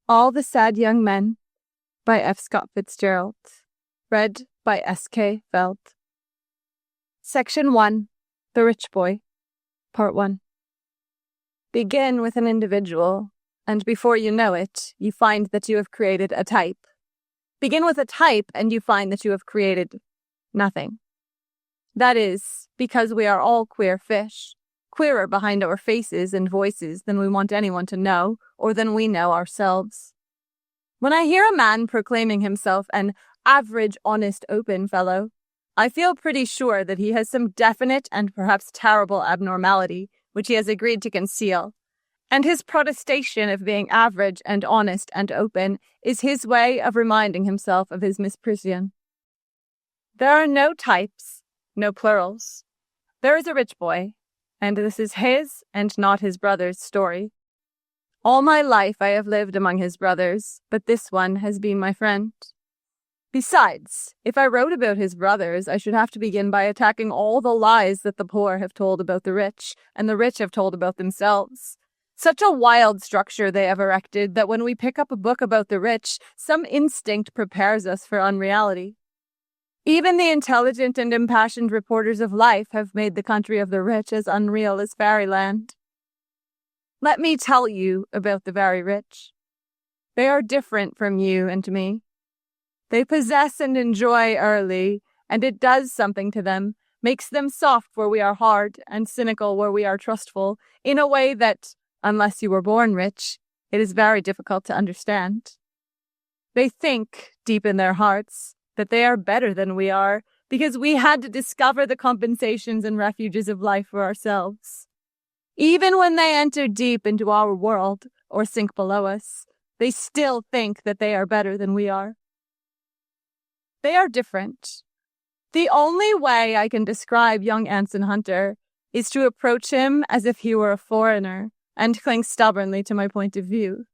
All the Sad Young Men by F Scott Fitzgerald. Read by S.K. Feld. Section 1. The Rich Boy. Part 1. Begin with an individual, and before you know it, you find that you have created a type. Begin with a type, and you find that you have created nothing. That is, because we are all queer fish, queerer behind our faces and voices than we want anyone to know, or than we know ourselves. When I hear a man proclaiming himself an average, honest, open fellow, I feel pretty sure that he has some definite and perhaps terrible abnormality which he has agreed to conceal, and his protestation of being average and honest and open is his way of reminding himself of his misprision. There are no types, no plurals. There is a rich boy, and this is his and not his brother's story. All my life I have lived among his brothers, but this one has been my friend. Besides, if I wrote about his brothers, I should have to begin by attacking all the lies that the poor have told about the rich, and the rich have told about themselves. Such a wild structure they have erected that when we pick up a book about the rich, some instinct prepares us for unreality. Even the intelligent and impassioned reporters of life have made the country of the rich as unreal as fairyland. Let me tell you about the very rich. They are different from you and me. They possess and enjoy early, and it does something to them, makes them soft where we are hard and cynical where we are trustful, in a way that, unless you were born rich, it is very difficult to understand. They think, deep in their hearts, that they are better than we are, because we had to discover the compensations and refuges of life for ourselves. Even when they enter deep into our world, or sink below us, they still think that they are better than we are. They are different. The only way I can describe young Anson Hunter is to approach him as if he were a foreigner and cling stubbornly to my point of view.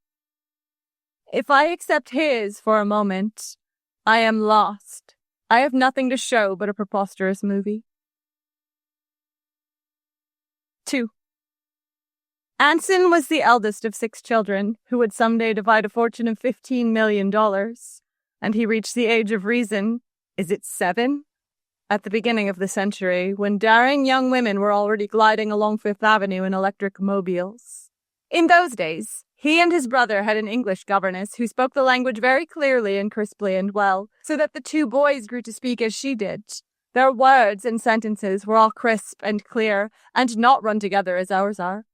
If I accept his for a moment, I am lost. I have nothing to show but a preposterous movie. 2. Anson was the eldest of 6 children who would someday divide a fortune of $15 million, and he reached the age of reason, is it 7? At the beginning of the century, when daring young women were already gliding along Fifth Avenue in electric mobiles. In those days, he and his brother had an English governess who spoke the language very clearly and crisply and well, so that the 2 boys grew to speak as she did. Their words and sentences were all crisp and clear, and not run together as ours are.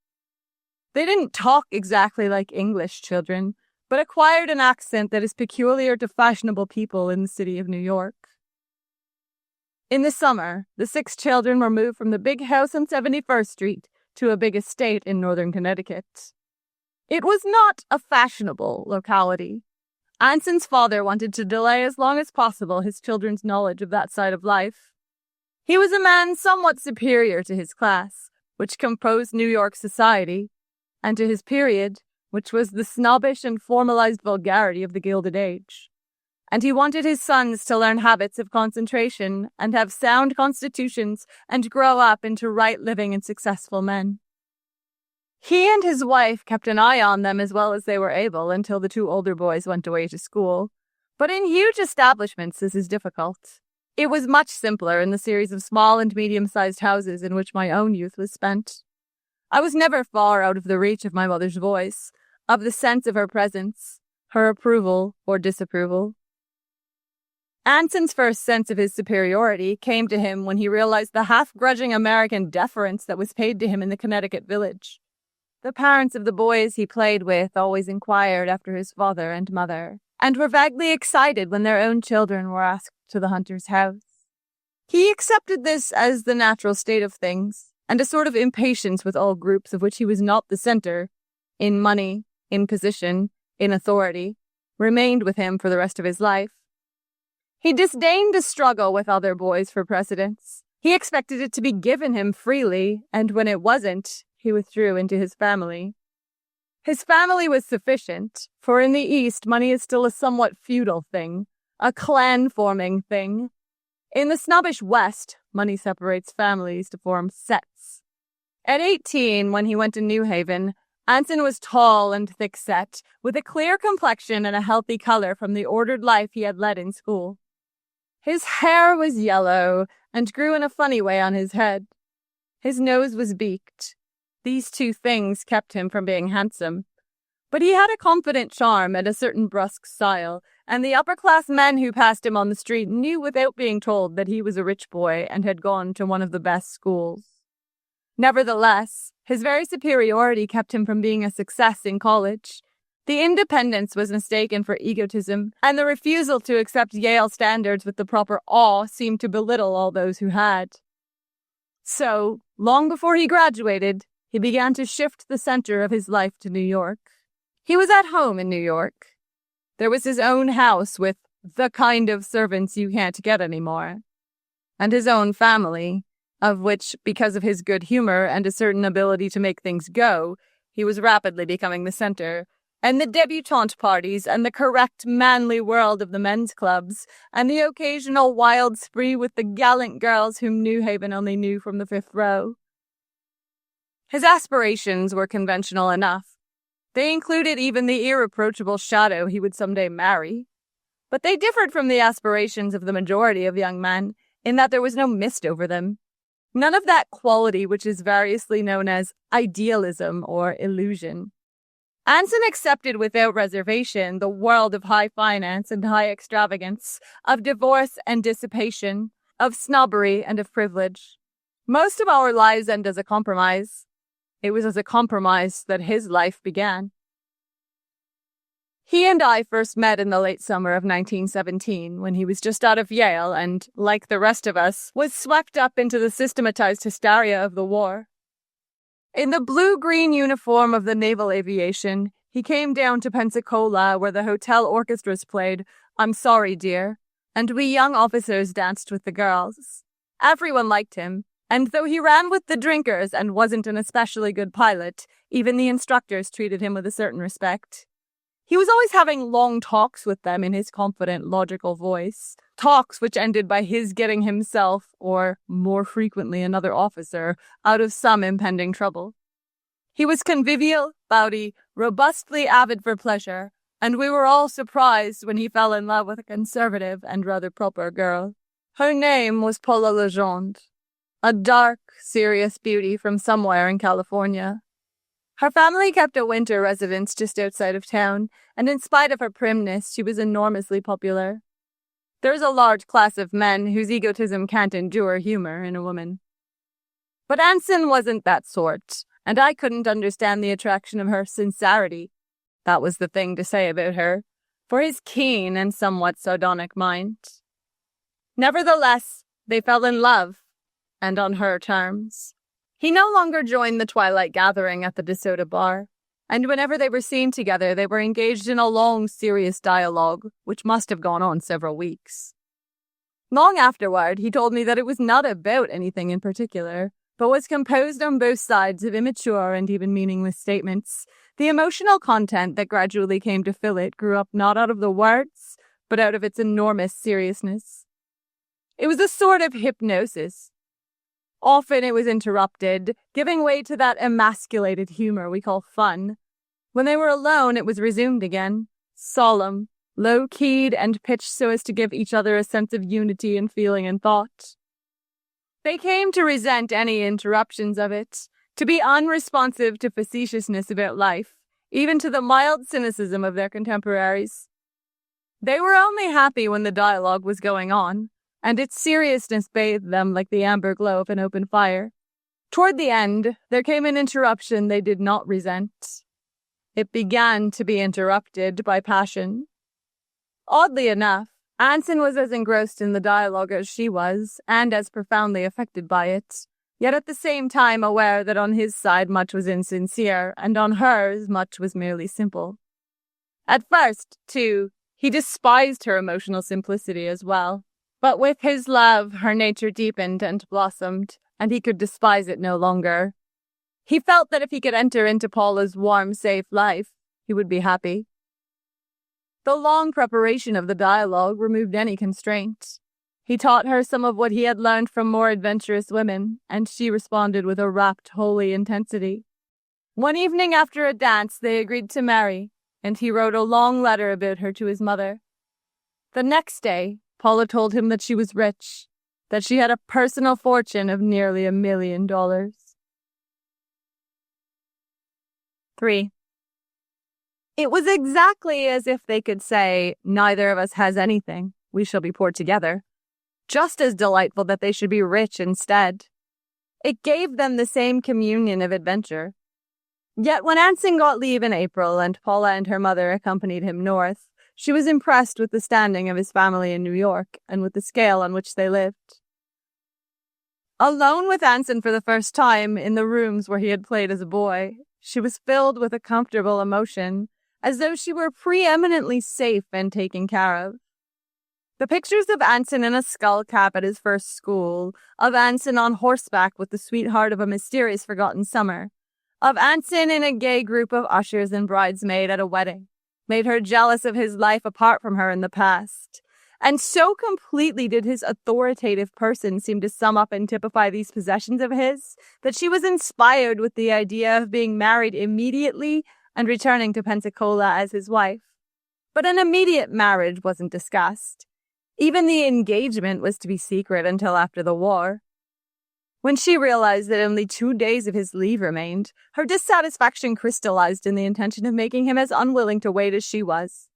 They didn't talk exactly like English children, but acquired an accent that is peculiar to fashionable people in the city of New York. In the summer, the 6 children were moved from the big house on 71st Street to a big estate in northern Connecticut. It was not a fashionable locality. Anson's father wanted to delay as long as possible his children's knowledge of that side of life. He was a man somewhat superior to his class, which composed New York society, and to his period, which was the snobbish and formalized vulgarity of the Gilded Age. And he wanted his sons to learn habits of concentration and have sound constitutions and grow up into right living and successful men. He and his wife kept an eye on them as well as they were able until the 2 older boys went away to school. But in huge establishments, this is difficult. It was much simpler in the series of small and medium-sized houses in which my own youth was spent. I was never far out of the reach of my mother's voice, of the sense of her presence, her approval or disapproval. Anson's first sense of his superiority came to him when he realized the half-grudging American deference that was paid to him in the Connecticut village. The parents of the boys he played with always inquired after his father and mother, and were vaguely excited when their own children were asked to the hunter's house. He accepted this as the natural state of things, and a sort of impatience with all groups of which he was not the center, in money, in position, in authority, remained with him for the rest of his life. He disdained to struggle with other boys for precedence. He expected it to be given him freely, and when it wasn't, he withdrew into his family. His family was sufficient, for in the East money is still a somewhat feudal thing, a clan-forming thing. In the snobbish West, money separates families to form sets. At 18, when he went to New Haven, Anson was tall and thick-set, with a clear complexion and a healthy color from the ordered life he had led in school. His hair was yellow and grew in a funny way on his head. His nose was beaked. These two things kept him from being handsome. But he had a confident charm and a certain brusque style, and the upper-class men who passed him on the street knew without being told that he was a rich boy and had gone to one of the best schools. Nevertheless, his very superiority kept him from being a success in college. The independence was mistaken for egotism, and the refusal to accept Yale standards with the proper awe seemed to belittle all those who had. So, long before he graduated, he began to shift the center of his life to New York. He was at home in New York. There was his own house with the kind of servants you can't get anymore, and his own family, of which, because of his good humor and a certain ability to make things go, he was rapidly becoming the center, and the debutante parties, and the correct manly world of the men's clubs, and the occasional wild spree with the gallant girls whom New Haven only knew from the fifth row. His aspirations were conventional enough. They included even the irreproachable shadow he would someday marry. But they differed from the aspirations of the majority of young men, in that there was no mist over them. None of that quality which is variously known as idealism or illusion. Anson accepted without reservation the world of high finance and high extravagance, of divorce and dissipation, of snobbery and of privilege. Most of our lives end as a compromise. It was as a compromise that his life began. He and I first met in the late summer of 1917, when he was just out of Yale and, like the rest of us, was swept up into the systematized hysteria of the war. In the blue-green uniform of the naval aviation, he came down to Pensacola, where the hotel orchestras played "I'm Sorry, Dear," and we young officers danced with the girls. Everyone liked him, and though he ran with the drinkers and wasn't an especially good pilot, even the instructors treated him with a certain respect. He was always having long talks with them in his confident, logical voice, talks which ended by his getting himself, or more frequently another officer, out of some impending trouble. He was convivial, bawdy, robustly avid for pleasure, and we were all surprised when he fell in love with a conservative and rather proper girl. Her name was Paula Legendre, a dark, serious beauty from somewhere in California. Her family kept a winter residence just outside of town, and in spite of her primness, she was enormously popular. There's a large class of men whose egotism can't endure humor in a woman. But Anson wasn't that sort, and I couldn't understand the attraction of her sincerity. That was the thing to say about her, for his keen and somewhat sardonic mind. Nevertheless, they fell in love, and on her terms. He no longer joined the twilight gathering at the DeSoto bar, and whenever they were seen together, they were engaged in a long, serious dialogue, which must have gone on several weeks. Long afterward, he told me that it was not about anything in particular, but was composed on both sides of immature and even meaningless statements. The emotional content that gradually came to fill it grew up not out of the words, but out of its enormous seriousness. It was a sort of hypnosis. Often it was interrupted, giving way to that emasculated humor we call fun. When they were alone, it was resumed again, solemn, low-keyed, and pitched so as to give each other a sense of unity in feeling and thought. They came to resent any interruptions of it, to be unresponsive to facetiousness about life, even to the mild cynicism of their contemporaries. They were only happy when the dialogue was going on, and its seriousness bathed them like the amber glow of an open fire. Toward the end, there came an interruption they did not resent. It began to be interrupted by passion. Oddly enough, Anson was as engrossed in the dialogue as she was, and as profoundly affected by it, yet at the same time aware that on his side much was insincere, and on hers much was merely simple. At first, too, he despised her emotional simplicity as well. But with his love, her nature deepened and blossomed, and he could despise it no longer. He felt that if he could enter into Paula's warm, safe life, he would be happy. The long preparation of the dialogue removed any constraint. He taught her some of what he had learned from more adventurous women, and she responded with a rapt, holy intensity. One evening after a dance, they agreed to marry, and he wrote a long letter about her to his mother. The next day, Paula told him that she was rich, that she had a personal fortune of nearly $1 million. 3. It was exactly as if they could say, neither of us has anything, we shall be poor together. Just as delightful that they should be rich instead. It gave them the same communion of adventure. Yet when Anson got leave in April and Paula and her mother accompanied him north, she was impressed with the standing of his family in New York and with the scale on which they lived. Alone with Anson for the first time in the rooms where he had played as a boy, she was filled with a comfortable emotion, as though she were preeminently safe and taken care of. The pictures of Anson in a skull cap at his first school, of Anson on horseback with the sweetheart of a mysterious forgotten summer, of Anson in a gay group of ushers and bridesmaids at a wedding, made her jealous of his life apart from her in the past. And so completely did his authoritative person seem to sum up and typify these possessions of his, that she was inspired with the idea of being married immediately and returning to Pensacola as his wife. But an immediate marriage wasn't discussed. Even the engagement was to be secret until after the war. When she realized that only 2 days of his leave remained, her dissatisfaction crystallized in the intention of making him as unwilling to wait as she was.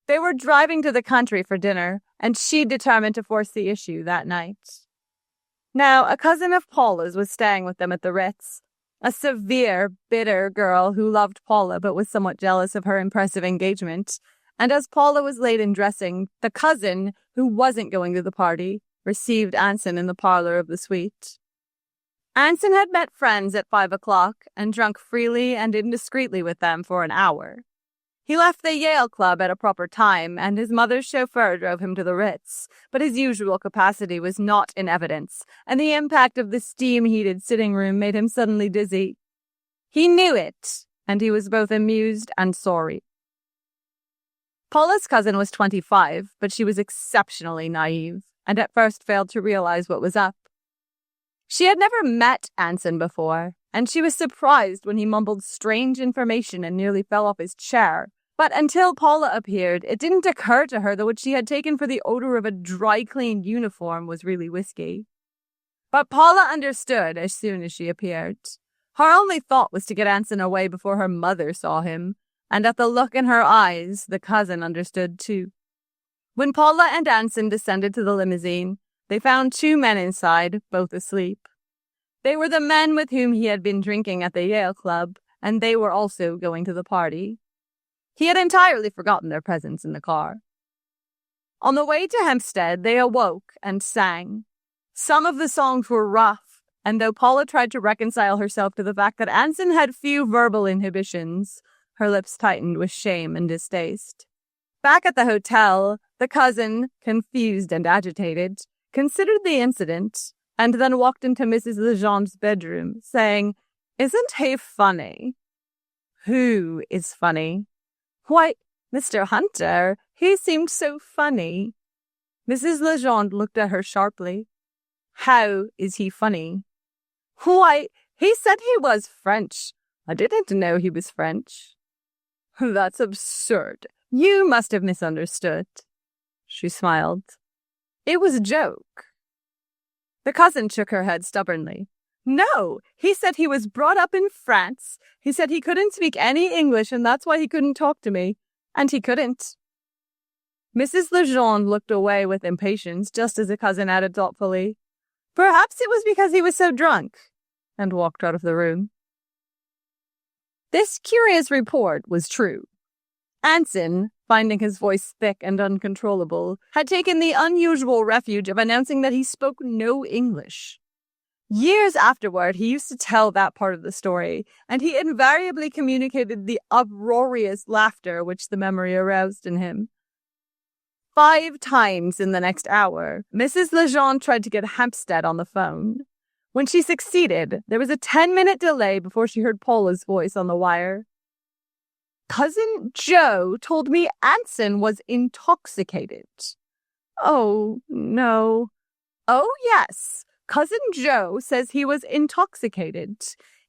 They were driving to the country for dinner, and she determined to force the issue that night. Now, a cousin of Paula's was staying with them at the Ritz, a severe, bitter girl who loved Paula but was somewhat jealous of her impressive engagement, and as Paula was late in dressing, the cousin, who wasn't going to the party, received Anson in the parlor of the suite. Anson had met friends at 5 o'clock and drunk freely and indiscreetly with them for an hour. He left the Yale Club at a proper time, and his mother's chauffeur drove him to the Ritz, but his usual capacity was not in evidence, and the impact of the steam-heated sitting room made him suddenly dizzy. He knew it, and he was both amused and sorry. Paula's cousin was 25, but she was exceptionally naive, and at first failed to realize what was up. She had never met Anson before, and she was surprised when he mumbled strange information and nearly fell off his chair. But until Paula appeared, it didn't occur to her that what she had taken for the odor of a dry-cleaned uniform was really whiskey. But Paula understood as soon as she appeared. Her only thought was to get Anson away before her mother saw him, and at the look in her eyes, the cousin understood too. When Paula and Anson descended to the limousine, they found 2 men inside, both asleep. They were the men with whom he had been drinking at the Yale Club, and they were also going to the party. He had entirely forgotten their presence in the car. On the way to Hempstead, they awoke and sang. Some of the songs were rough, and though Paula tried to reconcile herself to the fact that Anson had few verbal inhibitions, her lips tightened with shame and distaste. Back at the hotel, the cousin, confused and agitated, considered the incident, and then walked into Mrs. Legend's bedroom, saying, "Isn't he funny?" "Who is funny?" "Why, Mr. Hunter, he seemed so funny." Mrs. Legend looked at her sharply. "How is he funny?" "Why, he said he was French. I didn't know he was French." "That's absurd. You must have misunderstood." She smiled. "It was a joke." The cousin shook her head stubbornly. "No, he said he was brought up in France. He said he couldn't speak any English and that's why he couldn't talk to me. And he couldn't." Mrs. Legend looked away with impatience, just as the cousin added thoughtfully, "Perhaps it was because he was so drunk," and walked out of the room. This curious report was true. Anson, finding his voice thick and uncontrollable, had taken the unusual refuge of announcing that he spoke no English. Years afterward, he used to tell that part of the story, and he invariably communicated the uproarious laughter which the memory aroused in him. 5 times in the next hour, Mrs. Legend tried to get Hempstead on the phone. When she succeeded, there was a 10-minute delay before she heard Paula's voice on the wire. "Cousin Joe told me Anson was intoxicated." "Oh, no." "Oh, yes. Cousin Joe says he was intoxicated.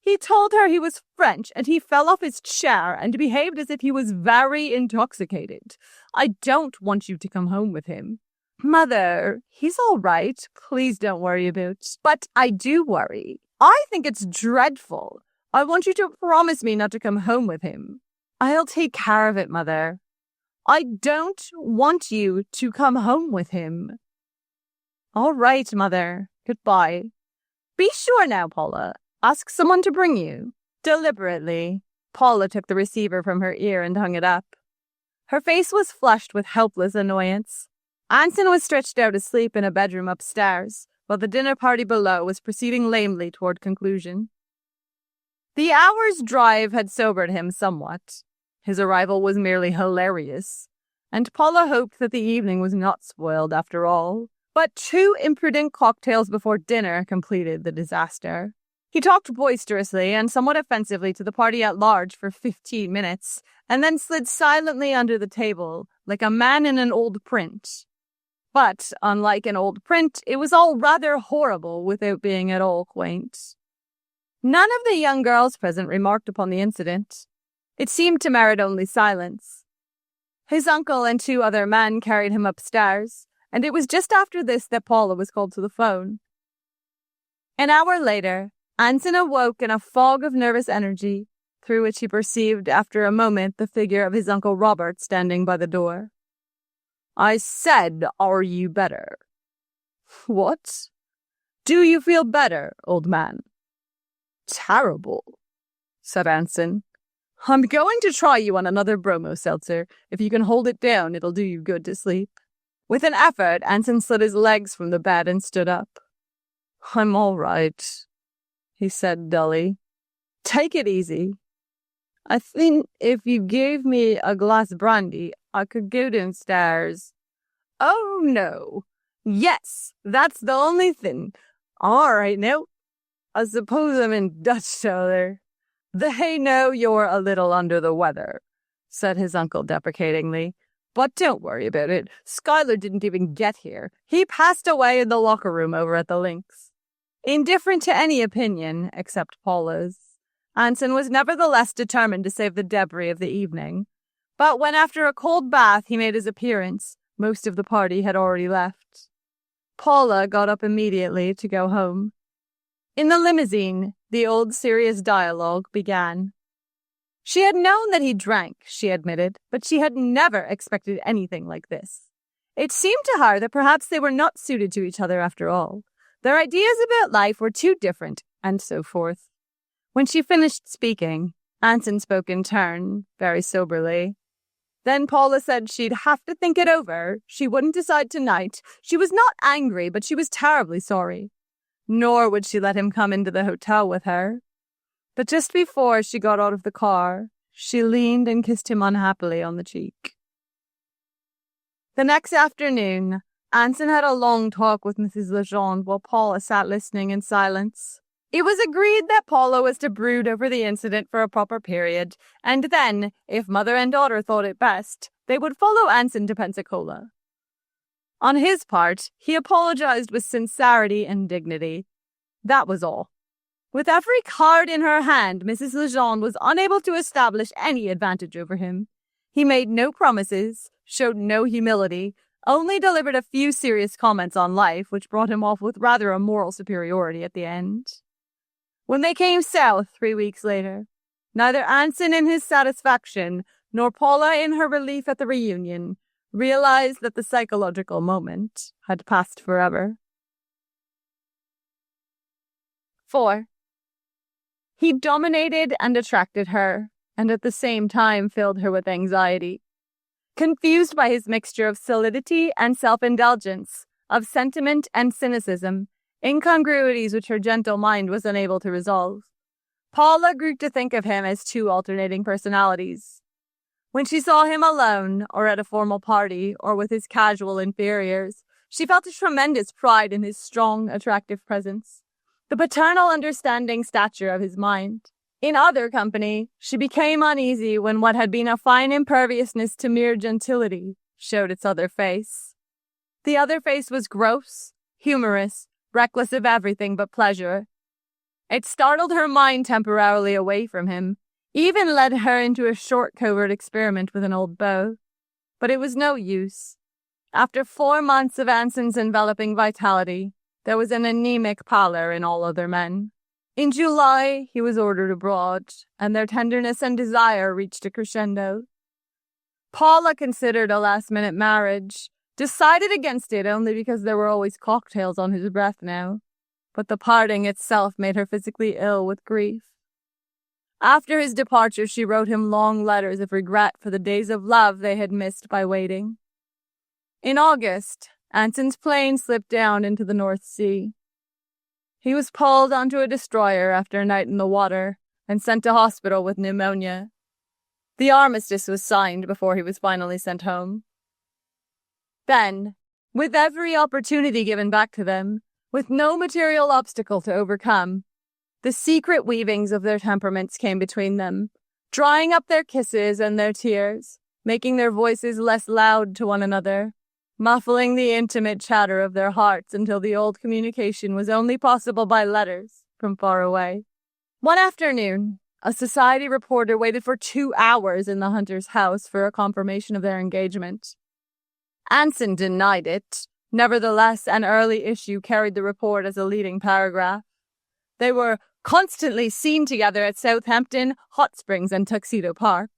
He told her he was French and he fell off his chair and behaved as if he was very intoxicated. I don't want you to come home with him. Mother, he's all right. Please don't worry about it. But I do worry. I think it's dreadful. I want you to promise me not to come home with him. I'll take care of it, Mother. I don't want you to come home with him. All right, Mother. Goodbye. Be sure now, Paula. Ask someone to bring you. Deliberately, Paula took the receiver from her ear and hung it up. Her face was flushed with helpless annoyance. Anson was stretched out asleep in a bedroom upstairs, while the dinner party below was proceeding lamely toward conclusion. The hour's drive had sobered him somewhat. His arrival was merely hilarious, and Paula hoped that the evening was not spoiled after all. But 2 imprudent cocktails before dinner completed the disaster. He talked boisterously and somewhat offensively to the party at large for 15 minutes, and then slid silently under the table, like a man in an old print. But, unlike an old print, it was all rather horrible without being at all quaint. None of the young girls present remarked upon the incident. It seemed to merit only silence. His uncle and 2 other men carried him upstairs, and it was just after this that Paula was called to the phone. An hour later, Anson awoke in a fog of nervous energy, through which he perceived after a moment the figure of his Uncle Robert standing by the door. I said, are you better? What? Do you feel better, old man? Terrible, said Anson. I'm going to try you on another bromo seltzer. If you can hold it down, it'll do you good to sleep. With an effort, Anson slid his legs from the bed and stood up. I'm all right, he said dully. Take it easy. I think if you gave me a glass brandy, I could go downstairs. Oh, no. Yes, that's the only thing. All right, now. I suppose I'm in Dutch cellar. They know you're a little under the weather, said his uncle deprecatingly. But don't worry about it. Schuyler didn't even get here. He passed away in the locker room over at the Lynx. Indifferent to any opinion, except Paula's, Anson was nevertheless determined to save the debris of the evening. But when after a cold bath he made his appearance, most of the party had already left. Paula got up immediately to go home. In the limousine, the old serious dialogue began. She had known that he drank, she admitted, but she had never expected anything like this. It seemed to her that perhaps they were not suited to each other after all. Their ideas about life were too different, and so forth. When she finished speaking, Anson spoke in turn, very soberly. Then Paula said she'd have to think it over. She wouldn't decide tonight. She was not angry, but she was terribly sorry. Nor would she let him come into the hotel with her. But just before she got out of the car, she leaned and kissed him unhappily on the cheek. The next afternoon, Anson had a long talk with Mrs. Legendre while Paula sat listening in silence. It was agreed that Paula was to brood over the incident for a proper period, and then, if mother and daughter thought it best, they would follow Anson to Pensacola. On his part, he apologized with sincerity and dignity. That was all. With every card in her hand, Mrs. Legendre was unable to establish any advantage over him. He made no promises, showed no humility, only delivered a few serious comments on life, which brought him off with rather a moral superiority at the end. When they came south 3 weeks later, neither Anson in his satisfaction nor Paula in her relief at the reunion realized that the psychological moment had passed forever. 4. He dominated and attracted her, and at the same time filled her with anxiety. Confused by his mixture of solidity and self-indulgence, of sentiment and cynicism, incongruities which her gentle mind was unable to resolve, Paula grew to think of him as 2 alternating personalities. When she saw him alone, or at a formal party, or with his casual inferiors, she felt a tremendous pride in his strong, attractive presence, the paternal understanding stature of his mind. In other company, she became uneasy when what had been a fine imperviousness to mere gentility showed its other face. The other face was gross, humorous, reckless of everything but pleasure. It startled her mind temporarily away from him, even led her into a short covert experiment with an old beau. But it was no use. After 4 months of Anson's enveloping vitality, there was an anemic pallor in all other men. In July, he was ordered abroad, and their tenderness and desire reached a crescendo. Paula considered a last-minute marriage, decided against it only because there were always cocktails on his breath now, but the parting itself made her physically ill with grief. After his departure, she wrote him long letters of regret for the days of love they had missed by waiting. In August, Anson's plane slipped down into the North Sea. He was pulled onto a destroyer after a night in the water and sent to hospital with pneumonia. The armistice was signed before he was finally sent home. Then, with every opportunity given back to them, with no material obstacle to overcome, the secret weavings of their temperaments came between them, drying up their kisses and their tears, making their voices less loud to one another, muffling the intimate chatter of their hearts until the old communication was only possible by letters from far away. One afternoon, a society reporter waited for 2 hours in the Hunter's house for a confirmation of their engagement. Anson denied it. Nevertheless, an early issue carried the report as a leading paragraph. They were constantly seen together at Southampton, Hot Springs, and Tuxedo Park.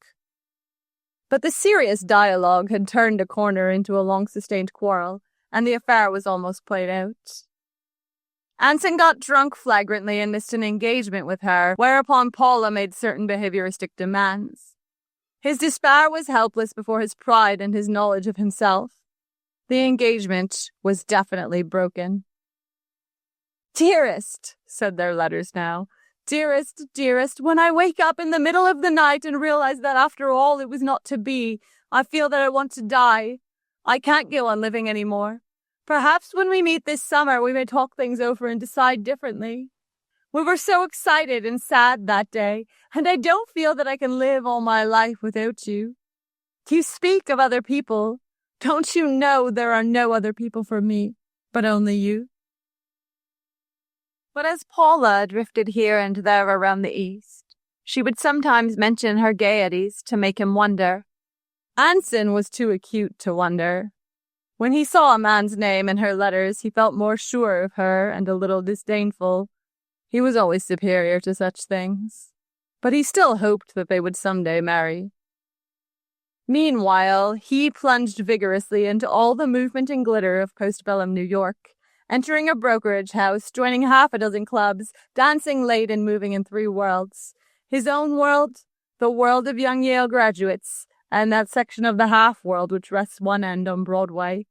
But the serious dialogue had turned a corner into a long-sustained quarrel, and the affair was almost played out. Anson got drunk flagrantly and missed an engagement with her, whereupon Paula made certain behavioristic demands. His despair was helpless before his pride and his knowledge of himself. The engagement was definitely broken. "Dearest," said their letters now, "dearest, dearest, when I wake up in the middle of the night and realize that after all it was not to be, I feel that I want to die. I can't go on living anymore. Perhaps when we meet this summer we may talk things over and decide differently. We were so excited and sad that day, and I don't feel that I can live all my life without you. You speak of other people. Don't you know there are no other people for me, but only you?" But as Paula drifted here and there around the East, she would sometimes mention her gaieties to make him wonder. Anson was too acute to wonder. When he saw a man's name in her letters, he felt more sure of her and a little disdainful. He was always superior to such things. But he still hoped that they would someday marry. Meanwhile, he plunged vigorously into all the movement and glitter of postbellum New York, entering a brokerage house, joining 6 clubs, dancing late and moving in 3 worlds. His own world, the world of young Yale graduates, and that section of the half-world which rests one end on Broadway.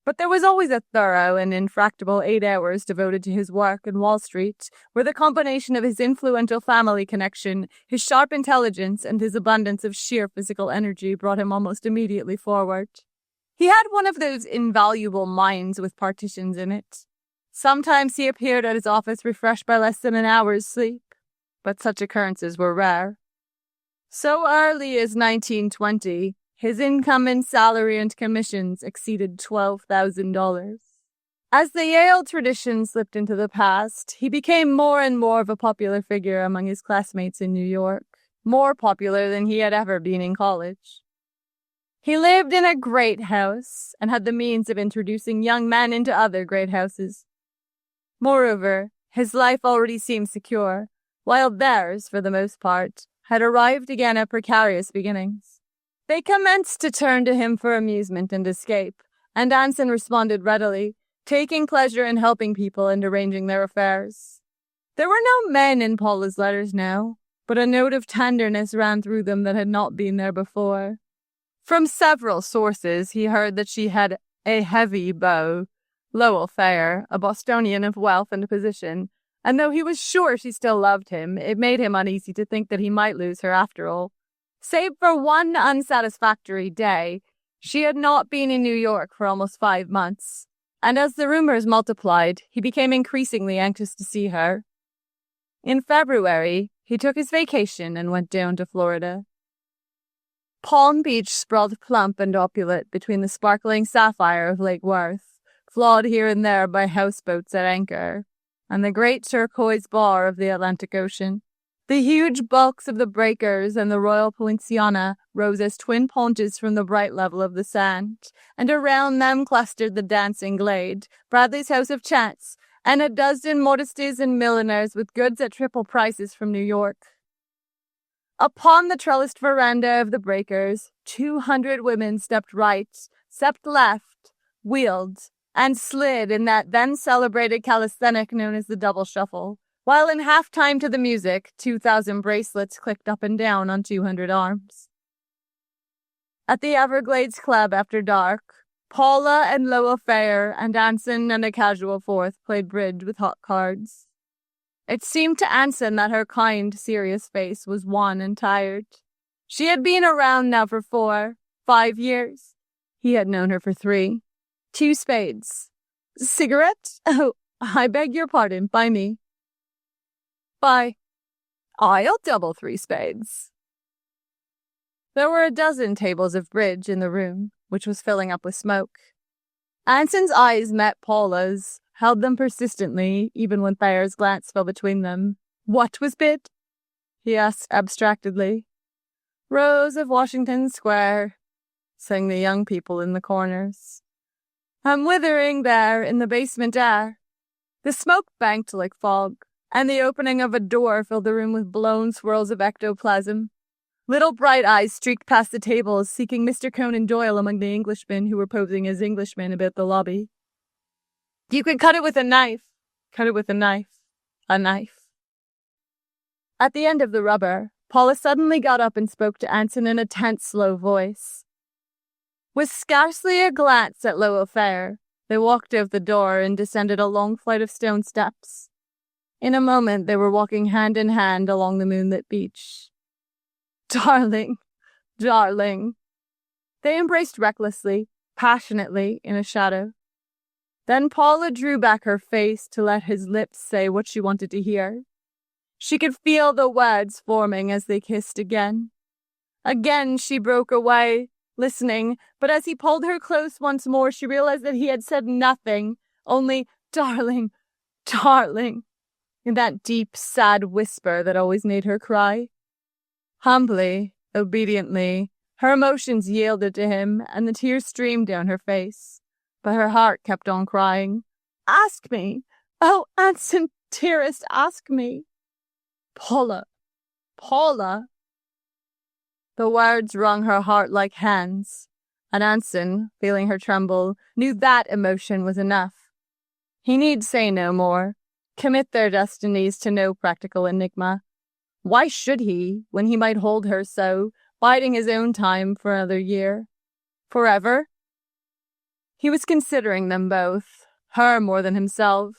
But there was always a thorough and infractable 8 hours devoted to his work in Wall Street, where the combination of his influential family connection, his sharp intelligence, and his abundance of sheer physical energy brought him almost immediately forward. He had one of those invaluable minds with partitions in it. Sometimes he appeared at his office refreshed by less than an hour's sleep, but such occurrences were rare. So early as 1920, his income in salary and commissions exceeded $12,000. As the Yale tradition slipped into the past, he became more and more of a popular figure among his classmates in New York, more popular than he had ever been in college. He lived in a great house and had the means of introducing young men into other great houses. Moreover, his life already seemed secure, while theirs, for the most part, had arrived again at precarious beginnings. They commenced to turn to him for amusement and escape, and Anson responded readily, taking pleasure in helping people and arranging their affairs. There were no men in Paula's letters now, but a note of tenderness ran through them that had not been there before. From several sources, he heard that she had a heavy beau, Lowell Thayer, a Bostonian of wealth and position, and though he was sure she still loved him, it made him uneasy to think that he might lose her after all. Save for one unsatisfactory day, she had not been in New York for almost 5 months, and as the rumors multiplied, he became increasingly anxious to see her. In February, he took his vacation and went down to Florida. Palm Beach sprawled plump and opulent between the sparkling sapphire of Lake Worth, flawed here and there by houseboats at anchor. and the great turquoise bar of the Atlantic Ocean. The huge bulks of the breakers and the Royal Poinciana rose as twin ponches from the bright level of the sand, and around them clustered the dancing glade, Bradley's house of chance, and a dozen modistes and milliners with goods at triple prices from New York. Upon the trellised veranda of the breakers, 200 women stepped right, stepped left, wheeled, and slid in that then celebrated calisthenic known as the double shuffle, while in half-time to the music, 2,000 bracelets clicked up and down on 200 arms. At the Everglades Club after dark, Paula and Loa Fair and Anson and a casual fourth played bridge with hot cards. It seemed to Anson that her kind, serious face was wan and tired. She had been around now for 4, 5 years. He had known her for 3. 2 spades. Cigarette? Oh, I beg your pardon, by me. Bye. I'll double 3 spades. There were a dozen tables of bridge in the room, which was filling up with smoke. Anson's eyes met Paula's, held them persistently, even when Thayer's glance fell between them. What was bid? He asked abstractedly. Rose of Washington Square, sang the young people in the corners. I'm withering there in the basement air. The smoke banked like fog, and the opening of a door filled the room with blown swirls of ectoplasm. Little bright eyes streaked past the tables, seeking Mr. Conan Doyle among the Englishmen who were posing as Englishmen about the lobby. You could cut it with a knife. Cut it with a knife. A knife. At the end of the rubber, Paula suddenly got up and spoke to Anson in a tense, slow voice. With scarcely a glance at Loa Fair, they walked out the door and descended a long flight of stone steps. In a moment, they were walking hand in hand along the moonlit beach. Darling, darling. They embraced recklessly, passionately, in a shadow. Then Paula drew back her face to let his lips say what she wanted to hear. She could feel the words forming as they kissed again. Again she broke away, listening, but as he pulled her close once more, she realized that he had said nothing, only, darling, darling, in that deep, sad whisper that always made her cry. Humbly, obediently, her emotions yielded to him, and the tears streamed down her face. But her heart kept on crying. Ask me! Oh, Anson, dearest, ask me! Paula! Paula! The words wrung her heart like hands, and Anson, feeling her tremble, knew that emotion was enough. He need say no more, commit their destinies to no practical enigma. Why should he, when he might hold her so, biding his own time for another year? Forever? He was considering them both, her more than himself.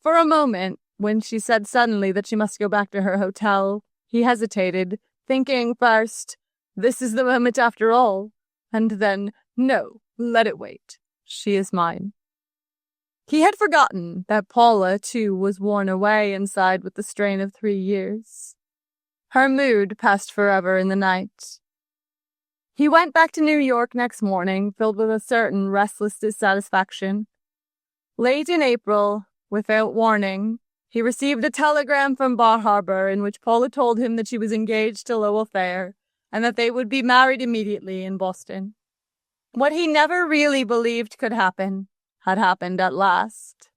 For a moment, when she said suddenly that she must go back to her hotel, he hesitated, thinking first, this is the moment after all, and then, no, let it wait. She is mine. He had forgotten that Paula, too, was worn away inside with the strain of 3 years. Her mood passed forever in the night. He went back to New York next morning, filled with a certain restless dissatisfaction. Late in April, without warning, he received a telegram from Bar Harbor in which Paula told him that she was engaged to Lowell Fair and that they would be married immediately in Boston. What he never really believed could happen had happened at last.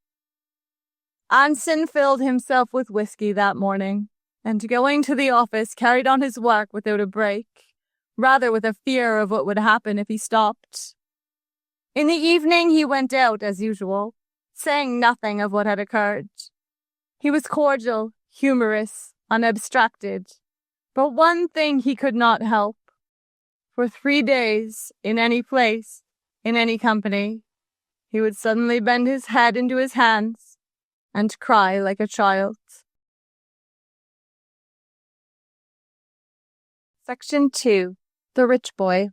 Anson filled himself with whiskey that morning, and going to the office carried on his work without a break, rather with a fear of what would happen if he stopped. In the evening he went out as usual, saying nothing of what had occurred. He was cordial, humorous, unabstracted, but one thing he could not help. For 3 days, in any place, in any company, he would suddenly bend his head into his hands and cry like a child. Section 2. The Rich Boy.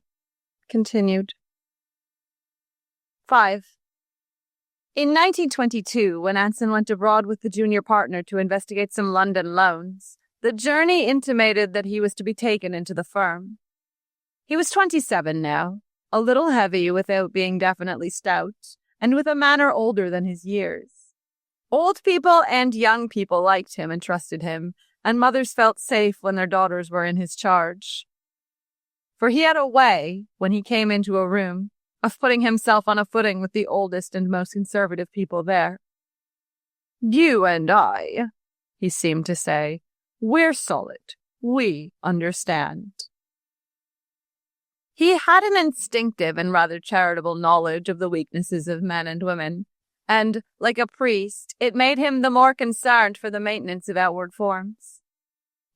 Continued. 5. In 1922, when Anson went abroad with the junior partner to investigate some London loans, the journey intimated that he was to be taken into the firm. He was 27 now, a little heavy without being definitely stout, and with a manner older than his years. Old people and young people liked him and trusted him, and mothers felt safe when their daughters were in his charge. For he had a way, when he came into a room, of putting himself on a footing with the oldest and most conservative people there. "You and I," he seemed to say, "we're solid. We understand." He had an instinctive and rather charitable knowledge of the weaknesses of men and women, and, like a priest, it made him the more concerned for the maintenance of outward forms.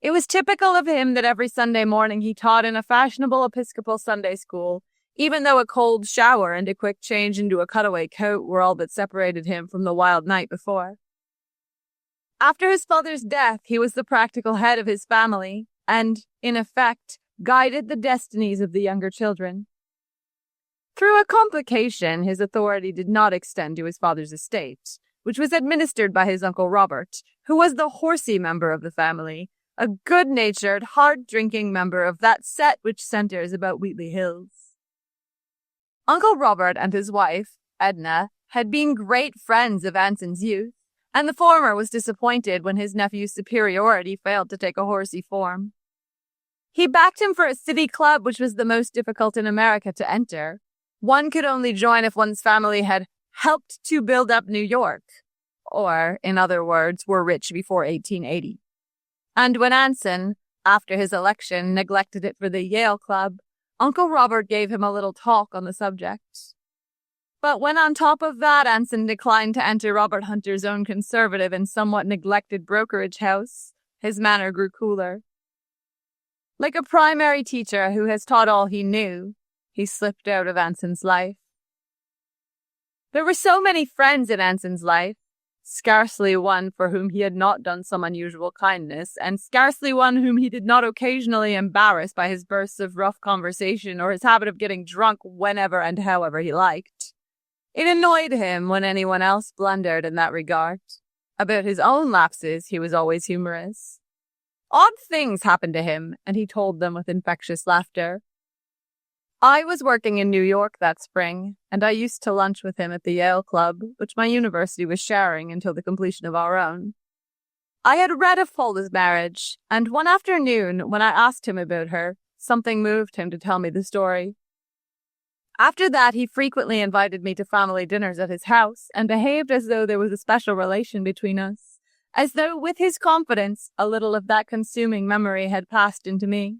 It was typical of him that every Sunday morning he taught in a fashionable Episcopal Sunday school, even though a cold shower and a quick change into a cutaway coat were all that separated him from the wild night before. After his father's death, he was the practical head of his family, and, in effect, guided the destinies of the younger children. Through a complication, his authority did not extend to his father's estate, which was administered by his Uncle Robert, who was the horsey member of the family, a good-natured, hard-drinking member of that set which centres about Wheatley Hills. Uncle Robert and his wife, Edna, had been great friends of Anson's youth, and the former was disappointed when his nephew's superiority failed to take a horsey form. He backed him for a city club which was the most difficult in America to enter. One could only join if one's family had helped to build up New York, or, in other words, were rich before 1880. And when Anson, after his election, neglected it for the Yale Club, Uncle Robert gave him a little talk on the subject. But when on top of that Anson declined to enter Robert Hunter's own conservative and somewhat neglected brokerage house, his manner grew cooler. Like a primary teacher who has taught all he knew, he slipped out of Anson's life. There were so many friends in Anson's life, scarcely one for whom he had not done some unusual kindness, and scarcely one whom he did not occasionally embarrass by his bursts of rough conversation or his habit of getting drunk whenever and however he liked. It annoyed him when anyone else blundered in that regard. About his own lapses, he was always humorous. Odd things happened to him, and he told them with infectious laughter. I was working in New York that spring, and I used to lunch with him at the Yale Club, which my university was sharing until the completion of our own. I had read of Huldah's marriage, and one afternoon, when I asked him about her, something moved him to tell me the story. After that, he frequently invited me to family dinners at his house, and behaved as though there was a special relation between us, as though, with his confidence, a little of that consuming memory had passed into me.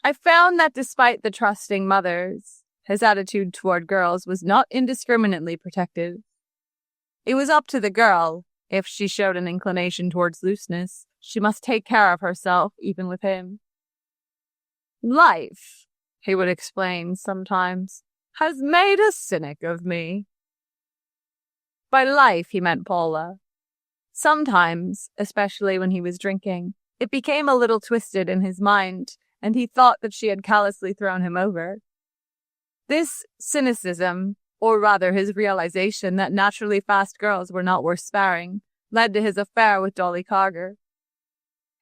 I found that despite the trusting mothers, his attitude toward girls was not indiscriminately protective. It was up to the girl. If she showed an inclination towards looseness, she must take care of herself, even with him. Life, he would explain sometimes, has made a cynic of me. By life, he meant Paula. Sometimes, especially when he was drinking, it became a little twisted in his mind, and he thought that she had callously thrown him over. This cynicism, or rather his realization that naturally fast girls were not worth sparing, led to his affair with Dolly Carger.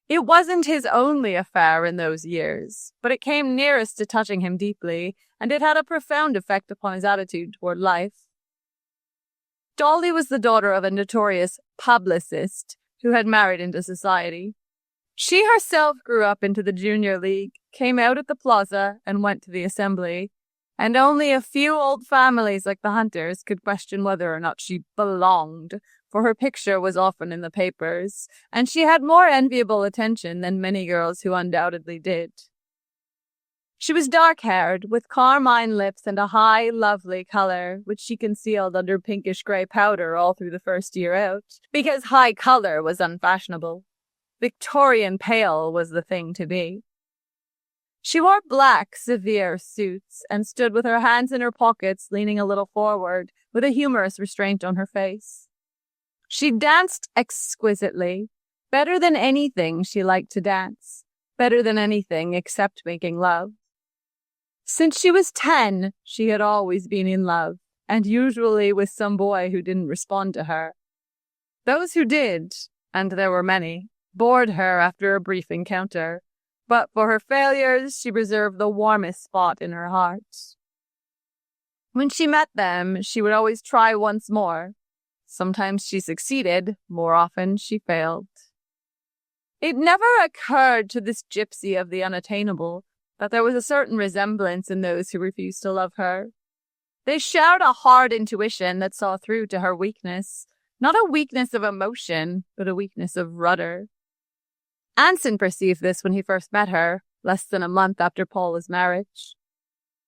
It wasn't his only affair in those years, but it came nearest to touching him deeply, and it had a profound effect upon his attitude toward life. Dolly was the daughter of a notorious publicist who had married into society. She herself grew up into the Junior League, came out at the Plaza, and went to the Assembly, and only a few old families like the Hunters could question whether or not she belonged, for her picture was often in the papers, and she had more enviable attention than many girls who undoubtedly did. She was dark-haired, with carmine lips and a high, lovely color, which she concealed under pinkish-gray powder all through the first year out, because high color was unfashionable. Victorian pale was the thing to be. She wore black, severe suits and stood with her hands in her pockets, leaning a little forward, with a humorous restraint on her face. She danced exquisitely, better than anything she liked to dance, better than anything except making love. Since she was 10, she had always been in love, and usually with some boy who didn't respond to her. Those who did, and there were many, bored her after a brief encounter, but for her failures, she reserved the warmest spot in her heart. When she met them, she would always try once more, Sometimes she succeeded, more often she failed. It never occurred to this gypsy of the unattainable that there was a certain resemblance in those who refused to love her. They shared a hard intuition that saw through to her weakness, not a weakness of emotion, but a weakness of rudder. Anson perceived this when he first met her, less than a month after Paula's marriage.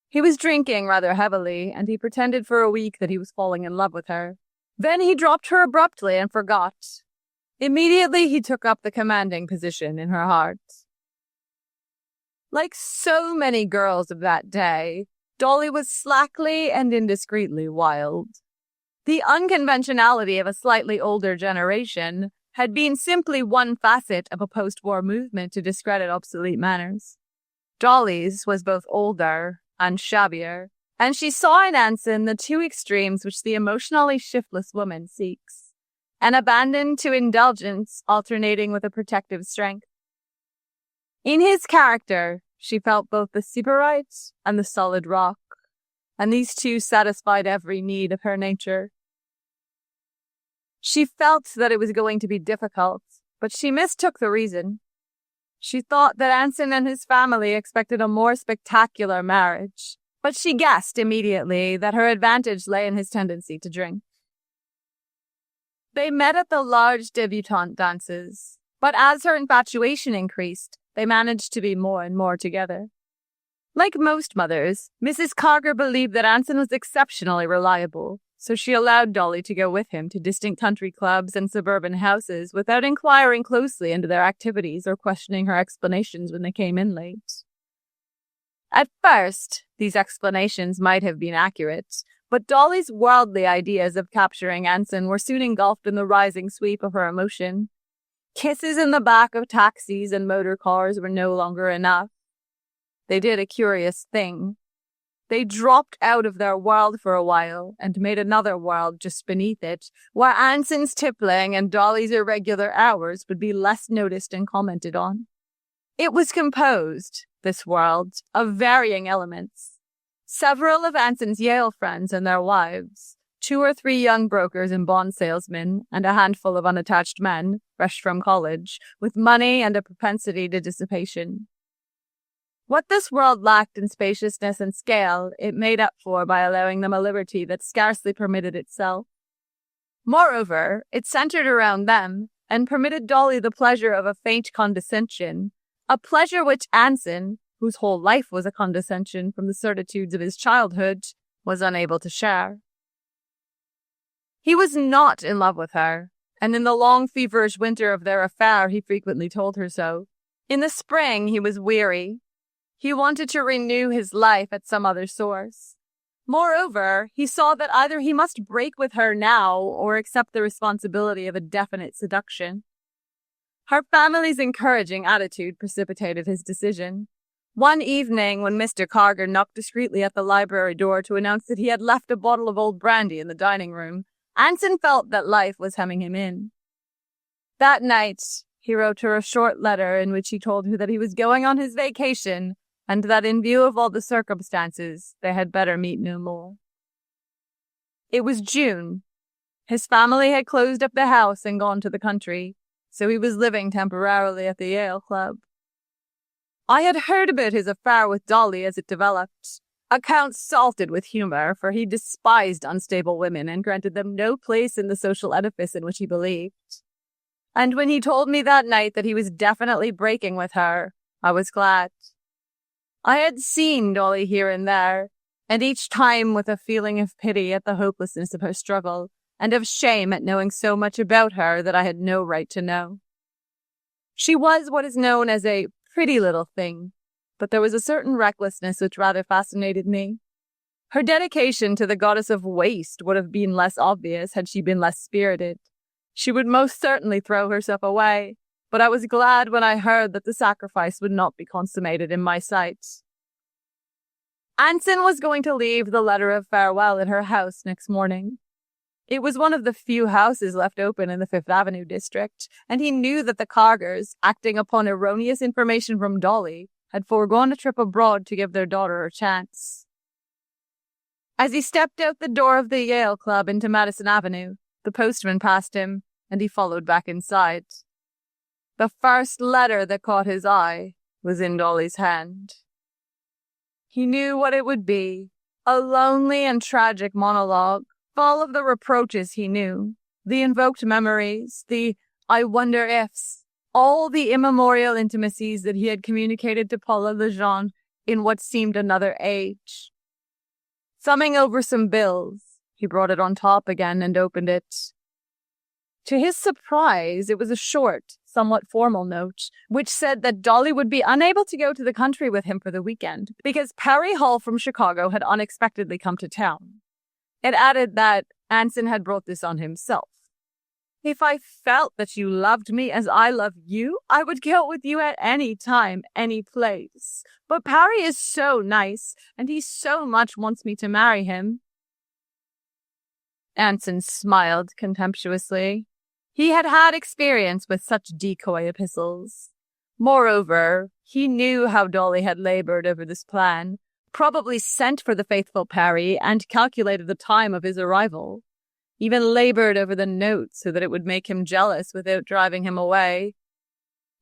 He was drinking rather heavily, and he pretended for a week that he was falling in love with her. Then he dropped her abruptly and forgot. Immediately he took up the commanding position in her heart. Like so many girls of that day, Dolly was slackly and indiscreetly wild. The unconventionality of a slightly older generation had been simply one facet of a post-war movement to discredit obsolete manners. Dolly's was both older and shabbier, and she saw in Anson the two extremes which the emotionally shiftless woman seeks, an abandon to indulgence alternating with a protective strength. In his character, she felt both the sybarite and the solid rock, and these two satisfied every need of her nature. She felt that it was going to be difficult, but she mistook the reason. She thought that Anson and his family expected a more spectacular marriage, but she guessed immediately that her advantage lay in his tendency to drink. They met at the large debutante dances, but as her infatuation increased, they managed to be more and more together. Like most mothers, Mrs. Carger believed that Anson was exceptionally reliable, so she allowed Dolly to go with him to distant country clubs and suburban houses without inquiring closely into their activities or questioning her explanations when they came in late. At first, these explanations might have been accurate, but Dolly's worldly ideas of capturing Anson were soon engulfed in the rising sweep of her emotion. Kisses in the back of taxis and motor cars were no longer enough. They did a curious thing. They dropped out of their world for a while and made another world just beneath it, where Anson's tippling and Dolly's irregular hours would be less noticed and commented on. It was composed, this world, of varying elements. Several of Anson's Yale friends and their wives, 2 or 3 young brokers and bond salesmen, and a handful of unattached men, fresh from college, with money and a propensity to dissipation. What this world lacked in spaciousness and scale, it made up for by allowing them a liberty that scarcely permitted itself. Moreover, it centered around them and permitted Dolly the pleasure of a faint condescension, a pleasure which Anson, whose whole life was a condescension from the certitudes of his childhood, was unable to share. He was not in love with her, and in the long feverish winter of their affair he frequently told her so. In the spring he was weary. He wanted to renew his life at some other source. Moreover, he saw that either he must break with her now or accept the responsibility of a definite seduction. Her family's encouraging attitude precipitated his decision. One evening, when Mr. Carger knocked discreetly at the library door to announce that he had left a bottle of old brandy in the dining room, Anson felt that life was hemming him in. That night, he wrote her a short letter in which he told her that he was going on his vacation and that in view of all the circumstances, they had better meet no more. It was June. His family had closed up the house and gone to the country, so he was living temporarily at the Yale Club. I had heard about his affair with Dolly as it developed, accounts salted with humor, for he despised unstable women and granted them no place in the social edifice in which he believed. And when he told me that night that he was definitely breaking with her, I was glad. I had seen Dolly here and there, and each time with a feeling of pity at the hopelessness of her struggle, and of shame at knowing so much about her that I had no right to know. She was what is known as a pretty little thing, but there was a certain recklessness which rather fascinated me. Her dedication to the goddess of waste would have been less obvious had she been less spirited. She would most certainly throw herself away, but I was glad when I heard that the sacrifice would not be consummated in my sight. Anson was going to leave the letter of farewell at her house next morning. It was one of the few houses left open in the Fifth Avenue district, and he knew that the Cargers, acting upon erroneous information from Dolly, had foregone a trip abroad to give their daughter a chance. As he stepped out the door of the Yale Club into Madison Avenue, The postman passed him, and he followed back inside. The first letter that caught his eye was in Dolly's hand. He knew what it would be, a lonely and tragic monologue, full of the reproaches he knew, the invoked memories, the I wonder ifs, all the immemorial intimacies that he had communicated to Paula Lejeune in what seemed another age. Thumbing over some bills, he brought it on top again and opened it. To his surprise, it was a short, somewhat formal note, which said that Dolly would be unable to go to the country with him for the weekend because Perry Hall from Chicago had unexpectedly come to town. It added that Anson had brought this on himself. If I felt that you loved me as I love you, I would go with you at any time, any place. But Perry is so nice, and he so much wants me to marry him. Anson smiled contemptuously. He had had experience with such decoy epistles. Moreover, he knew how Dolly had labored over this plan, probably sent for the faithful Perry and calculated the time of his arrival, even labored over the note so that it would make him jealous without driving him away.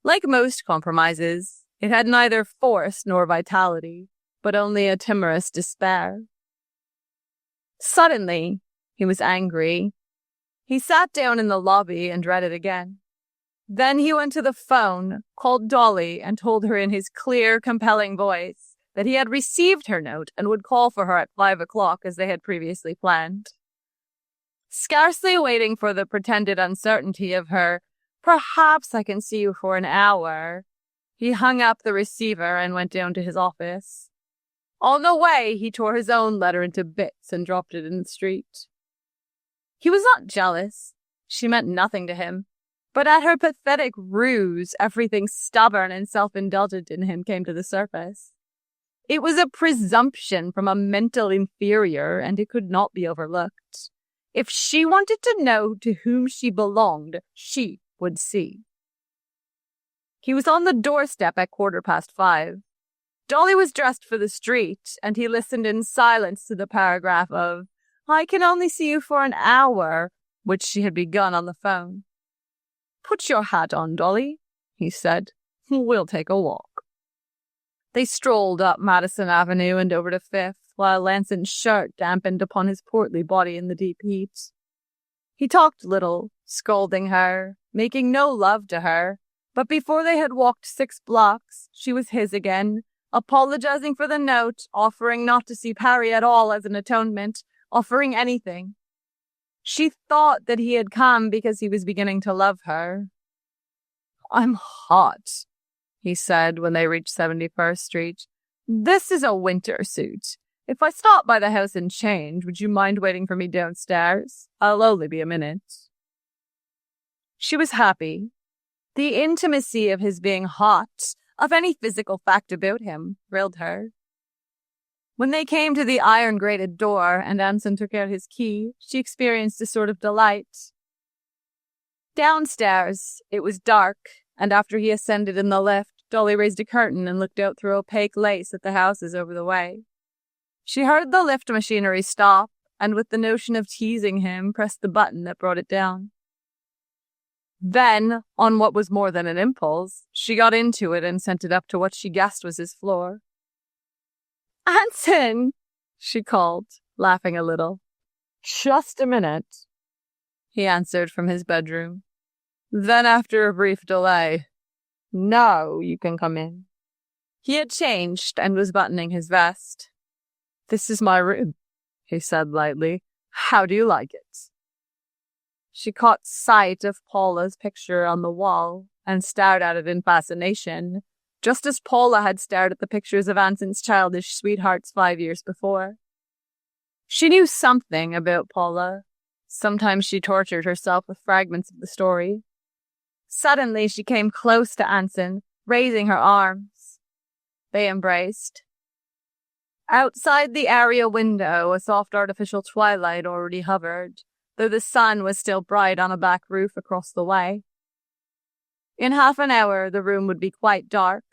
Like most compromises, it had neither force nor vitality, but only a timorous despair. Suddenly, he was angry. He sat down in the lobby and read it again. Then he went to the phone, called Dolly, and told her in his clear, compelling voice that he had received her note and would call for her at 5 o'clock as they had previously planned. Scarcely waiting for the pretended uncertainty of her, "Perhaps I can see you for an hour," he hung up the receiver and went down to his office. On the way, he tore his own letter into bits and dropped it in the street. He was not jealous. She meant nothing to him. But at her pathetic ruse, everything stubborn and self-indulgent in him came to the surface. It was a presumption from a mental inferior, and it could not be overlooked. If she wanted to know to whom she belonged, she would see. He was on the doorstep at 5:15. Dolly was dressed for the street, and he listened in silence to the paragraph of, "I can only see you for an hour," which she had begun on the phone. "Put your hat on, Dolly," he said. "We'll take a walk." They strolled up Madison Avenue and over to Fifth, while Lanson's shirt dampened upon his portly body in the deep heat. He talked little, scolding her, making no love to her, but before they had walked 6 blocks, she was his again, apologizing for the note, offering not to see Perry at all as an atonement, offering anything. She thought that he had come because he was beginning to love her. "I'm hot," he said when they reached 71st Street. "This is a winter suit. If I stop by the house and change, would you mind waiting for me downstairs? I'll only be a minute." She was happy. The intimacy of his being hot, of any physical fact about him, thrilled her. When they came to the iron-grated door and Anson took out his key, she experienced a sort of delight. Downstairs, it was dark, and after he ascended in the lift, Dolly raised a curtain and looked out through opaque lace at the houses over the way. She heard the lift machinery stop, and with the notion of teasing him, pressed the button that brought it down. Then, on what was more than an impulse, she got into it and sent it up to what she guessed was his floor. "Anson!" she called, laughing a little. "Just a minute," he answered from his bedroom. Then, after a brief delay, "Now you can come in." He had changed and was buttoning his vest. "This is my room," he said lightly. "How do you like it?" She caught sight of Paula's picture on the wall and stared at it in fascination, just as Paula had stared at the pictures of Anson's childish sweethearts 5 years before. She knew something about Paula. Sometimes she tortured herself with fragments of the story. Suddenly she came close to Anson, raising her arms. They embraced. Outside the area window, a soft artificial twilight already hovered, though the sun was still bright on a back roof across the way. In half an hour, the room would be quite dark.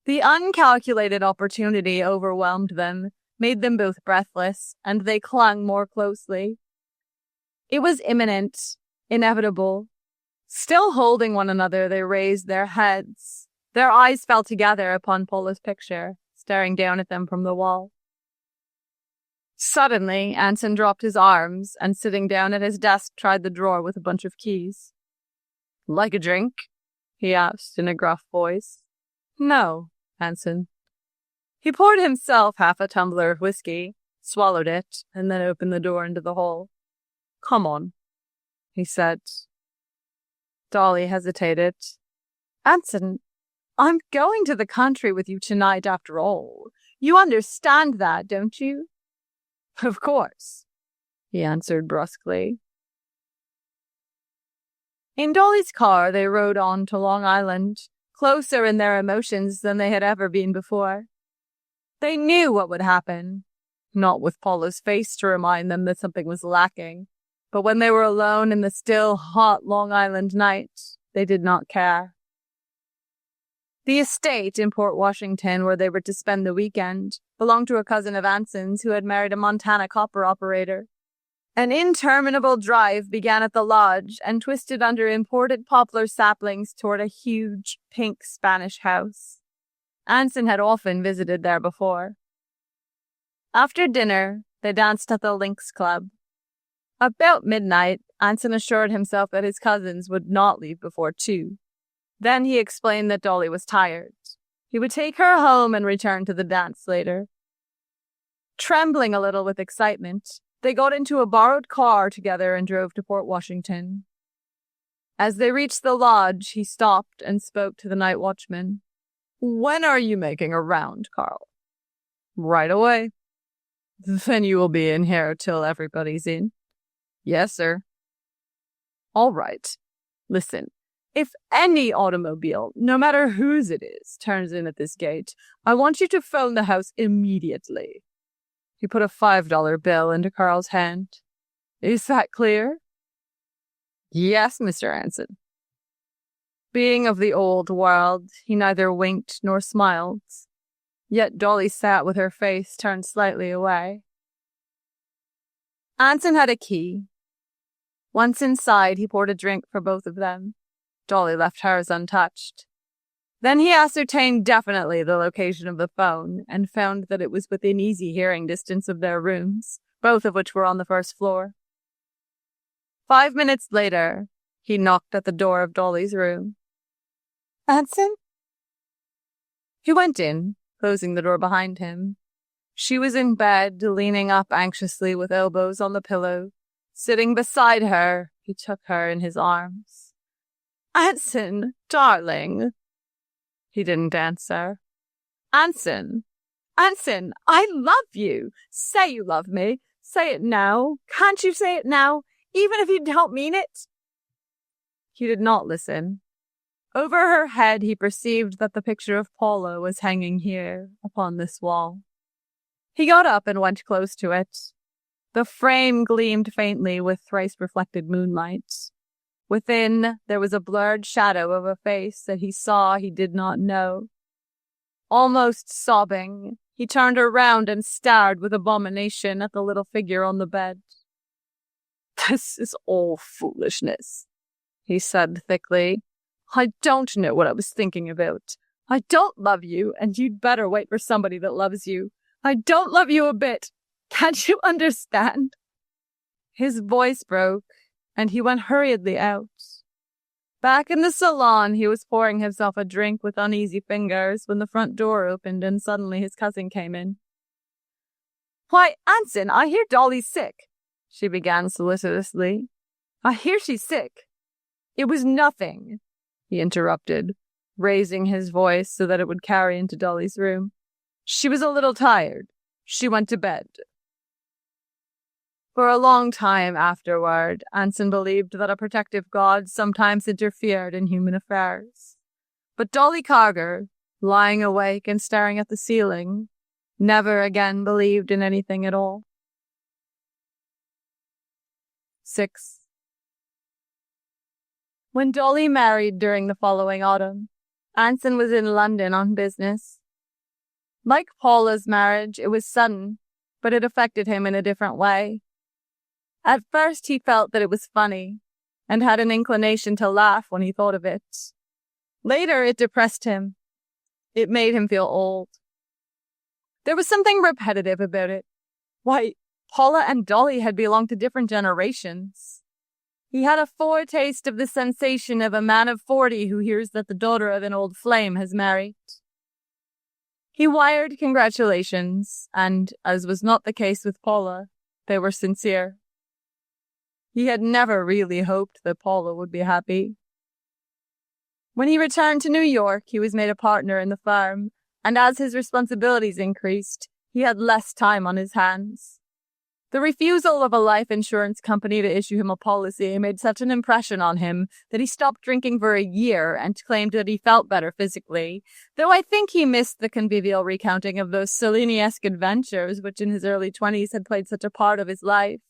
The uncalculated opportunity overwhelmed them, made them both breathless, and they clung more closely. It was imminent, inevitable. Still holding one another, they raised their heads. Their eyes fell together upon Paula's picture, staring down at them from the wall. Suddenly, Anson dropped his arms and, sitting down at his desk, tried the drawer with a bunch of keys. "Like a drink?" he asked in a gruff voice. "No, Anson." He poured himself half a tumbler of whiskey, swallowed it, and then opened the door into the hall. "Come on," he said. Dolly hesitated. "Anson, I'm going to the country with you tonight after all. You understand that, don't you?" "Of course," he answered brusquely. In Dolly's car, they rode on to Long Island, closer in their emotions than they had ever been before. They knew what would happen, not with Paula's face to remind them that something was lacking, but when they were alone in the still, hot Long Island night, they did not care. The estate in Port Washington, where they were to spend the weekend, belonged to a cousin of Anson's who had married a Montana copper operator. An interminable drive began at the lodge and twisted under imported poplar saplings toward a huge, pink Spanish house. Anson had often visited there before. After dinner, they danced at the Lynx Club. About midnight, Anson assured himself that his cousins would not leave before 2. Then he explained that Dolly was tired. He would take her home and return to the dance later. Trembling a little with excitement, they got into a borrowed car together and drove to Port Washington. As they reached the lodge, he stopped and spoke to the night watchman. "When are you making a round, Carl?" "Right away." "Then you will be in here till everybody's in?" "Yes, sir." "All right. Listen, if any automobile, no matter whose it is, turns in at this gate, I want you to phone the house immediately." He put a $5 bill into Carl's hand. "Is that clear?" "Yes, Mr. Anson." Being of the old world, he neither winked nor smiled. Yet Dolly sat with her face turned slightly away. Anson had a key. Once inside, he poured a drink for both of them. Dolly left hers untouched. Then he ascertained definitely the location of the phone and found that it was within easy hearing distance of their rooms, both of which were on the first floor. 5 minutes later, he knocked at the door of Dolly's room. "Anson?" He went in, closing the door behind him. She was in bed, leaning up anxiously with elbows on the pillow. Sitting beside her, he took her in his arms. "Anson, darling." He didn't answer. "Anson, Anson, I love you. Say you love me. Say it now. Can't you say it now, even if you don't mean it?" He did not listen. Over her head, he perceived that the picture of Paula was hanging here, upon this wall. He got up and went close to it. The frame gleamed faintly with thrice-reflected moonlight. Within, there was a blurred shadow of a face that he saw he did not know. Almost sobbing, he turned around and stared with abomination at the little figure on the bed. "This is all foolishness," he said thickly. "I don't know what I was thinking about. I don't love you, and you'd better wait for somebody that loves you. I don't love you a bit. Can't you understand?" His voice broke, and he went hurriedly out. Back in the salon, he was pouring himself a drink with uneasy fingers when the front door opened and suddenly his cousin came in. "Why, Anson, I hear Dolly's sick," she began solicitously. "I hear she's sick." "It was nothing," he interrupted, raising his voice so that it would carry into Dolly's room. "She was a little tired. She went to bed." For a long time afterward, Anson believed that a protective God sometimes interfered in human affairs. But Dolly Carger, lying awake and staring at the ceiling, never again believed in anything at all. 6. When Dolly married during the following autumn, Anson was in London on business. Like Paula's marriage, it was sudden, but it affected him in a different way. At first he felt that it was funny, and had an inclination to laugh when he thought of it. Later it depressed him. It made him feel old. There was something repetitive about it. Why, Paula and Dolly had belonged to different generations. He had a foretaste of the sensation of a man of 40 who hears that the daughter of an old flame has married. He wired congratulations, and, as was not the case with Paula, they were sincere. He had never really hoped that Paula would be happy. When he returned to New York, he was made a partner in the firm, and as his responsibilities increased, he had less time on his hands. The refusal of a life insurance company to issue him a policy made such an impression on him that he stopped drinking for a year and claimed that he felt better physically, though I think he missed the convivial recounting of those Cellini-esque adventures which in his early 20s had played such a part of his life.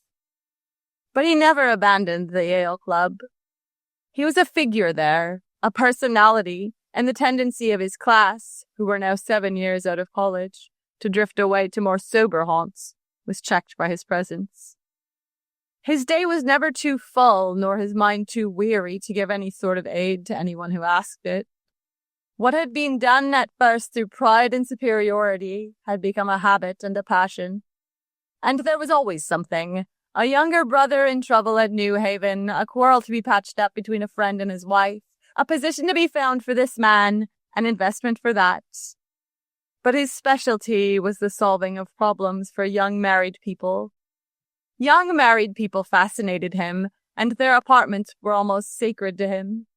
But he never abandoned the Yale Club. He was a figure there, a personality, and the tendency of his class, who were now 7 years out of college, to drift away to more sober haunts, was checked by his presence. His day was never too full, nor his mind too weary to give any sort of aid to anyone who asked it. What had been done at first through pride and superiority had become a habit and a passion. And there was always something. A younger brother in trouble at New Haven, a quarrel to be patched up between a friend and his wife, a position to be found for this man, an investment for that. But his specialty was the solving of problems for young married people. Young married people fascinated him, and their apartments were almost sacred to him.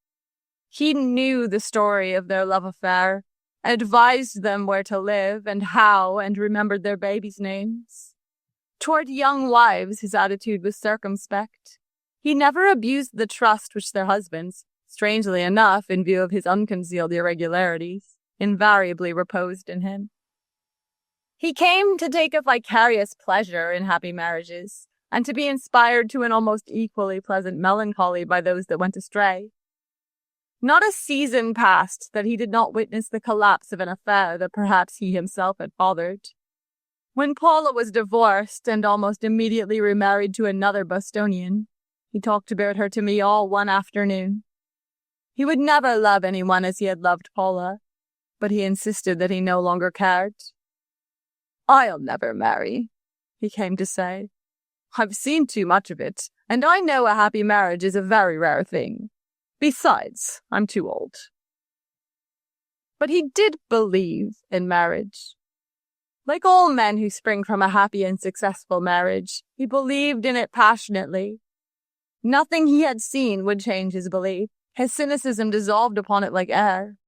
He knew the story of their love affair, advised them where to live and how, and remembered their babies' names. Toward young wives, his attitude was circumspect. He never abused the trust which their husbands, strangely enough, in view of his unconcealed irregularities, invariably reposed in him. He came to take a vicarious pleasure in happy marriages, and to be inspired to an almost equally pleasant melancholy by those that went astray. Not a season passed that he did not witness the collapse of an affair that perhaps he himself had fathered. When Paula was divorced and almost immediately remarried to another Bostonian, he talked about her to me all one afternoon. He would never love anyone as he had loved Paula, but he insisted that he no longer cared. "I'll never marry," he came to say. "I've seen too much of it, and I know a happy marriage is a very rare thing. Besides, I'm too old." But he did believe in marriage. Like all men who spring from a happy and successful marriage, he believed in it passionately. Nothing he had seen would change his belief. His cynicism dissolved upon it like air.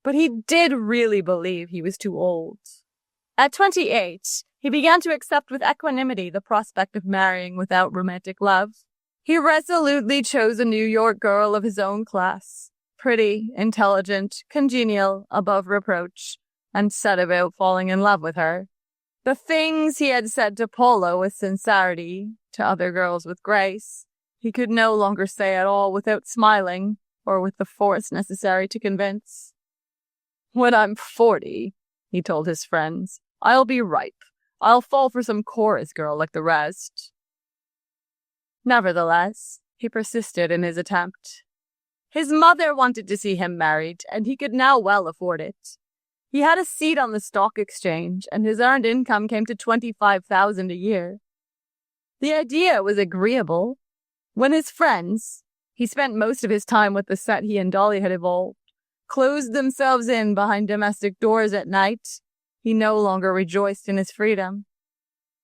But he did really believe he was too old. At 28, he began to accept with equanimity the prospect of marrying without romantic love. He resolutely chose a New York girl of his own class, pretty, intelligent, congenial, above reproach, and set about falling in love with her. The things he had said to Paula with sincerity, to other girls with grace, he could no longer say at all without smiling, or with the force necessary to convince. "When I'm 40, he told his friends, "I'll be ripe. I'll fall for some chorus girl like the rest." Nevertheless, he persisted in his attempt. His mother wanted to see him married, and he could now well afford it. He had a seat on the stock exchange, and his earned income came to $25,000 a year. The idea was agreeable. When his friends, he spent most of his time with the set he and Dolly had evolved, closed themselves in behind domestic doors at night, he no longer rejoiced in his freedom.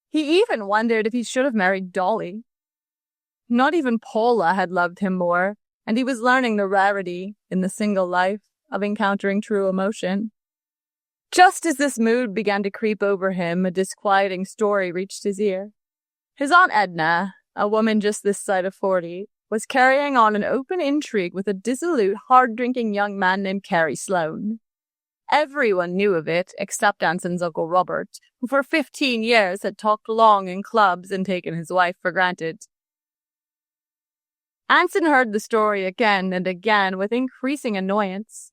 He even wondered if he should have married Dolly. Not even Paula had loved him more, and he was learning the rarity, in the single life, of encountering true emotion. Just as this mood began to creep over him, a disquieting story reached his ear. His Aunt Edna, a woman just this side of 40, was carrying on an open intrigue with a dissolute, hard-drinking young man named Carrie Sloane. Everyone knew of it, except Anson's Uncle Robert, who for 15 years had talked long in clubs and taken his wife for granted. Anson heard the story again and again with increasing annoyance.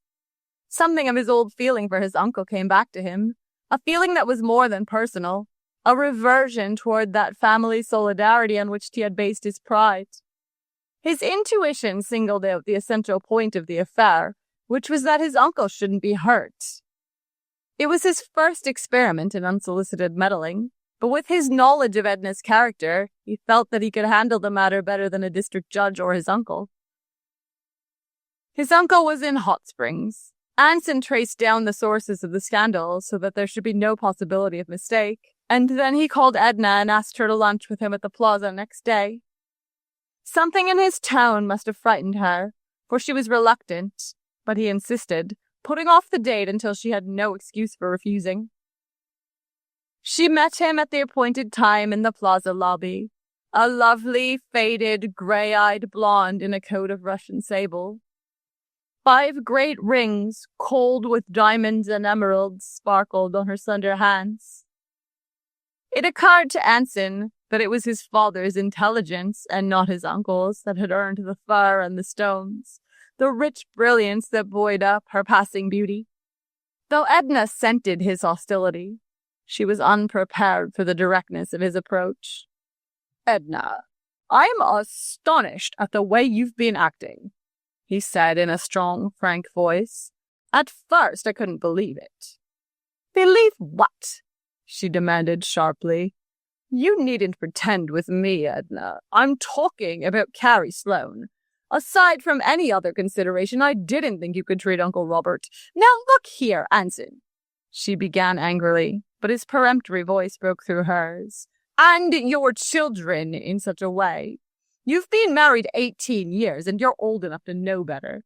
Something of his old feeling for his uncle came back to him, a feeling that was more than personal, a reversion toward that family solidarity on which he had based his pride. His intuition singled out the essential point of the affair, which was that his uncle shouldn't be hurt. It was his first experiment in unsolicited meddling, but with his knowledge of Edna's character, he felt that he could handle the matter better than a district judge or his uncle. His uncle was in hot springs. Anson traced down the sources of the scandal so that there should be no possibility of mistake, and then he called Edna and asked her to lunch with him at the plaza next day. Something in his tone must have frightened her, for she was reluctant, but he insisted, putting off the date until she had no excuse for refusing. She met him at the appointed time in the plaza lobby, a lovely, faded, gray-eyed blonde in a coat of Russian sable. 5 great rings, cold with diamonds and emeralds, sparkled on her slender hands. It occurred to Anson that it was his father's intelligence and not his uncle's that had earned the fur and the stones, the rich brilliance that buoyed up her passing beauty. Though Edna scented his hostility, she was unprepared for the directness of his approach. "Edna, I'm astonished at the way you've been acting," he said in a strong, frank voice. "At first I couldn't believe it." "Believe what?" she demanded sharply. "You needn't pretend with me, Edna. I'm talking about Carrie Sloane. Aside from any other consideration, I didn't think you could treat Uncle Robert. Now look here, Anson," she began angrily, but his peremptory voice broke through hers. "And your children in such a way. You've been married 18 years, and you're old enough to know better."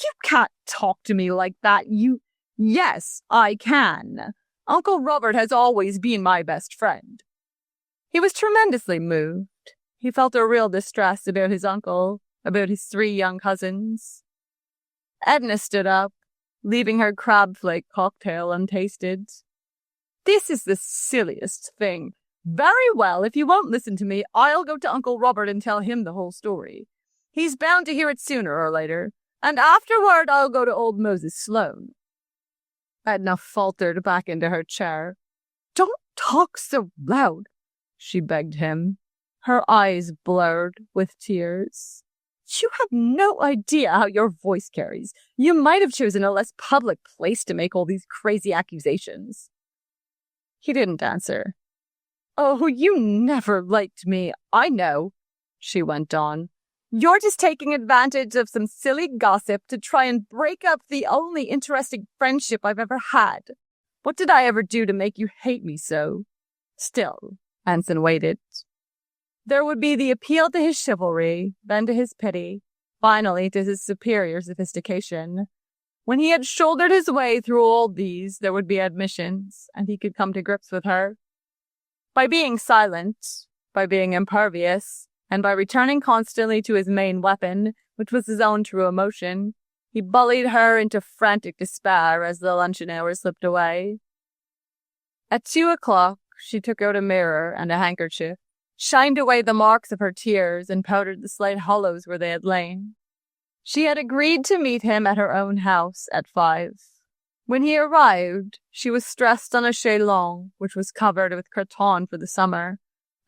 "You can't talk to me like that, "Yes, I can. Uncle Robert has always been my best friend." He was tremendously moved. He felt a real distress about his uncle, about his 3 young cousins. Edna stood up, leaving her crab flake cocktail untasted. "This is the silliest thing. Very well, if you won't listen to me, I'll go to Uncle Robert and tell him the whole story. He's bound to hear it sooner or later, and afterward I'll go to old Moses Sloane." Edna faltered back into her chair. "Don't talk so loud," she begged him, her eyes blurred with tears. "You have no idea how your voice carries. You might have chosen a less public place to make all these crazy accusations." He didn't answer. "Oh, you never liked me, I know," she went on. "You're just taking advantage of some silly gossip to try and break up the only interesting friendship I've ever had. What did I ever do to make you hate me so?" Still, Anson waited. There would be the appeal to his chivalry, then to his pity, finally to his superior sophistication. When he had shouldered his way through all these, there would be admissions, and he could come to grips with her. By being silent, by being impervious, and by returning constantly to his main weapon, which was his own true emotion, he bullied her into frantic despair as the luncheon hour slipped away. At 2:00, she took out a mirror and a handkerchief, shined away the marks of her tears, and powdered the slight hollows where they had lain. She had agreed to meet him at her own house at 5. When he arrived, she was stressed on a chaise-longue, which was covered with cretonne for the summer,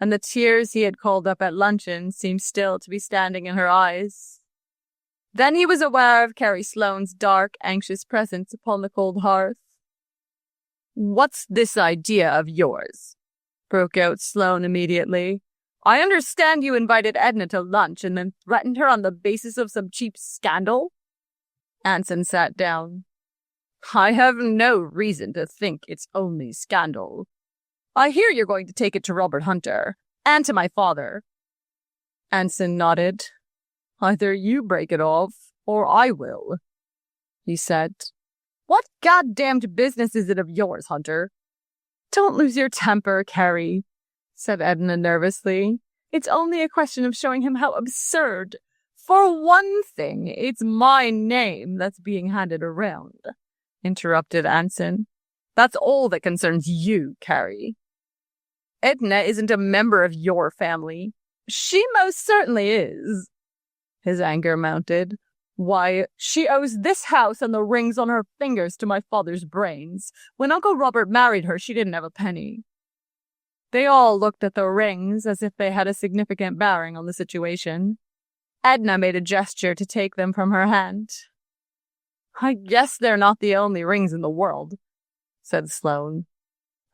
and the tears he had called up at luncheon seemed still to be standing in her eyes. Then he was aware of Carrie Sloane's dark, anxious presence upon the cold hearth. "What's this idea of yours?" broke out Sloane immediately. "I understand you invited Edna to lunch and then threatened her on the basis of some cheap scandal?" Anson sat down. "I have no reason to think it's only scandal. I hear you're going to take it to Robert Hunter, and to my father." Anson nodded. "Either you break it off, or I will," he said. "What goddamned business is it of yours, Hunter?" "Don't lose your temper, Carrie," said Edna nervously. "It's only a question of showing him how absurd. For one thing, it's my name that's being handed around," interrupted Anson. "That's all that concerns you, Carrie. Edna isn't a member of your family." "She most certainly is." His anger mounted. "Why, she owes this house and the rings on her fingers to my father's brains. When Uncle Robert married her, she didn't have a penny." They all looked at the rings as if they had a significant bearing on the situation. Edna made a gesture to take them from her hand. "I guess they're not the only rings in the world," said Sloane.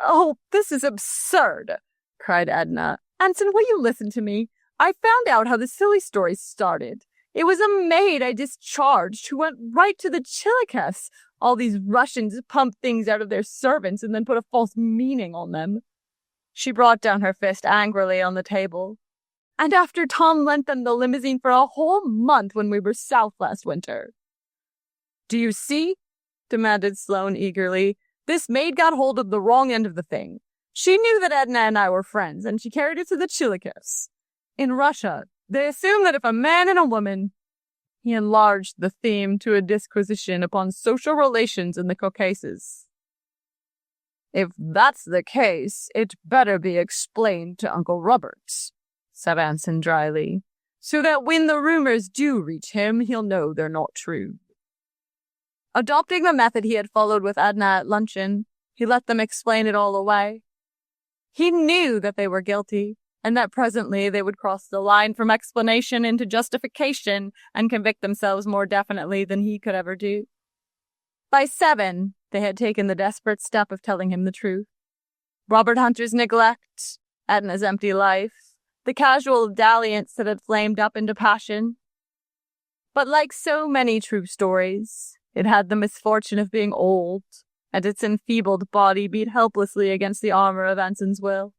"Oh, this is absurd," cried Edna. "Anson, will you listen to me? I found out how the silly story started. It was a maid I discharged who went right to the Chillicothe. All these Russians pump things out of their servants and then put a false meaning on them." She brought down her fist angrily on the table. "And after Tom lent them the limousine for a whole month when we were south last winter." "Do you see?" demanded Sloane eagerly. "This maid got hold of the wrong end of the thing. She knew that Edna and I were friends, and she carried it to the Chillicothe. In Russia, they assume that if a man and a woman—" He enlarged the theme to a disquisition upon social relations in the Caucasus. "If that's the case, it better be explained to Uncle Robert," said Anson dryly, "so that when the rumors do reach him, he'll know they're not true." Adopting the method he had followed with Edna at luncheon, he let them explain it all away. He knew that they were guilty, and that presently they would cross the line from explanation into justification and convict themselves more definitely than he could ever do. By 7, they had taken the desperate step of telling him the truth. Robert Hunter's neglect, Edna's empty life, the casual dalliance that had flamed up into passion. But like so many true stories, it had the misfortune of being old, and its enfeebled body beat helplessly against the armor of Anson's will.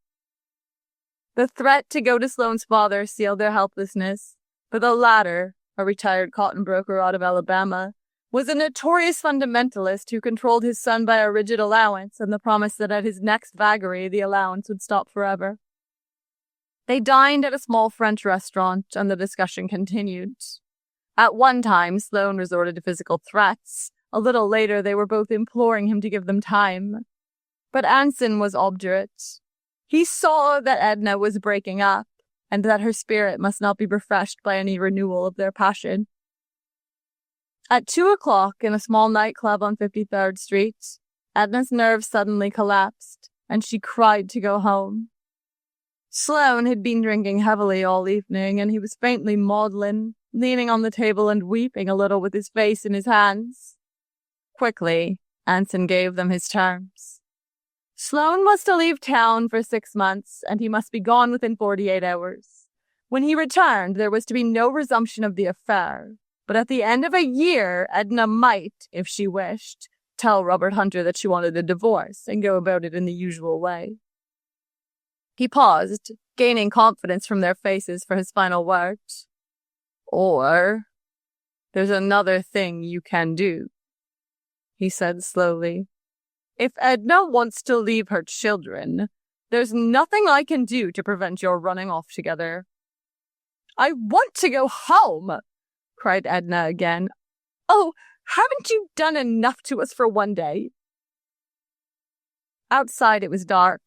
The threat to go to Sloane's father sealed their helplessness, for the latter, a retired cotton broker out of Alabama, was a notorious fundamentalist who controlled his son by a rigid allowance and the promise that at his next vagary the allowance would stop forever. They dined at a small French restaurant, and the discussion continued. At one time, Sloane resorted to physical threats. A little later, they were both imploring him to give them time. But Anson was obdurate. He saw that Edna was breaking up, and that her spirit must not be refreshed by any renewal of their passion. At 2 o'clock, in a small nightclub on 53rd Street, Edna's nerves suddenly collapsed, and she cried to go home. Sloane had been drinking heavily all evening, and he was faintly maudlin, leaning on the table and weeping a little with his face in his hands. Quickly, Anson gave them his terms. Sloane was to leave town for 6 months, and he must be gone within 48 hours. When he returned, there was to be no resumption of the affair, but at the end of a year, Edna might, if she wished, tell Robert Hunter that she wanted a divorce and go about it in the usual way. He paused, gaining confidence from their faces for his final words. "Or, there's another thing you can do," he said slowly. "If Edna wants to leave her children, there's nothing I can do to prevent your running off together." "I want to go home!" cried Edna again. "Oh, haven't you done enough to us for one day?" Outside it was dark,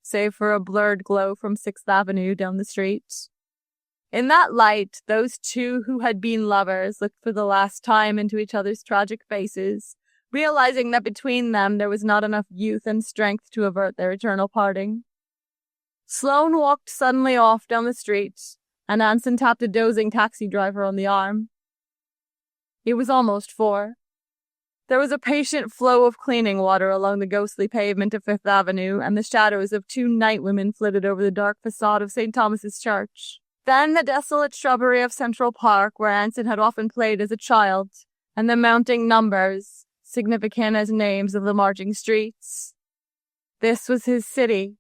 save for a blurred glow from 6th Avenue down the street. In that light, those two who had been lovers looked for the last time into each other's tragic faces, realizing that between them there was not enough youth and strength to avert their eternal parting. Sloane walked suddenly off down the street, and Anson tapped a dozing taxi driver on the arm. It was almost 4. There was a patient flow of cleaning water along the ghostly pavement of 5th Avenue, and the shadows of 2 night women flitted over the dark facade of St. Thomas's Church. Then the desolate shrubbery of Central Park, where Anson had often played as a child, and the mounting numbers, significant as names of the marching streets. This was his city,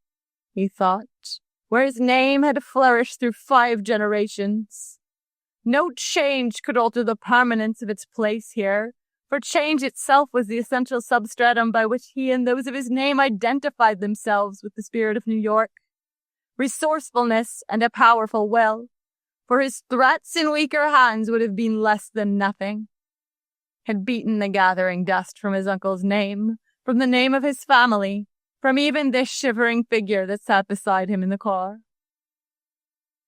he thought, where his name had flourished through 5 generations. No change could alter the permanence of its place here, for change itself was the essential substratum by which he and those of his name identified themselves with the spirit of New York. Resourcefulness and a powerful will, for his threats in weaker hands would have been less than nothing, had beaten the gathering dust from his uncle's name, from the name of his family, from even this shivering figure that sat beside him in the car.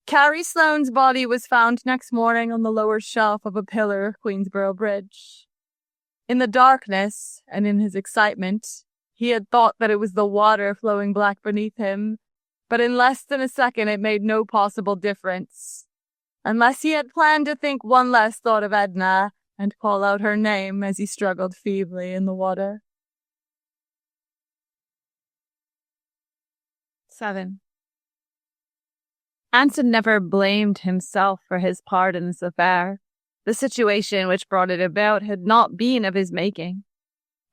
Carrie Sloane's body was found next morning on the lower shelf of a pillar of Queensboro Bridge. In the darkness, and in his excitement, he had thought that it was the water flowing black beneath him, but in less than a second it made no possible difference, unless he had planned to think one last thought of Edna and call out her name as he struggled feebly in the water. 7. Anson never blamed himself for his part in this affair. The situation which brought it about had not been of his making.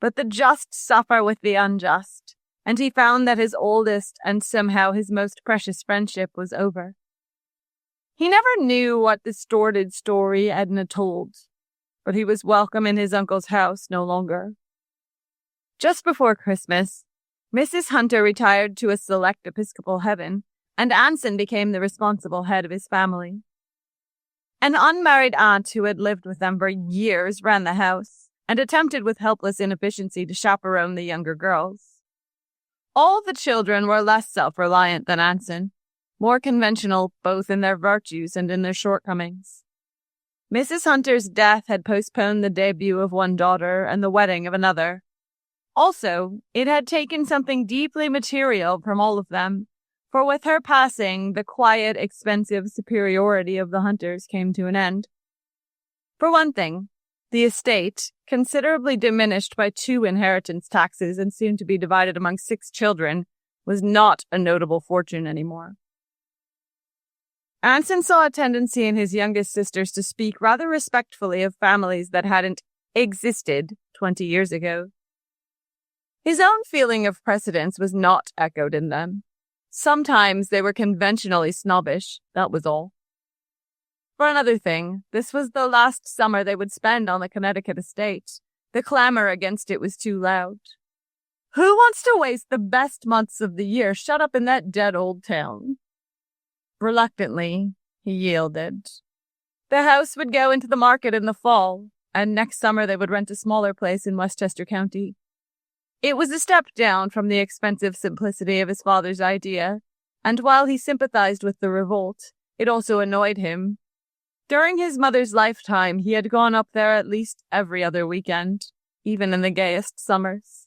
But the just suffer with the unjust, and he found that his oldest and somehow his most precious friendship was over. He never knew what distorted story Edna told, but he was welcome in his uncle's house no longer. Just before Christmas, Mrs. Hunter retired to a select Episcopal heaven, and Anson became the responsible head of his family. An unmarried aunt who had lived with them for years ran the house and attempted with helpless inefficiency to chaperone the younger girls. All the children were less self-reliant than Anson, more conventional both in their virtues and in their shortcomings. Mrs. Hunter's death had postponed the debut of one daughter and the wedding of another. Also, it had taken something deeply material from all of them, for with her passing, the quiet, expensive superiority of the Hunters came to an end. For one thing, the estate, considerably diminished by 2 inheritance taxes and soon to be divided among 6 children, was not a notable fortune anymore. Anson saw a tendency in his youngest sisters to speak rather respectfully of families that hadn't existed 20 years ago. His own feeling of precedence was not echoed in them. Sometimes they were conventionally snobbish, that was all. For another thing, this was the last summer they would spend on the Connecticut estate. The clamor against it was too loud. Who wants to waste the best months of the year shut up in that dead old town? Reluctantly, he yielded. The house would go into the market in the fall, and next summer they would rent a smaller place in Westchester County. It was a step down from the expensive simplicity of his father's idea, and while he sympathized with the revolt, it also annoyed him. During his mother's lifetime, he had gone up there at least every other weekend, even in the gayest summers.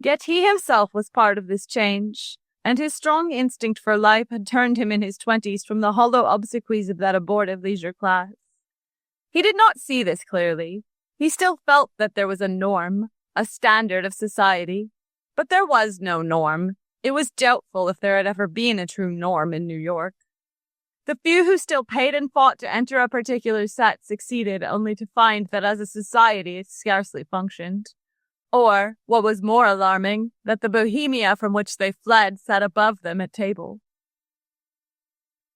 Yet he himself was part of this change, and his strong instinct for life had turned him in his 20s from the hollow obsequies of that abortive leisure class. He did not see this clearly. He still felt that there was a norm, a standard of society, but there was no norm. It was doubtful if there had ever been a true norm in New York. The few who still paid and fought to enter a particular set succeeded only to find that as a society it scarcely functioned. Or, what was more alarming, that the bohemia from which they fled sat above them at table.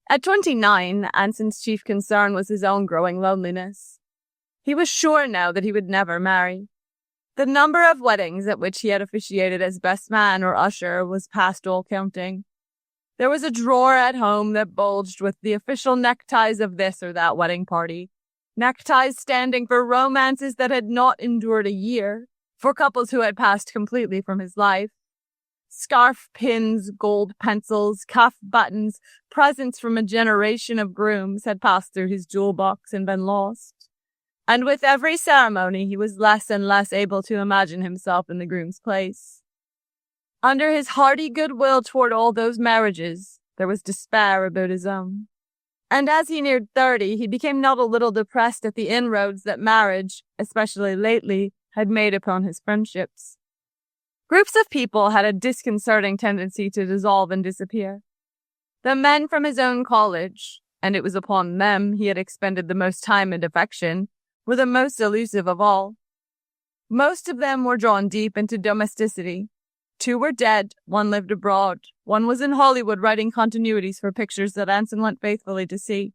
At 29, Anson's chief concern was his own growing loneliness. He was sure now that he would never marry. The number of weddings at which he had officiated as best man or usher was past all counting. There was a drawer at home that bulged with the official neckties of this or that wedding party. Neckties standing for romances that had not endured a year, for couples who had passed completely from his life. Scarf pins, gold pencils, cuff buttons, presents from a generation of grooms had passed through his jewel box and been lost. And with every ceremony, he was less and less able to imagine himself in the groom's place. Under his hearty goodwill toward all those marriages, there was despair about his own. And as he neared 30, he became not a little depressed at the inroads that marriage, especially lately, had made upon his friendships. Groups of people had a disconcerting tendency to dissolve and disappear. The men from his own college, and it was upon them he had expended the most time and affection, were the most elusive of all. Most of them were drawn deep into domesticity. 2 were dead, 1 lived abroad, 1 was in Hollywood writing continuities for pictures that Anson went faithfully to see.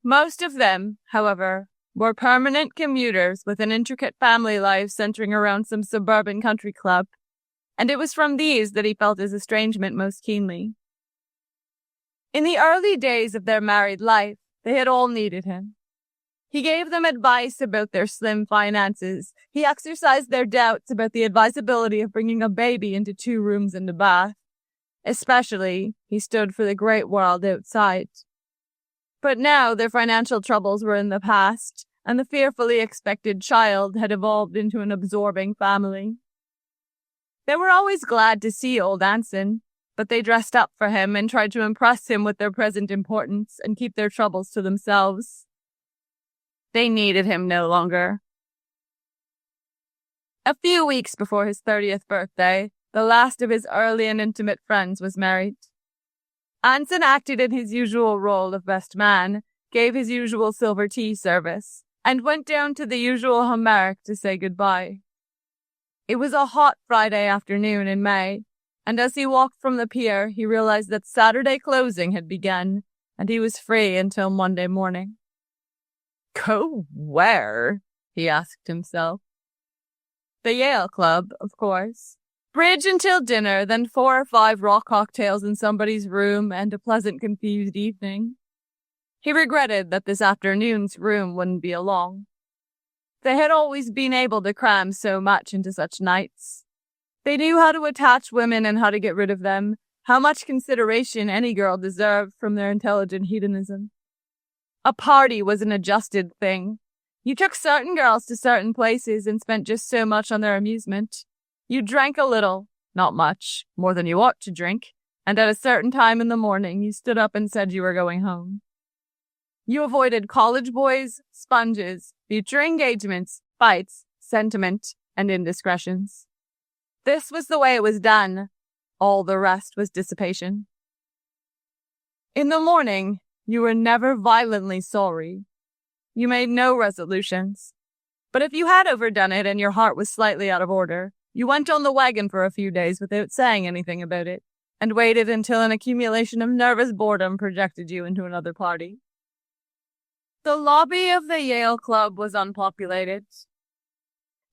Most of them, however, were permanent commuters with an intricate family life centering around some suburban country club, and it was from these that he felt his estrangement most keenly. In the early days of their married life, they had all needed him. He gave them advice about their slim finances. He exercised their doubts about the advisability of bringing a baby into 2 rooms and a bath. Especially, he stood for the great world outside. But now their financial troubles were in the past, and the fearfully expected child had evolved into an absorbing family. They were always glad to see old Anson, but they dressed up for him and tried to impress him with their present importance and keep their troubles to themselves. They needed him no longer. A few weeks before his 30th birthday, the last of his early and intimate friends was married. Anson acted in his usual role of best man, gave his usual silver tea service, and went down to the usual Homeric to say goodbye. It was a hot Friday afternoon in May, and as he walked from the pier, he realized that Saturday closing had begun, and he was free until Monday morning. Go where? He asked himself. The Yale Club, of course. Bridge until dinner, then 4 or 5 raw cocktails in somebody's room, and a pleasant, confused evening. He regretted that this afternoon's room wouldn't be along. They had always been able to cram so much into such nights. They knew how to attach women and how to get rid of them, how much consideration any girl deserved from their intelligent hedonism. A party was an adjusted thing. You took certain girls to certain places and spent just so much on their amusement. You drank a little, not much, more than you ought to drink, and at a certain time in the morning you stood up and said you were going home. You avoided college boys, sponges, future engagements, fights, sentiment, and indiscretions. This was the way it was done. All the rest was dissipation. In the morning, you were never violently sorry. You made no resolutions. But if you had overdone it and your heart was slightly out of order, you went on the wagon for a few days without saying anything about it, and waited until an accumulation of nervous boredom projected you into another party. The lobby of the Yale Club was unpopulated.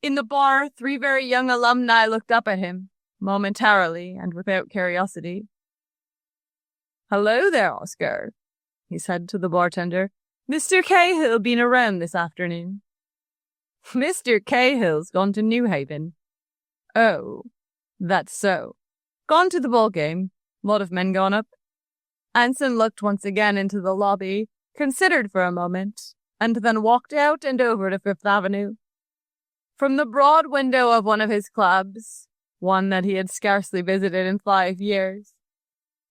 In the bar, 3 very young alumni looked up at him, momentarily and without curiosity. "Hello there, Oscar," he said to the bartender. "Mr. Cahill been around this afternoon?" "Mr. Cahill's gone to New Haven." "Oh, that's so. Gone to the ball game. Lot of men gone up." Anson looked once again into the lobby, considered for a moment, and then walked out and over to Fifth Avenue. From the broad window of one of his clubs, one that he had scarcely visited in 5 years,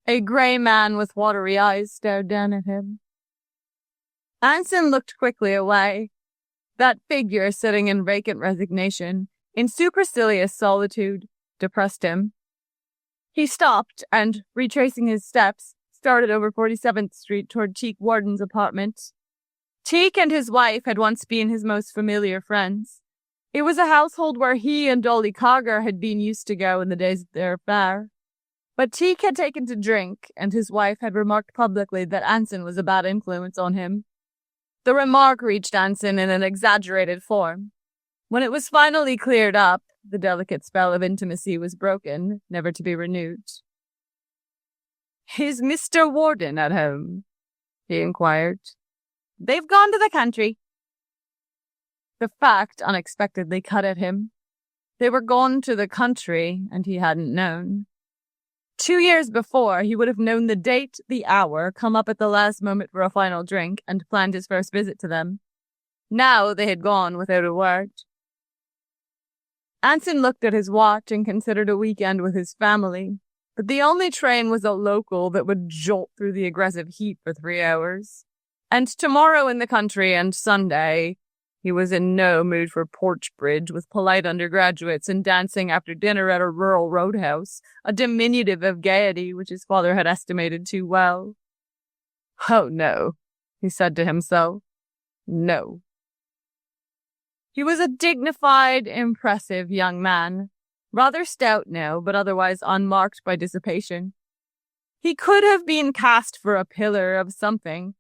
a grey man with watery eyes stared down at him. Anson looked quickly away. That figure sitting in vacant resignation, in supercilious solitude, depressed him. He stopped and, retracing his steps, started over 47th Street toward Teak Warden's apartment. Teak and his wife had once been his most familiar friends. It was a household where he and Dolly Cogger had been used to go in the days of their affair. But Teak had taken to drink, and his wife had remarked publicly that Anson was a bad influence on him. The remark reached Anson in an exaggerated form. When it was finally cleared up, the delicate spell of intimacy was broken, never to be renewed. "Is Mr. Warden at home?" he inquired. "They've gone to the country." The fact unexpectedly cut at him. They were gone to the country, and he hadn't known. 2 years before, he would have known the date, the hour, come up at the last moment for a final drink, and planned his first visit to them. Now they had gone without a word. Anson looked at his watch and considered a weekend with his family, but the only train was a local that would jolt through the aggressive heat for 3 hours. And tomorrow in the country and Sunday, he was in no mood for porch bridge with polite undergraduates and dancing after dinner at a rural roadhouse, a diminutive of gaiety which his father had estimated too well. "Oh no," he said to himself. "No." He was a dignified, impressive young man, rather stout now, but otherwise unmarked by dissipation. He could have been cast for a pillar of something.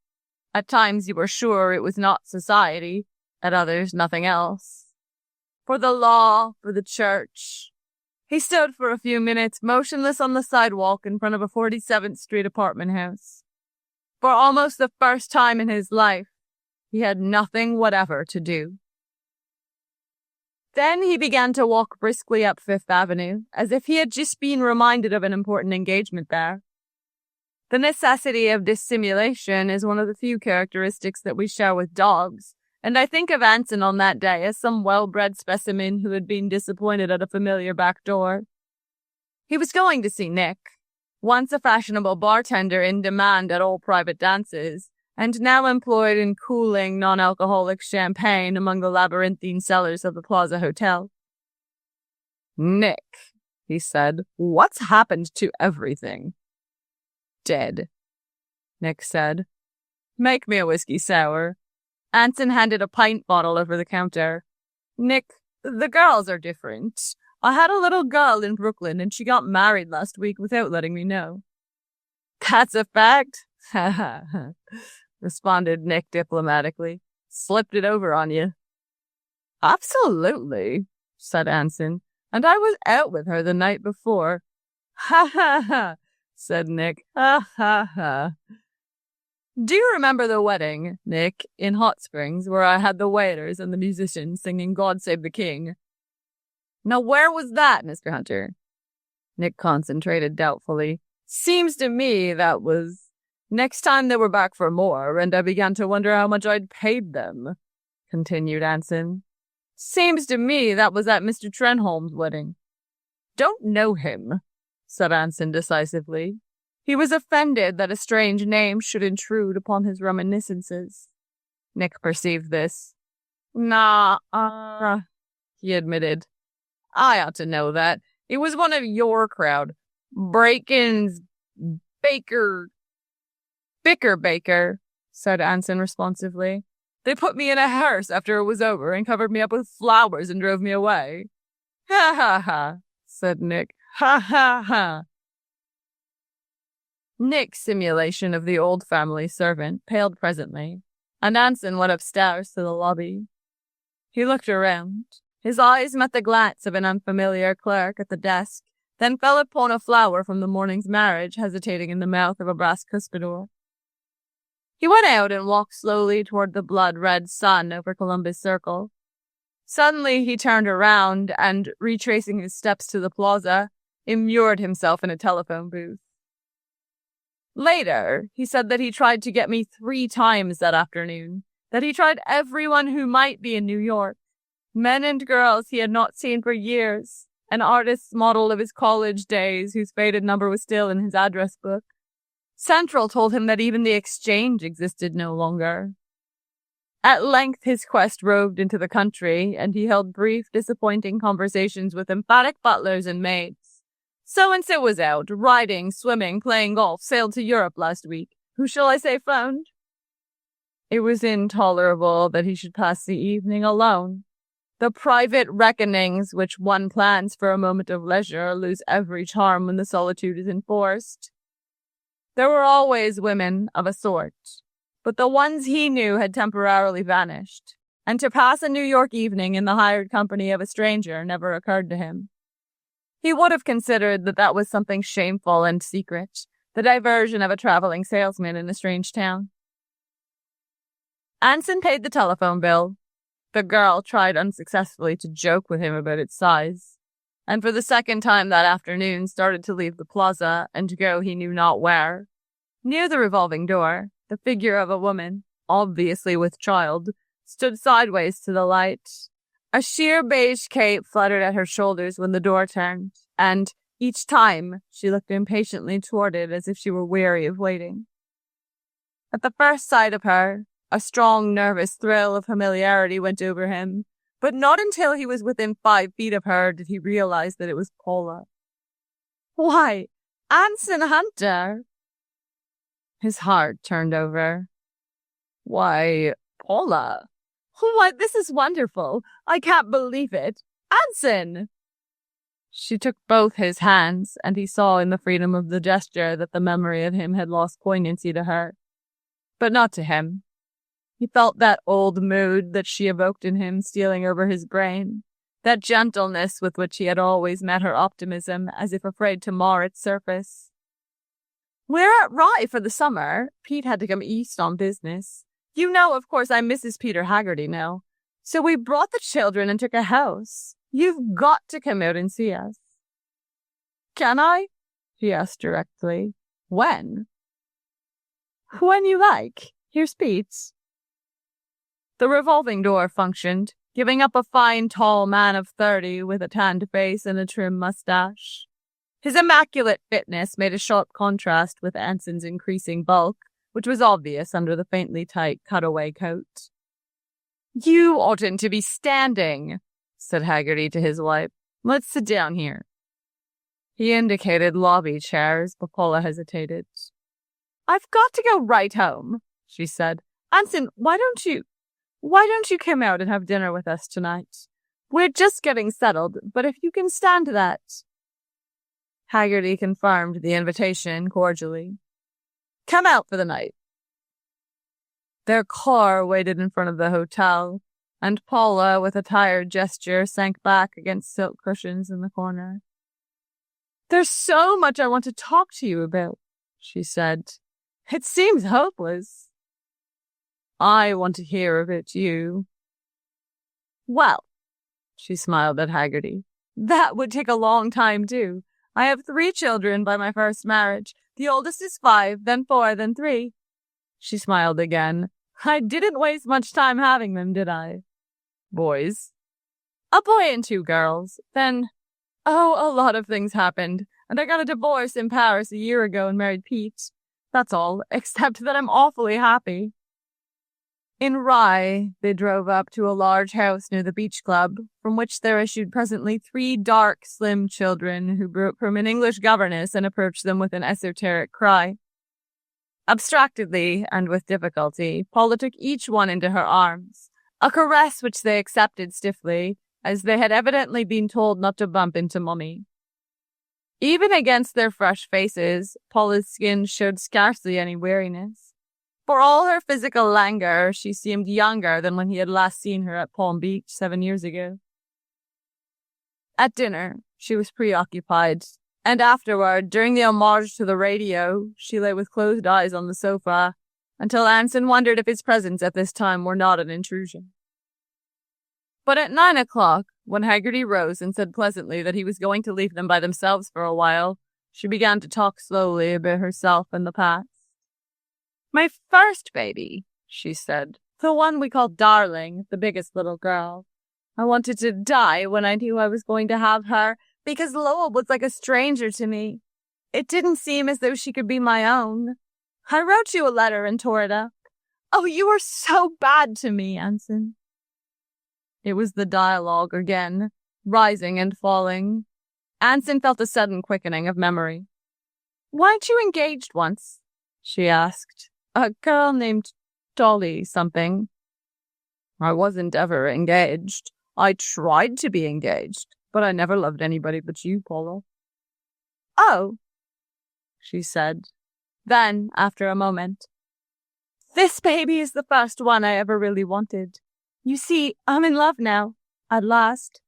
At times you were sure it was not society, at others nothing else. For the law, for the church. He stood for a few minutes motionless on the sidewalk in front of a 47th Street apartment house. For almost the first time in his life, he had nothing whatever to do. Then he began to walk briskly up Fifth Avenue, as if he had just been reminded of an important engagement there. The necessity of dissimulation is one of the few characteristics that we share with dogs, and I think of Anson on that day as some well-bred specimen who had been disappointed at a familiar back door. He was going to see Nick. Once a fashionable bartender in demand at all private dances, and now employed in cooling non-alcoholic champagne among the labyrinthine cellars of the Plaza Hotel. "Nick," he said, "what's happened to everything?" "Dead," Nick said. "Make me a whiskey sour." Anson handed a pint bottle over the counter. "Nick, the girls are different. I had a little girl in Brooklyn and she got married last week without letting me know." "That's a fact?" "Ha ha ha," responded Nick diplomatically. "Slipped it over on you." "Absolutely," said Anson. "And I was out with her the night before." "Ha ha ha," said Nick. "Ha ha ha." "Do you remember the wedding, Nick, in Hot Springs, where I had the waiters and the musicians singing God Save the King?" "Now, where was that, Mr. Hunter?" Nick concentrated doubtfully. "Seems to me that was next time they were back for more, and I began to wonder how much I'd paid them," continued Anson. "Seems to me that was at Mr. Trenholm's wedding." "Don't know him," said Anson decisively. He was offended that a strange name should intrude upon his reminiscences. Nick perceived this. "Nah, he admitted. "I ought to know that. It was one of your crowd. Braken's Bicker Baker," said Anson responsively. "They put me in a hearse after it was over and covered me up with flowers and drove me away." "Ha ha ha," said Nick. "Ha ha ha." Nick's simulation of the old family servant paled presently, and Anson went upstairs to the lobby. He looked around. His eyes met the glance of an unfamiliar clerk at the desk, then fell upon a flower from the morning's marriage hesitating in the mouth of a brass cuspidor. He went out and walked slowly toward the blood-red sun over Columbus Circle. Suddenly he turned around and, retracing his steps to the plaza, immured himself in a telephone booth. Later, he said that he tried to get me 3 times that afternoon, that he tried everyone who might be in New York, men and girls he had not seen for years, an artist's model of his college days whose faded number was still in his address book. Central told him that even the Exchange existed no longer. At length his quest roved into the country, and he held brief, disappointing conversations with emphatic butlers and maids. "So-and-so was out, riding, swimming, playing golf, sailed to Europe last week. Who shall I say phoned?" It was intolerable that he should pass the evening alone. The private reckonings which one plans for a moment of leisure lose every charm when the solitude is enforced. There were always women of a sort, but the ones he knew had temporarily vanished, and to pass a New York evening in the hired company of a stranger never occurred to him. He would have considered that that was something shameful and secret, the diversion of a traveling salesman in a strange town. Anson paid the telephone bill. The girl tried unsuccessfully to joke with him about its size, and for the second time that afternoon started to leave the plaza and to go he knew not where. Near the revolving door, the figure of a woman, obviously with child, stood sideways to the light. A sheer beige cape fluttered at her shoulders when the door turned, and, each time, she looked impatiently toward it as if she were weary of waiting. At the first sight of her, a strong, nervous thrill of familiarity went over him, but not until he was within 5 feet of her did he realize that it was Paula. "Why, Anson Hunter!" His heart turned over. "Why, Paula! Why, this is wonderful! I can't believe it! Anson!" She took both his hands, and he saw in the freedom of the gesture that the memory of him had lost poignancy to her. But not to him. He felt that old mood that she evoked in him stealing over his brain, that gentleness with which he had always met her optimism, as if afraid to mar its surface. "We're at Rye for the summer. Pete had to come east on business. You know, of course, I'm Mrs. Peter Haggerty now. So we brought the children and took a house. You've got to come out and see us." "Can I?" he asked directly. "When?" "When you like. Here's Pete's." The revolving door functioned, giving up a fine, tall man of 30 with a tanned face and a trim mustache. His immaculate fitness made a sharp contrast with Anson's increasing bulk, which was obvious under the faintly tight cutaway coat. "You oughtn't to be standing," said Haggerty to his wife. "Let's sit down here." He indicated lobby chairs, but Paula hesitated. "I've got to go right home," she said. "Anson, why don't you come out and have dinner with us tonight? We're just getting settled, but if you can stand that." Haggerty confirmed the invitation cordially. "Come out for the night." Their car waited in front of the hotel, and Paula, with a tired gesture, sank back against silk cushions in the corner. "There's so much I want to talk to you about," she said. "It seems hopeless." "I want to hear about you." "Well," she smiled at Haggerty, "that would take a long time, too. I have 3 children by my first marriage. The oldest is 5, then 4, then 3. She smiled again. "I didn't waste much time having them, did I?" "Boys?" "A boy and 2 girls. Then, a lot of things happened, and I got a divorce in Paris a year ago and married Pete. That's all, except that I'm awfully happy." In Rye, they drove up to a large house near the beach club, from which there issued presently 3 dark, slim children who broke from an English governess and approached them with an esoteric cry. Abstractedly, and with difficulty, Paula took each one into her arms, a caress which they accepted stiffly, as they had evidently been told not to bump into Mummy. Even against their fresh faces, Paula's skin showed scarcely any weariness. For all her physical languor, she seemed younger than when he had last seen her at Palm Beach 7 years ago. At dinner, she was preoccupied, and afterward, during the homage to the radio, she lay with closed eyes on the sofa, until Anson wondered if his presence at this time were not an intrusion. But at 9 o'clock, when Haggerty rose and said pleasantly that he was going to leave them by themselves for a while, she began to talk slowly about herself and the past. "My first baby," she said, "the one we called Darling, the biggest little girl. I wanted to die when I knew I was going to have her, because Lowell was like a stranger to me. It didn't seem as though she could be my own. I wrote you a letter and tore it up. Oh, you were so bad to me, Anson." It was the dialogue again, rising and falling. Anson felt a sudden quickening of memory. "Weren't you engaged once?" she asked. "A girl named Dolly something." "I wasn't ever engaged. I tried to be engaged, but I never loved anybody but you, Paula." "Oh," she said. Then, after a moment, "This baby is the first one I ever really wanted. You see, I'm in love now, at last."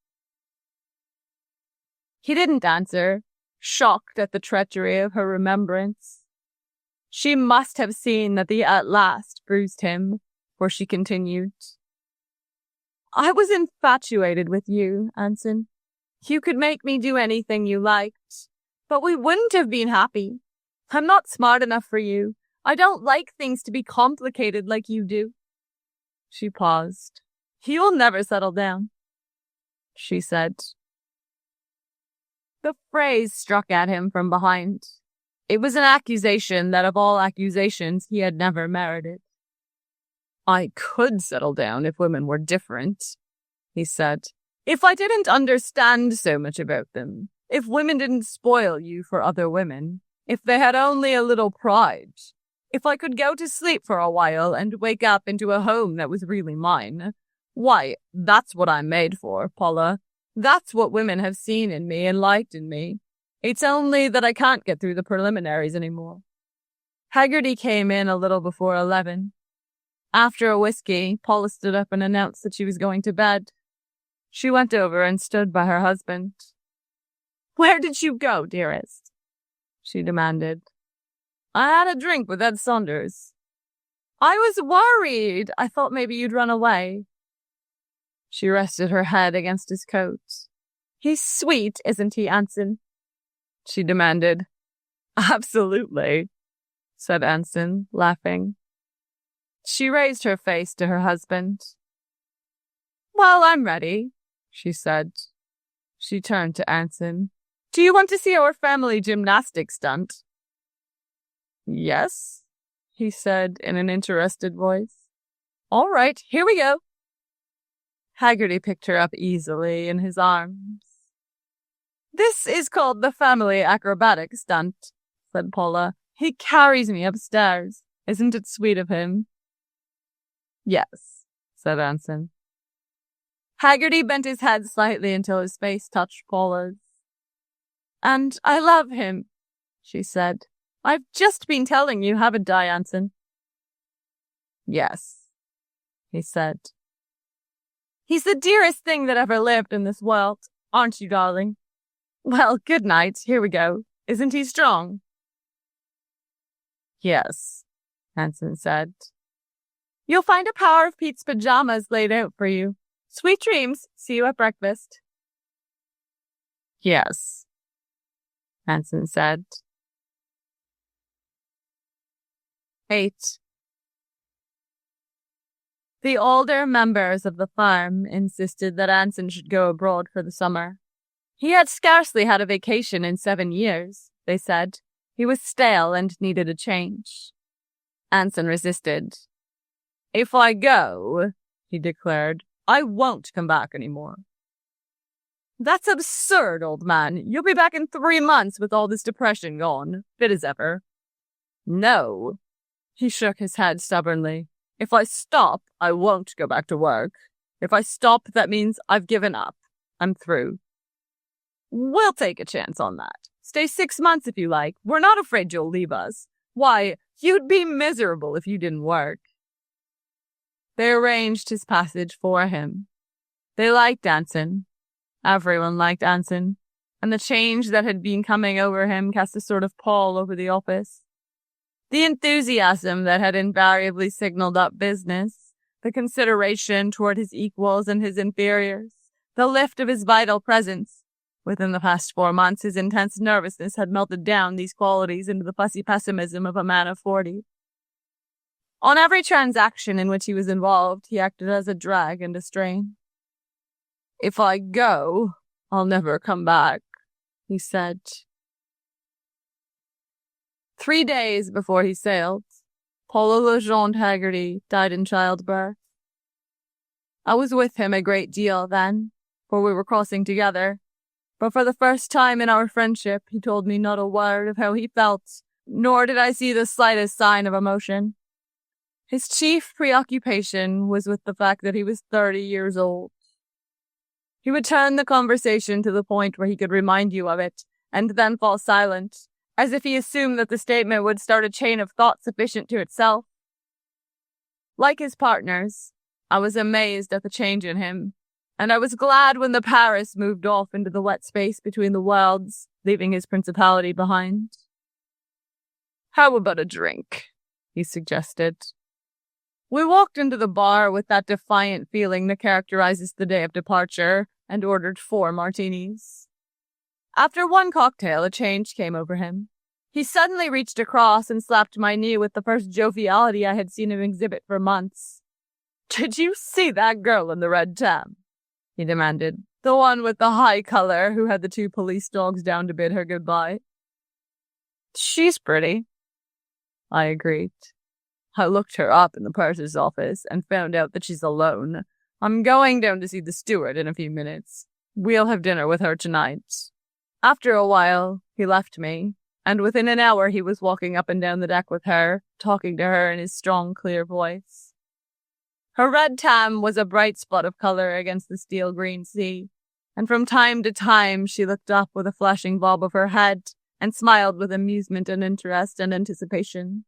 He didn't answer, shocked at the treachery of her remembrance. She must have seen that the "at last" bruised him, for she continued. "I was infatuated with you, Anson. You could make me do anything you liked, but we wouldn't have been happy. I'm not smart enough for you. I don't like things to be complicated like you do." She paused. "You'll never settle down," she said. The phrase struck at him from behind. It was an accusation that of all accusations he had never merited. "I could settle down if women were different," he said. "If I didn't understand so much about them. If women didn't spoil you for other women. If they had only a little pride. If I could go to sleep for a while and wake up into a home that was really mine. Why, that's what I'm made for, Paula. That's what women have seen in me and liked in me. It's only that I can't get through the preliminaries anymore." Haggerty came in a little before 11. After a whiskey, Paula stood up and announced that she was going to bed. She went over and stood by her husband. "Where did you go, dearest?" she demanded. "I had a drink with Ed Saunders." "I was worried. I thought maybe you'd run away." She rested her head against his coat. "He's sweet, isn't he, Anson?" she demanded. "Absolutely," said Anson, laughing. She raised her face to her husband. "Well, I'm ready," she said. She turned to Anson. Do you want to see our family gymnastics stunt? Yes, he said in an interested voice. All right, here we go. Haggerty picked her up easily in his arms. This is called the family acrobatic stunt, said Paula. He carries me upstairs. Isn't it sweet of him? Yes, said Anson. Haggerty bent his head slightly until his face touched Paula's. And I love him, she said. I've just been telling you, haven't I, Anson? Yes, he said. He's the dearest thing that ever lived in this world, aren't you, darling? Well, good night. Here we go. Isn't he strong? Yes, Anson said. You'll find a power of Pete's pajamas laid out for you. Sweet dreams. See you at breakfast. Yes, Anson said. 8. The older members of the farm insisted that Anson should go abroad for the summer. He had scarcely had a vacation in 7 years, they said. He was stale and needed a change. Anson resisted. If I go, he declared, I won't come back anymore. That's absurd, old man. You'll be back in 3 months with all this depression gone, fit as ever. No. He shook his head stubbornly. If I stop, I won't go back to work. If I stop, that means I've given up. I'm through. We'll take a chance on that. Stay 6 months if you like. We're not afraid you'll leave us. Why, you'd be miserable if you didn't work. They arranged his passage for him. They liked Anson. Everyone liked Anson, and the change that had been coming over him cast a sort of pall over the office. The enthusiasm that had invariably signaled up business, the consideration toward his equals and his inferiors, the lift of his vital presence. Within the past 4 months, his intense nervousness had melted down these qualities into the fussy pessimism of a man of 40. On every transaction in which he was involved, he acted as a drag and a strain. If I go, I'll never come back, he said. 3 days before he sailed, Paula Legendre Haggerty died in childbirth. I was with him a great deal then, for we were crossing together, but for the first time in our friendship, he told me not a word of how he felt, nor did I see the slightest sign of emotion. His chief preoccupation was with the fact that he was 30 years old. He would turn the conversation to the point where he could remind you of it, and then fall silent, as if he assumed that the statement would start a chain of thought sufficient to itself. Like his partners, I was amazed at the change in him, and I was glad when the Paris moved off into the wet space between the worlds, leaving his principality behind. How about a drink? He suggested. We walked into the bar with that defiant feeling that characterizes the day of departure, and ordered 4 martinis. After 1 cocktail, a change came over him. He suddenly reached across and slapped my knee with the first joviality I had seen him exhibit for months. Did you see that girl in the red tam? He demanded. The one with the high color who had the 2 police dogs down to bid her goodbye. She's pretty, I agreed. I looked her up in the purser's office and found out that she's alone. I'm going down to see the steward in a few minutes. We'll have dinner with her tonight. After a while, he left me, and within an hour he was walking up and down the deck with her, talking to her in his strong, clear voice. Her red tam was a bright spot of color against the steel-green sea, and from time to time she looked up with a flashing bob of her head and smiled with amusement and interest and anticipation.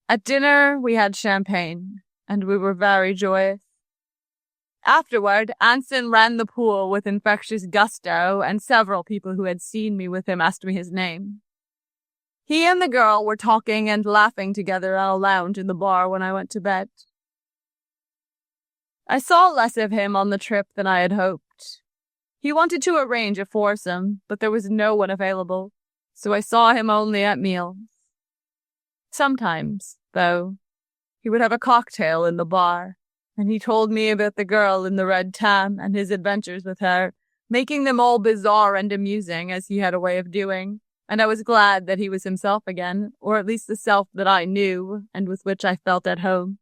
At dinner, we had champagne, and we were very joyous. Afterward, Anson ran the pool with infectious gusto, and several people who had seen me with him asked me his name. He and the girl were talking and laughing together at a lounge in the bar when I went to bed. I saw less of him on the trip than I had hoped. He wanted to arrange a foursome, but there was no one available, so I saw him only at meals. Sometimes, though, he would have a cocktail in the bar, and he told me about the girl in the red tam and his adventures with her, making them all bizarre and amusing as he had a way of doing, and I was glad that he was himself again, or at least the self that I knew and with which I felt at home.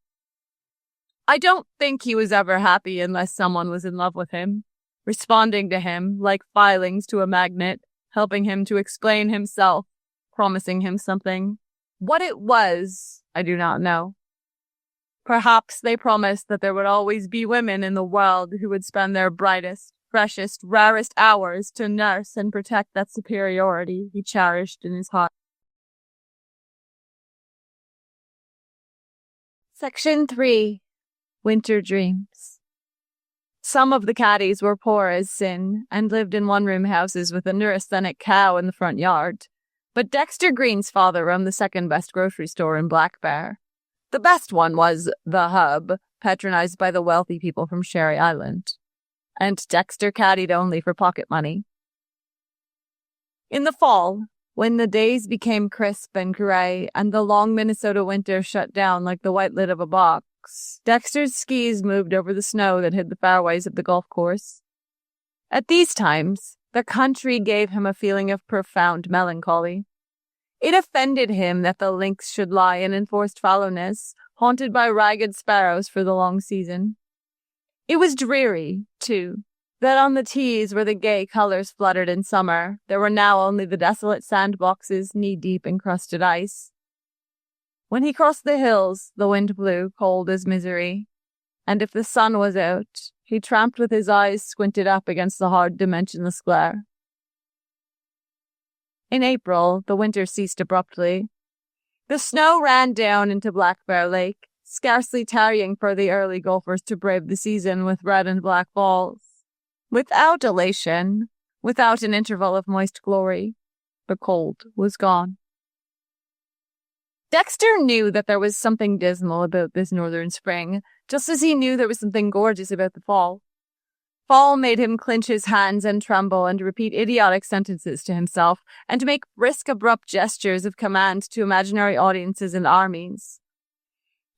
I don't think he was ever happy unless someone was in love with him, responding to him like filings to a magnet, helping him to explain himself, promising him something. What it was, I do not know. Perhaps they promised that there would always be women in the world who would spend their brightest, freshest, rarest hours to nurse and protect that superiority he cherished in his heart. Section 3. Winter Dreams. Some of the caddies were poor as sin and lived in one-room houses with a neurasthenic cow in the front yard. But Dexter Green's father owned the second-best grocery store in Black Bear. The best one was The Hub, patronized by the wealthy people from Sherry Island. And Dexter caddied only for pocket money. In the fall, when the days became crisp and gray and the long Minnesota winter shut down like the white lid of a box, Dexter's skis moved over the snow that hid the fairways of the golf course. At these times, the country gave him a feeling of profound melancholy. It offended him that the links should lie in enforced fallowness, haunted by ragged sparrows for the long season. It was dreary, too, that on the tees where the gay colors fluttered in summer, there were now only the desolate sandboxes knee-deep in crusted ice. When he crossed the hills, the wind blew, cold as misery, and if the sun was out, he tramped with his eyes squinted up against the hard, dimensionless glare. In April, the winter ceased abruptly. The snow ran down into Black Bear Lake, scarcely tarrying for the early golfers to brave the season with red and black balls. Without elation, without an interval of moist glory, the cold was gone. Dexter knew that there was something dismal about this northern spring, just as he knew there was something gorgeous about the fall. Fall made him clench his hands and tremble and repeat idiotic sentences to himself, and make brisk, abrupt gestures of command to imaginary audiences and armies.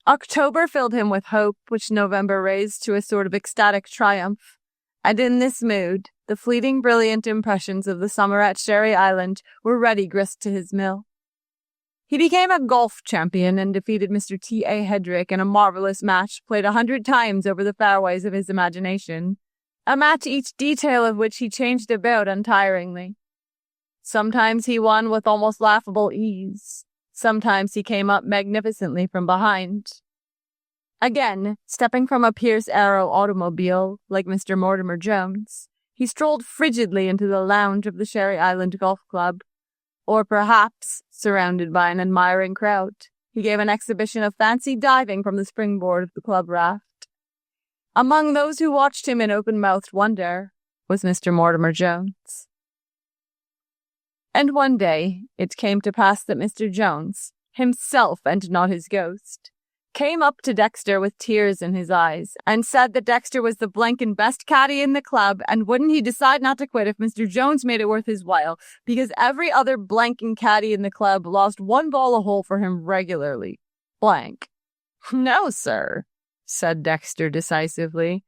October filled him with hope, which November raised to a sort of ecstatic triumph, and in this mood, the fleeting brilliant impressions of the summer at Sherry Island were ready grist to his mill. He became a golf champion and defeated Mr. T.A. Hedrick in a marvelous match played 100 times over the fairways of his imagination, a match each detail of which he changed about untiringly. Sometimes he won with almost laughable ease. Sometimes he came up magnificently from behind. Again, stepping from a Pierce Arrow automobile, like Mr. Mortimer Jones, he strolled frigidly into the lounge of the Sherry Island Golf Club. Or perhaps, surrounded by an admiring crowd, he gave an exhibition of fancy diving from the springboard of the club raft. Among those who watched him in open-mouthed wonder was Mr. Mortimer Jones. And one day it came to pass that Mr. Jones, himself and not his ghost, came up to Dexter with tears in his eyes and said that Dexter was the blanking best caddy in the club, and wouldn't he decide not to quit if Mr. Jones made it worth his while, because every other blanking caddy in the club lost one ball a hole for him regularly. Blank. No, sir, said Dexter decisively.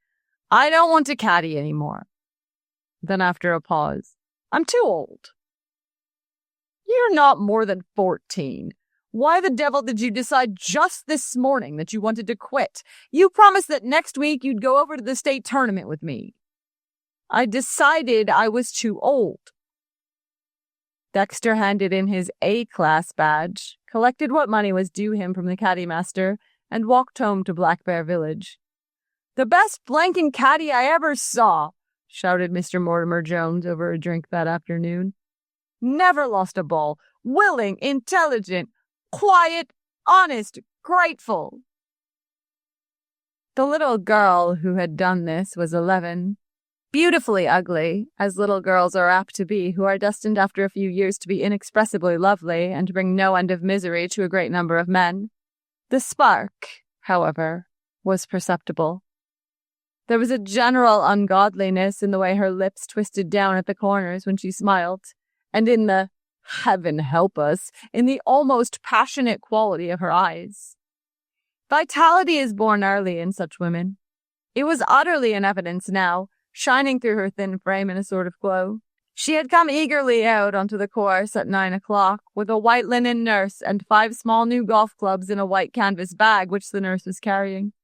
I don't want to caddy anymore. Then after a pause, I'm too old. You're not more than 14. Why the devil did you decide just this morning that you wanted to quit? You promised that next week you'd go over to the state tournament with me. I decided I was too old. Dexter handed in his A-class badge, collected what money was due him from the caddy master, and walked home to Black Bear Village. The best blanking caddy I ever saw, shouted Mr. Mortimer Jones over a drink that afternoon. Never lost a ball. Willing, intelligent, quiet, honest, grateful. The little girl who had done this was 11. Beautifully ugly, as little girls are apt to be, who are destined after a few years to be inexpressibly lovely and bring no end of misery to a great number of men. The spark, however, was perceptible. There was a general ungodliness in the way her lips twisted down at the corners when she smiled, and in the, heaven help us, in the almost passionate quality of her eyes. Vitality is born early in such women. It was utterly in evidence now. shining through her thin frame in a sort of glow. She had come eagerly out onto the course at 9 o'clock with a white linen nurse and 5 small new golf clubs in a white canvas bag which the nurse was carrying.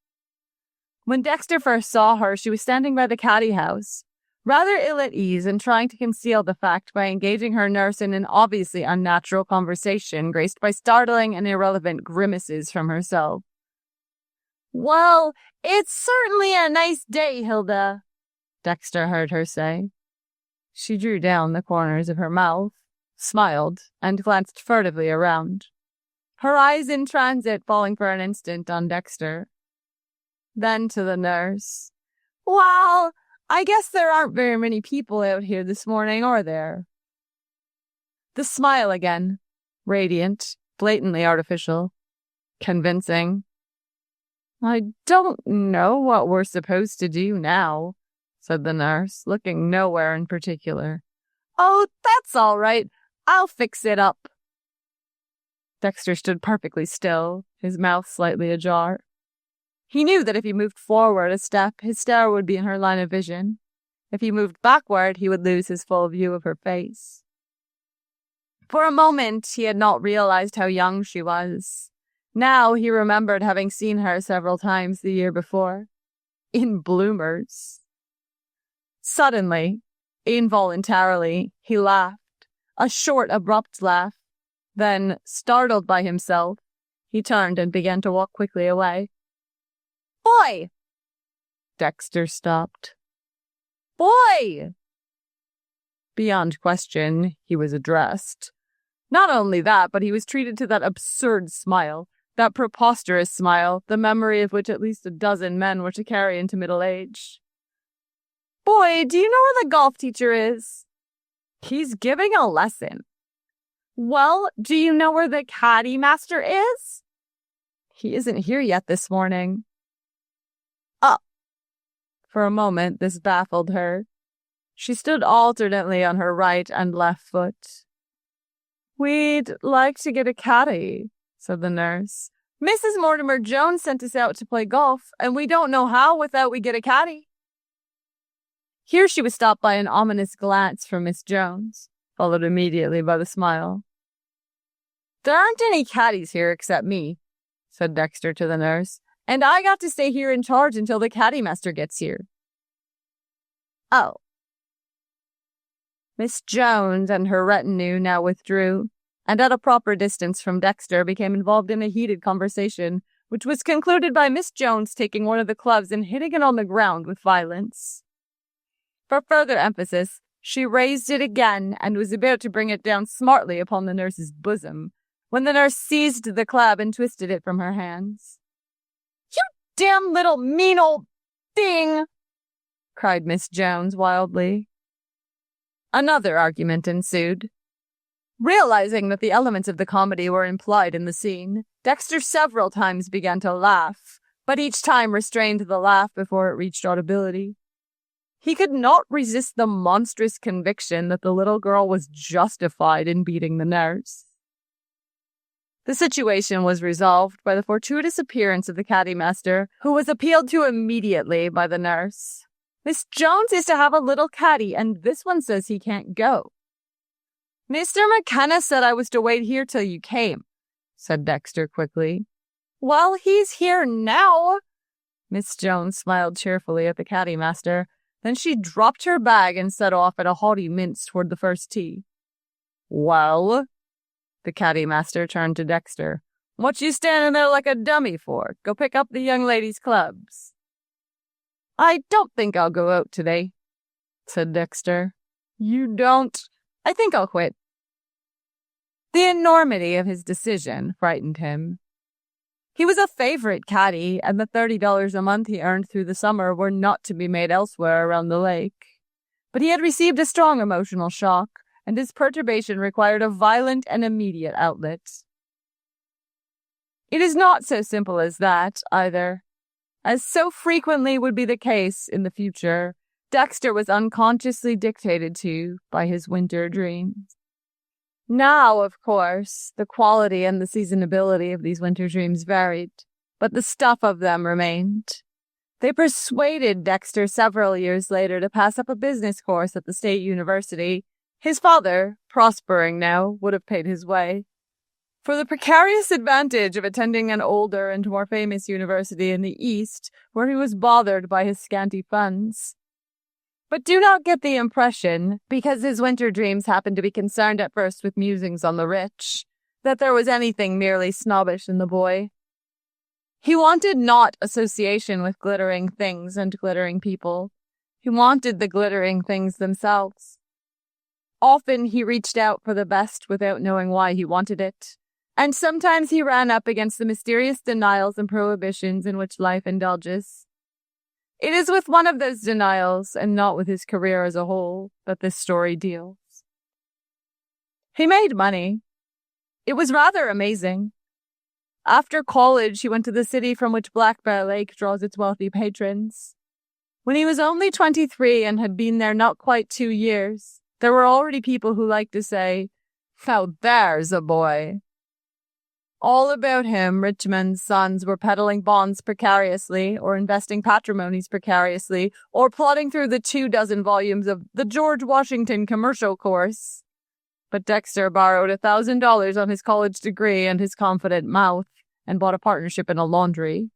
When Dexter first saw her, she was standing by the caddy house, rather ill at ease and trying to conceal the fact by engaging her nurse in an obviously unnatural conversation graced by startling and irrelevant grimaces from herself. "Well, it's certainly a nice day, Hilda," Dexter heard her say. She drew down the corners of her mouth, smiled, and glanced furtively around, her eyes in transit falling for an instant on Dexter. Then to the nurse. "Well, I guess there aren't very many people out here this morning, are there?" The smile again, radiant, blatantly artificial, convincing. "I don't know what we're supposed to do now," said the nurse, looking nowhere in particular. "Oh, that's all right. I'll fix it up." Dexter stood perfectly still, his mouth slightly ajar. He knew that if he moved forward a step, his stare would be in her line of vision. If he moved backward, he would lose his full view of her face. For a moment, he had not realized how young she was. Now he remembered having seen her several times the year before. In bloomers. Suddenly, involuntarily, he laughed, a short, abrupt laugh. Then, startled by himself, he turned and began to walk quickly away. "Boy!" Dexter stopped. "Boy!" Beyond question, he was addressed. Not only that, but he was treated to that absurd smile, that preposterous smile, the memory of which at least a dozen men were to carry into middle age. "Boy, do you know where the golf teacher is?" "He's giving a lesson." "Well, do you know where the caddy master is?" "He isn't here yet this morning." "Oh." For a moment, this baffled her. She stood alternately on her right and left foot. "We'd like to get a caddy," said the nurse. "Mrs. Mortimer Jones sent us out to play golf, and we don't know how without we get a caddy." Here she was stopped by an ominous glance from Miss Jones, followed immediately by the smile. "There aren't any caddies here except me," said Dexter to the nurse, "and I got to stay here in charge until the caddy master gets here." "Oh." Miss Jones and her retinue now withdrew, and at a proper distance from Dexter became involved in a heated conversation, which was concluded by Miss Jones taking one of the clubs and hitting it on the ground with violence. For further emphasis, she raised it again and was about to bring it down smartly upon the nurse's bosom, when the nurse seized the club and twisted it from her hands. "You damn little mean old thing!" cried Miss Jones wildly. Another argument ensued. Realizing that the elements of the comedy were implied in the scene, Dexter several times began to laugh, but each time restrained the laugh before it reached audibility. He could not resist the monstrous conviction that the little girl was justified in beating the nurse. The situation was resolved by the fortuitous appearance of the caddy master, who was appealed to immediately by the nurse. "Miss Jones is to have a little caddy, and this one says he can't go." "Mr. McKenna said I was to wait here till you came," said Dexter quickly. "Well, he's here now." Miss Jones smiled cheerfully at the caddy master. Then she dropped her bag and set off at a haughty mince toward the first tee. "Well?" The caddy master turned to Dexter. "What you standing there like a dummy for? Go pick up the young ladies' clubs." "I don't think I'll go out today," said Dexter. "You don't?" "I think I'll quit." The enormity of his decision frightened him. He was a favorite caddy, and the $30 a month he earned through the summer were not to be made elsewhere around the lake. But he had received a strong emotional shock, and his perturbation required a violent and immediate outlet. It is not so simple as that, either. As so frequently would be the case in the future, Dexter was unconsciously dictated to by his winter dreams. Now, of course, the quality and the seasonability of these winter dreams varied, but the stuff of them remained. They persuaded Dexter several years later to pass up a business course at the state university. His father, prospering now, would have paid his way. For the precarious advantage of attending an older and more famous university in the East, where he was bothered by his scanty funds. But do not get the impression, because his winter dreams happened to be concerned at first with musings on the rich, that there was anything merely snobbish in the boy. He wanted not association with glittering things and glittering people. He wanted the glittering things themselves. Often he reached out for the best without knowing why he wanted it, and sometimes he ran up against the mysterious denials and prohibitions in which life indulges. It is with one of those denials, and not with his career as a whole, that this story deals. He made money. It was rather amazing. After college, he went to the city from which Black Bear Lake draws its wealthy patrons. When he was only 23 and had been there not quite 2 years, there were already people who liked to say, "Now there's a boy." All about him, rich men's sons were peddling bonds precariously, or investing patrimonies precariously, or plodding through the 24 volumes of the George Washington commercial course. But Dexter borrowed $1,000 on his college degree and his confident mouth, and bought a partnership in a laundry.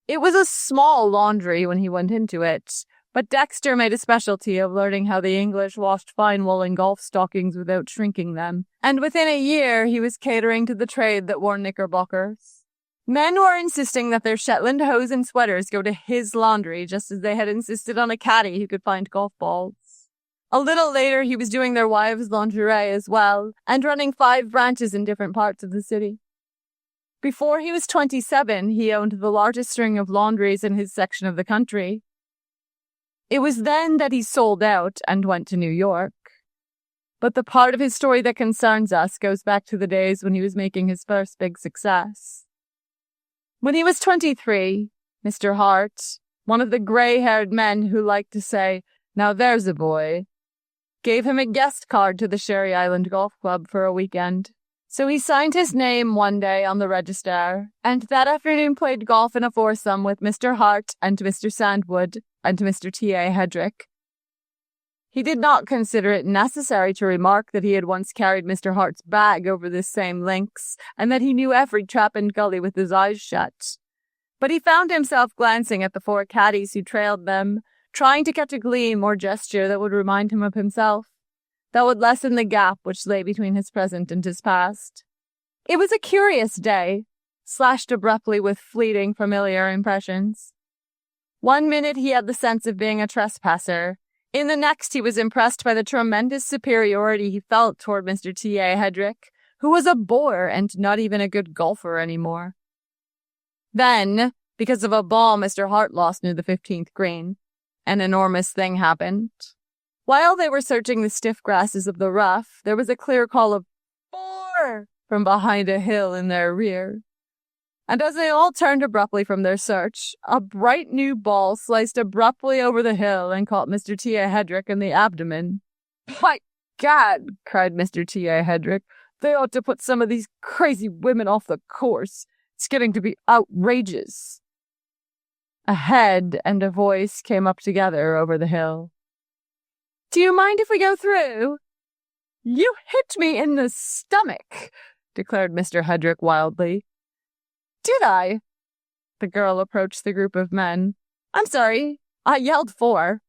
It was a small laundry when he went into it, but Dexter made a specialty of learning how the English washed fine woolen golf stockings without shrinking them, and within a year he was catering to the trade that wore knickerbockers. Men were insisting that their Shetland hose and sweaters go to his laundry, just as they had insisted on a caddy who could find golf balls. A little later, he was doing their wives' lingerie as well, and running 5 branches in different parts of the city. Before he was 27, he owned the largest string of laundries in his section of the country. It was then that he sold out and went to New York. But the part of his story that concerns us goes back to the days when he was making his first big success. When he was 23, Mr. Hart, one of the gray-haired men who liked to say, "Now there's a boy," gave him a guest card to the Sherry Island Golf Club for a weekend. So he signed his name one day on the register, and that afternoon played golf in a foursome with Mr. Hart and Mr. Sandwood and Mr. T.A. Hedrick. He did not consider it necessary to remark that he had once carried Mr. Hart's bag over this same links, and that he knew every trap and gully with his eyes shut. But he found himself glancing at the 4 caddies who trailed them, trying to catch a gleam or gesture that would remind him of himself, that would lessen the gap which lay between his present and his past. It was a curious day, slashed abruptly with fleeting familiar impressions. One minute he had the sense of being a trespasser. In the next he was impressed by the tremendous superiority he felt toward Mr. T.A. Hedrick, who was a bore and not even a good golfer anymore. Then, because of a ball Mr. Hart lost near the 15th green, an enormous thing happened. While they were searching the stiff grasses of the rough, there was a clear call of "Four!" from behind a hill in their rear. And as they all turned abruptly from their search, a bright new ball sliced abruptly over the hill and caught Mr. T.A. Hedrick in the abdomen. "My God!" cried Mr. T.A. Hedrick. "They ought to put some of these crazy women off the course. It's getting to be outrageous." A head and a voice came up together over the hill. "Do you mind if we go through?" "You hit me in the stomach," declared Mr. Hedrick wildly. "Did I?" The girl approached the group of men. "I'm sorry. I yelled 4.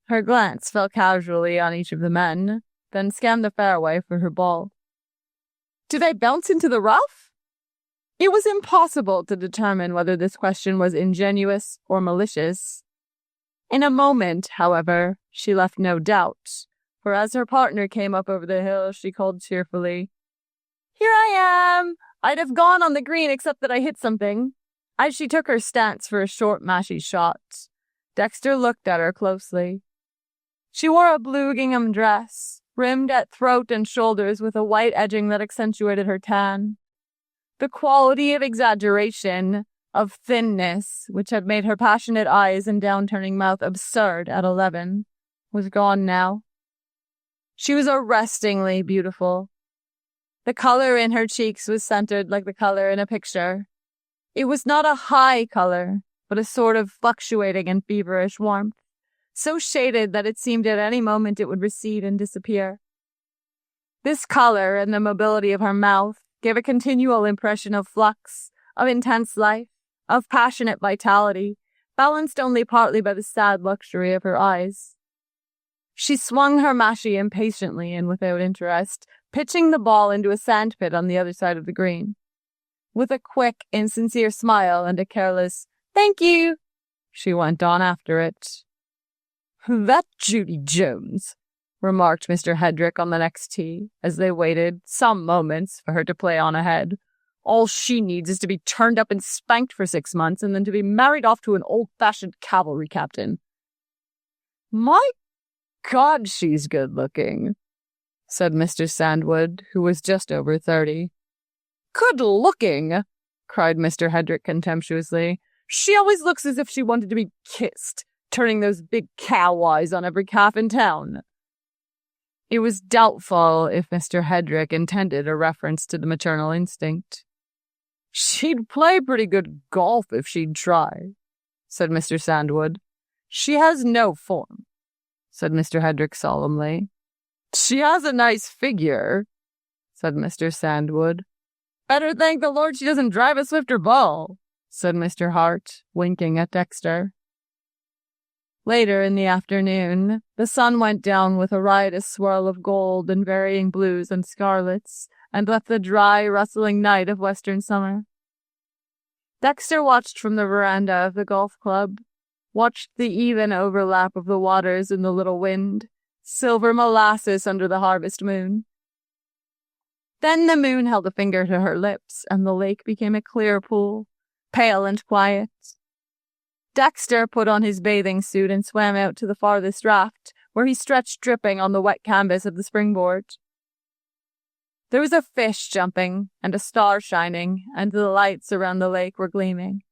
Her glance fell casually on each of the men, then scanned the fairway for her ball. "Do they bounce into the rough?" It was impossible to determine whether this question was ingenuous or malicious. In a moment, however, she left no doubt, for as her partner came up over the hill, she called cheerfully, "Here I am! I'd have gone on the green except that I hit something." As she took her stance for a short, mashy shot, Dexter looked at her closely. She wore a blue gingham dress, rimmed at throat and shoulders with a white edging that accentuated her tan. The quality of exaggeration, of thinness, which had made her passionate eyes and down-turning mouth absurd at 11, was gone now. She was arrestingly beautiful. The color in her cheeks was centered like the color in a picture. It was not a high color, but a sort of fluctuating and feverish warmth, so shaded that it seemed at any moment it would recede and disappear. This color and the mobility of her mouth gave a continual impression of flux, of intense life, of passionate vitality, balanced only partly by the sad luxury of her eyes. She swung her mashie impatiently and without interest, pitching the ball into a sandpit on the other side of the green. With a quick, insincere smile and a careless, "Thank you," she went on after it. "That Judy Jones," remarked Mr. Hedrick on the next tee, as they waited some moments for her to play on ahead. "All she needs is to be turned up and spanked for 6 months and then to be married off to an old-fashioned cavalry captain." "My God, she's good-looking," said Mr. Sandwood, who was just over 30. "Good-looking?" cried Mr. Hedrick contemptuously. "She always looks as if she wanted to be kissed, turning those big cow eyes on every calf in town." It was doubtful if Mr. Hedrick intended a reference to the maternal instinct. "She'd play pretty good golf if she'd try," said Mr. Sandwood. "She has no form," said Mr. Hedrick solemnly. "She has a nice figure," said Mr. Sandwood. "Better thank the Lord she doesn't drive a swifter ball," said Mr. Hart, winking at Dexter. Later in the afternoon, the sun went down with a riotous swirl of gold and varying blues and scarlets, and left the dry, rustling night of western summer. Dexter watched from the veranda of the golf club, watched the even overlap of the waters in the little wind, silver molasses under the harvest moon. Then the moon held a finger to her lips, and the lake became a clear pool, pale and quiet. Dexter put on his bathing suit and swam out to the farthest raft, where he stretched dripping on the wet canvas of the springboard. There was a fish jumping, and a star shining, and the lights around the lake were gleaming.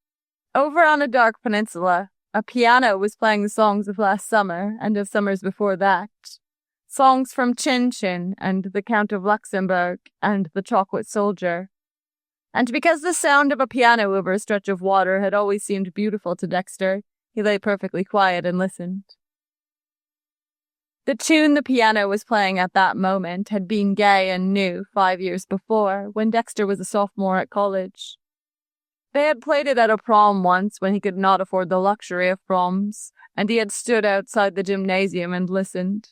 Over on a dark peninsula, a piano was playing the songs of last summer and of summers before that. Songs from Chin Chin and the Count of Luxembourg and the Chocolate Soldier. And because the sound of a piano over a stretch of water had always seemed beautiful to Dexter, he lay perfectly quiet and listened. The tune the piano was playing at that moment had been gay and new 5 years before, when Dexter was a sophomore at college. They had played it at a prom once when he could not afford the luxury of proms, and he had stood outside the gymnasium and listened.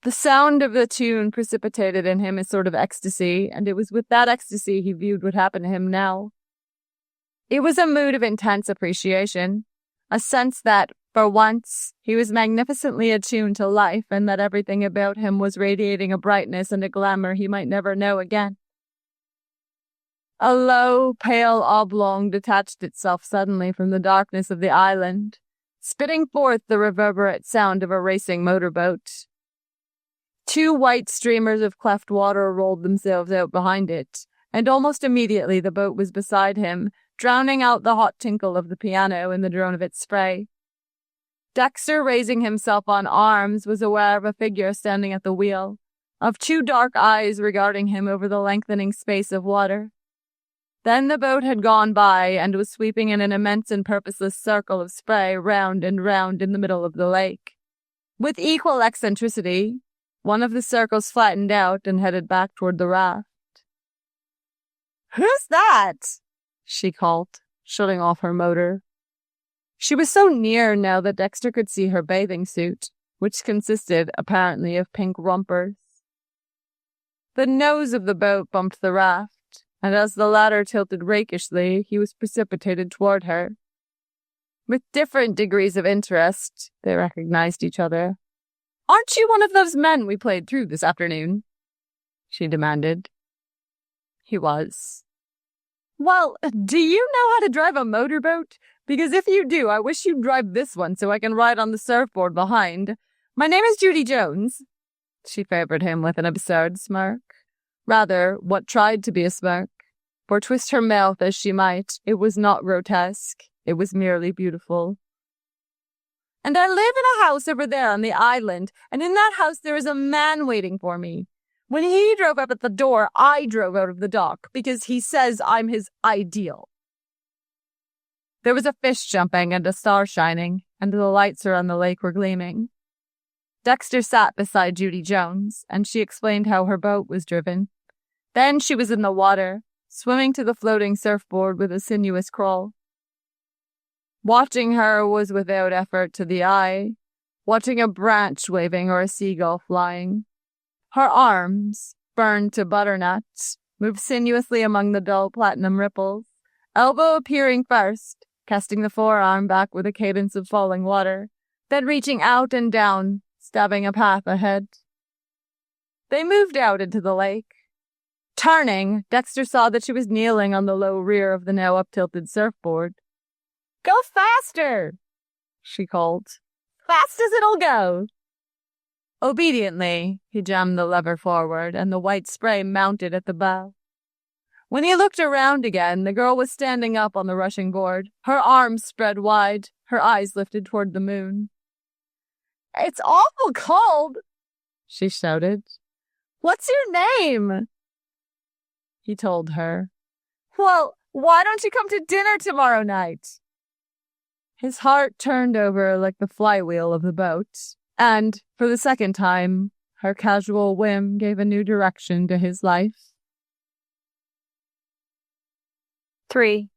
The sound of the tune precipitated in him a sort of ecstasy, and it was with that ecstasy he viewed what happened to him now. It was a mood of intense appreciation, a sense that, for once, he was magnificently attuned to life and that everything about him was radiating a brightness and a glamour he might never know again. A low, pale oblong detached itself suddenly from the darkness of the island, spitting forth the reverberate sound of a racing motorboat. 2 white streamers of cleft water rolled themselves out behind it, and almost immediately the boat was beside him, drowning out the hot tinkle of the piano in the drone of its spray. Dexter, raising himself on arms, was aware of a figure standing at the wheel, of 2 dark eyes regarding him over the lengthening space of water. Then the boat had gone by and was sweeping in an immense and purposeless circle of spray round and round in the middle of the lake. With equal eccentricity, one of the circles flattened out and headed back toward the raft. "Who's that?" she called, shutting off her motor. She was so near now that Dexter could see her bathing suit, which consisted, apparently, of pink rompers. The nose of the boat bumped the raft, and as the latter tilted rakishly, he was precipitated toward her. With different degrees of interest, they recognized each other. "Aren't you one of those men we played through this afternoon?" she demanded. He was. "Well, do you know how to drive a motorboat? Because if you do, I wish you'd drive this one so I can ride on the surfboard behind. My name is Judy Jones." She favored him with an absurd smirk. Rather, what tried to be a smirk. For twist her mouth as she might, it was not grotesque. It was merely beautiful. "And I live in a house over there on the island, and in that house there is a man waiting for me. When he drove up at the door, I drove out of the dock, because he says I'm his ideal. There was a fish jumping and a star shining, and the lights around the lake were gleaming. Dexter sat beside Judy Jones, and she explained how her boat was driven. Then she was in the water, swimming to the floating surfboard with a sinuous crawl. Watching her was without effort to the eye, watching a branch waving or a seagull flying. Her arms, burned to butternuts, moved sinuously among the dull platinum ripples, elbow appearing first, casting the forearm back with a cadence of falling water, then reaching out and down, stabbing a path ahead. They moved out into the lake. Turning, Dexter saw that she was kneeling on the low rear of the now up-tilted surfboard. "Go faster!" she called. "Fast as it'll go!" Obediently, he jammed the lever forward, and the white spray mounted at the bow. When he looked around again, the girl was standing up on the rushing board, her arms spread wide, her eyes lifted toward the moon. "It's awful cold," she shouted. "What's your name?" He told her. "Well, why don't you come to dinner tomorrow night?" His heart turned over like the flywheel of the boat, and, for the second time, her casual whim gave a new direction to his life. 3.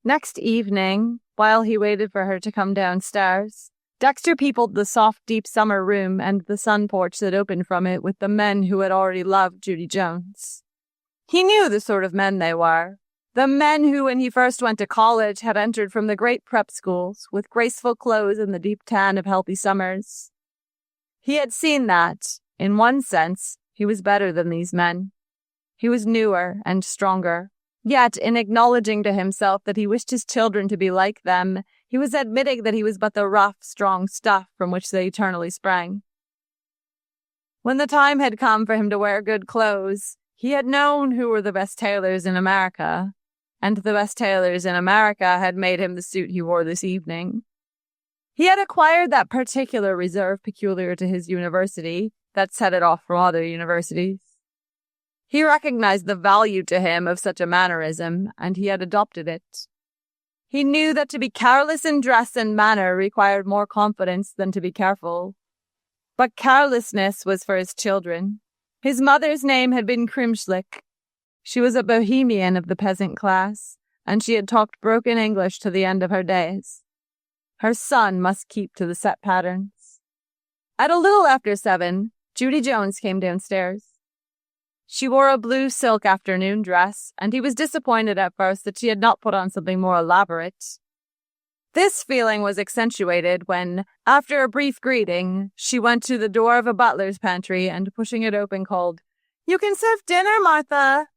Next evening, while he waited for her to come downstairs, Dexter peopled the soft, deep summer room and the sun porch that opened from it with the men who had already loved Judy Jones. He knew the sort of men they were. The men who, when he first went to college, had entered from the great prep schools with graceful clothes and the deep tan of healthy summers. He had seen that, in one sense, he was better than these men. He was newer and stronger. Yet, in acknowledging to himself that he wished his children to be like them, he was admitting that he was but the rough, strong stuff from which they eternally sprang. When the time had come for him to wear good clothes, he had known who were the best tailors in America, and the best tailors in America had made him the suit he wore this evening. He had acquired that particular reserve peculiar to his university that set it off from other universities. He recognized the value to him of such a mannerism, and he had adopted it. He knew that to be careless in dress and manner required more confidence than to be careful. But carelessness was for his children. His mother's name had been Krimschlick. She was a bohemian of the peasant class, and she had talked broken English to the end of her days. Her son must keep to the set patterns. At a little after 7, Judy Jones came downstairs. She wore a blue silk afternoon dress, and he was disappointed at first that she had not put on something more elaborate. This feeling was accentuated when, after a brief greeting, she went to the door of a butler's pantry and, pushing it open, called, "You can serve dinner, Martha."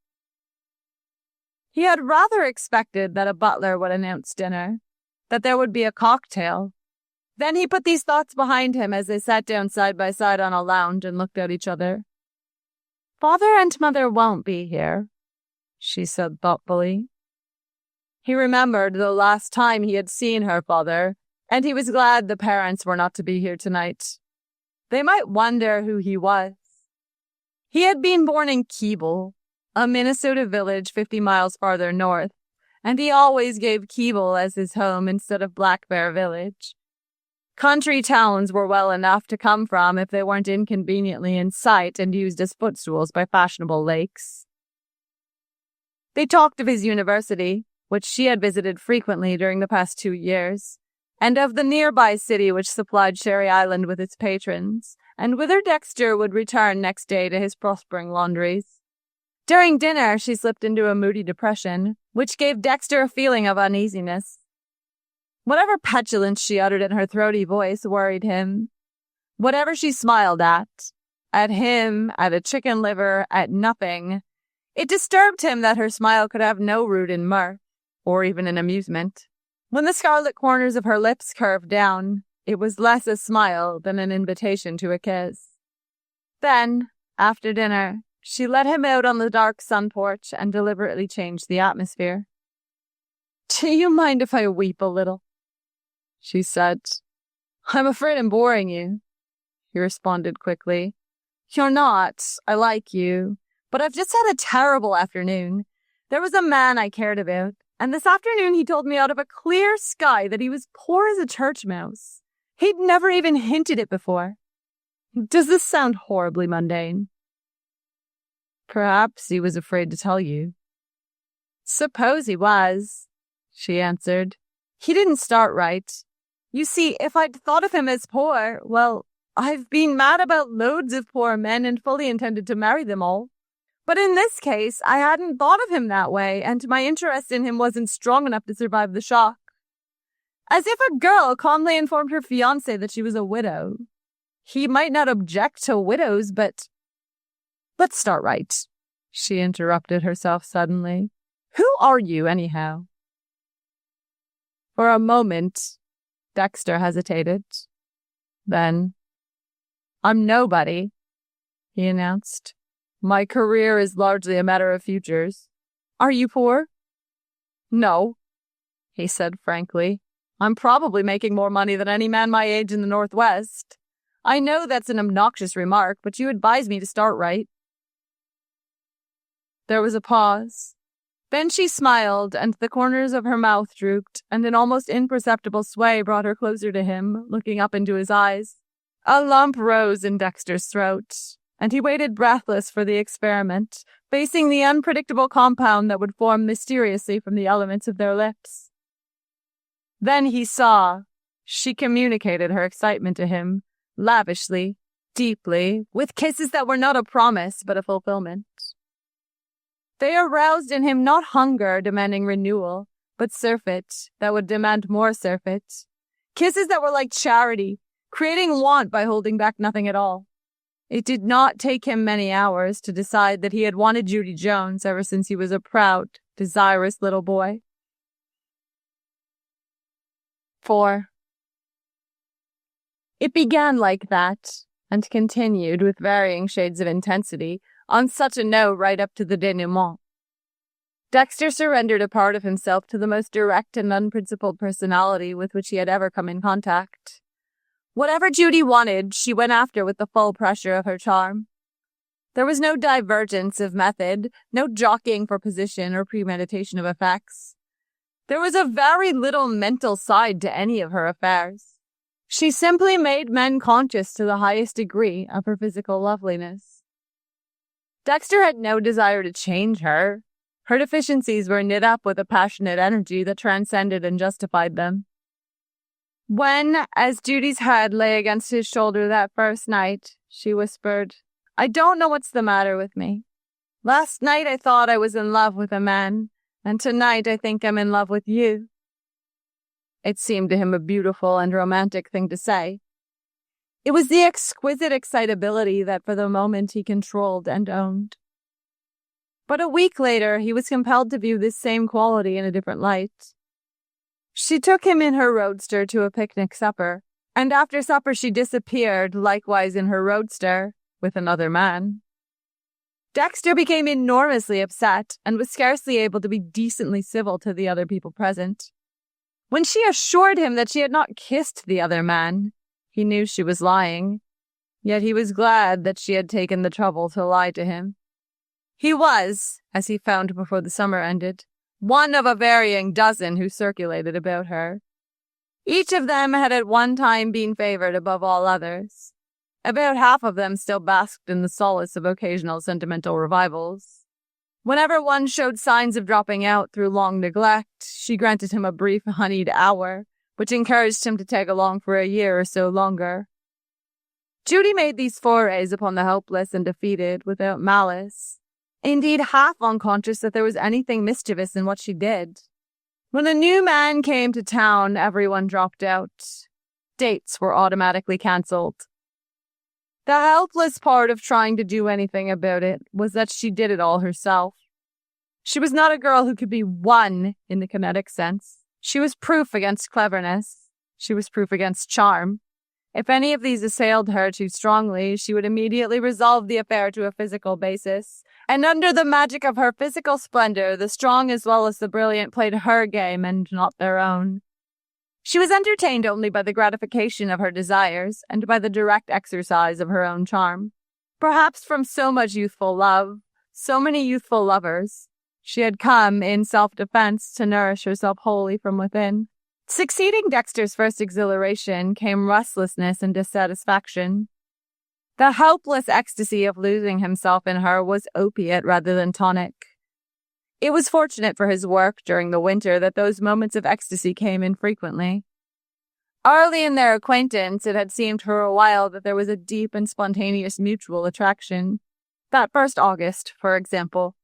He had rather expected that a butler would announce dinner, that there would be a cocktail. Then he put these thoughts behind him as they sat down side by side on a lounge and looked at each other. "Father and Mother won't be here," she said thoughtfully. He remembered the last time he had seen her father, and he was glad the parents were not to be here tonight. They might wonder who he was. He had been born in Keble, a Minnesota village 50 miles farther north, and he always gave Keble as his home instead of Black Bear Village. Country towns were well enough to come from if they weren't inconveniently in sight and used as footstools by fashionable lakes. They talked of his university, which she had visited frequently during the past 2 years, and of the nearby city which supplied Sherry Island with its patrons, and whither Dexter would return next day to his prospering laundries. During dinner, she slipped into a moody depression, which gave Dexter a feeling of uneasiness. Whatever petulance she uttered in her throaty voice worried him. Whatever she smiled at him, at a chicken liver, at nothing, it disturbed him that her smile could have no root in mirth, or even in amusement. When the scarlet corners of her lips curved down, it was less a smile than an invitation to a kiss. Then, after dinner, she led him out on the dark sun porch and deliberately changed the atmosphere. "Do you mind if I weep a little?" she said. "I'm afraid I'm boring you," he responded quickly. "You're not. I like you. But I've just had a terrible afternoon. There was a man I cared about, And this afternoon he told me out of a clear sky that he was poor as a church mouse. He'd never even hinted it before. Does this sound horribly mundane? Perhaps he was afraid to tell you. Suppose he was, she answered. He didn't start right. You see, if I'd thought of him as poor, well, I've been mad about loads of poor men and fully intended to marry them all. But in this case, I hadn't thought of him that way, and my interest in him wasn't strong enough to survive the shock. As if a girl calmly informed her fiancé that she was a widow. He might not object to widows, but... Let's start right, she interrupted herself suddenly. Who are you, anyhow? For a moment, Dexter hesitated. Then, I'm nobody, he announced. My career is largely a matter of futures. Are you poor? No, he said frankly. I'm probably making more money than any man my age in the Northwest. I know that's an obnoxious remark, but you advised me to start right. There was a pause. Then she smiled, and the corners of her mouth drooped, and an almost imperceptible sway brought her closer to him, looking up into his eyes. A lump rose in Dexter's throat, and he waited breathless for the experiment, facing the unpredictable compound that would form mysteriously from the elements of their lips. Then he saw. She communicated her excitement to him, lavishly, deeply, with kisses that were not a promise, but a fulfillment. They aroused in him not hunger demanding renewal, but surfeit that would demand more surfeit. Kisses that were like charity, creating want by holding back nothing at all. It did not take him many hours to decide that he had wanted Judy Jones ever since he was a proud, desirous little boy. 4. It began like that, and continued with varying shades of intensity, on such a note right up to the denouement. Dexter surrendered a part of himself to the most direct and unprincipled personality with which he had ever come in contact. Whatever Judy wanted, she went after with the full pressure of her charm. There was no divergence of method, no jockeying for position or premeditation of effects. There was a very little mental side to any of her affairs. She simply made men conscious to the highest degree of her physical loveliness. Dexter had no desire to change her. Her deficiencies were knit up with a passionate energy that transcended and justified them. When, as Judy's head lay against his shoulder that first night, she whispered, I don't know what's the matter with me. Last night I thought I was in love with a man, and tonight I think I'm in love with you. It seemed to him a beautiful and romantic thing to say. It was the exquisite excitability that for the moment he controlled and owned. But a week later, he was compelled to view this same quality in a different light. She took him in her roadster to a picnic supper, and after supper she disappeared, likewise in her roadster, with another man. Dexter became enormously upset and was scarcely able to be decently civil to the other people present. When she assured him that she had not kissed the other man, he knew she was lying, yet he was glad that she had taken the trouble to lie to him. He was, as he found before the summer ended, one of a varying dozen who circulated about her. Each of them had at one time been favored above all others. About half of them still basked in the solace of occasional sentimental revivals. Whenever one showed signs of dropping out through long neglect, she granted him a brief honeyed hour, which encouraged him to tag along for a year or so longer. Judy made these forays upon the helpless and defeated without malice, indeed half unconscious that there was anything mischievous in what she did. When a new man came to town, everyone dropped out. Dates were automatically cancelled. The helpless part of trying to do anything about it was that she did it all herself. She was not a girl who could be won in the kinetic sense. She was proof against cleverness. She was proof against charm. If any of these assailed her too strongly, she would immediately resolve the affair to a physical basis. And under the magic of her physical splendor, the strong as well as the brilliant played her game and not their own. She was entertained only by the gratification of her desires and by the direct exercise of her own charm. Perhaps from so much youthful love, so many youthful lovers, She had come in self-defense to nourish herself wholly from within. Succeeding Dexter's first exhilaration came restlessness and dissatisfaction. The helpless ecstasy of losing himself in her was opiate rather than tonic. It was fortunate for his work during the winter that those moments of ecstasy came infrequently. Early in their acquaintance, it had seemed for a while that there was a deep and spontaneous mutual attraction. That first August, for example.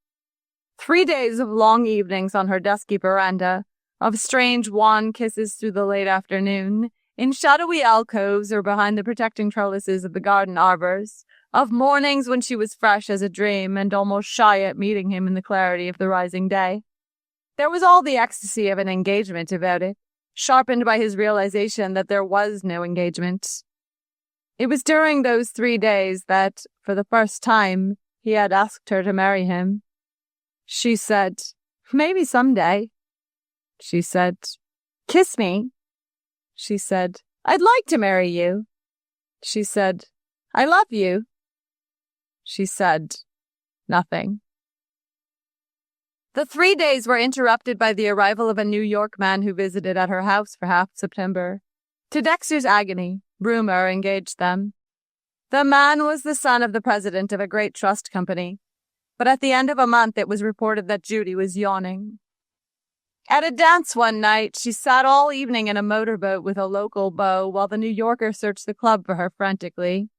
3 days of long evenings on her dusky veranda, of strange wan kisses through the late afternoon, in shadowy alcoves or behind the protecting trellises of the garden arbors, of mornings when she was fresh as a dream and almost shy at meeting him in the clarity of the rising day. There was all the ecstasy of an engagement about it, sharpened by his realization that there was no engagement. It was during those 3 days that, for the first time, he had asked her to marry him. She said, "Maybe someday." She said, "Kiss me." She said, "I'd like to marry you." She said, "I love you." She said, nothing. The 3 days were interrupted by the arrival of a New York man who visited at her house for half September. To Dexter's agony, rumor engaged them. The man was the son of the president of a great trust company, but at the end of a month it was reported that Judy was yawning. At a dance one night, she sat all evening in a motorboat with a local beau while the New Yorker searched the club for her frantically.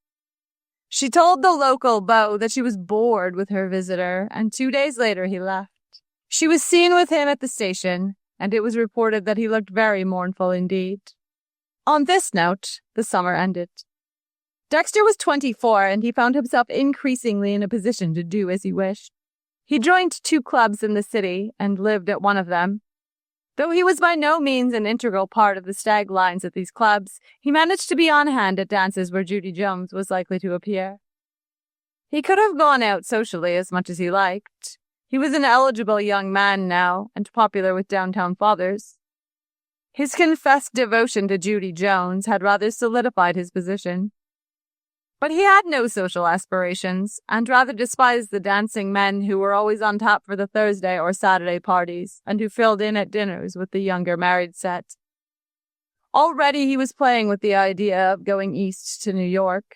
She told the local beau that she was bored with her visitor, and 2 days later he left. She was seen with him at the station, and it was reported that he looked very mournful indeed. On this note, the summer ended. Dexter was 24, and he found himself increasingly in a position to do as he wished. He joined 2 clubs in the city and lived at one of them. Though he was by no means an integral part of the stag lines at these clubs, he managed to be on hand at dances where Judy Jones was likely to appear. He could have gone out socially as much as he liked. He was an eligible young man now, and popular with downtown fathers. His confessed devotion to Judy Jones had rather solidified his position. But he had no social aspirations, and rather despised the dancing men who were always on tap for the Thursday or Saturday parties, and who filled in at dinners with the younger married set. Already he was playing with the idea of going east to New York.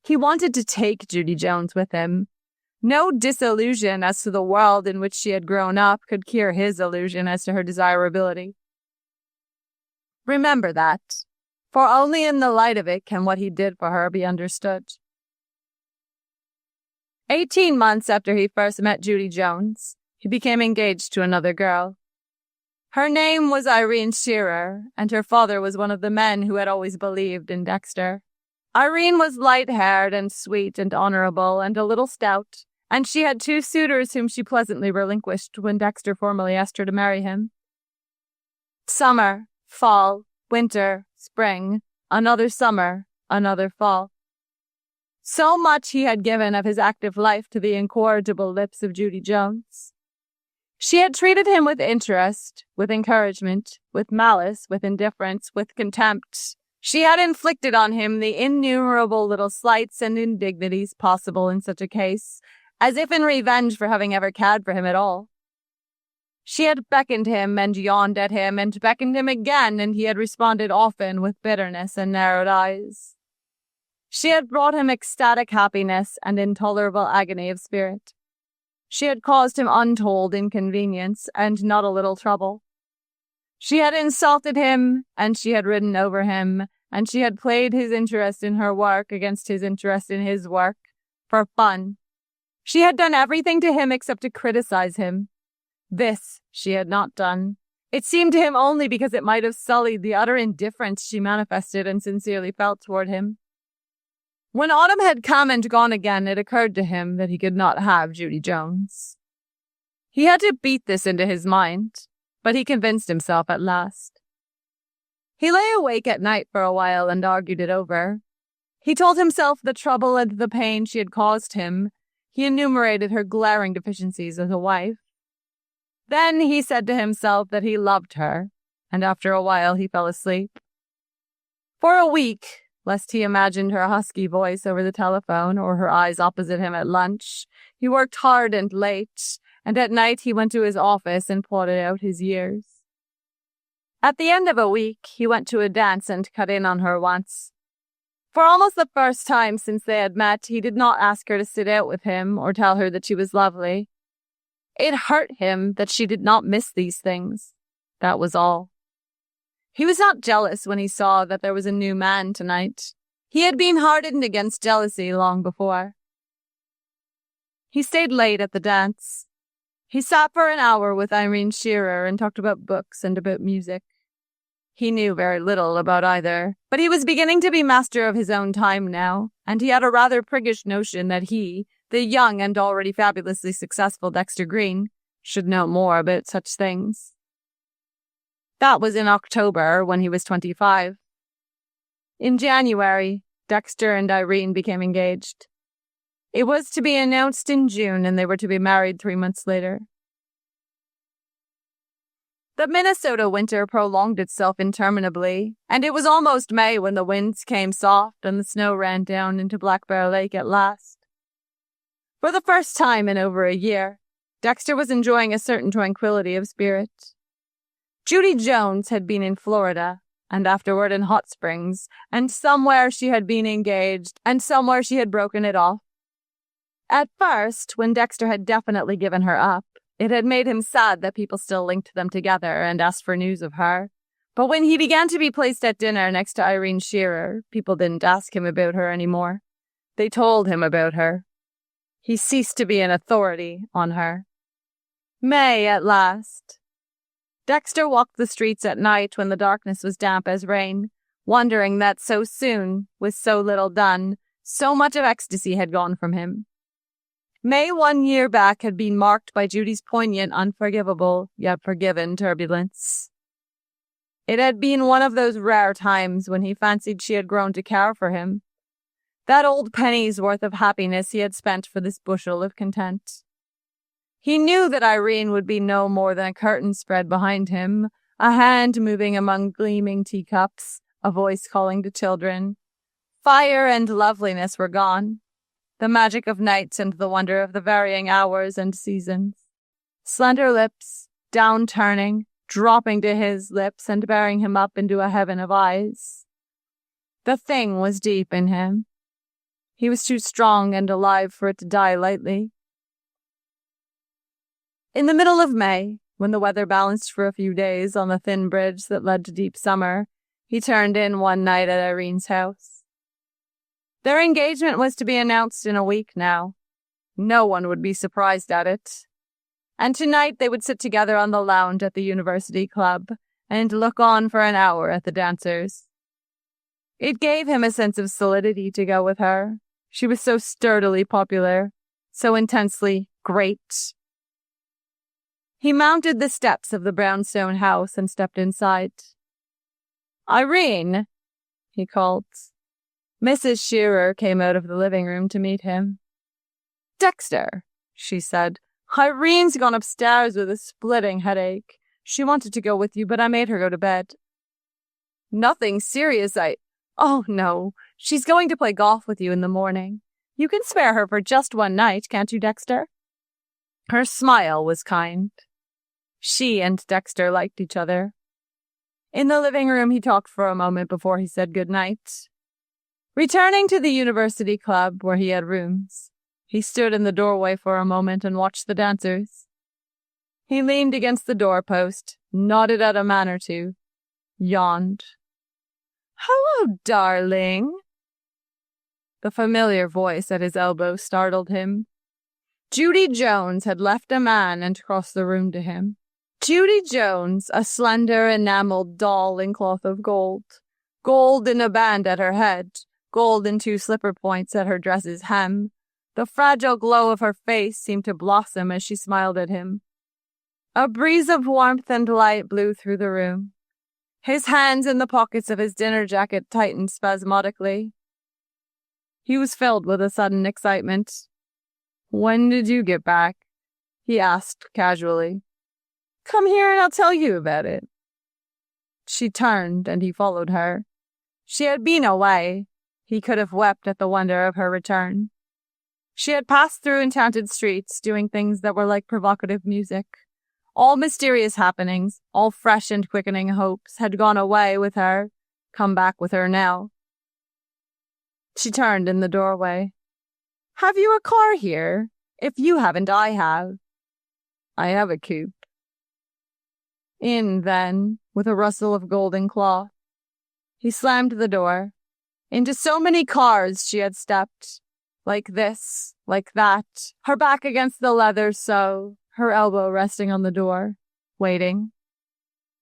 He wanted to take Judy Jones with him. No disillusion as to the world in which she had grown up could cure his illusion as to her desirability. Remember that, for only in the light of it can what he did for her be understood. 18 months after he first met Judy Jones, he became engaged to another girl. Her name was Irene Shearer, and her father was one of the men who had always believed in Dexter. Irene was light-haired and sweet and honorable and a little stout, and she had 2 suitors whom she pleasantly relinquished when Dexter formally asked her to marry him. Summer, fall, winter, spring, another summer, another fall. So much he had given of his active life to the incorrigible lips of Judy Jones. She had treated him with interest, with encouragement, with malice, with indifference, with contempt. She had inflicted on him the innumerable little slights and indignities possible in such a case, as if in revenge for having ever cared for him at all. She had beckoned him and yawned at him and beckoned him again, and he had responded often with bitterness and narrowed eyes. She had brought him ecstatic happiness and intolerable agony of spirit. She had caused him untold inconvenience and not a little trouble. She had insulted him, and she had ridden over him, and she had played his interest in her work against his interest in his work, for fun. She had done everything to him except to criticize him. This she had not done. It seemed to him only because it might have sullied the utter indifference she manifested and sincerely felt toward him. When autumn had come and gone again, it occurred to him that he could not have Judy Jones. He had to beat this into his mind, but he convinced himself at last. He lay awake at night for a while and argued it over. He told himself the trouble and the pain she had caused him. He enumerated her glaring deficiencies as a wife. Then he said to himself that he loved her, and after a while he fell asleep. For a week, lest he imagined her husky voice over the telephone or her eyes opposite him at lunch, he worked hard and late, and at night he went to his office and plotted out his years. At the end of a week, he went to a dance and cut in on her once. For almost the first time since they had met, he did not ask her to sit out with him or tell her that she was lovely. It hurt him that she did not miss these things. That was all. He was not jealous when he saw that there was a new man tonight. He had been hardened against jealousy long before. He stayed late at the dance. He sat for an hour with Irene Shearer and talked about books and about music. He knew very little about either, but he was beginning to be master of his own time now, and he had a rather priggish notion that he, the young and already fabulously successful Dexter Green, should know more about such things. That was in October, when he was 25. In January, Dexter and Irene became engaged. It was to be announced in June, and they were to be married 3 months later. The Minnesota winter prolonged itself interminably, and it was almost May when the winds came soft and the snow ran down into Black Bear Lake at last. For the first time in over a year, Dexter was enjoying a certain tranquility of spirit. Judy Jones had been in Florida, and afterward in Hot Springs, and somewhere she had been engaged, and somewhere she had broken it off. At first, when Dexter had definitely given her up, it had made him sad that people still linked them together and asked for news of her. But when he began to be placed at dinner next to Irene Shearer, people didn't ask him about her anymore. They told him about her. He ceased to be an authority on her. May, at last. Dexter walked the streets at night when the darkness was damp as rain, wondering that so soon, with so little done, so much of ecstasy had gone from him. May 1 year back had been marked by Judy's poignant, unforgivable, yet forgiven turbulence. It had been one of those rare times when he fancied she had grown to care for him. That old penny's worth of happiness he had spent for this bushel of content. He knew that Irene would be no more than a curtain spread behind him, a hand moving among gleaming teacups, a voice calling to children. Fire and loveliness were gone. The magic of nights and the wonder of the varying hours and seasons. Slender lips, down-turning, dropping to his lips and bearing him up into a heaven of eyes. The thing was deep in him. He was too strong and alive for it to die lightly. In the middle of May, when the weather balanced for a few days on the thin bridge that led to deep summer, he turned in one night at Irene's house. Their engagement was to be announced in a week now. No one would be surprised at it. And tonight they would sit together on the lounge at the University Club and look on for an hour at the dancers. It gave him a sense of solidity to go with her. She was so sturdily popular, so intensely great. He mounted the steps of the brownstone house and stepped inside. "Irene," he called. Mrs. Shearer came out of the living room to meet him. "Dexter," she said, "Irene's gone upstairs with a splitting headache. She wanted to go with you, but I made her go to bed." "Nothing serious, Oh, no. She's going to play golf with you in the morning. You can spare her for just one night, can't you, Dexter?" Her smile was kind. She and Dexter liked each other. In the living room, he talked for a moment before he said good night. Returning to the University Club, where he had rooms, he stood in the doorway for a moment and watched the dancers. He leaned against the doorpost, nodded at a man or two, yawned. "Hello, darling." The familiar voice at his elbow startled him. Judy Jones had left a man and crossed the room to him. Judy Jones, a slender, enameled doll in cloth of gold. Gold in a band at her head, gold in 2 slipper points at her dress's hem. The fragile glow of her face seemed to blossom as she smiled at him. A breeze of warmth and light blew through the room. His hands in the pockets of his dinner jacket tightened spasmodically. He was filled with a sudden excitement. "When did you get back?" he asked casually. "Come here and I'll tell you about it." She turned and he followed her. She had been away. He could have wept at the wonder of her return. She had passed through enchanted streets, doing things that were like provocative music. All mysterious happenings, all fresh and quickening hopes had gone away with her, come back with her now. She turned in the doorway. "Have you a car here? If you haven't, I have." "I have a coupe." In, then, with a rustle of golden cloth. He slammed the door. Into so many cars she had stepped. Like this, like that, her back against the leather so, her elbow resting on the door, waiting.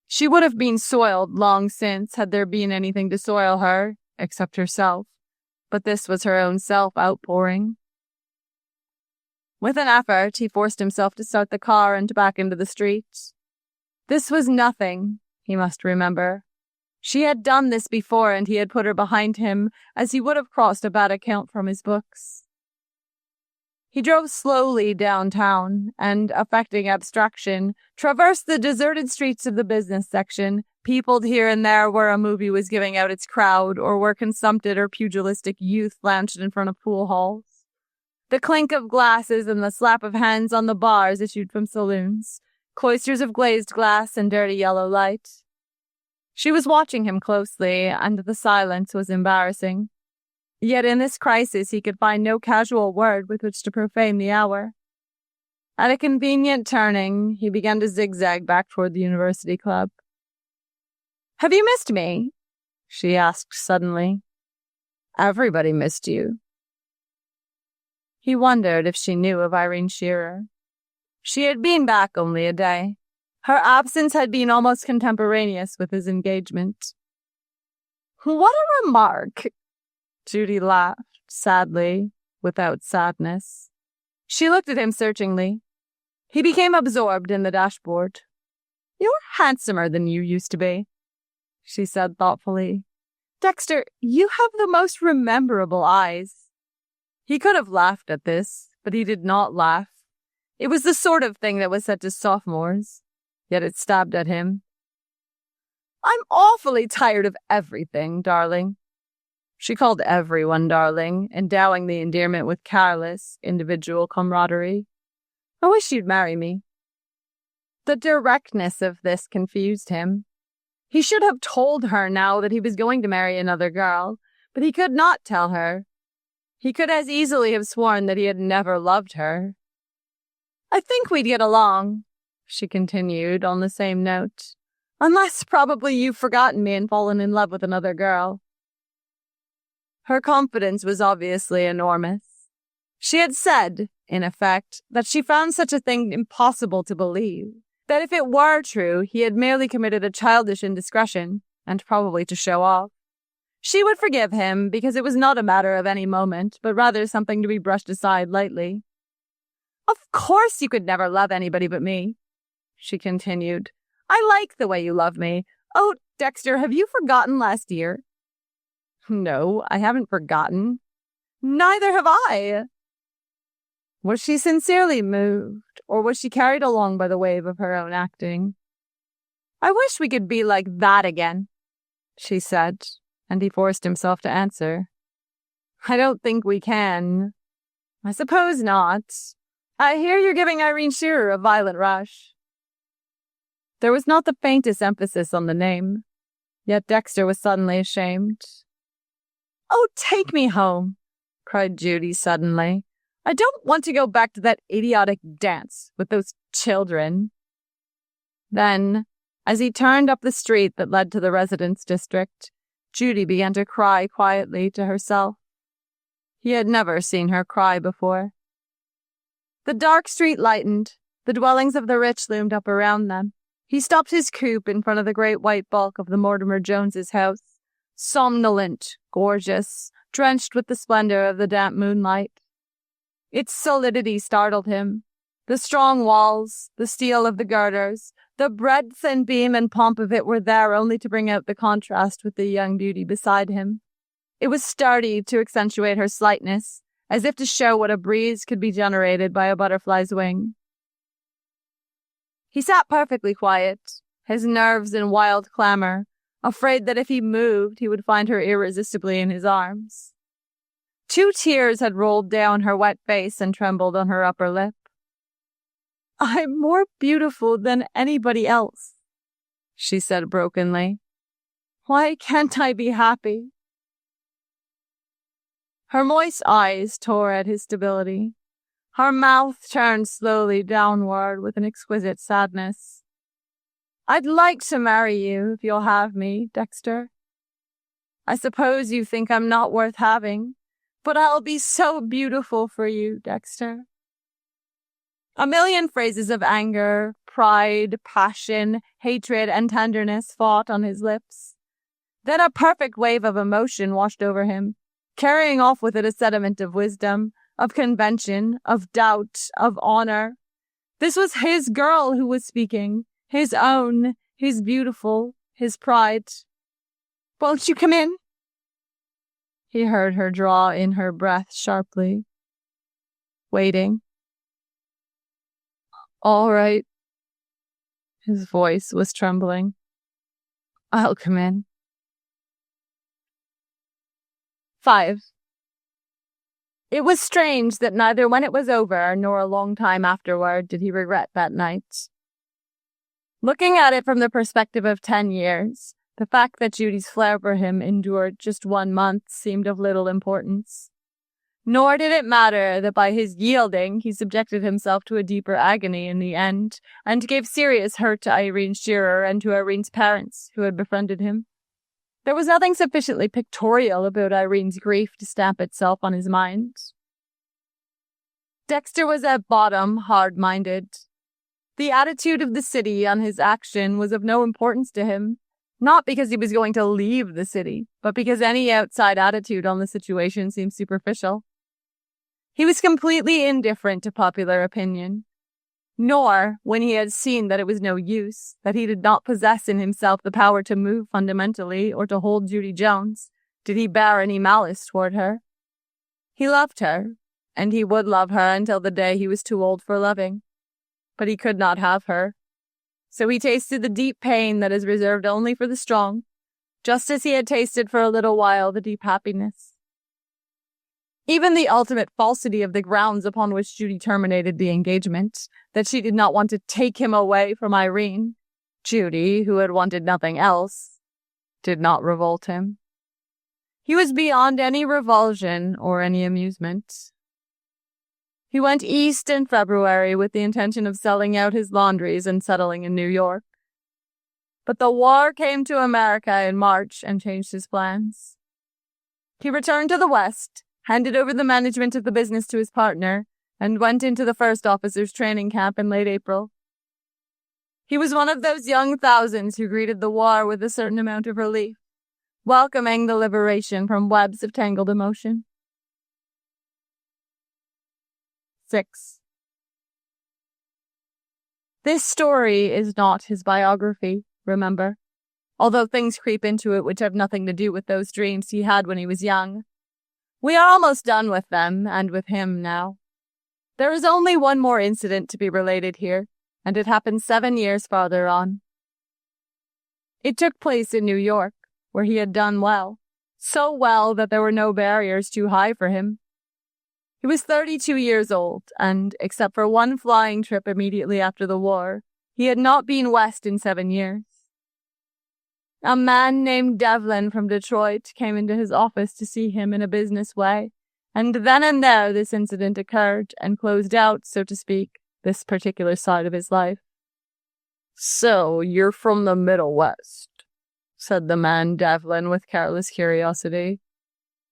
She would have been soiled long since had there been anything to soil her, except herself. But this was her own self outpouring. With an effort, he forced himself to start the car and back into the street. This was nothing, he must remember. She had done this before and he had put her behind him as he would have crossed a bad account from his books. He drove slowly downtown and, affecting abstraction, traversed the deserted streets of the business section, peopled here and there where a movie was giving out its crowd or where consumptive or pugilistic youth lounged in front of pool halls. The clink of glasses and the slap of hands on the bars issued from saloons, cloisters of glazed glass and dirty yellow light. She was watching him closely, and the silence was embarrassing. Yet in this crisis he could find no casual word with which to profane the hour. At a convenient turning, he began to zigzag back toward the university club. "Have you missed me?" she asked suddenly. "Everybody missed you." He wondered if she knew of Irene Shearer. She had been back only a day. Her absence had been almost contemporaneous with his engagement. "What a remark!" Judy laughed, sadly, without sadness. She looked at him searchingly. He became absorbed in the dashboard. "You're handsomer than you used to be," she said thoughtfully. "Dexter, you have the most rememberable eyes." He could have laughed at this, but he did not laugh. It was the sort of thing that was said to sophomores, yet it stabbed at him. "I'm awfully tired of everything, darling." She called everyone darling, endowing the endearment with careless, individual camaraderie. "I wish you'd marry me." The directness of this confused him. He should have told her now that he was going to marry another girl, but he could not tell her. He could as easily have sworn that he had never loved her. "I think we'd get along," she continued on the same note. "Unless probably you've forgotten me and fallen in love with another girl." Her confidence was obviously enormous. She had said, in effect, that she found such a thing impossible to believe, that if it were true, he had merely committed a childish indiscretion, and probably to show off. She would forgive him because it was not a matter of any moment, but rather something to be brushed aside lightly. "Of course you could never love anybody but me," she continued. "I like the way you love me. Oh, Dexter, have you forgotten last year?" "No, I haven't forgotten." "Neither have I." Was she sincerely moved, or was she carried along by the wave of her own acting? "I wish we could be like that again," she said, and he forced himself to answer. "I don't think we can." "I suppose not. I hear you're giving Irene Shearer a violent rush." There was not the faintest emphasis on the name, yet Dexter was suddenly ashamed. "Oh, take me home," cried Judy suddenly. "I don't want to go back to that idiotic dance with those children." Then, as he turned up the street that led to the residence district, Judy began to cry quietly to herself. He had never seen her cry before. The dark street lightened. The dwellings of the rich loomed up around them. He stopped his coupe in front of the great white bulk of the Mortimer Joneses' house, somnolent, gorgeous, drenched with the splendor of the damp moonlight. Its solidity startled him. The strong walls, the steel of the girders, the breadth and beam and pomp of it were there only to bring out the contrast with the young beauty beside him. It was sturdy to accentuate her slightness, as if to show what a breeze could be generated by a butterfly's wing. He sat perfectly quiet, his nerves in wild clamor, afraid that if he moved, he would find her irresistibly in his arms. 2 tears had rolled down her wet face and trembled on her upper lip. "I'm more beautiful than anybody else," she said brokenly. "Why can't I be happy?" Her moist eyes tore at his stability. Her mouth turned slowly downward with an exquisite sadness. "I'd like to marry you if you'll have me, Dexter. I suppose you think I'm not worth having, but I'll be so beautiful for you, Dexter." A million phrases of anger, pride, passion, hatred, and tenderness fought on his lips. Then a perfect wave of emotion washed over him, carrying off with it a sediment of wisdom, of convention, of doubt, of honor. This was his girl who was speaking, his own, his beautiful, his pride. "Won't you come in?" He heard her draw in her breath sharply. Waiting. "All right." His voice was trembling. "I'll come in." 5. It was strange that neither when it was over nor a long time afterward did he regret that night. Looking at it from the perspective of 10 years, the fact that Judy's flair for him endured just 1 month seemed of little importance. Nor did it matter that by his yielding he subjected himself to a deeper agony in the end, and gave serious hurt to Irene Shearer and to Irene's parents, who had befriended him. There was nothing sufficiently pictorial about Irene's grief to stamp itself on his mind. Dexter was at bottom hard-minded. The attitude of the city on his action was of no importance to him, not because he was going to leave the city, but because any outside attitude on the situation seemed superficial. He was completely indifferent to popular opinion. Nor, when he had seen that it was no use, that he did not possess in himself the power to move fundamentally or to hold Judy Jones, did he bear any malice toward her. He loved her, and he would love her until the day he was too old for loving. But he could not have her. So he tasted the deep pain that is reserved only for the strong, just as he had tasted for a little while the deep happiness. Even the ultimate falsity of the grounds upon which Judy terminated the engagement, that she did not want to take him away from Irene, Judy, who had wanted nothing else, did not revolt him. He was beyond any revulsion or any amusement. He went east in February with the intention of selling out his laundries and settling in New York. But the war came to America in March and changed his plans. He returned to the West, handed over the management of the business to his partner, and went into the first officers' training camp in late April. He was one of those young thousands who greeted the war with a certain amount of relief, welcoming the liberation from webs of tangled emotion. 6. This story is not his biography, remember, although things creep into it which have nothing to do with those dreams he had when he was young. We are almost done with them, and with him now. There is only one more incident to be related here, and it happened 7 years farther on. It took place in New York, where he had done well, so well that there were no barriers too high for him. He was 32 years old, and, except for one flying trip immediately after the war, he had not been west in 7 years. A man named Devlin from Detroit came into his office to see him in a business way, and then and there this incident occurred and closed out, so to speak, this particular side of his life. "So, you're from the Middle West," said the man Devlin with careless curiosity.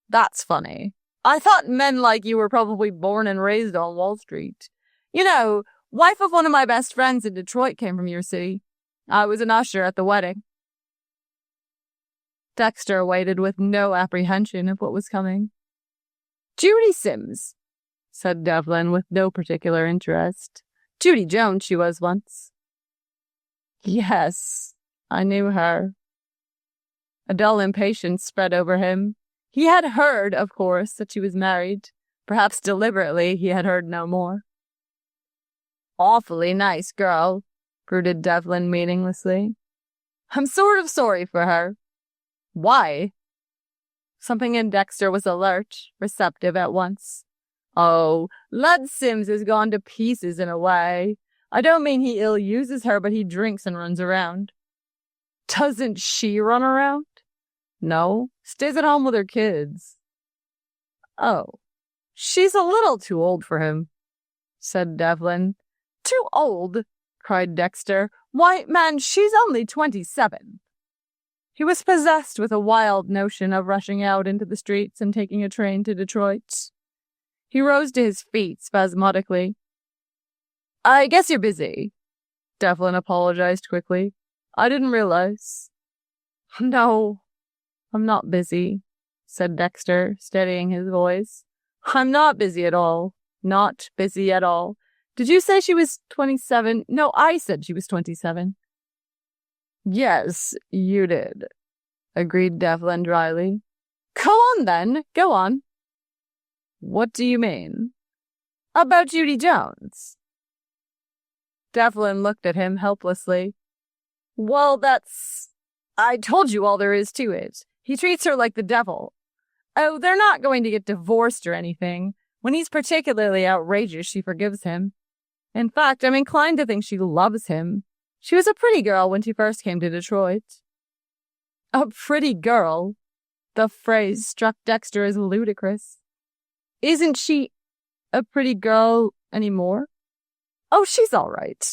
"That's funny. I thought men like you were probably born and raised on Wall Street. You know, wife of one of my best friends in Detroit came from your city. I was an usher at the wedding." Dexter waited with no apprehension of what was coming. "Judy Sims," said Devlin with no particular interest. "Judy Jones she was once." "Yes, I knew her." A dull impatience spread over him. He had heard, of course, that she was married. Perhaps deliberately he had heard no more. "Awfully nice girl," brooded Devlin meaninglessly. "I'm sort of sorry for her." "Why?" Something in Dexter was alert, receptive at once. Oh, Lud Sims has gone to pieces in a way. I don't mean he ill-uses her, but he drinks and runs around. Doesn't she run around? No, stays at home with her kids. Oh, she's a little too old for him, said Devlin. Too old? Cried Dexter. Why, man, she's only 27. He was possessed with a wild notion of rushing out into the streets and taking a train to Detroit. He rose to his feet spasmodically. I guess you're busy, Devlin apologized quickly. I didn't realize. No, I'm not busy, said Dexter, steadying his voice. I'm not busy at all. Not busy at all. Did you say she was 27? No, I said she was 27. Yes, you did, agreed Devlin dryly. Go on, then. Go on. What do you mean? About Judy Jones. Devlin looked at him helplessly. Well, I told you all there is to it. He treats her like the devil. Oh, they're not going to get divorced or anything. When he's particularly outrageous, she forgives him. In fact, I'm inclined to think she loves him. She was a pretty girl when she first came to Detroit. A pretty girl? The phrase struck Dexter as ludicrous. Isn't she a pretty girl anymore? Oh, she's all right.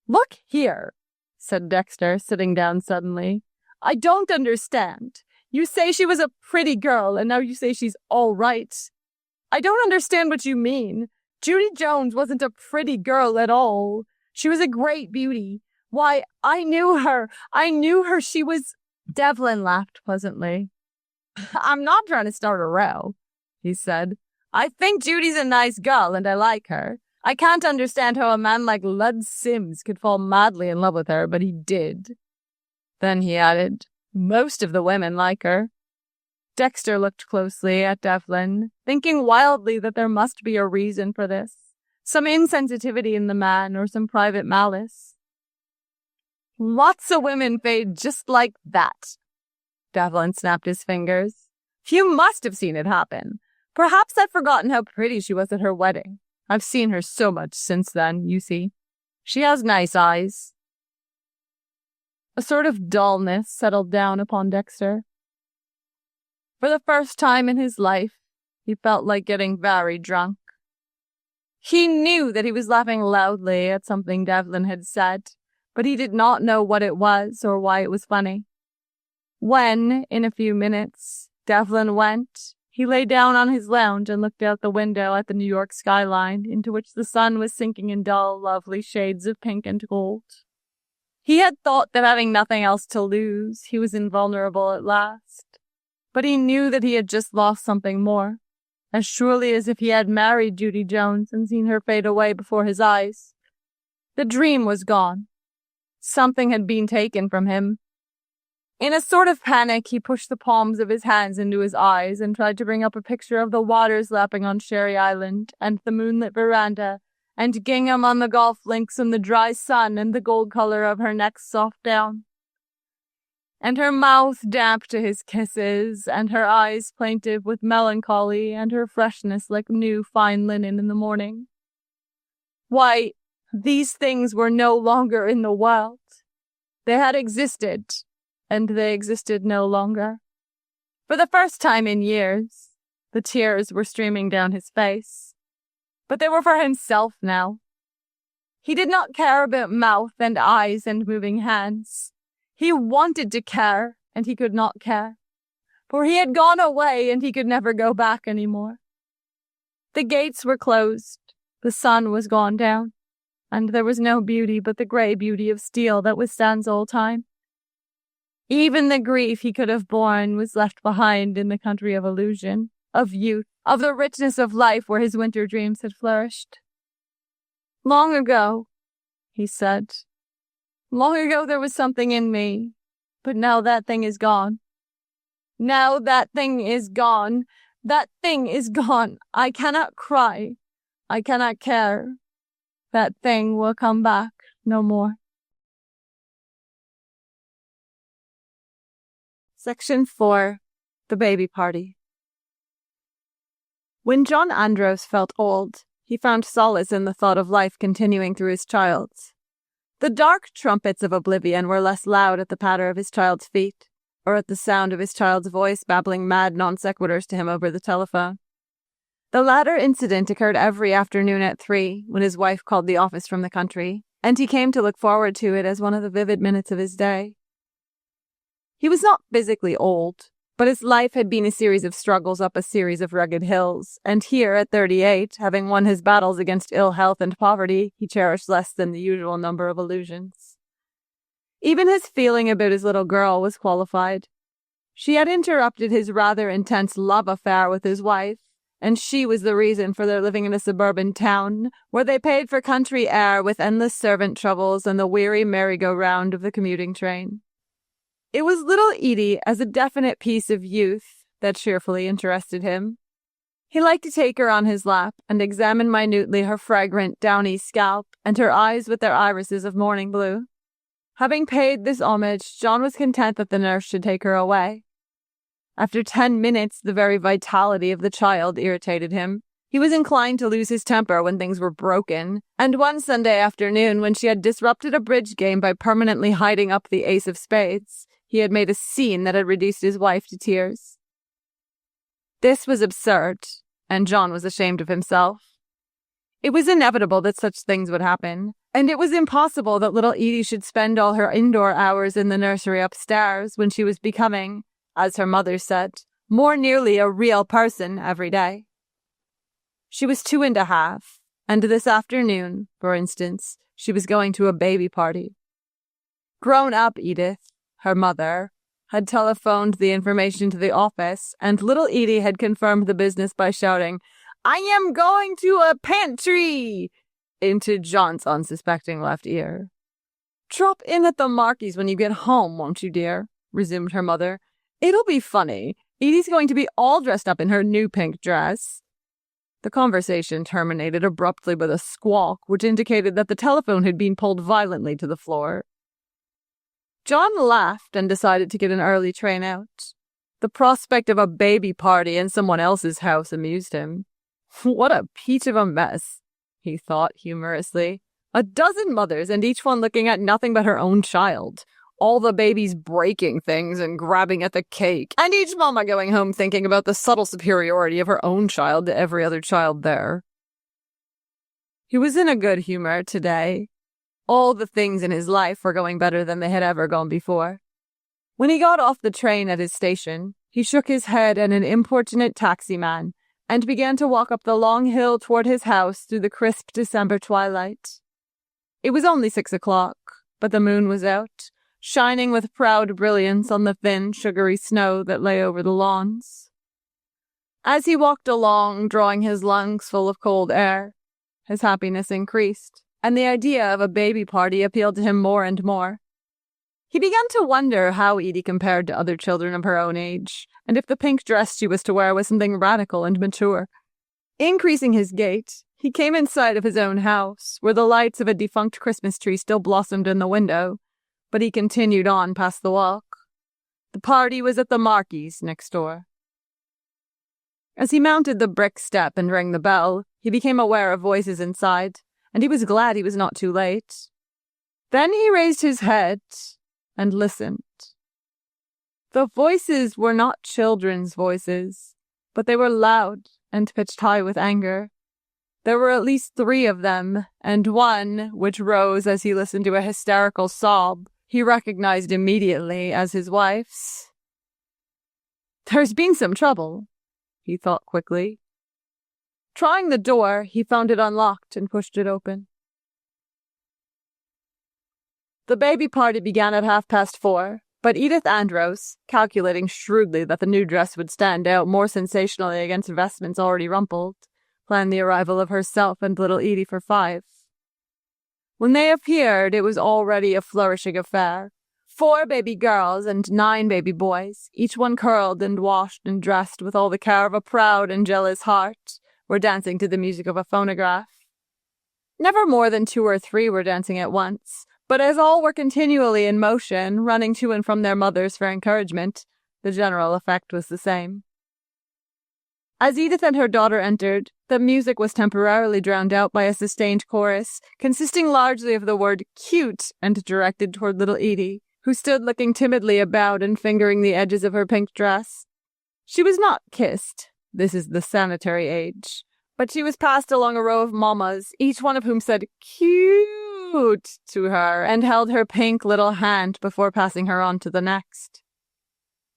Look here, said Dexter, sitting down suddenly. I don't understand. You say she was a pretty girl, and now you say she's all right. I don't understand what you mean. Judy Jones wasn't a pretty girl at all. She was a great beauty. Why, I knew her. She was... Devlin laughed pleasantly. I'm not trying to start a row, he said. I think Judy's a nice girl, and I like her. I can't understand how a man like Lud Sims could fall madly in love with her, but he did. Then he added, most of the women like her. Dexter looked closely at Devlin, thinking wildly that there must be a reason for this, some insensitivity in the man or some private malice. Lots of women fade just like that. Devlin snapped his fingers. You must have seen it happen. Perhaps I've forgotten how pretty she was at her wedding. I've seen her so much since then, you see. She has nice eyes. A sort of dullness settled down upon Dexter. For the first time in his life, he felt like getting very drunk. He knew that he was laughing loudly at something Devlin had said, but he did not know what it was or why it was funny. When, in a few minutes, Devlin went, he lay down on his lounge and looked out the window at the New York skyline, into which the sun was sinking in dull, lovely shades of pink and gold. He had thought that having nothing else to lose, he was invulnerable at last. But he knew that he had just lost something more, as surely as if he had married Judy Jones and seen her fade away before his eyes. The dream was gone. Something had been taken from him. In a sort of panic, he pushed the palms of his hands into his eyes and tried to bring up a picture of the waters lapping on Sherry Island and the moonlit veranda and gingham on the golf links and the dry sun and the gold color of her neck's soft down. And her mouth damp to his kisses, and her eyes plaintive with melancholy, and her freshness like new fine linen in the morning. Why, these things were no longer in the world. They had existed, and they existed no longer. For the first time in years, the tears were streaming down his face. But they were for himself now. He did not care about mouth and eyes and moving hands. He wanted to care, and he could not care. For he had gone away, and he could never go back any more. The gates were closed, the sun was gone down, and there was no beauty but the grey beauty of steel that withstands all time. Even the grief he could have borne was left behind in the country of illusion, of youth, of the richness of life where his winter dreams had flourished. Long ago, he said, long ago there was something in me, but now that thing is gone. Now that thing is gone. That thing is gone. I cannot cry. I cannot care. That thing will come back no more. Section 4. The baby party. When John Andros felt old, he found solace in the thought of life continuing through his child's. The dark trumpets of oblivion were less loud at the patter of his child's feet, or at the sound of his child's voice babbling mad non sequiturs to him over the telephone. The latter incident occurred every afternoon at 3, when his wife called the office from the country, and he came to look forward to it as one of the vivid minutes of his day. He was not physically old, but his life had been a series of struggles up a series of rugged hills, and here, at 38, having won his battles against ill health and poverty, he cherished less than the usual number of illusions. Even his feeling about his little girl was qualified. She had interrupted his rather intense love affair with his wife, and she was the reason for their living in a suburban town, where they paid for country air with endless servant troubles and the weary merry-go-round of the commuting train. It was little Edie as a definite piece of youth that cheerfully interested him. He liked to take her on his lap and examine minutely her fragrant, downy scalp and her eyes with their irises of morning blue. Having paid this homage, John was content that the nurse should take her away. After 10 minutes, the very vitality of the child irritated him. He was inclined to lose his temper when things were broken, and one Sunday afternoon, when she had disrupted a bridge game by permanently hiding up the ace of spades, he had made a scene that had reduced his wife to tears. This was absurd, and John was ashamed of himself. It was inevitable that such things would happen, and it was impossible that little Edie should spend all her indoor hours in the nursery upstairs when she was becoming, as her mother said, more nearly a real person every day. She was 2.5, and this afternoon, for instance, she was going to a baby party. Grown-up Edith, her mother, had telephoned the information to the office, and little Edie had confirmed the business by shouting, "I am going to a pantry!" into John's unsuspecting left ear. "Drop in at the Marquis when you get home, won't you, dear?" resumed her mother. "It'll be funny. Edie's going to be all dressed up in her new pink dress." The conversation terminated abruptly with a squawk, which indicated that the telephone had been pulled violently to the floor. John laughed and decided to get an early train out. The prospect of a baby party in someone else's house amused him. What a peach of a mess, he thought humorously. 12 mothers, and each one looking at nothing but her own child. All the babies breaking things and grabbing at the cake, and each mama going home thinking about the subtle superiority of her own child to every other child there. He was in a good humor today. All the things in his life were going better than they had ever gone before. When he got off the train at his station, he shook his head at an importunate taximan and began to walk up the long hill toward his house through the crisp December twilight. It was only 6 o'clock, but the moon was out, shining with proud brilliance on the thin, sugary snow that lay over the lawns. As he walked along, drawing his lungs full of cold air, his happiness increased, and the idea of a baby party appealed to him more and more. He began to wonder how Edie compared to other children of her own age, and if the pink dress she was to wear was something radical and mature. Increasing his gait, he came in sight of his own house, where the lights of a defunct Christmas tree still blossomed in the window, but he continued on past the walk. The party was at the Marquis next door. As he mounted the brick step and rang the bell, he became aware of voices inside, and he was glad he was not too late. Then he raised his head and listened. The voices were not children's voices, but they were loud and pitched high with anger. There were at least 3 of them, and one, which rose as he listened to a hysterical sob, he recognized immediately as his wife's. "There's been some trouble," he thought quickly. Trying the door, he found it unlocked and pushed it open. The baby party began at 4:30, but Edith Andros, calculating shrewdly that the new dress would stand out more sensationally against vestments already rumpled, planned the arrival of herself and little Edie for 5. When they appeared, it was already a flourishing affair. 4 baby girls and 9 baby boys, each one curled and washed and dressed with all the care of a proud and jealous heart, were dancing to the music of a phonograph. Never more than 2 or 3 were dancing at once, but as all were continually in motion, running to and from their mothers for encouragement, The general effect was the same. As Edith and her daughter entered, the music was temporarily drowned out by a sustained chorus, consisting largely of the word cute and directed toward little Edie, who stood looking timidly about and fingering the edges of her pink dress. She was not kissed. This is the sanitary age. But she was passed along a row of mammas, each one of whom said cute to her and held her pink little hand before passing her on to the next.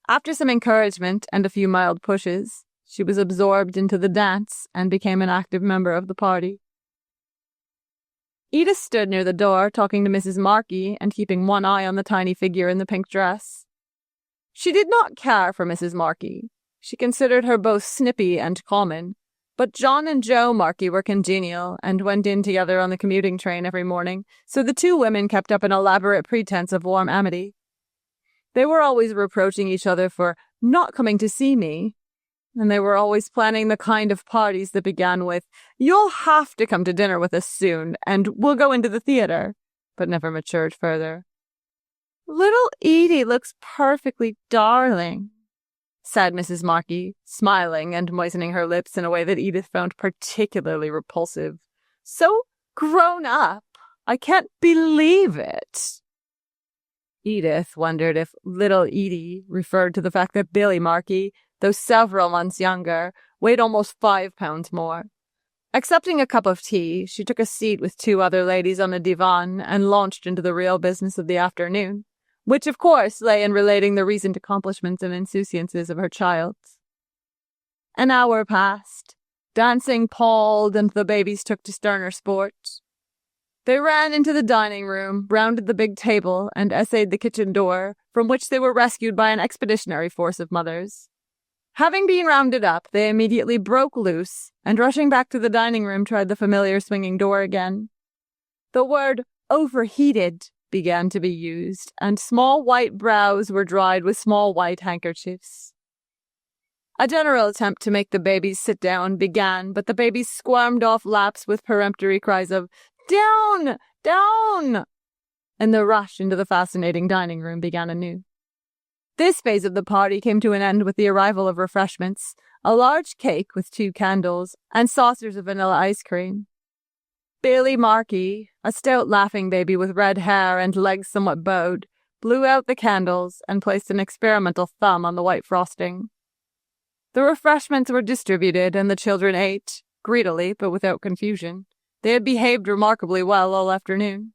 After some encouragement and a few mild pushes, she was absorbed into the dance and became an active member of the party. Edith stood near the door, talking to Mrs. Markey and keeping one eye on the tiny figure in the pink dress. She did not care for Mrs. Markey. She considered her both snippy and common, but John and Joe Markey were congenial and went in together on the commuting train every morning, so the two women kept up an elaborate pretense of warm amity. They were always reproaching each other for not coming to see me, and they were always planning the kind of parties that began with, "You'll have to come to dinner with us soon, and we'll go into the theater," but never matured further. "Little Edie looks perfectly darling," said Mrs. Markey, smiling and moistening her lips in a way that Edith found particularly repulsive. "So grown up. I can't believe it." Edith wondered if little Edie referred to the fact that Billy Markey, though several months younger, weighed almost 5 pounds more. Accepting a cup of tea, she took a seat with two other ladies on a divan and launched into the real business of the afternoon, which of course lay in relating the recent accomplishments and insouciances of her child. An hour passed. Dancing palled and the babies took to sterner sport. They ran into the dining room, rounded the big table, and essayed the kitchen door, from which they were rescued by an expeditionary force of mothers. Having been rounded up, they immediately broke loose, and rushing back to the dining room tried the familiar swinging door again. The word overheated began to be used, and small white brows were dried with small white handkerchiefs. A general attempt to make the babies sit down began, but the babies squirmed off laps with peremptory cries of, "Down! Down!" and the rush into the fascinating dining room began anew. This phase of the party came to an end with the arrival of refreshments, a large cake with 2 candles, and saucers of vanilla ice cream. Billy Markey, a stout laughing baby with red hair and legs somewhat bowed, blew out the candles and placed an experimental thumb on the white frosting. The refreshments were distributed and the children ate, greedily but without confusion. They had behaved remarkably well all afternoon.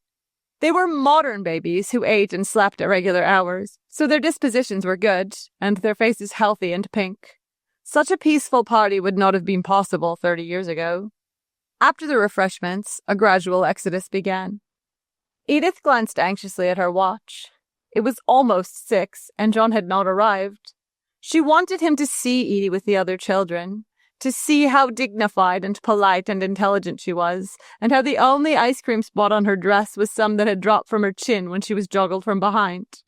They were modern babies who ate and slept at regular hours, so their dispositions were good, and their faces healthy and pink. Such a peaceful party would not have been possible 30 years ago. After the refreshments, a gradual exodus began. Edith glanced anxiously at her watch. It was almost 6, and John had not arrived. She wanted him to see Edie with the other children, to see how dignified and polite and intelligent she was, and how the only ice cream spot on her dress was some that had dropped from her chin when she was joggled from behind.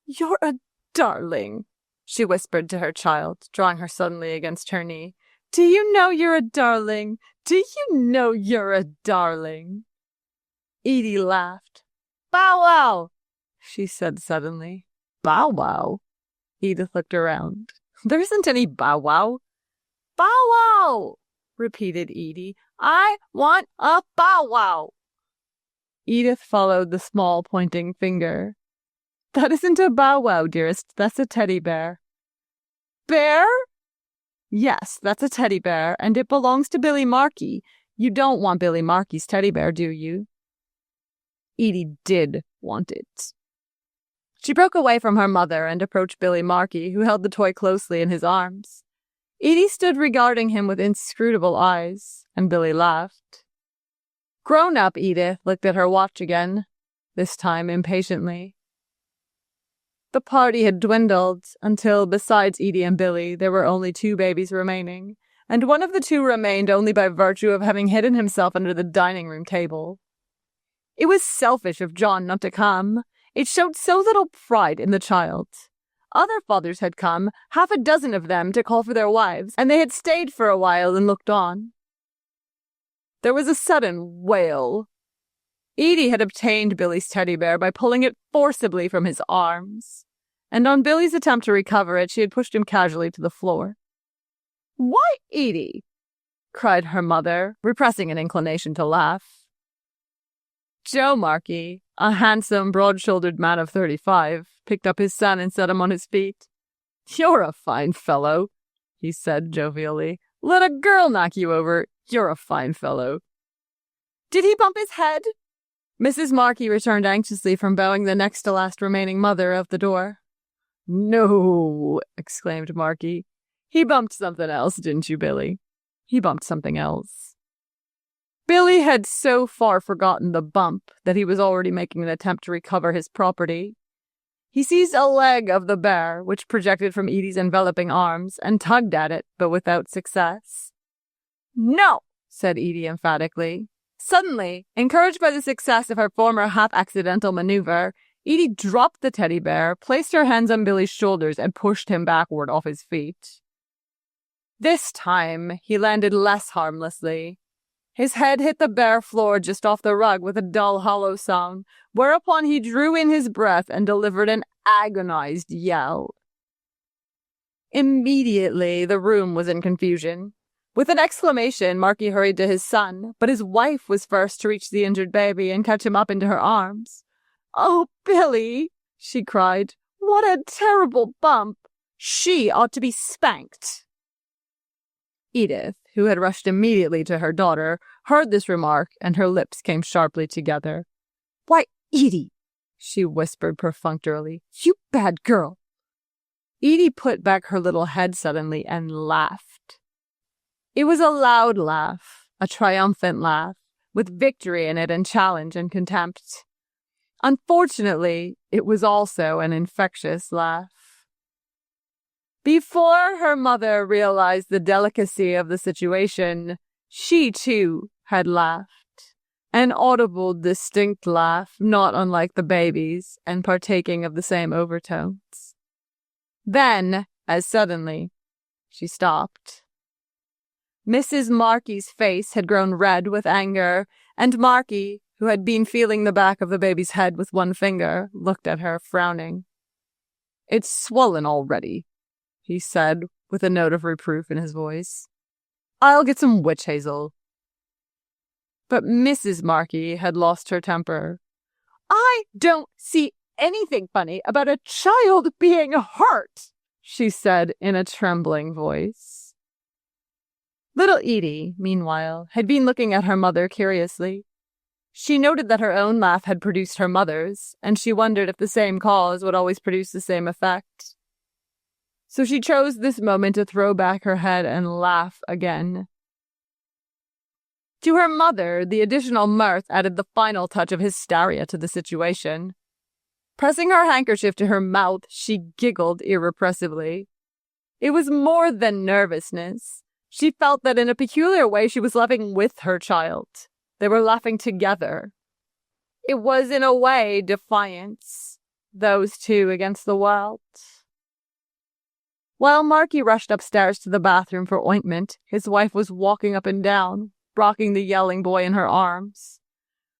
"You're a darling," she whispered to her child, drawing her suddenly against her knee. "Do you know you're a darling? Do you know you're a darling?" Edie laughed. "Bow wow," she said suddenly. "Bow wow?" Edith looked around. "There isn't any bow wow." "Bow wow," repeated Edie. "I want a bow wow." Edith followed the small pointing finger. "That isn't a bow wow, dearest. That's a teddy bear." "Bear?" "Yes, that's a teddy bear, and it belongs to Billy Markey. You don't want Billy Markey's teddy bear, do you?" Edie did want it. She broke away from her mother and approached Billy Markey, who held the toy closely in his arms. Edie stood regarding him with inscrutable eyes, and Billy laughed. Grown-up Edith looked at her watch again, this time impatiently. The party had dwindled until, besides Edie and Billy, there were only 2 babies remaining, and one of the 2 remained only by virtue of having hidden himself under the dining room table. It was selfish of John not to come. It showed so little pride in the child. Other fathers had come, 6 of them, to call for their wives, and they had stayed for a while and looked on. There was a sudden wail. Edie had obtained Billy's teddy bear by pulling it forcibly from his arms. and on Billy's attempt to recover it, she had pushed him casually to the floor. "Why, Edie?" cried her mother, repressing an inclination to laugh. Joe Markey, a handsome, broad-shouldered man of 35, picked up his son and set him on his feet. "You're a fine fellow," he said jovially. "Let a girl knock you over. You're a fine fellow." "Did he bump his head?" Mrs. Markey returned anxiously from bowing the next to last remaining mother out the door. "No," exclaimed Markey. "He bumped something else, didn't you, Billy? He bumped something else." Billy had so far forgotten the bump that he was already making an attempt to recover his property. He seized a leg of the bear, which projected from Edie's enveloping arms, and tugged at it, but without success. "No," said Edie emphatically. Suddenly, encouraged by the success of her former half-accidental maneuver, Edie dropped the teddy bear, placed her hands on Billy's shoulders, and pushed him backward off his feet. This time, he landed less harmlessly. His head hit the bare floor just off the rug with a dull, hollow sound, whereupon he drew in his breath and delivered an agonized yell. Immediately, the room was in confusion. With an exclamation, Markey hurried to his son, but his wife was first to reach the injured baby and catch him up into her arms. "Oh, Billy," she cried, "what a terrible bump! She ought to be spanked." Edith, who had rushed immediately to her daughter, heard this remark, and her lips came sharply together. "Why, Edie," she whispered perfunctorily, "you bad girl." Edie put back her little head suddenly and laughed. It was a loud laugh, a triumphant laugh, with victory in it and challenge and contempt. Unfortunately, it was also an infectious laugh. Before her mother realized the delicacy of the situation, she too had laughed. An audible, distinct laugh, not unlike the baby's, and partaking of the same overtones. Then, as suddenly, she stopped. Mrs. Markey's face had grown red with anger, and Markey, who had been feeling the back of the baby's head with one finger, looked at her, frowning. "It's swollen already," he said, with a note of reproof in his voice. "I'll get some witch hazel." But Mrs. Markey had lost her temper. "I don't see anything funny about a child being hurt," she said in a trembling voice. Little Edie, meanwhile, had been looking at her mother curiously. She noted that her own laugh had produced her mother's, and she wondered if the same cause would always produce the same effect. So she chose this moment to throw back her head and laugh again. To her mother, the additional mirth added the final touch of hysteria to the situation. Pressing her handkerchief to her mouth, she giggled irrepressibly. It was more than nervousness. She felt that in a peculiar way she was laughing with her child. They were laughing together. It was, in a way, defiance, those two against the world. While Markey rushed upstairs to the bathroom for ointment, his wife was walking up and down, rocking the yelling boy in her arms.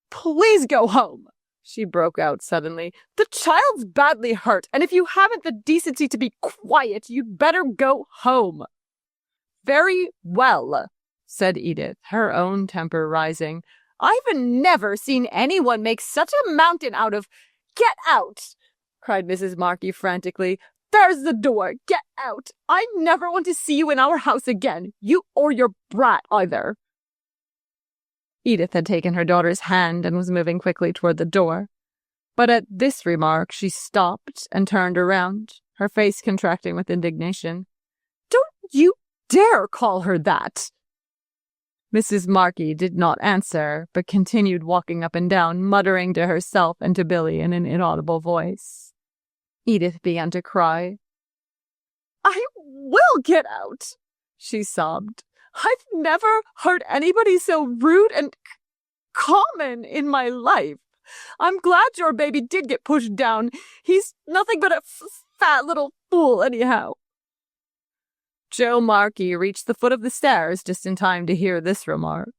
"Please go home," she broke out suddenly. "The child's badly hurt, and if you haven't the decency to be quiet, you'd better go home." "Very well," said Edith, her own temper rising. "I've never seen anyone make such a mountain out of—" "Get out!" cried Mrs. Markey frantically. "There's the door. Get out. I never want to see you in our house again. You or your brat, either." Edith had taken her daughter's hand and was moving quickly toward the door. But at this remark, she stopped and turned around, her face contracting with indignation. "Don't you dare call her that!" Mrs. Markey did not answer, but continued walking up and down, muttering to herself and to Billy in an inaudible voice. Edith began to cry. "I will get out," she sobbed. "I've never heard anybody so rude and common in my life. I'm glad your baby did get pushed down. He's nothing but a fat little fool anyhow." Joe Markey reached the foot of the stairs just in time to hear this remark.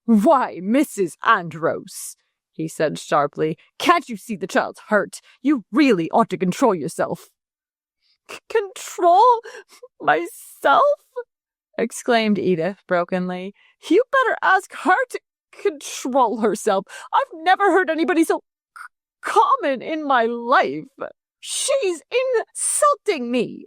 "Why, Mrs. Andros," he said sharply. Can't you see the child's hurt? You really ought to control yourself. Control myself? Exclaimed Edith brokenly. You better ask her to control herself. I've never heard anybody so common in my life. She's insulting me.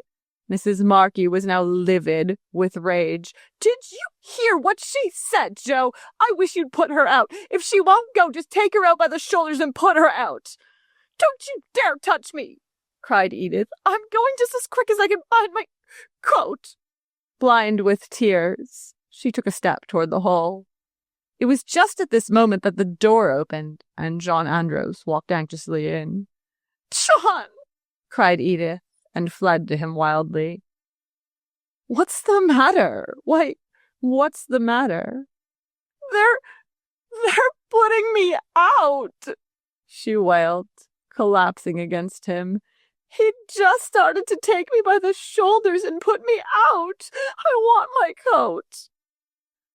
Mrs. Markey was now livid with rage. Did you hear what she said, Joe? I wish you'd put her out. If she won't go, just take her out by the shoulders and put her out. Don't you dare touch me, cried Edith. I'm going just as quick as I can find my coat. Blind with tears, she took a step toward the hall. It was just at this moment that the door opened and John Andros walked anxiously in. John! Cried Edith, and fled to him wildly. What's the matter? Why, what's the matter? They're putting me out, she wailed, collapsing against him. He just started to take me by the shoulders and put me out. I want my coat.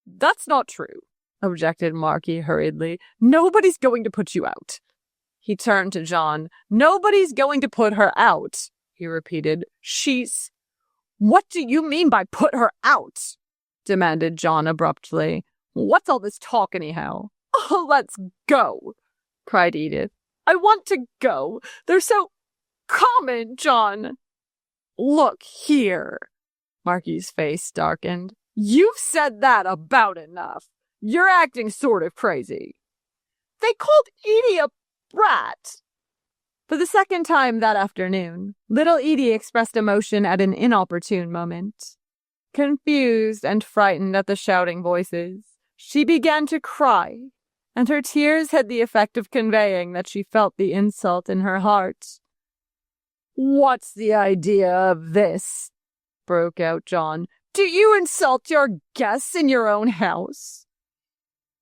That's not true, objected Markey hurriedly. Nobody's going to put you out. He turned to John. Nobody's going to put her out, he repeated. She's... What do you mean by put her out? Demanded John abruptly. What's all this talk anyhow? Oh, let's go, cried Edith. I want to go. They're so common, John. Look here. Markey's face darkened. You've said that about enough. You're acting sort of crazy. They called Edie a brat. For the second time that afternoon, little Edie expressed emotion at an inopportune moment. Confused and frightened at the shouting voices, she began to cry, and her tears had the effect of conveying that she felt the insult in her heart. What's the idea of this? Broke out John. Do you insult your guests in your own house?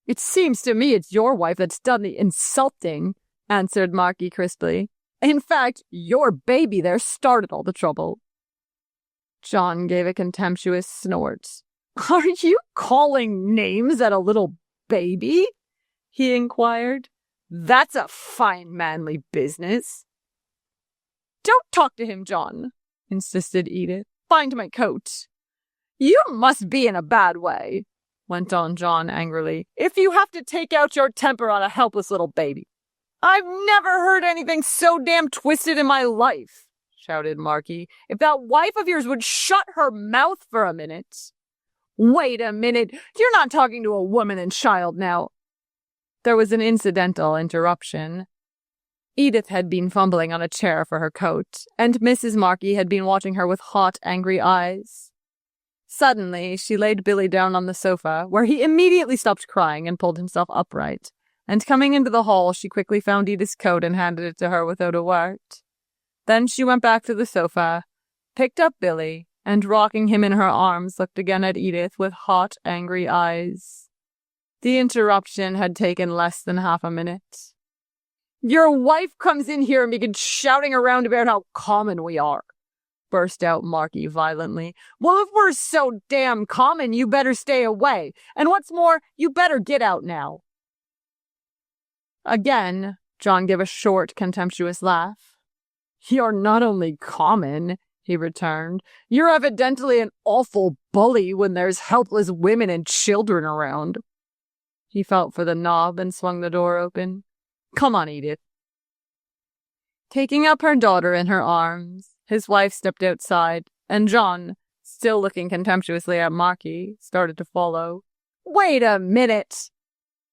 It seems to me it's your wife that's done the insulting, answered Markey crisply. In fact, your baby there started all the trouble. John gave a contemptuous snort. Are you calling names at a little baby? He inquired. That's a fine manly business. Don't talk to him, John, insisted Edith. Find my coat. You must be in a bad way, went on John angrily, if you have to take out your temper on a helpless little baby. I've never heard anything so damn twisted in my life, shouted Markey. If that wife of yours would shut her mouth for a minute. Wait a minute, you're not talking to a woman and child now. There was an incidental interruption. Edith had been fumbling on a chair for her coat, and Mrs. Markey had been watching her with hot, angry eyes. Suddenly, she laid Billy down on the sofa, where he immediately stopped crying and pulled himself upright. And coming into the hall, she quickly found Edith's coat and handed it to her without a word. Then she went back to the sofa, picked up Billy, and rocking him in her arms, looked again at Edith with hot, angry eyes. The interruption had taken less than half a minute. Your wife comes in here and begins shouting around about how common we are, burst out Markey violently. Well, if we're so damn common, you better stay away. And what's more, you better get out now. Again, John gave a short, contemptuous laugh. You're not only common, he returned. You're evidently an awful bully when there's helpless women and children around. He felt for the knob and swung the door open. Come on, Edith. Taking up her daughter in her arms, his wife stepped outside, and John, still looking contemptuously at Markey, started to follow. Wait a minute!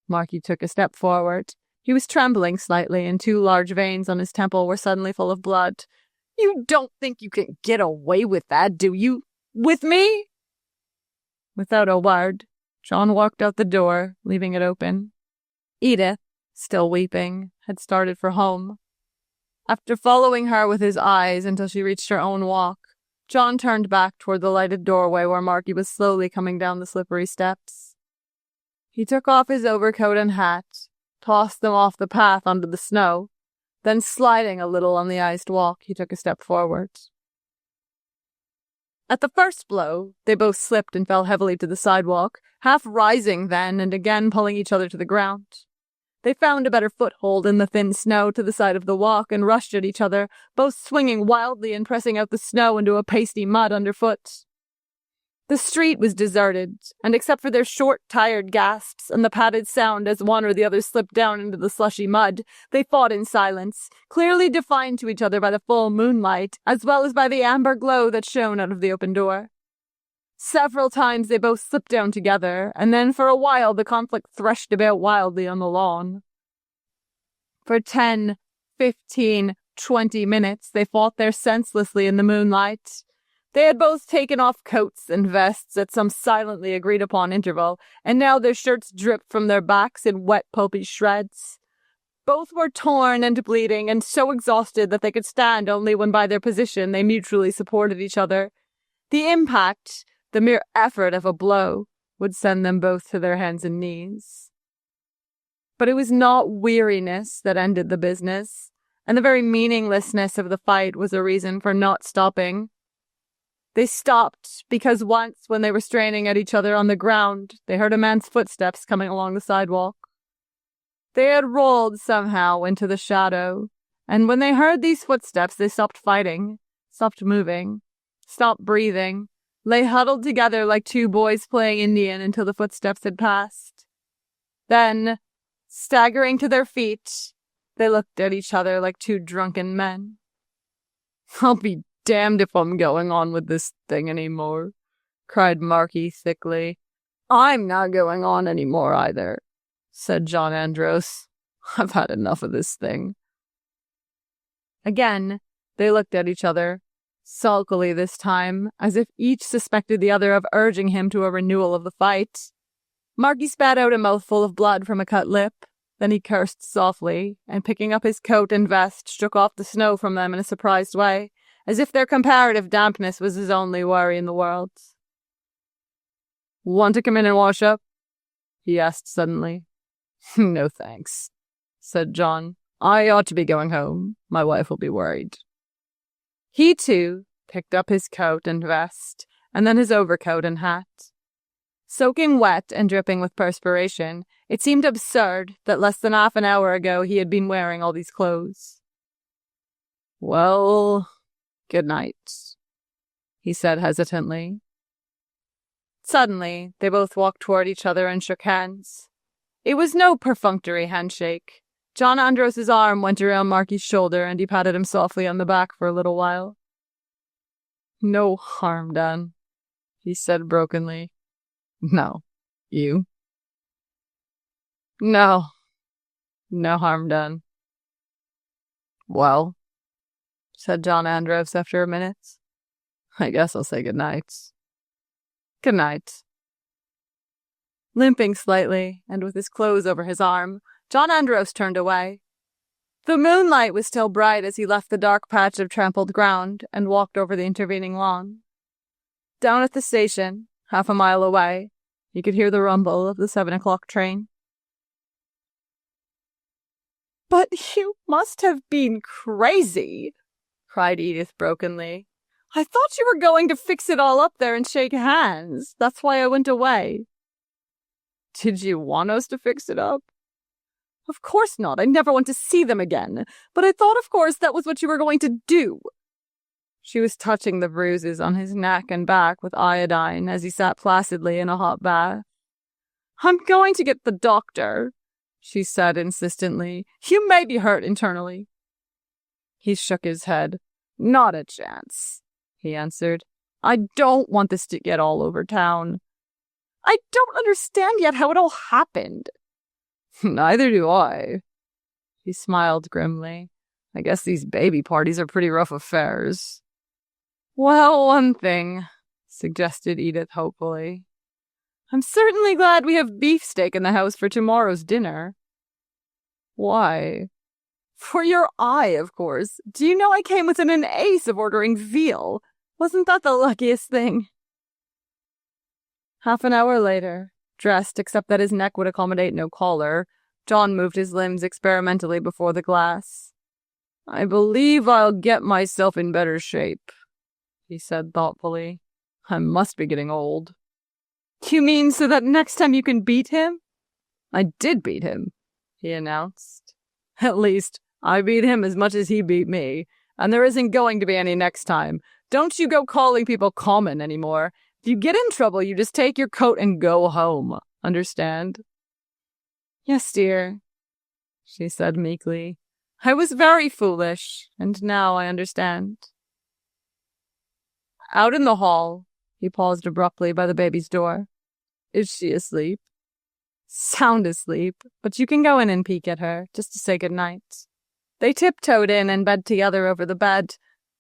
Markey took a step forward. He was trembling slightly, and 2 large veins on his temple were suddenly full of blood. You don't think you can get away with that, do you? With me? Without a word, John walked out the door, leaving it open. Edith, still weeping, had started for home. After following her with his eyes until she reached her own walk, John turned back toward the lighted doorway where Markey was slowly coming down the slippery steps. He took off his overcoat and hat, tossed them off the path onto the snow, then sliding a little on the iced walk, he took a step forward. At the first blow, they both slipped and fell heavily to the sidewalk, half rising then and again pulling each other to the ground. They found a better foothold in the thin snow to the side of the walk and rushed at each other, both swinging wildly and pressing out the snow into a pasty mud underfoot. The street was deserted, and except for their short, tired gasps and the padded sound as one or the other slipped down into the slushy mud, they fought in silence, clearly defined to each other by the full moonlight, as well as by the amber glow that shone out of the open door. Several times they both slipped down together, and then for a while the conflict threshed about wildly on the lawn. For 10, 15, 20 minutes they fought there senselessly in the moonlight. They had both taken off coats and vests at some silently agreed-upon interval, and now their shirts dripped from their backs in wet, pulpy shreds. Both were torn and bleeding, and so exhausted that they could stand only when by their position they mutually supported each other. The impact, the mere effort of a blow, would send them both to their hands and knees. But it was not weariness that ended the business, and the very meaninglessness of the fight was a reason for not stopping. They stopped because once, when they were straining at each other on the ground, they heard a man's footsteps coming along the sidewalk. They had rolled somehow into the shadow, and when they heard these footsteps, they stopped fighting, stopped moving, stopped breathing, lay huddled together like two boys playing Indian until the footsteps had passed. Then, staggering to their feet, they looked at each other like two drunken men. "I'll be damned if I'm going on with this thing anymore," cried Marky thickly. "I'm not going on anymore either," said John Andros. "I've had enough of this thing." Again, they looked at each other, sulkily this time, as if each suspected the other of urging him to a renewal of the fight. Marky spat out a mouthful of blood from a cut lip. Then he cursed softly, and picking up his coat and vest, shook off the snow from them in a surprised way, as if their comparative dampness was his only worry in the world. "Want to come in and wash up?" he asked suddenly. "No thanks," said John. "I ought to be going home. My wife will be worried." He, too, picked up his coat and vest, and then his overcoat and hat. Soaking wet and dripping with perspiration, it seemed absurd that less than half an hour ago he had been wearing all these clothes. "Well, good night," he said hesitantly. Suddenly, they both walked toward each other and shook hands. It was no perfunctory handshake. John Andros's arm went around Marky's shoulder, and he patted him softly on the back for a little while. "No harm done," he said brokenly. "No. You?" "No. No harm done." "Well," said John Andros after a minute, "I guess I'll say good night." "Good night." Limping slightly, and with his clothes over his arm, John Andros turned away. The moonlight was still bright as he left the dark patch of trampled ground and walked over the intervening lawn. Down at the station, half a mile away, he could hear the rumble of the 7 o'clock train. "But you must have been crazy," cried Edith brokenly. "I thought you were going to fix it all up there and shake hands. That's why I went away." "Did you want us to fix it up?" "Of course not. I never want to see them again. But I thought, of course, that was what you were going to do." She was touching the bruises on his neck and back with iodine as he sat placidly in a hot bath. "I'm going to get the doctor," she said insistently. "You may be hurt internally." He shook his head. "Not a chance," he answered. "I don't want this to get all over town." "I don't understand yet how it all happened." "Neither do I." He smiled grimly. "I guess these baby parties are pretty rough affairs." "Well, one thing," suggested Edith hopefully. "I'm certainly glad we have beefsteak in the house for tomorrow's dinner." "Why?" "For your eye, of course. Do you know I came within an ace of ordering veal? Wasn't that the luckiest thing?" Half an hour later, dressed except that his neck would accommodate no collar, John moved his limbs experimentally before the glass. "I believe I'll get myself in better shape," he said thoughtfully. "I must be getting old." "You mean so that next time you can beat him?" "I did beat him," he announced. At least, I beat him as much as he beat me, and there isn't going to be any next time. Don't you go calling people common anymore. If you get in trouble, you just take your coat and go home. Understand? Yes, dear, she said meekly. I was very foolish, and now I understand. Out in the hall, he paused abruptly by the baby's door. Is she asleep? Sound asleep, but you can go in and peek at her, just to say good night. They tiptoed in and bed together over the bed.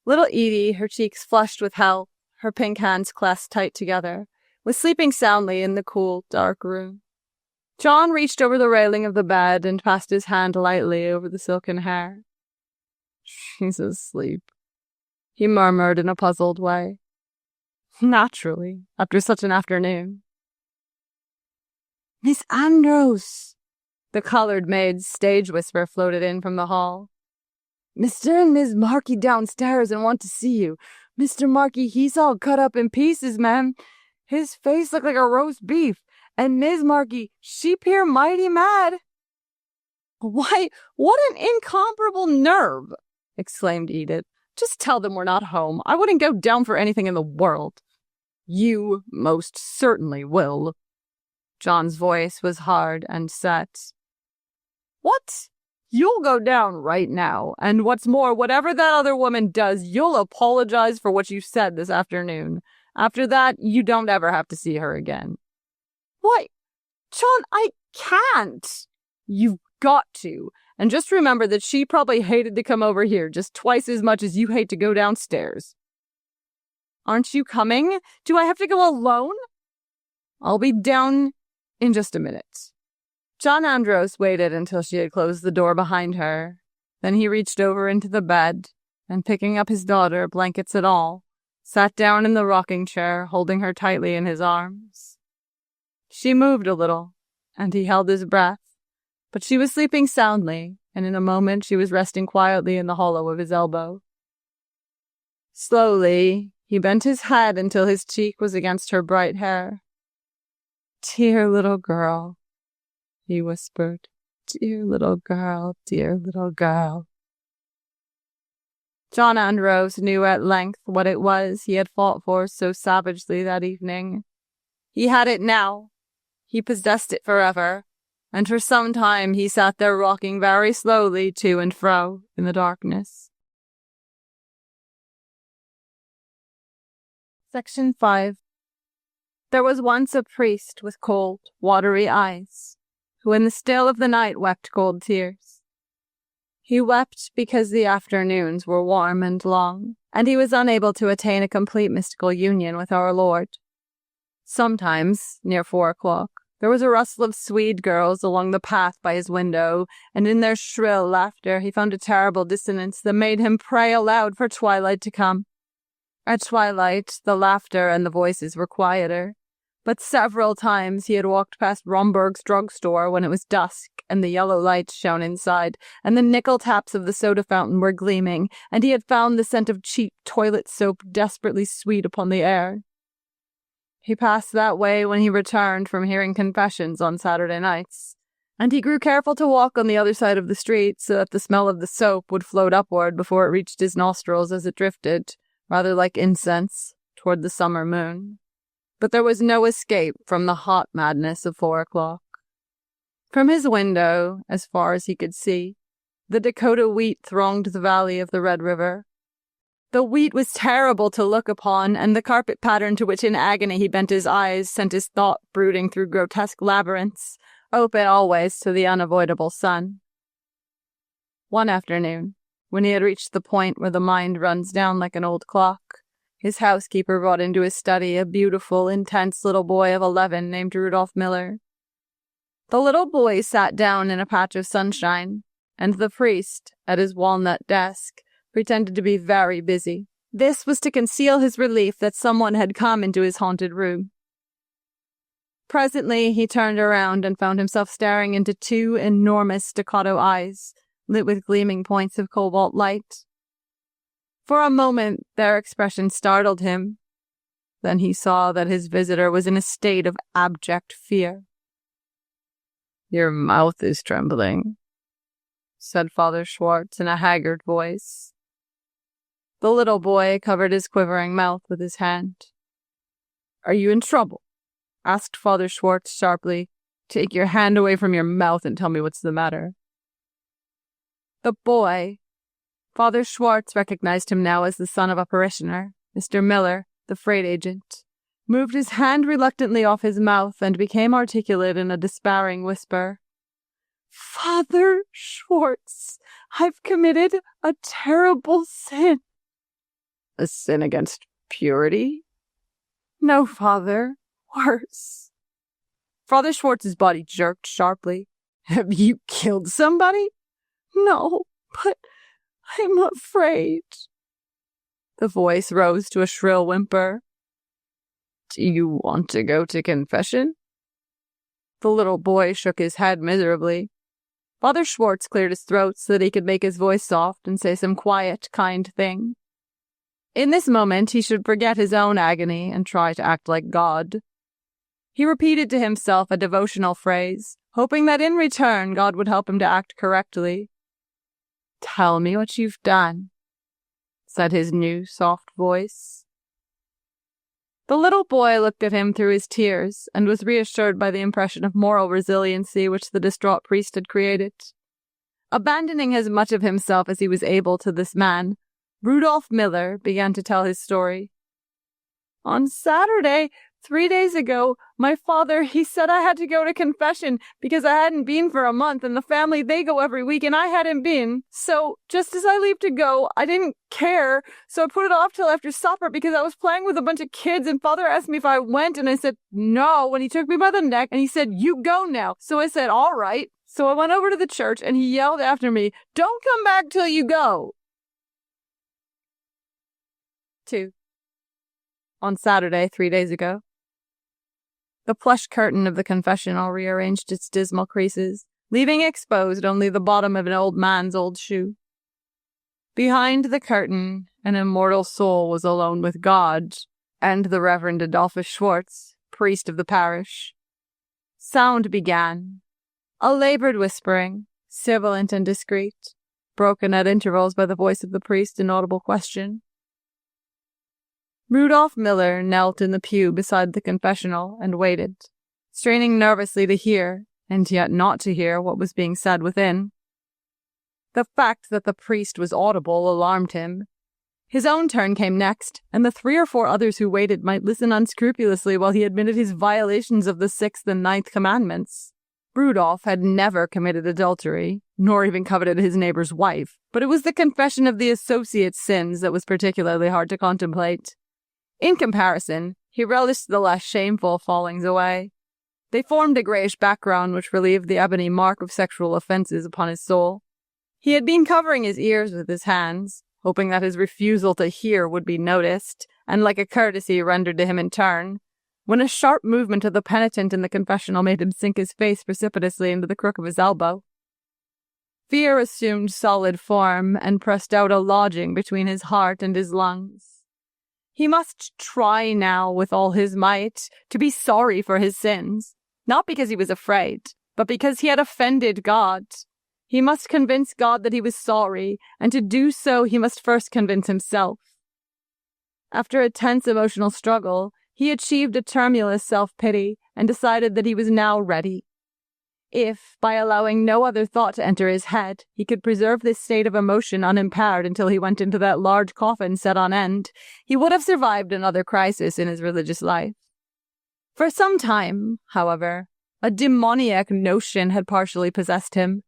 Little Edie, her cheeks flushed with health, her pink hands clasped tight together, was sleeping soundly in the cool, dark room. John reached over the railing of the bed and passed his hand lightly over the silken hair. She's asleep, he murmured in a puzzled way. Naturally, after such an afternoon. Miss Andrews! The coloured maid's stage whisper floated in from the hall. Mr. and Miss Markey downstairs and want to see you. Mr. Markey, he's all cut up in pieces, ma'am. His face looked like a roast beef. And Miss Markey, she 'pear mighty mad. Why, what an incomparable nerve! Exclaimed Edith. Just tell them we're not home. I wouldn't go down for anything in the world. You most certainly will. John's voice was hard and set. What? You'll go down right now, and what's more, whatever that other woman does, you'll apologize for what you said this afternoon. After that, you don't ever have to see her again. Why, John, I can't. You've got to. And just remember that she probably hated to come over here just twice as much as you hate to go downstairs. Aren't you coming? Do I have to go alone? I'll be down in just a minute. John Andros waited until she had closed the door behind her. Then he reached over into the bed and, picking up his daughter, blankets and all, sat down in the rocking chair, holding her tightly in his arms. She moved a little, and he held his breath, but she was sleeping soundly, and in a moment she was resting quietly in the hollow of his elbow. Slowly, he bent his head until his cheek was against her bright hair. Dear little girl, he whispered. Dear little girl, dear little girl. John Andros knew at length what it was he had fought for so savagely that evening. He had it now. He possessed it forever, and for some time he sat there rocking very slowly to and fro in the darkness. Section 5. There was once a priest with cold, watery eyes, who in the still of the night wept cold tears. He wept because the afternoons were warm and long, and he was unable to attain a complete mystical union with our Lord. Sometimes, near 4 o'clock, there was a rustle of Swede girls along the path by his window, and in their shrill laughter he found a terrible dissonance that made him pray aloud for twilight to come. At twilight, the laughter and the voices were quieter, but several times he had walked past Romberg's drugstore when it was dusk and the yellow lights shone inside, and the nickel taps of the soda fountain were gleaming, and he had found the scent of cheap toilet soap desperately sweet upon the air. He passed that way when he returned from hearing confessions on Saturday nights, and he grew careful to walk on the other side of the street so that the smell of the soap would float upward before it reached his nostrils as it drifted, rather like incense, toward the summer moon. But there was no escape from the hot madness of 4 o'clock. From his window, as far as he could see, the Dakota wheat thronged the valley of the Red River. The wheat was terrible to look upon, and the carpet pattern to which in agony he bent his eyes sent his thought brooding through grotesque labyrinths, open always to the unavoidable sun. One afternoon, when he had reached the point where the mind runs down like an old clock, his housekeeper brought into his study a beautiful, intense little boy of 11 named Rudolph Miller. The little boy sat down in a patch of sunshine, and the priest, at his walnut desk, pretended to be very busy. This was to conceal his relief that someone had come into his haunted room. Presently he turned around and found himself staring into 2 enormous staccato eyes, lit with gleaming points of cobalt light. For a moment their expression startled him. Then he saw that his visitor was in a state of abject fear. Your mouth is trembling, said Father Schwartz in a haggard voice. The little boy covered his quivering mouth with his hand. Are you in trouble? Asked Father Schwartz sharply. Take your hand away from your mouth and tell me what's the matter. The boy. Father Schwartz recognized him now as the son of a parishioner, Mr. Miller, the freight agent, moved his hand reluctantly off his mouth and became articulate in a despairing whisper. Father Schwartz, I've committed a terrible sin. A sin against purity? No, Father, worse. Father Schwartz's body jerked sharply. Have you killed somebody? No, but I'm afraid. The voice rose to a shrill whimper. Do you want to go to confession? The little boy shook his head miserably. Father Schwartz cleared his throat so that he could make his voice soft and say some quiet, kind thing. In this moment, he should forget his own agony and try to act like God. He repeated to himself a devotional phrase, hoping that in return God would help him to act correctly. Tell me what you've done, said his new, soft voice. The little boy looked at him through his tears and was reassured by the impression of moral resiliency which the distraught priest had created. Abandoning as much of himself as he was able to this man, Rudolph Miller began to tell his story. On Saturday, 3 days ago, my father, he said I had to go to confession because I hadn't been for a month and the family, they go every week and I hadn't been. So, just as I leave to go, I didn't care, so I put it off till after supper because I was playing with a bunch of kids and father asked me if I went and I said no, and he took me by the neck and he said, you go now. So I said, all right. So I went over to the church and he yelled after me, don't come back till you go. 2. On Saturday, 3 days ago. The plush curtain of the confessional rearranged its dismal creases, leaving exposed only the bottom of an old man's old shoe. Behind the curtain, an immortal soul was alone with God and the Reverend Adolphus Schwartz, priest of the parish. Sound began, a labored whispering, sibilant and discreet, broken at intervals by the voice of the priest's inaudible question. Rudolph Miller knelt in the pew beside the confessional and waited, straining nervously to hear, and yet not to hear, what was being said within. The fact that the priest was audible alarmed him. His own turn came next, and the 3 or 4 others who waited might listen unscrupulously while he admitted his violations of the 6th and 9th commandments. Rudolph had never committed adultery, nor even coveted his neighbor's wife, but it was the confession of the associate's sins that was particularly hard to contemplate. In comparison, he relished the less shameful fallings away. They formed a grayish background which relieved the ebony mark of sexual offenses upon his soul. He had been covering his ears with his hands, hoping that his refusal to hear would be noticed, and like a courtesy rendered to him in turn, when a sharp movement of the penitent in the confessional made him sink his face precipitously into the crook of his elbow. Fear assumed solid form and pressed out a lodging between his heart and his lungs. He must try now with all his might to be sorry for his sins, not because he was afraid, but because he had offended God. He must convince God that he was sorry, and to do so he must first convince himself. After a tense emotional struggle, he achieved a tremulous self-pity and decided that he was now ready. If, by allowing no other thought to enter his head, he could preserve this state of emotion unimpaired until he went into that large coffin set on end, he would have survived another crisis in his religious life. For some time, however, a demoniac notion had partially possessed him.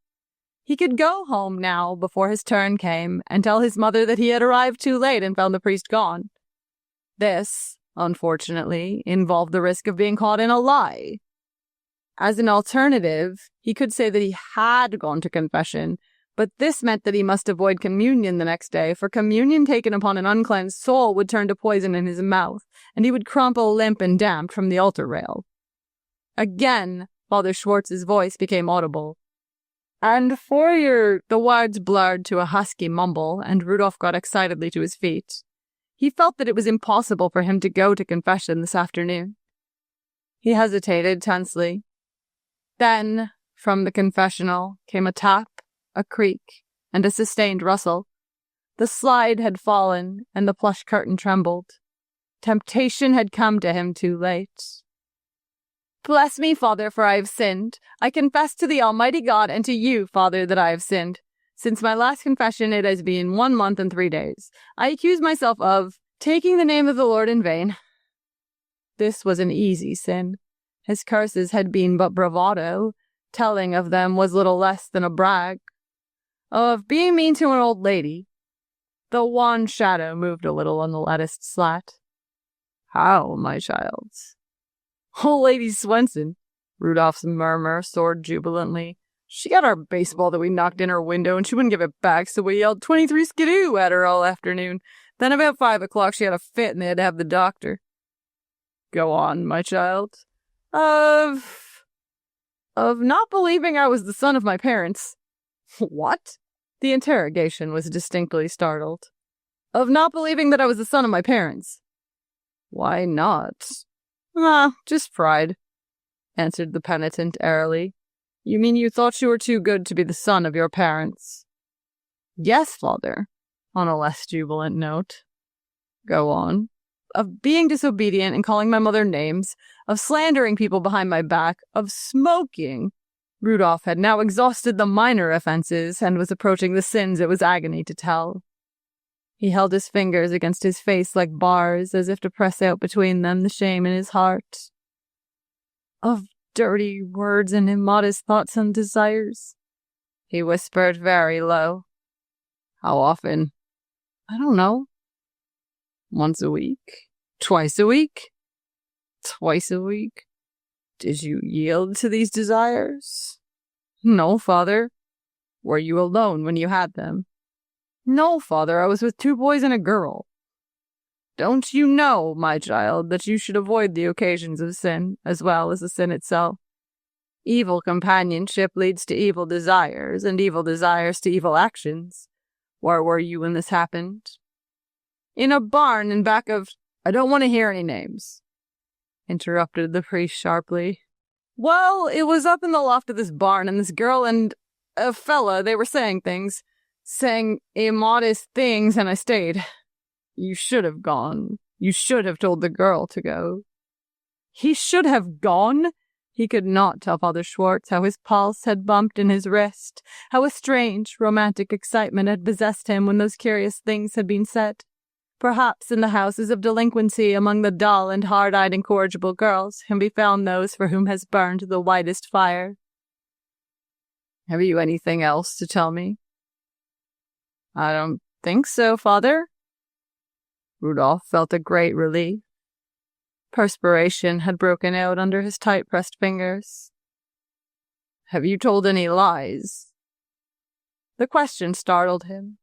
He could go home now before his turn came and tell his mother that he had arrived too late and found the priest gone. This, unfortunately, involved the risk of being caught in a lie. As an alternative, he could say that he had gone to confession, but this meant that he must avoid communion the next day, for communion taken upon an uncleansed soul would turn to poison in his mouth, and he would crumple limp and damp from the altar rail. Again, Father Schwartz's voice became audible. And the words blurred to a husky mumble, and Rudolph got excitedly to his feet. He felt that it was impossible for him to go to confession this afternoon. He hesitated tensely. Then, From the confessional came a tap, a creak, and a sustained rustle. The slide had fallen, and the plush curtain trembled. Temptation had come to him too late. "Bless me, Father, for I have sinned. I confess to the Almighty God and to you, Father, that I have sinned. Since my last confession, it has been 1 month and 3 days. I accuse myself of taking the name of the Lord in vain." This was an easy sin. His curses had been but bravado. Telling of them was little less than a brag. Of being mean to an old lady. The wan shadow moved a little on the latticed slat. "How, my child?" "Old Lady Swenson," Rudolph's murmur soared jubilantly. "She got our baseball that we knocked in her window, and she wouldn't give it back, so we yelled 23 skidoo at her all afternoon. Then about 5 o'clock she had a fit, and they had to have the doctor." "Go on, my child." Of not believing I was the son of my parents." "What?" The interrogation was distinctly startled. "Of not believing that I was the son of my parents." "Why not?" Just pride," answered the penitent airily. "You mean you thought you were too good to be the son of your parents?" "Yes, Father," on a less jubilant note. "Go on." "Of being disobedient and calling my mother names, of slandering people behind my back, of smoking." Rudolph had now exhausted the minor offenses and was approaching the sins it was agony to tell. He held his fingers against his face like bars, as if to press out between them the shame in his heart. "Of dirty words and immodest thoughts and desires," he whispered very low. "How often?" "I don't know." "Once a week? Twice a week?" "Twice a week." "Did you yield to these desires?" "No, Father." "Were you alone when you had them?" "No, Father, I was with 2 boys and a girl." "Don't you know, my child, that you should avoid the occasions of sin, as well as the sin itself? Evil companionship leads to evil desires, and evil desires to evil actions. Where were you when this happened?" "In a barn in back of—" "I don't want to hear any names," interrupted the priest sharply. "Well, it was up in the loft of this barn, and this girl and a fella, they were saying immodest things, and I stayed." "You should have gone. You should have told the girl to go." He should have gone? He could not tell Father Schwartz how his pulse had bumped in his wrist, how a strange, romantic excitement had possessed him when those curious things had been said. Perhaps in the houses of delinquency, among the dull and hard-eyed incorrigible girls, can be found those for whom has burned the whitest fire. "Have you anything else to tell me?" "I don't think so, Father." Rudolph felt a great relief. Perspiration had broken out under his tight-pressed fingers. "Have you told any lies?" The question startled him.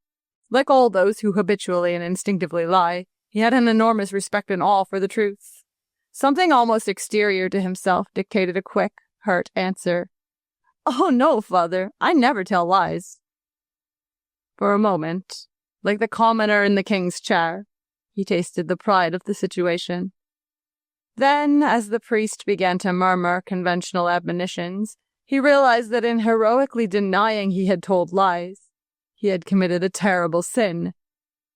Like all those who habitually and instinctively lie, he had an enormous respect and awe for the truth. Something almost exterior to himself dictated a quick, hurt answer. "Oh, no, Father, I never tell lies." For a moment, like the commoner in the king's chair, he tasted the pride of the situation. Then, as the priest began to murmur conventional admonitions, he realized that in heroically denying he had told lies, he had committed a terrible sin.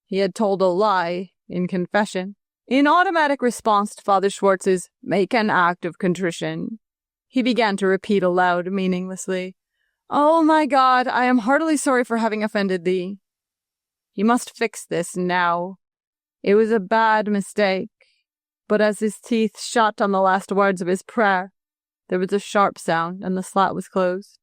He had told a lie in confession. In automatic response to Father Schwartz's "make an act of contrition," he began to repeat aloud meaninglessly, "Oh my God, I am heartily sorry for having offended thee." He must fix this now. It was a bad mistake. But as his teeth shut on the last words of his prayer, there was a sharp sound and the slat was closed.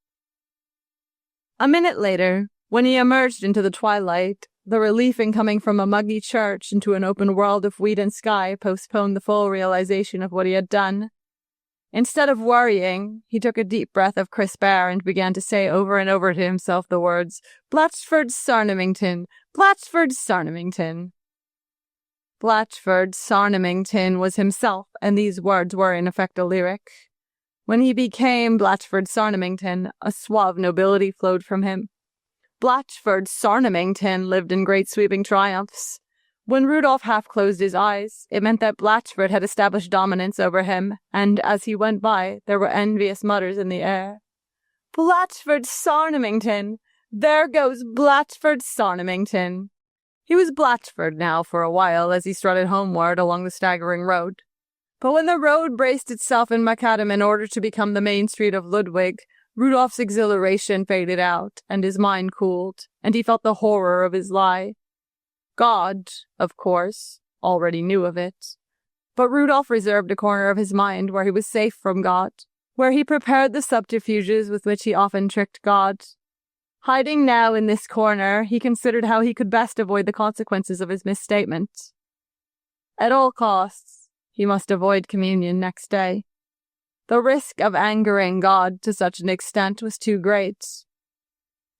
A minute later, when he emerged into the twilight, the relief in coming from a muggy church into an open world of wheat and sky postponed the full realization of what he had done. Instead of worrying, he took a deep breath of crisp air and began to say over and over to himself the words, "Blatchford Sarnamington, Blatchford Sarnamington." Blatchford Sarnamington was himself, and these words were in effect a lyric. When he became Blatchford Sarnamington, a suave nobility flowed from him. Blatchford Sarnamington lived in great sweeping triumphs. When Rudolph half closed his eyes, it meant that Blatchford had established dominance over him, and as he went by, there were envious mutters in the air. Blatchford Sarnamington! There goes Blatchford Sarnamington! He was Blatchford now for a while as he strutted homeward along the staggering road. But when the road braced itself in macadam in order to become the main street of Ludwig, Rudolph's exhilaration faded out, and his mind cooled, and he felt the horror of his lie. God, of course, already knew of it. But Rudolph reserved a corner of his mind where he was safe from God, where he prepared the subterfuges with which he often tricked God. Hiding now in this corner, he considered how he could best avoid the consequences of his misstatement. At all costs, he must avoid communion next day. The risk of angering God to such an extent was too great.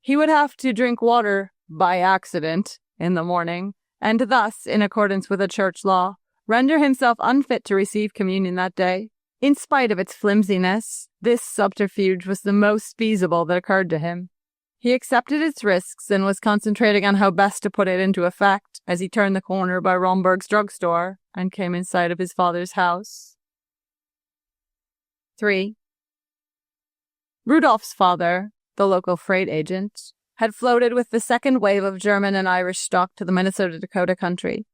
He would have to drink water by accident in the morning, and thus, in accordance with a church law, render himself unfit to receive communion that day. In spite of its flimsiness, this subterfuge was the most feasible that occurred to him. He accepted its risks and was concentrating on how best to put it into effect as he turned the corner by Romberg's drugstore and came in sight of his father's house. 3. Rudolph's father, the local freight agent, had floated with the second wave of German and Irish stock to the Minnesota-Dakota country.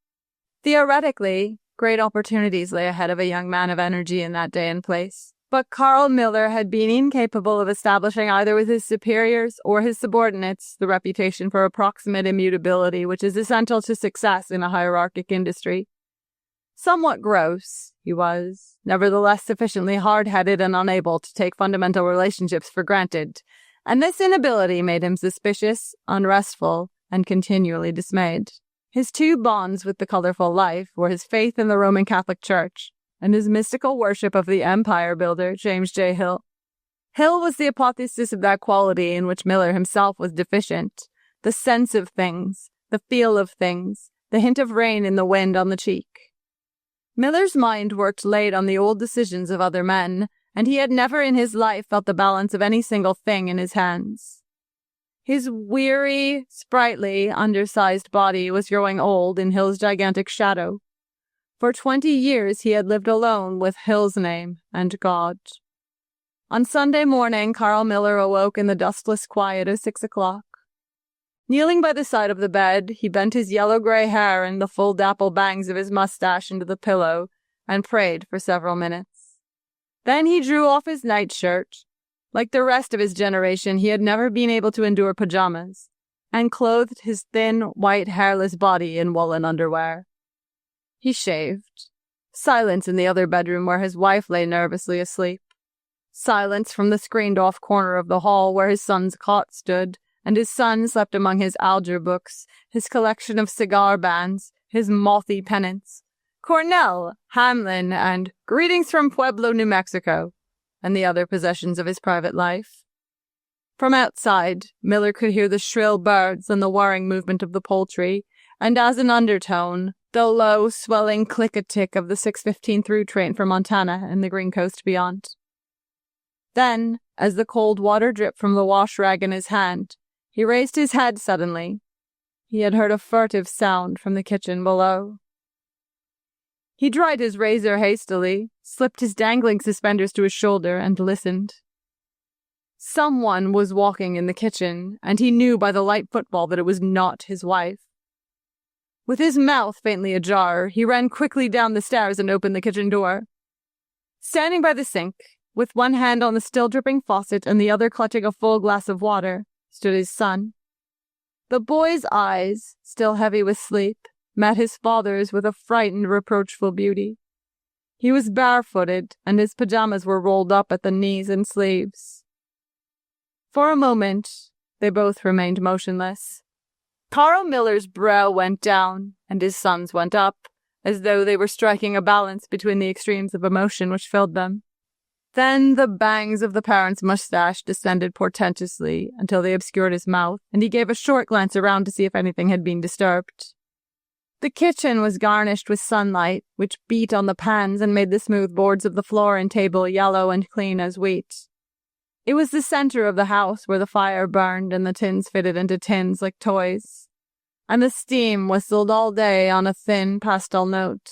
Theoretically, great opportunities lay ahead of a young man of energy in that day and place. But Carl Miller had been incapable of establishing either with his superiors or his subordinates the reputation for approximate immutability which is essential to success in a hierarchic industry. Somewhat gross, he was, nevertheless sufficiently hard-headed and unable to take fundamental relationships for granted, and this inability made him suspicious, unrestful, and continually dismayed. His two bonds with the colorful life were his faith in the Roman Catholic Church and his mystical worship of the empire builder, James J. Hill. Hill was the apotheosis of that quality in which Miller himself was deficient, the sense of things, the feel of things, the hint of rain in the wind on the cheek. Miller's mind worked late on the old decisions of other men, and he had never in his life felt the balance of any single thing in his hands. His weary, sprightly, undersized body was growing old in Hill's gigantic shadow. For 20 years he had lived alone with Hill's name and God. On Sunday morning, Carl Miller awoke in the dustless quiet of 6 o'clock. Kneeling by the side of the bed, he bent his yellow-gray hair and the full dapple bangs of his mustache into the pillow and prayed for several minutes. Then he drew off his nightshirt. Like the rest of his generation, he had never been able to endure pajamas, and clothed his thin, white, hairless body in woolen underwear. He shaved. Silence in the other bedroom where his wife lay nervously asleep. Silence from the screened-off corner of the hall where his son's cot stood, and his son slept among his algebra books, his collection of cigar bands, his mothy pennants, Cornell, Hamlin, and Greetings from Pueblo, New Mexico, and the other possessions of his private life. From outside, Miller could hear the shrill birds and the whirring movement of the poultry, and as an undertone, the low, swelling click-a-tick of the 6:15 through train for Montana and the Green Coast beyond. Then, as the cold water dripped from the wash-rag in his hand, he raised his head suddenly. He had heard a furtive sound from the kitchen below. He dried his razor hastily, slipped his dangling suspenders to his shoulder, and listened. Someone was walking in the kitchen, and he knew by the light footfall that it was not his wife. With his mouth faintly ajar, he ran quickly down the stairs and opened the kitchen door. Standing by the sink, with one hand on the still-dripping faucet and the other clutching a full glass of water, stood his son. The boy's eyes, still heavy with sleep, met his father's with a frightened, reproachful beauty. He was barefooted, and his pajamas were rolled up at the knees and sleeves. For a moment, they both remained motionless. Carl Miller's brow went down, and his son's went up, as though they were striking a balance between the extremes of emotion which filled them. Then the bangs of the parent's mustache descended portentously until they obscured his mouth, and he gave a short glance around to see if anything had been disturbed. The kitchen was garnished with sunlight, which beat on the pans and made the smooth boards of the floor and table yellow and clean as wheat. It was the center of the house where the fire burned and the tins fitted into tins like toys, and the steam whistled all day on a thin pastel note.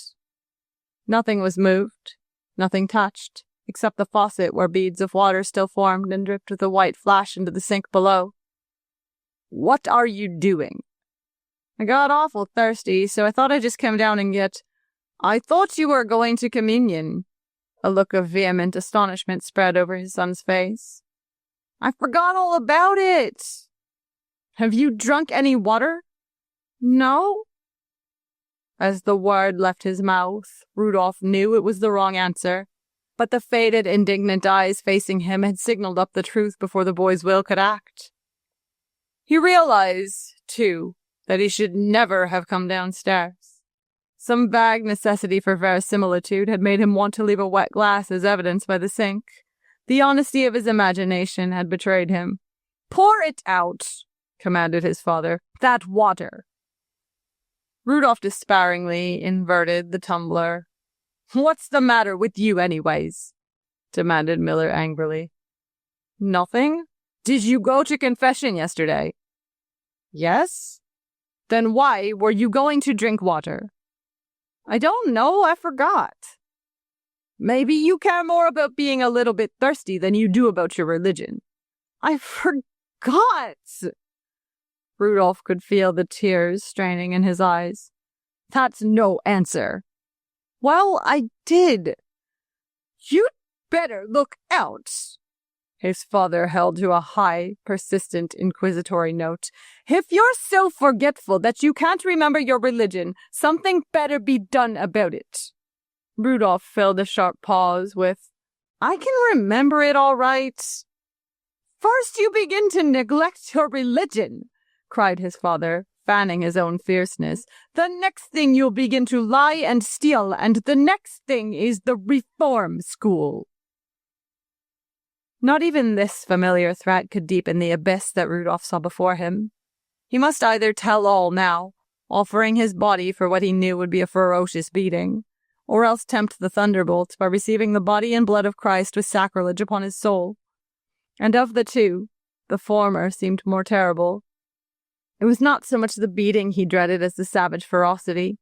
Nothing was moved, nothing touched, except the faucet where beads of water still formed and dripped with a white flash into the sink below. "What are you doing?" "I got awful thirsty, so I thought I'd just come down and get—" "I thought you were going to communion." A look of vehement astonishment spread over his son's face. "I forgot all about it." "Have you drunk any water?" "No." As the word left his mouth, Rudolph knew it was the wrong answer, but the faded, indignant eyes facing him had signaled up the truth before the boy's will could act. He realized, too, that he should never have come downstairs. Some vague necessity for verisimilitude had made him want to leave a wet glass as evidenced by the sink. The honesty of his imagination had betrayed him. "Pour it out," commanded his father. "That water." Rudolph despairingly inverted the tumbler. "What's the matter with you anyways?" demanded Miller angrily. "Nothing. Did you go to confession yesterday?" "Yes." "Then why were you going to drink water?" "I don't know, I forgot." "Maybe you care more about being a little bit thirsty than you do about your religion." "I forgot." Rudolph could feel the tears straining in his eyes. "That's no answer." "Well, I did." "You'd better look out." His father held to a high, persistent, inquisitory note. "If you're so forgetful that you can't remember your religion, something better be done about it." Rudolph filled a sharp pause with, "I can remember it all right." "First you begin to neglect your religion," cried his father, fanning his own fierceness. "The next thing you'll begin to lie and steal, and the next thing is the reform school." Not even this familiar threat could deepen the abyss that Rudolph saw before him. He must either tell all now, offering his body for what he knew would be a ferocious beating, or else tempt the thunderbolts by receiving the body and blood of Christ with sacrilege upon his soul. And of the two, the former seemed more terrible. It was not so much the beating he dreaded as the savage ferocity,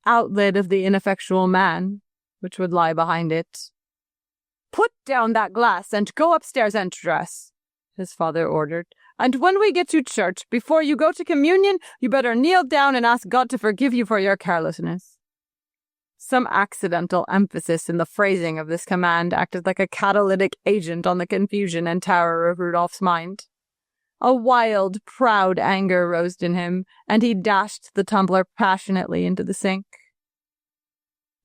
outlet of the ineffectual man, which would lie behind it. "Put down that glass and go upstairs and dress," his father ordered. "And when we get to church, before you go to communion, you better kneel down and ask God to forgive you for your carelessness." Some accidental emphasis in the phrasing of this command acted like a catalytic agent on the confusion and terror of Rudolph's mind. A wild, proud anger rose in him, and he dashed the tumbler passionately into the sink.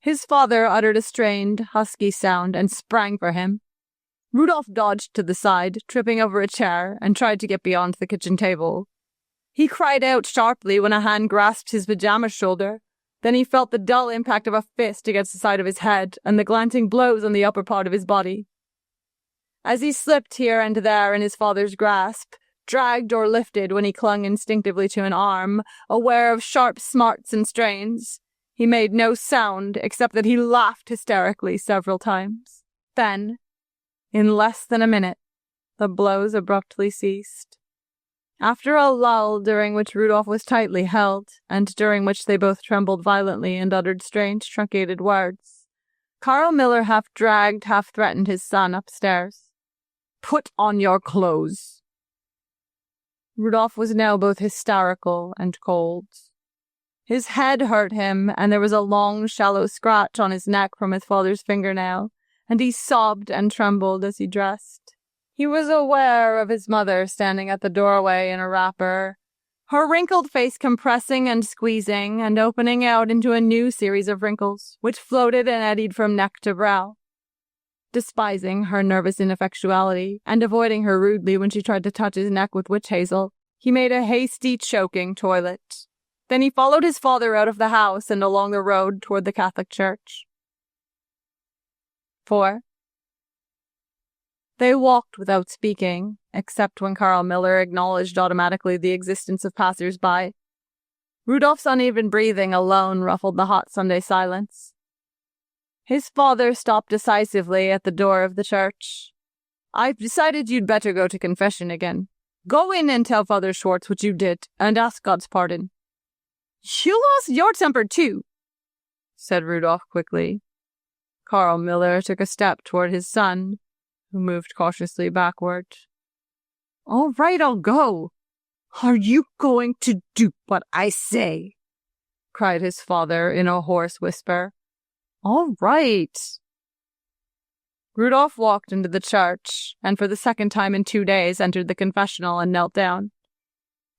His father uttered a strained, husky sound and sprang for him. Rudolph dodged to the side, tripping over a chair, and tried to get beyond the kitchen table. He cried out sharply when a hand grasped his pajama shoulder. Then he felt the dull impact of a fist against the side of his head and the glancing blows on the upper part of his body. As he slipped here and there in his father's grasp, dragged or lifted when he clung instinctively to an arm, aware of sharp smarts and strains, he made no sound except that he laughed hysterically several times. Then, in less than a minute, the blows abruptly ceased. After a lull during which Rudolph was tightly held, and during which they both trembled violently and uttered strange, truncated words, Carl Miller half dragged, half threatened his son upstairs. "Put on your clothes." Rudolph was now both hysterical and cold. His head hurt him, and there was a long, shallow scratch on his neck from his father's fingernail, and he sobbed and trembled as he dressed. He was aware of his mother standing at the doorway in a wrapper, her wrinkled face compressing and squeezing and opening out into a new series of wrinkles, which floated and eddied from neck to brow. Despising her nervous ineffectuality and avoiding her rudely when she tried to touch his neck with witch hazel, he made a hasty, choking toilet. Then he followed his father out of the house and along the road toward the Catholic church. 4. They walked without speaking, except when Carl Miller acknowledged automatically the existence of passers-by. Rudolph's uneven breathing alone ruffled the hot Sunday silence. His father stopped decisively at the door of the church. "I've decided you'd better go to confession again. Go in and tell Father Schwartz what you did, and ask God's pardon." "You lost your temper too," said Rudolph quickly. Carl Miller took a step toward his son, who moved cautiously backward. "All right, I'll go. Are you going to do what I say?" cried his father in a hoarse whisper. "All right." Rudolph walked into the church, and for the second time in 2 days entered the confessional and knelt down.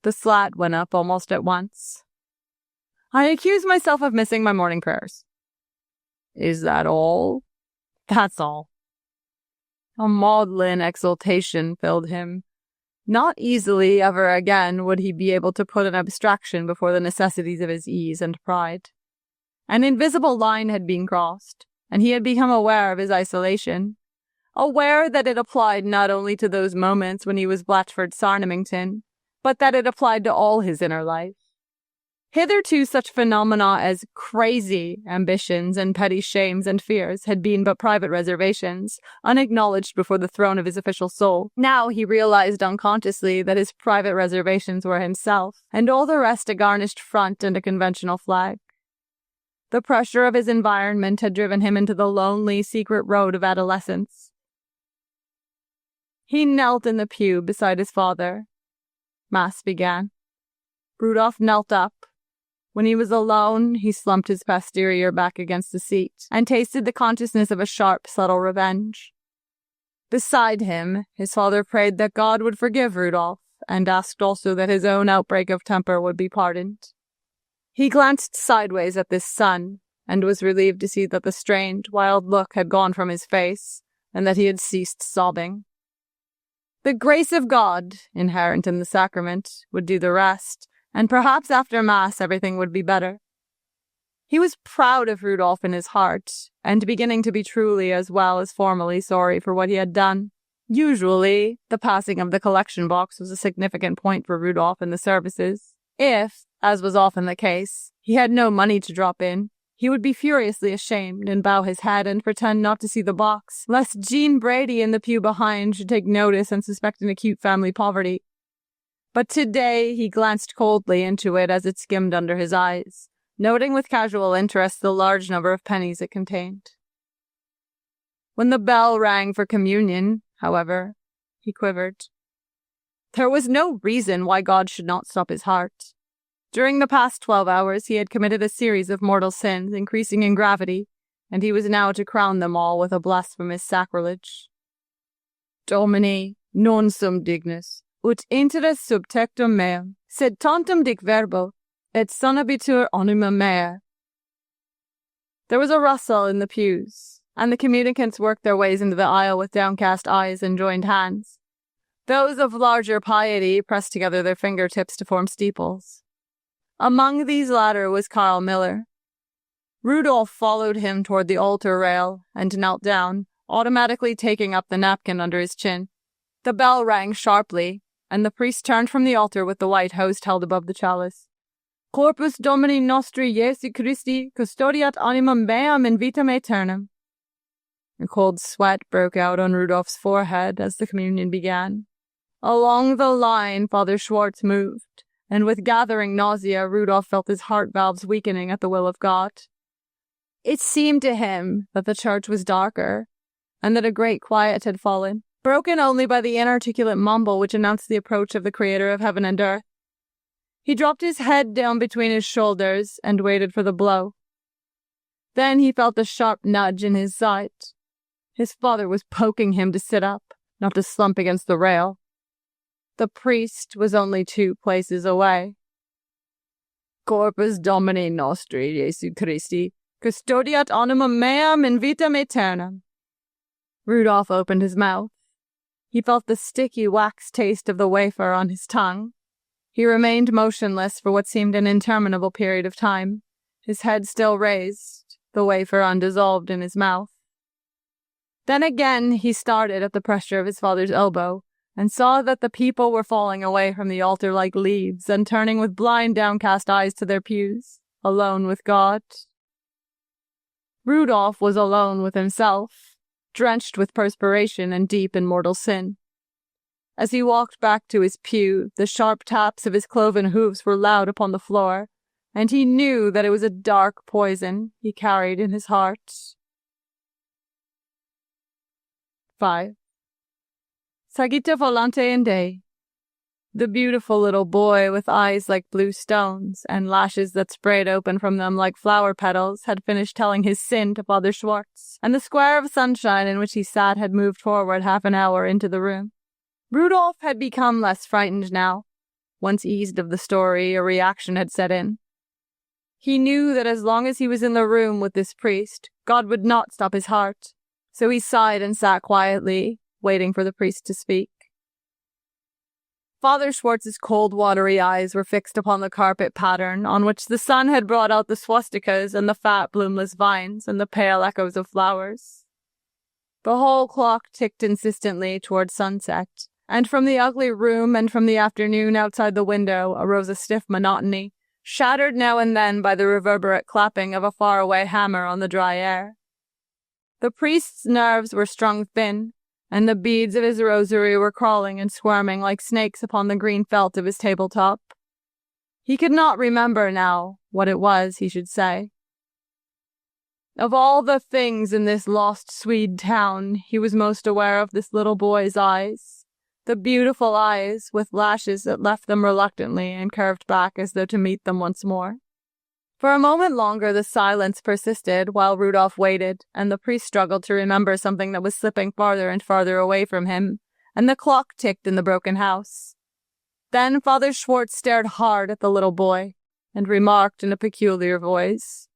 The slat went up almost at once. "I accuse myself of missing my morning prayers." "Is that all?" "That's all." A maudlin exultation filled him. Not easily ever again would he be able to put an abstraction before the necessities of his ease and pride. An invisible line had been crossed, and he had become aware of his isolation, aware that it applied not only to those moments when he was Blatchford Sarnamington, but that it applied to all his inner life. Hitherto such phenomena as crazy ambitions and petty shames and fears had been but private reservations, unacknowledged before the throne of his official soul. Now he realized unconsciously that his private reservations were himself, and all the rest a garnished front and a conventional flag. The pressure of his environment had driven him into the lonely, secret road of adolescence. He knelt in the pew beside his father. Mass began. Rudolph knelt up. When he was alone, he slumped his posterior back against the seat and tasted the consciousness of a sharp, subtle revenge. Beside him, his father prayed that God would forgive Rudolph and asked also that his own outbreak of temper would be pardoned. He glanced sideways at this son and was relieved to see that the strained, wild look had gone from his face and that he had ceased sobbing. The grace of God, inherent in the sacrament, would do the rest, and perhaps after Mass everything would be better. He was proud of Rudolph in his heart, and beginning to be truly as well as formally sorry for what he had done. Usually, the passing of the collection box was a significant point for Rudolph in the services. If, as was often the case, he had no money to drop in, he would be furiously ashamed and bow his head and pretend not to see the box, lest Jean Brady in the pew behind should take notice and suspect an acute family poverty. But today he glanced coldly into it as it skimmed under his eyes, noting with casual interest the large number of pennies it contained. When the bell rang for communion, however, he quivered. There was no reason why God should not stop his heart. During the past 12 hours he had committed a series of mortal sins, increasing in gravity, and he was now to crown them all with a blasphemous sacrilege. Domini, non sum dignus, ut interes subtectum meum, sed tantum dic verbo, et sonabitur anima mea. There was a rustle in the pews, and the communicants worked their ways into the aisle with downcast eyes and joined hands. Those of larger piety pressed together their fingertips to form steeples. Among these latter was Carl Miller. Rudolph followed him toward the altar rail and knelt down, automatically taking up the napkin under his chin. The bell rang sharply, and the priest turned from the altar with the white host held above the chalice. Corpus Domini nostri Jesu Christi custodiat animam meam in vitam aeternam. A cold sweat broke out on Rudolph's forehead as the communion began. Along the line, Father Schwartz moved, and with gathering nausea, Rudolph felt his heart valves weakening at the will of God. It seemed to him that the church was darker, and that a great quiet had fallen, broken only by the inarticulate mumble which announced the approach of the Creator of heaven and earth. He dropped his head down between his shoulders and waited for the blow. Then he felt a sharp nudge in his side. His father was poking him to sit up, not to slump against the rail. The priest was only 2 places away. Corpus Domini nostri Jesu Christi, custodiat animam meam in vitam aeternam. Rudolph opened his mouth. He felt the sticky wax taste of the wafer on his tongue. He remained motionless for what seemed an interminable period of time, his head still raised, the wafer undissolved in his mouth. Then again he started at the pressure of his father's elbow, and saw that the people were falling away from the altar like leaves and turning with blind downcast eyes to their pews, alone with God. Rudolph was alone with himself, drenched with perspiration and deep in mortal sin. As he walked back to his pew, the sharp taps of his cloven hoofs were loud upon the floor, and he knew that it was a dark poison he carried in his heart. 5. Sagita volante in day. The beautiful little boy with eyes like blue stones and lashes that sprayed open from them like flower petals had finished telling his sin to Father Schwartz, and the square of sunshine in which he sat had moved forward half an hour into the room. Rudolph had become less frightened now. Once eased of the story, a reaction had set in. He knew that as long as he was in the room with this priest, God would not stop his heart, so he sighed and sat quietly, waiting for the priest to speak. Father Schwartz's cold, watery eyes were fixed upon the carpet pattern on which the sun had brought out the swastikas and the fat, bloomless vines and the pale echoes of flowers. The hall clock ticked insistently toward sunset, and from the ugly room and from the afternoon outside the window arose a stiff monotony, shattered now and then by the reverberate clapping of a faraway hammer on the dry air. The priest's nerves were strung thin, and the beads of his rosary were crawling and squirming like snakes upon the green felt of his tabletop. He could not remember now what it was he should say. Of all the things in this lost Swede town, he was most aware of this little boy's eyes, the beautiful eyes with lashes that left them reluctantly and curved back as though to meet them once more. For a moment longer the silence persisted while Rudolph waited, and the priest struggled to remember something that was slipping farther and farther away from him, and the clock ticked in the broken house. Then Father Schwartz stared hard at the little boy, and remarked in a peculiar voice,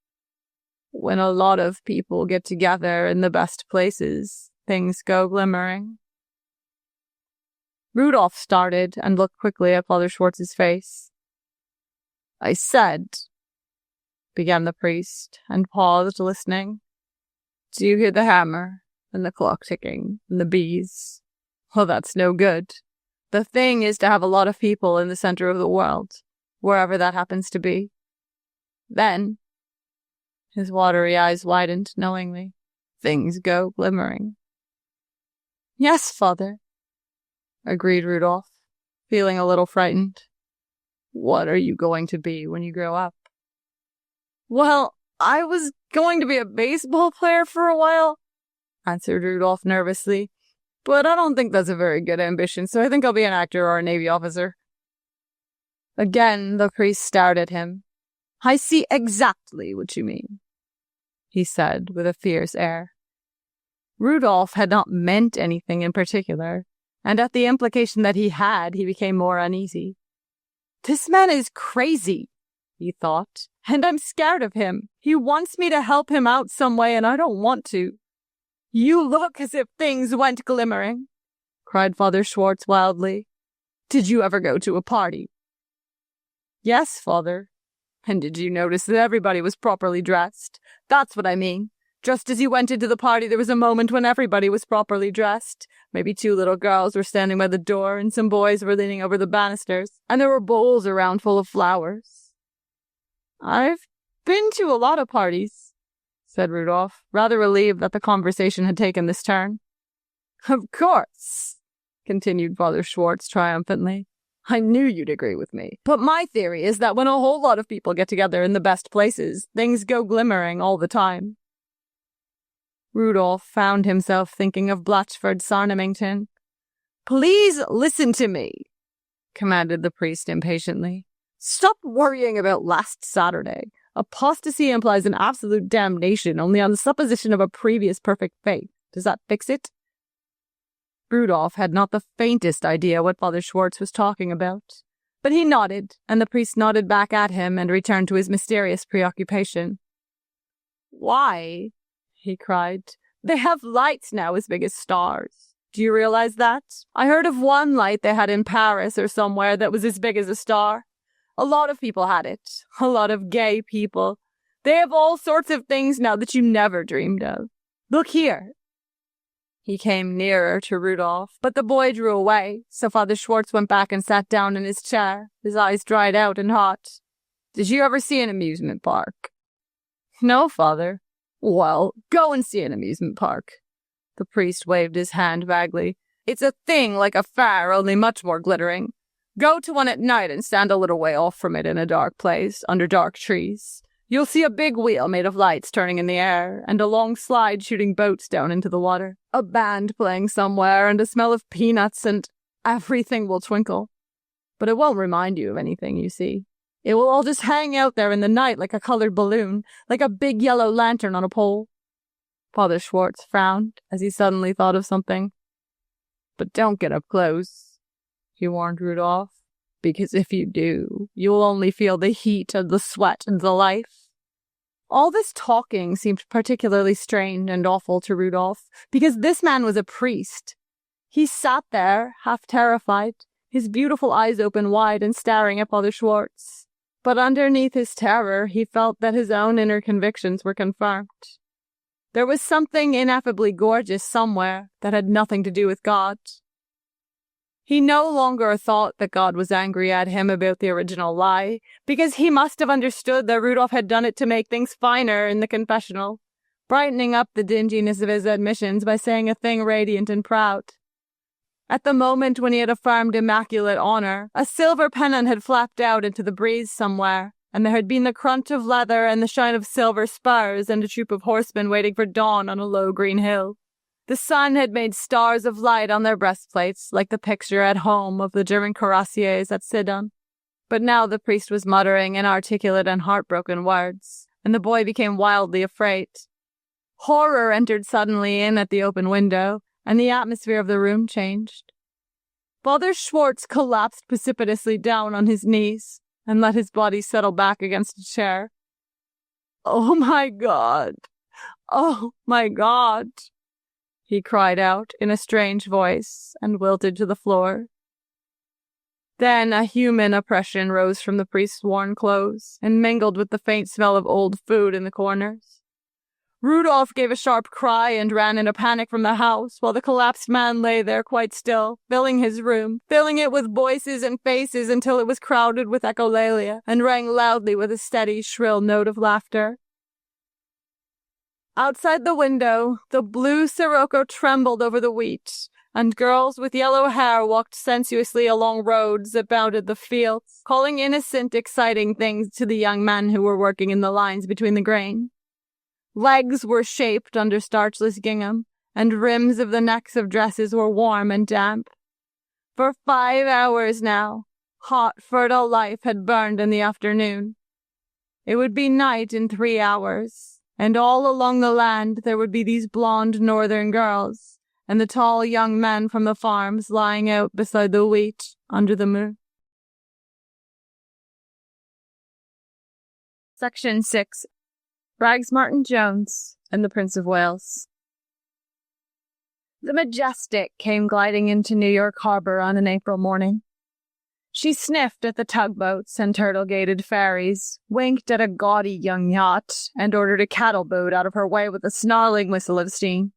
"When a lot of people get together in the best places, things go glimmering." Rudolph started and looked quickly at Father Schwartz's face. "I said," began the priest, and paused, listening. "Do you hear the hammer, and the clock ticking, and the bees? Well, that's no good. The thing is to have a lot of people in the center of the world, wherever that happens to be. Then," his watery eyes widened knowingly, "things go glimmering." "Yes, Father," agreed Rudolph, feeling a little frightened. "What are you going to be when you grow up?" "Well, I was going to be a baseball player for a while," answered Rudolph nervously, "but I don't think that's a very good ambition, so I think I'll be an actor or a Navy officer." Again, the priest stared at him. "I see exactly what you mean," he said with a fierce air. Rudolph had not meant anything in particular, and at the implication that he had, he became more uneasy. "This man is crazy," he thought, "and I'm scared of him. He wants me to help him out some way, and I don't want to." "You look as if things went glimmering," cried Father Schwartz wildly. "Did you ever go to a party?" "Yes, Father." "And did you notice that everybody was properly dressed? That's what I mean. Just as you went into the party, there was a moment when everybody was properly dressed. Maybe 2 little girls were standing by the door, and some boys were leaning over the banisters, and there were bowls around full of flowers." "I've been to a lot of parties," said Rudolph, rather relieved that the conversation had taken this turn. "Of course," continued Father Schwartz triumphantly. "I knew you'd agree with me. But my theory is that when a whole lot of people get together in the best places, things go glimmering all the time." Rudolph found himself thinking of Blatchford Sarnamington. "Please listen to me," commanded the priest impatiently. "Stop worrying about last Saturday. Apostasy implies an absolute damnation only on the supposition of a previous perfect faith. Does that fix it?" Rudolph had not the faintest idea what Father Schwartz was talking about, but he nodded, and the priest nodded back at him and returned to his mysterious preoccupation. "Why?" he cried. "They have lights now as big as stars. Do you realize that? I heard of one light they had in Paris or somewhere that was as big as a star. A lot of people had it. A lot of gay people. They have all sorts of things now that you never dreamed of. Look here." He came nearer to Rudolph, but the boy drew away, so Father Schwartz went back and sat down in his chair, his eyes dried out and hot. "Did you ever see an amusement park?" "No, Father." "Well, go and see an amusement park." The priest waved his hand vaguely. "It's a thing like a fair, only much more glittering. Go to one at night and stand a little way off from it in a dark place, under dark trees. You'll see a big wheel made of lights turning in the air, and a long slide shooting boats down into the water. A band playing somewhere, and a smell of peanuts, and everything will twinkle. But it won't remind you of anything, you see. It will all just hang out there in the night like a colored balloon, like a big yellow lantern on a pole. Father Schwartz frowned as he suddenly thought of something. But don't get up close, he warned Rudolph, because if you do, you'll only feel the heat and the sweat and the life. All this talking seemed particularly strange and awful to Rudolph, because this man was a priest. He sat there, half terrified, his beautiful eyes open wide and staring at Father Schwartz. But underneath his terror, he felt that his own inner convictions were confirmed. There was something ineffably gorgeous somewhere that had nothing to do with God. He no longer thought that God was angry at him about the original lie, because he must have understood that Rudolph had done it to make things finer in the confessional, brightening up the dinginess of his admissions by saying a thing radiant and proud. At the moment when he had affirmed immaculate honor, a silver pennon had flapped out into the breeze somewhere, and there had been the crunch of leather and the shine of silver spurs and a troop of horsemen waiting for dawn on a low green hill. The sun had made stars of light on their breastplates, like the picture at home of the German cuirassiers at Sedan. But now the priest was muttering inarticulate and heartbroken words, and the boy became wildly afraid. Horror entered suddenly in at the open window, and the atmosphere of the room changed. Father Schwartz collapsed precipitously down on his knees and let his body settle back against a chair. "Oh my God! Oh my God!" he cried out in a strange voice and wilted to the floor. Then a human oppression rose from the priest's worn clothes and mingled with the faint smell of old food in the corners. Rudolph gave a sharp cry and ran in a panic from the house, while the collapsed man lay there quite still, filling his room, filling it with voices and faces until it was crowded with echolalia and rang loudly with a steady, shrill note of laughter. Outside the window, the blue sirocco trembled over the wheat, and girls with yellow hair walked sensuously along roads that bounded the fields, calling innocent, exciting things to the young men who were working in the lines between the grain. Legs were shaped under starchless gingham, and rims of the necks of dresses were warm and damp. For 5 hours now, hot, fertile life had burned in the afternoon. It would be night in 3 hours, and all along the land there would be these blonde northern girls, and the tall young men from the farms lying out beside the wheat under the moon. Section 6. Rags Martin Jones and the Prince of Wales. The Majestic came gliding into New York Harbor on an April morning. She sniffed at the tugboats and turtle-gated ferries, winked at a gaudy young yacht, and ordered a cattle boat out of her way with a snarling whistle of steam.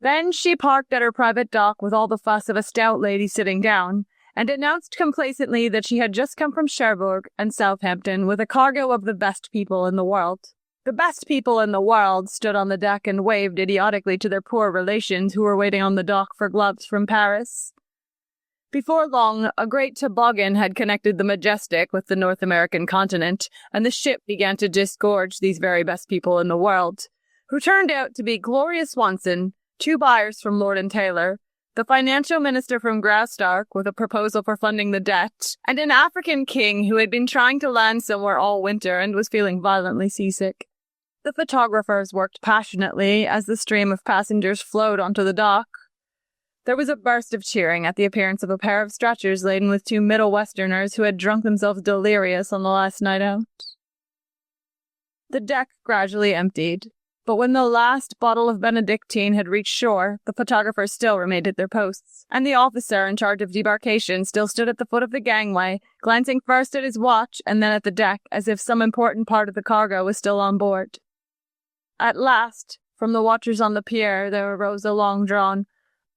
Then she parked at her private dock with all the fuss of a stout lady sitting down, and announced complacently that she had just come from Cherbourg and Southampton with a cargo of the best people in the world. The best people in the world stood on the deck and waved idiotically to their poor relations who were waiting on the dock for gloves from Paris. Before long, a great toboggan had connected the Majestic with the North American continent, and the ship began to disgorge these very best people in the world, who turned out to be Gloria Swanson, 2 buyers from Lord and Taylor, the financial minister from Graustark with a proposal for funding the debt, and an African king who had been trying to land somewhere all winter and was feeling violently seasick. The photographers worked passionately as the stream of passengers flowed onto the dock. There was a burst of cheering at the appearance of a pair of stretchers laden with 2 Middle Westerners who had drunk themselves delirious on the last night out. The deck gradually emptied, but when the last bottle of Benedictine had reached shore, the photographers still remained at their posts, and the officer in charge of debarkation still stood at the foot of the gangway, glancing first at his watch and then at the deck as if some important part of the cargo was still on board. At last, from the watchers on the pier, there arose a long-drawn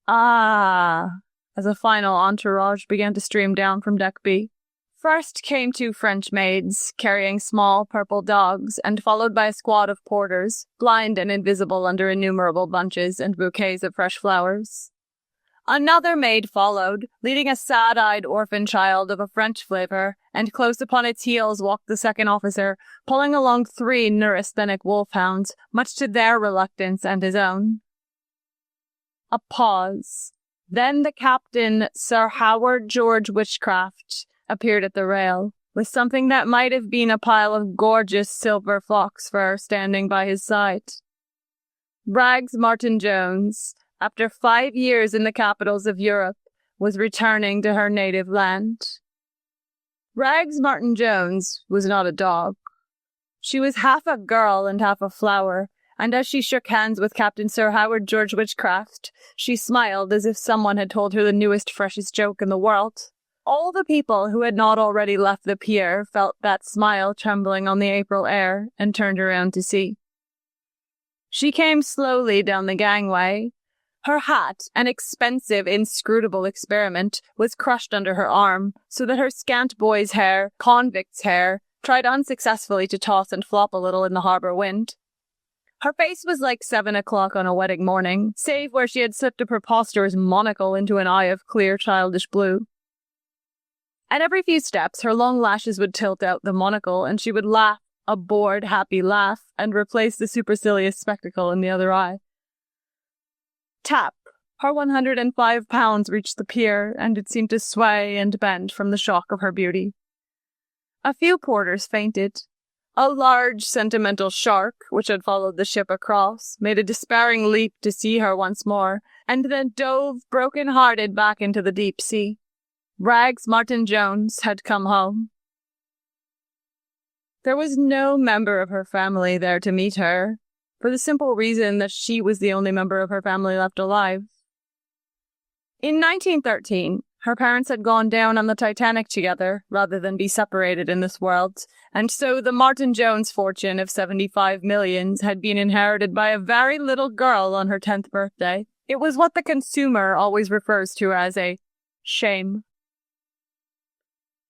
"Ah!" as a final entourage began to stream down from Deck B. First came 2 French maids, carrying small purple dogs, and followed by a squad of porters, blind and invisible under innumerable bunches and bouquets of fresh flowers. Another maid followed, leading a sad-eyed orphan child of a French flavour, and close upon its heels walked the second officer, pulling along 3 neurasthenic wolfhounds, much to their reluctance and his own. A pause. Then the captain, Sir Howard George Witchcraft, appeared at the rail, with something that might have been a pile of gorgeous silver fox fur standing by his side. Rags Martin Jones, after 5 years in the capitals of Europe, was returning to her native land. Rags Martin Jones was not a dog. She was half a girl and half a flower, and as she shook hands with Captain Sir Howard George Witchcraft, she smiled as if someone had told her the newest, freshest joke in the world. All the people who had not already left the pier felt that smile trembling on the April air and turned around to see. She came slowly down the gangway. Her hat, an expensive, inscrutable experiment, was crushed under her arm, so that her scant boy's hair, convict's hair, tried unsuccessfully to toss and flop a little in the harbour wind. Her face was like 7 o'clock on a wedding morning, save where she had slipped a preposterous monocle into an eye of clear childish blue. At every few steps, her long lashes would tilt out the monocle, and she would laugh, a bored, happy laugh, and replace the supercilious spectacle in the other eye. Tap! Her 105 pounds reached the pier, and it seemed to sway and bend from the shock of her beauty. A few porters fainted. A large, sentimental shark, which had followed the ship across, made a despairing leap to see her once more, and then dove broken-hearted back into the deep sea. Rags Martin Jones had come home. There was no member of her family there to meet her, for the simple reason that she was the only member of her family left alive. In 1913, her parents had gone down on the Titanic together, rather than be separated in this world, and so the Martin Jones fortune of 75 millions had been inherited by a very little girl on her 10th birthday. It was what the consumer always refers to as a shame.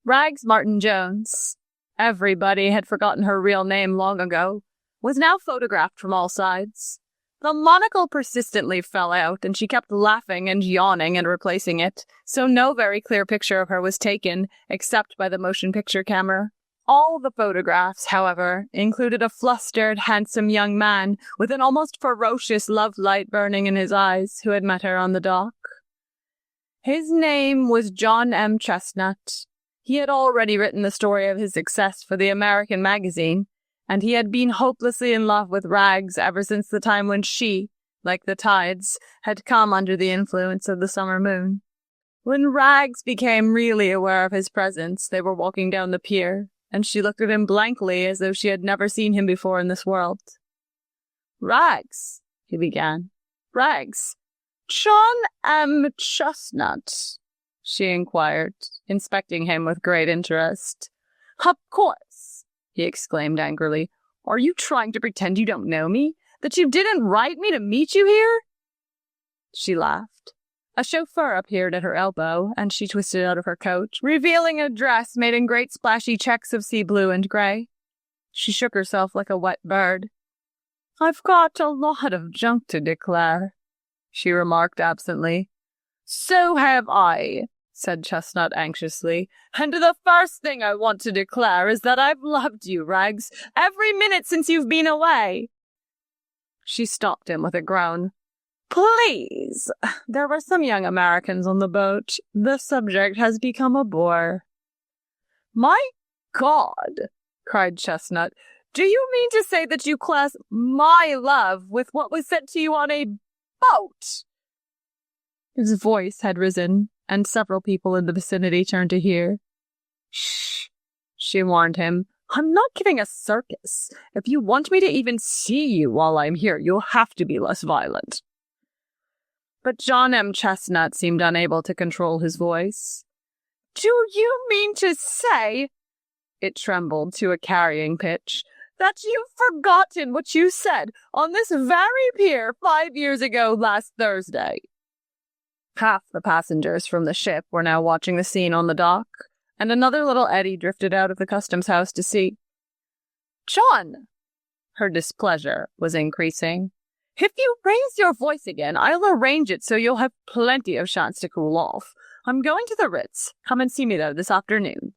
Rags Martin Jones, everybody had forgotten her real name long ago, was now photographed from all sides. The monocle persistently fell out, and she kept laughing and yawning and replacing it, so no very clear picture of her was taken, except by the motion picture camera. All the photographs, however, included a flustered, handsome young man with an almost ferocious love light burning in his eyes, who had met her on the dock. His name was John M. Chestnut. He had already written the story of his success for the American magazine, and he had been hopelessly in love with Rags ever since the time when she, like the tides, had come under the influence of the summer moon. When Rags became really aware of his presence, they were walking down the pier, and she looked at him blankly as though she had never seen him before in this world. "Rags," he began. "Rags. John M. Chestnut," she inquired, inspecting him with great interest. "Of course," he exclaimed angrily. "Are you trying to pretend you don't know me? That you didn't write me to meet you here?" She laughed. A chauffeur appeared at her elbow, and she twisted out of her coat, revealing a dress made in great splashy checks of sea blue and grey. She shook herself like a wet bird. "I've got a lot of junk to declare," she remarked absently. "So have I," said Chestnut anxiously, "and the first thing I want to declare is that I've loved you, Rags, every minute since you've been away." She stopped him with a groan. "Please, there were some young Americans on the boat. The subject has become a bore." "My God," cried Chestnut, "do you mean to say that you class my love with what was said to you on a boat?" His voice had risen, and several people in the vicinity turned to hear. "Shh," she warned him. "I'm not giving a circus. If you want me to even see you while I'm here, you'll have to be less violent." But John M. Chestnut seemed unable to control his voice. "Do you mean to say," it trembled to a carrying pitch, "that you've forgotten what you said on this very pier 5 years ago last Thursday?" Half the passengers from the ship were now watching the scene on the dock, and another little eddy drifted out of the customs house to see. "John!" Her displeasure was increasing. If you raise your voice again, I'll arrange it so you'll have plenty of chance to cool off. I'm going to the Ritz. Come and see me there this afternoon.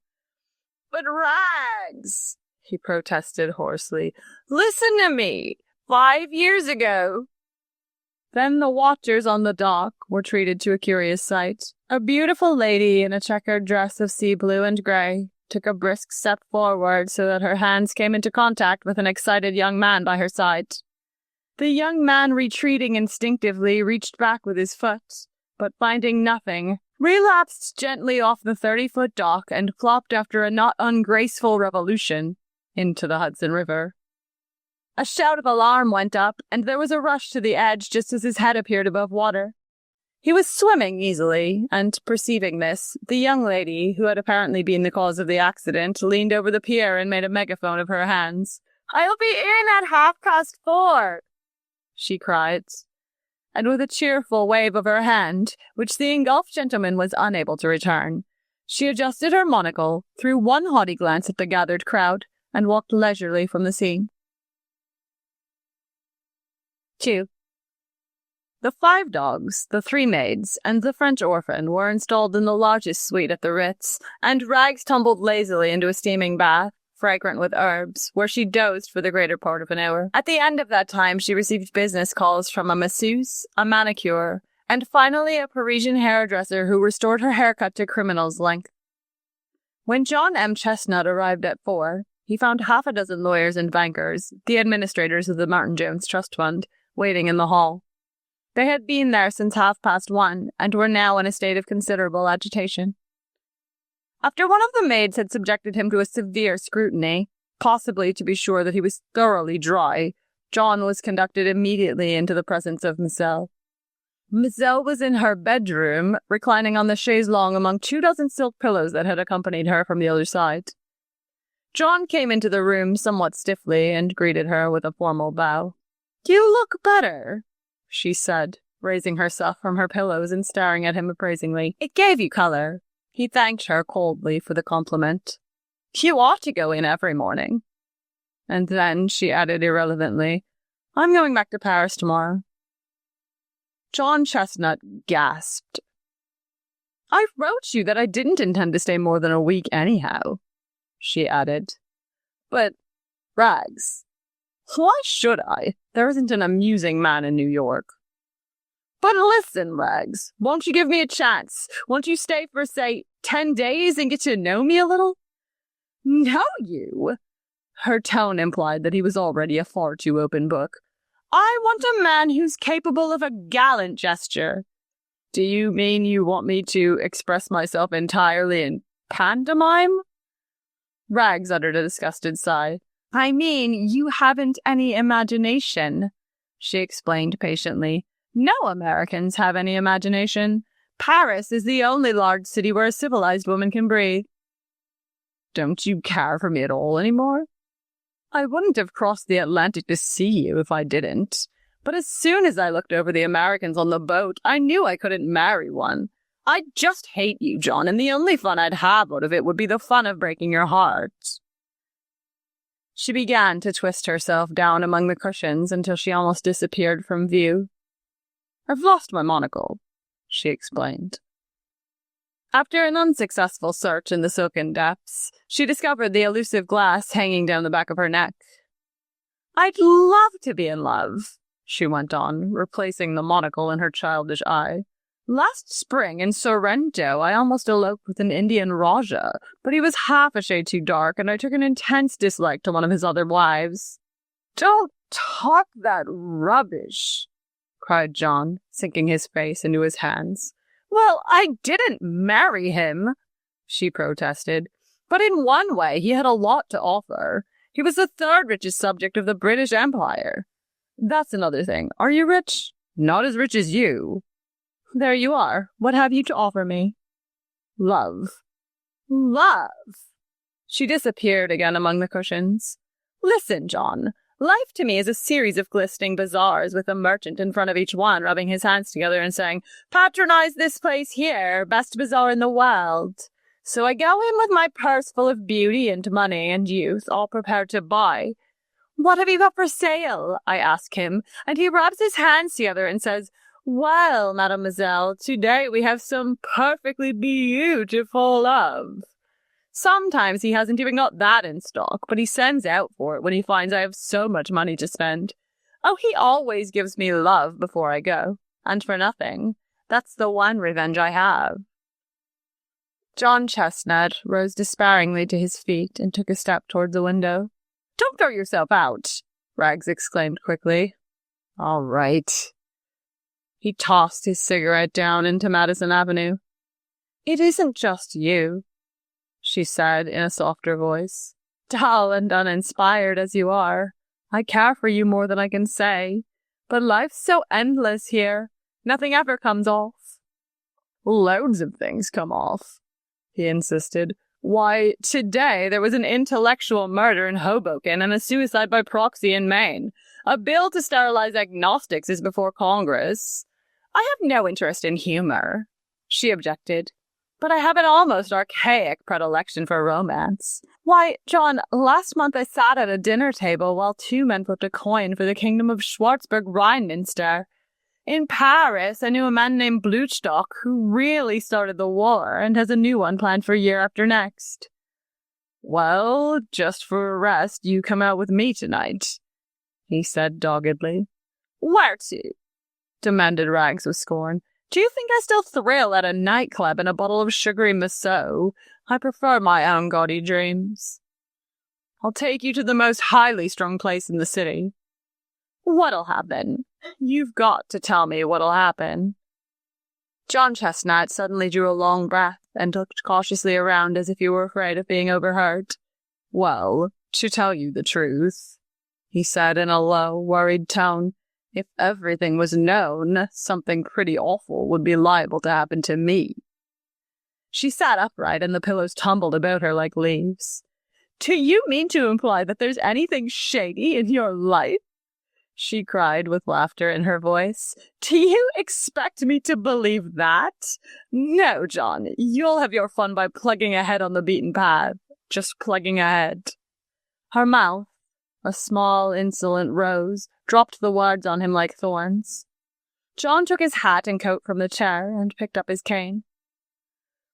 But Rags, he protested hoarsely, listen to me. 5 years ago. Then the watchers on the dock were treated to a curious sight. A beautiful lady in a checkered dress of sea blue and grey took a brisk step forward so that her hands came into contact with an excited young man by her side. The young man, retreating instinctively, reached back with his foot, but finding nothing, relapsed gently off the 30-foot dock and flopped after a not ungraceful revolution into the Hudson River. A shout of alarm went up, and there was a rush to the edge just as his head appeared above water. He was swimming easily, and perceiving this, the young lady, who had apparently been the cause of the accident, leaned over the pier and made a megaphone of her hands. "I'll be in at 4:30, she cried. And with a cheerful wave of her hand, which the engulfed gentleman was unable to return, she adjusted her monocle, threw one haughty glance at the gathered crowd, and walked leisurely from the scene. 2. The 5 dogs, the 3 maids, and the French orphan were installed in the largest suite at the Ritz, and Rags tumbled lazily into a steaming bath, fragrant with herbs, where she dozed for the greater part of an hour. At the end of that time, she received business calls from a masseuse, a manicure, and finally a Parisian hairdresser who restored her haircut to criminal's length. When John M. Chestnut arrived at 4, he found 6 lawyers and bankers, the administrators of the Martin Jones Trust Fund, waiting in the hall. They had been there since 1:30 and were now in a state of considerable agitation. After one of the maids had subjected him to a severe scrutiny, possibly to be sure that he was thoroughly dry, John was conducted immediately into the presence of Mademoiselle. Mademoiselle was in her bedroom, reclining on the chaise longue among 24 silk pillows that had accompanied her from the other side. John came into the room somewhat stiffly and greeted her with a formal bow. "You look better," she said, raising herself from her pillows and staring at him appraisingly. "It gave you color." He thanked her coldly for the compliment. "You ought to go in every morning." And then she added irrelevantly, "I'm going back to Paris tomorrow." John Chestnut gasped. "I wrote you that I didn't intend to stay more than a week anyhow," she added. "But, Rags, why should I? There isn't an amusing man in New York." "But listen, Rags, won't you give me a chance? Won't you stay for, say, 10 days and get to know me a little?" "Know you?" Her tone implied that he was already a far too open book. "I want a man who's capable of a gallant gesture." "Do you mean you want me to express myself entirely in pantomime?" Rags uttered a disgusted sigh. "I mean, you haven't any imagination," she explained patiently. "No Americans have any imagination. Paris is the only large city where a civilized woman can breathe." "Don't you care for me at all anymore?" "I wouldn't have crossed the Atlantic to see you if I didn't. But as soon as I looked over the Americans on the boat, I knew I couldn't marry one. I just hate you, John, and the only fun I'd have out of it would be the fun of breaking your heart." She began to twist herself down among the cushions until she almost disappeared from view. "I've lost my monocle," she explained. After an unsuccessful search in the silken depths, she discovered the elusive glass hanging down the back of her neck. "I'd love to be in love," she went on, replacing the monocle in her childish eye. "Last spring in Sorrento, I almost eloped with an Indian Raja, but he was half a shade too dark, and I took an intense dislike to one of his other wives." "Don't talk that rubbish," cried John, sinking his face into his hands. "Well, I didn't marry him," she protested. "But in one way, he had a lot to offer. He was the 3rd richest subject of the British Empire. That's another thing. Are you rich? Not as rich as you." "There you are. What have you to offer me?" "Love." "Love?" She disappeared again among the cushions. "Listen, John. Life to me is a series of glistening bazaars with a merchant in front of each one rubbing his hands together and saying, 'Patronize this place here, best bazaar in the world.' So I go in with my purse full of beauty and money and youth, all prepared to buy. "What have you got for sale?" I ask him, and he rubs his hands together and says, "Well, mademoiselle, today we have some perfectly beautiful love." Sometimes he hasn't even got that in stock, but he sends out for it when he finds I have so much money to spend. Oh, he always gives me love before I go, and for nothing. That's the one revenge I have. John Chestnut rose despairingly to his feet and took a step toward the window. "Don't throw yourself out," Rags exclaimed quickly. "All right." He tossed his cigarette down into Madison Avenue. "It isn't just you," she said in a softer voice. "Dull and uninspired as you are, I care for you more than I can say. But life's so endless here. Nothing ever comes off." "Loads of things come off," he insisted. "Why, today there was an intellectual murder in Hoboken and a suicide by proxy in Maine. A bill to sterilize agnostics is before Congress." "I have no interest in humor," she objected. "But I have an almost archaic predilection for romance. Why, John, last month I sat at a dinner table while two men flipped a coin for the kingdom of Schwarzburg-Rheinminster. In Paris, I knew a man named Blutstock who really started the war and has a new one planned for year after next." "Well, just for a rest, you come out with me tonight," he said doggedly. "Where to?" demanded Rags with scorn. "Do you think I still thrill at a nightclub and a bottle of sugary Massot? I prefer my own gaudy dreams." "I'll take you to the most highly strung place in the city." "What'll happen? You've got to tell me what'll happen." John Chestnut suddenly drew a long breath and looked cautiously around as if he were afraid of being overheard. "Well, to tell you the truth," he said in a low, worried tone, "if everything was known, something pretty awful would be liable to happen to me." She sat upright and the pillows tumbled about her like leaves. "Do you mean to imply that there's anything shady in your life?" she cried with laughter in her voice. "Do you expect me to believe that? No, John, you'll have your fun by plugging ahead on the beaten path. Just plugging ahead." Her mouth, a small, insolent rose, dropped the words on him like thorns. John took his hat and coat from the chair and picked up his cane.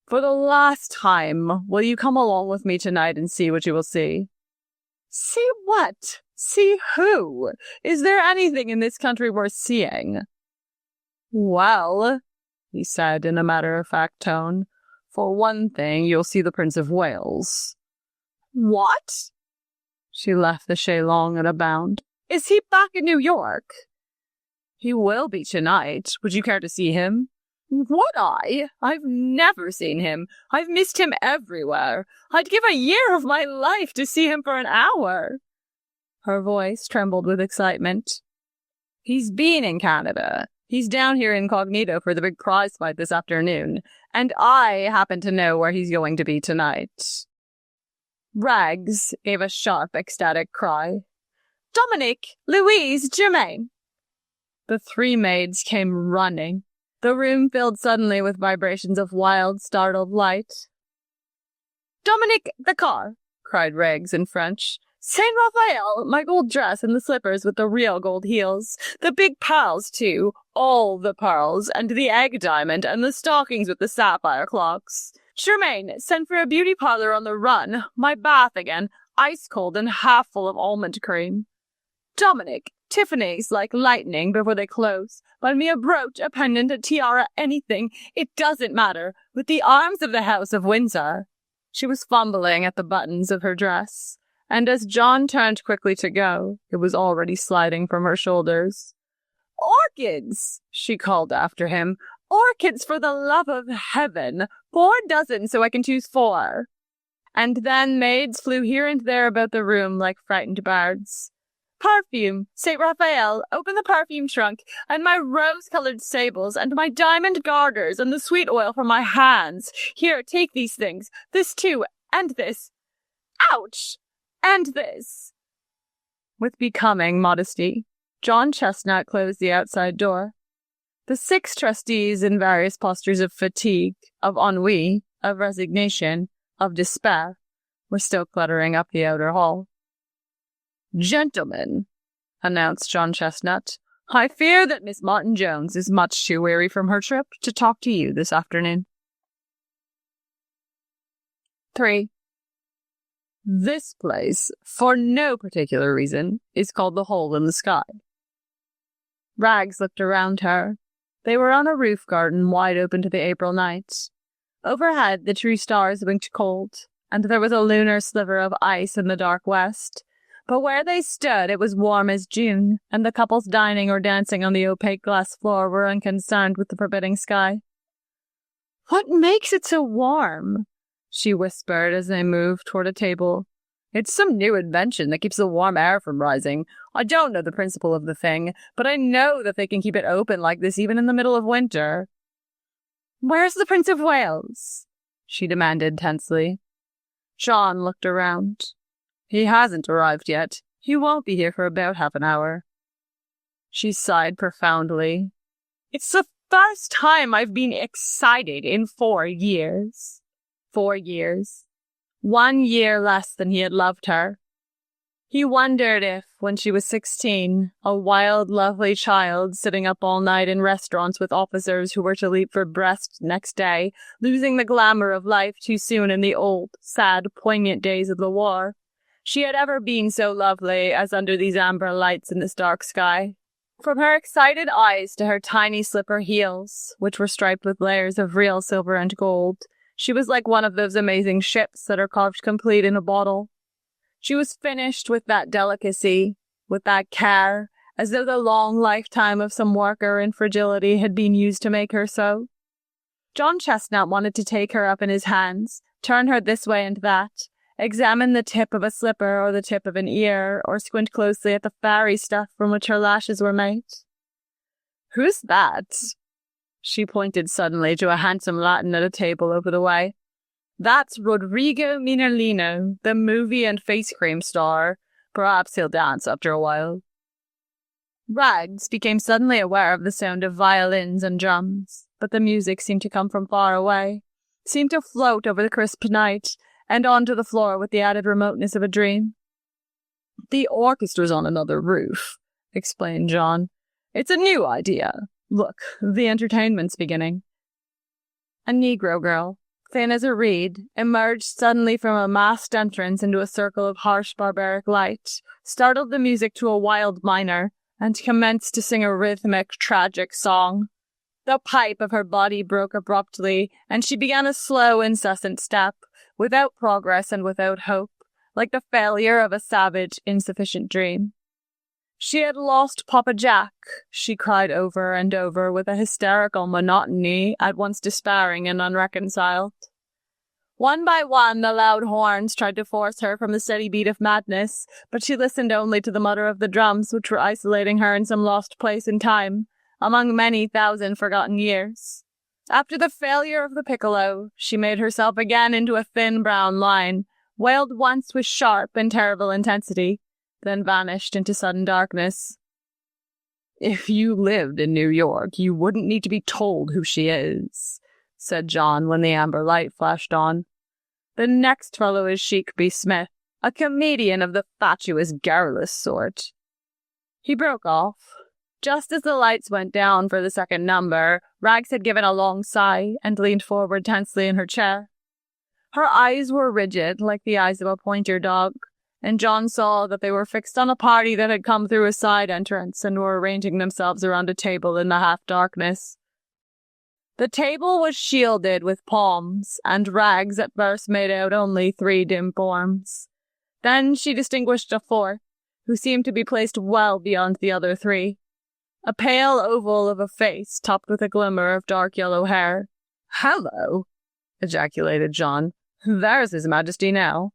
"For the last time, will you come along with me tonight and see what you will see?" "See what? See who? Is there anything in this country worth seeing?" "Well," he said in a matter-of-fact tone, "for one thing, you'll see the Prince of Wales." "What?" She left the chaise-longue at a bound. "Is he back in New York?" "He will be tonight. Would you care to see him?" "Would I? I've never seen him. I've missed him everywhere. I'd give a year of my life to see him for an hour." Her voice trembled with excitement. "He's been in Canada. He's down here incognito for the big prize fight this afternoon, and I happen to know where he's going to be tonight." Rags gave a sharp, ecstatic cry. "Dominique! Louise! Germaine!" The three maids came running. The room filled suddenly with vibrations of wild, startled light. "Dominique, the car!" cried Rags in French. "Saint Raphael, my gold dress and the slippers with the real gold heels. The big pearls, too. All the pearls, and the egg diamond, and the stockings with the sapphire clocks. Germaine, send for a beauty parlor on the run. My bath again, ice cold and half full of almond cream. Dominic, Tiffany's like lightning before they close. Buy me a brooch, a pendant, a tiara, anything. It doesn't matter. With the arms of the House of Windsor." She was fumbling at the buttons of her dress, and as John turned quickly to go, it was already sliding from her shoulders. "Orchids!" she called after him. "Orchids, for the love of heaven! 4 dozen so I can choose 4. And then maids flew here and there about the room like frightened birds. "Perfume, Saint Raphael, open the perfume trunk, and my rose-colored sables, and my diamond garters, and the sweet oil for my hands. Here, take these things, this too, and this. Ouch! And this." With becoming modesty, John Chestnut closed the outside door. The 6 trustees, in various postures of fatigue, of ennui, of resignation, of despair, were still cluttering up the outer hall. "Gentlemen," announced John Chestnut, "I fear that Miss Martin-Jones is much too weary from her trip to talk to you this afternoon." 3. This place, for no particular reason, is called the Hole in the Sky. Rags looked around her. They were on a roof garden wide open to the April night. Overhead, the true stars winked cold, and there was a lunar sliver of ice in the dark west. But where they stood, it was warm as June, and the couples dining or dancing on the opaque glass floor were unconcerned with the forbidding sky. "What makes it so warm?" she whispered as they moved toward a table. "It's some new invention that keeps the warm air from rising. I don't know the principle of the thing, but I know that they can keep it open like this even in the middle of winter." "Where's the Prince of Wales?" she demanded tensely. John looked around. "He hasn't arrived yet. He won't be here for about half an hour." She sighed profoundly. "It's the first time I've been excited in 4 years. 4 years. 1 year less than he had loved her. He wondered if, when she was 16, a wild, lovely child sitting up all night in restaurants with officers who were to leap for breast next day, losing the glamour of life too soon in the old, sad, poignant days of the war, she had ever been so lovely as under these amber lights in this dark sky. From her excited eyes to her tiny slipper heels, which were striped with layers of real silver and gold, she was like one of those amazing ships that are carved complete in a bottle. She was finished with that delicacy, with that care, as though the long lifetime of some worker in fragility had been used to make her so. John Chestnut wanted to take her up in his hands, turn her this way and that, examine the tip of a slipper or the tip of an ear, or squint closely at the fairy stuff from which her lashes were made. "Who's that?" She pointed suddenly to a handsome Latin at a table over the way. "That's Rodrigo Minerlino, the movie and face cream star. Perhaps he'll dance after a while." Rags became suddenly aware of the sound of violins and drums, but the music seemed to come from far away, seemed to float over the crisp night, and onto the floor with the added remoteness of a dream. "The orchestra's on another roof," explained John. "It's a new idea. Look, the entertainment's beginning." A Negro girl, thin as a reed, emerged suddenly from a masked entrance into a circle of harsh barbaric light, startled the music to a wild minor, and commenced to sing a rhythmic, tragic song. The pipe of her body broke abruptly, and she began a slow, incessant step, without progress and without hope, like the failure of a savage, insufficient dream. She had lost Papa Jack, she cried over and over with a hysterical monotony at once despairing and unreconciled. One by one, the loud horns tried to force her from the steady beat of madness, but she listened only to the mutter of the drums which were isolating her in some lost place in time, among many thousand forgotten years. After the failure of the piccolo, she made herself again into a thin brown line, wailed once with sharp and terrible intensity, then vanished into sudden darkness. "If you lived in New York, you wouldn't need to be told who she is," said John when the amber light flashed on. "The next fellow is Sheik B. Smith, a comedian of the fatuous, garrulous sort." He broke off. Just as the lights went down for the second number, Rags had given a long sigh and leaned forward tensely in her chair. Her eyes were rigid, like the eyes of a pointer dog, and John saw that they were fixed on a party that had come through a side entrance and were arranging themselves around a table in the half-darkness. The table was shielded with palms, and Rags at first made out only 3 dim forms. Then she distinguished a 4th, who seemed to be placed well beyond the other 3. A pale oval of a face topped with a glimmer of dark yellow hair. "Hello!" ejaculated John. "There's His Majesty now."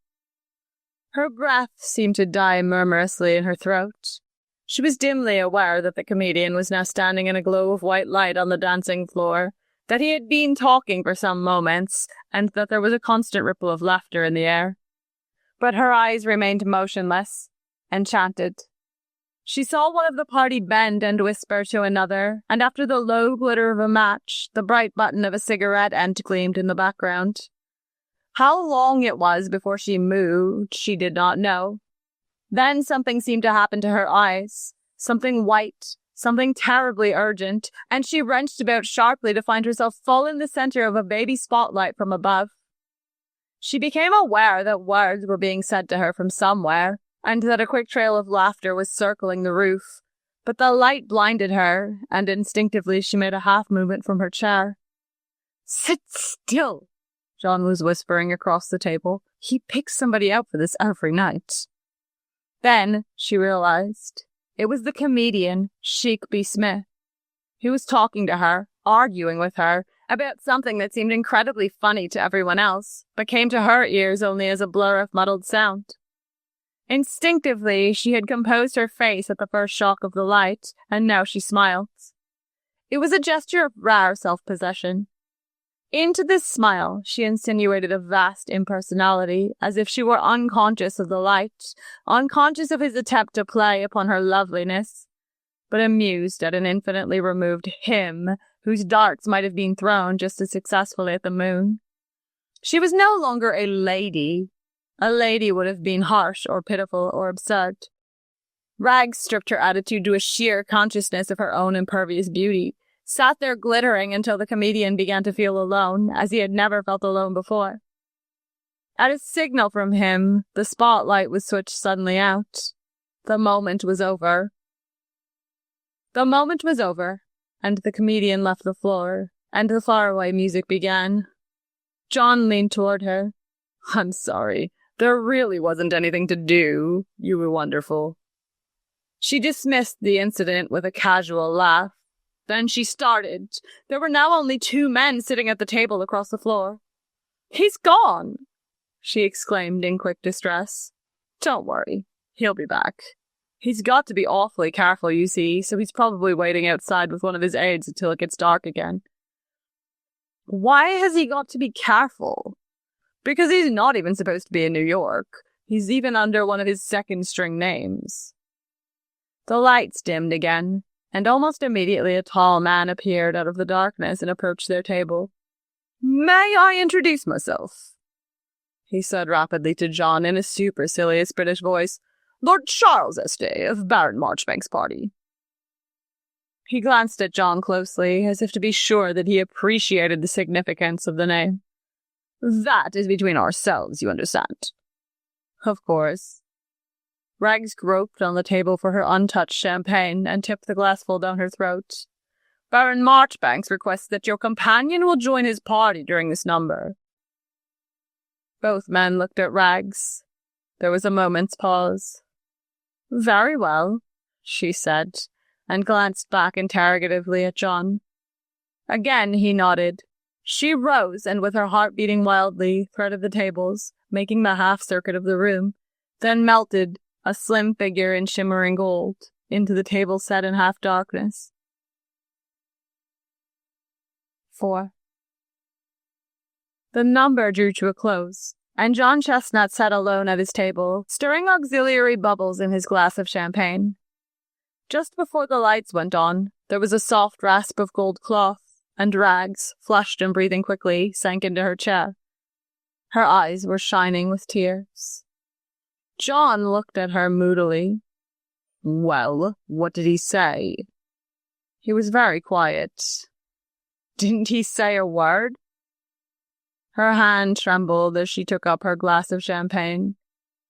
Her breath seemed to die murmurously in her throat. She was dimly aware that the comedian was now standing in a glow of white light on the dancing floor, that he had been talking for some moments, and that there was a constant ripple of laughter in the air. But her eyes remained motionless, enchanted. She saw one of the party bend and whisper to another, and after the low glitter of a match, the bright button of a cigarette end gleamed in the background. How long it was before she moved, she did not know. Then something seemed to happen to her eyes. Something white, something terribly urgent, and she wrenched about sharply to find herself full in the center of a baby spotlight from above. She became aware that words were being said to her from somewhere, and that a quick trail of laughter was circling the roof. But the light blinded her, and instinctively she made a half movement from her chair. "Sit still," John was whispering across the table. "He picks somebody out for this every night." Then she realized it was the comedian Shakespeare Smith. He was talking to her, arguing with her, about something that seemed incredibly funny to everyone else, but came to her ears only as a blur of muddled sound. Instinctively, she had composed her face at the first shock of the light, and now she smiled. It was a gesture of rare self-possession. Into this smile, she insinuated a vast impersonality, as if she were unconscious of the light, unconscious of his attempt to play upon her loveliness, but amused at an infinitely removed him whose darts might have been thrown just as successfully at the moon. She was no longer a lady. A lady would have been harsh or pitiful or absurd. Rags stripped her attitude to a sheer consciousness of her own impervious beauty, sat there glittering until the comedian began to feel alone, as he had never felt alone before. At a signal from him, the spotlight was switched suddenly out. The moment was over. The moment was over, and the comedian left the floor, and the faraway music began. John leaned toward her. "I'm sorry. There really wasn't anything to do. You were wonderful." She dismissed the incident with a casual laugh. Then she started. There were now only 2 men sitting at the table across the floor. "He's gone!" she exclaimed in quick distress. "Don't worry. He'll be back. He's got to be awfully careful, you see, so he's probably waiting outside with one of his aides until it gets dark again." "Why has he got to be careful?" "Because he's not even supposed to be in New York. He's even under one of his second-string names." The lights dimmed again, and almost immediately a tall man appeared out of the darkness and approached their table. "May I introduce myself?" he said rapidly to John in a supercilious British voice. "Lord Charles Estey of Baron Marchbank's party." He glanced at John closely, as if to be sure that he appreciated the significance of the name. "That is between ourselves, you understand." "Of course." Rags groped on the table for her untouched champagne and tipped the glassful down her throat. "Baron Marchbanks requests that your companion will join his party during this number." Both men looked at Rags. There was a moment's pause. "Very well," she said, and glanced back interrogatively at John. Again he nodded. She rose, and with her heart beating wildly, threaded the tables, making the half-circuit of the room, then melted, a slim figure in shimmering gold, into the table set in half-darkness. 4. The number drew to a close, and John Chestnut sat alone at his table, stirring auxiliary bubbles in his glass of champagne. Just before the lights went on, there was a soft rasp of gold cloth, and Rags, flushed and breathing quickly, sank into her chair. Her eyes were shining with tears. John looked at her moodily. "Well, what did he say?" "He was very quiet." "Didn't he say a word?" Her hand trembled as she took up her glass of champagne.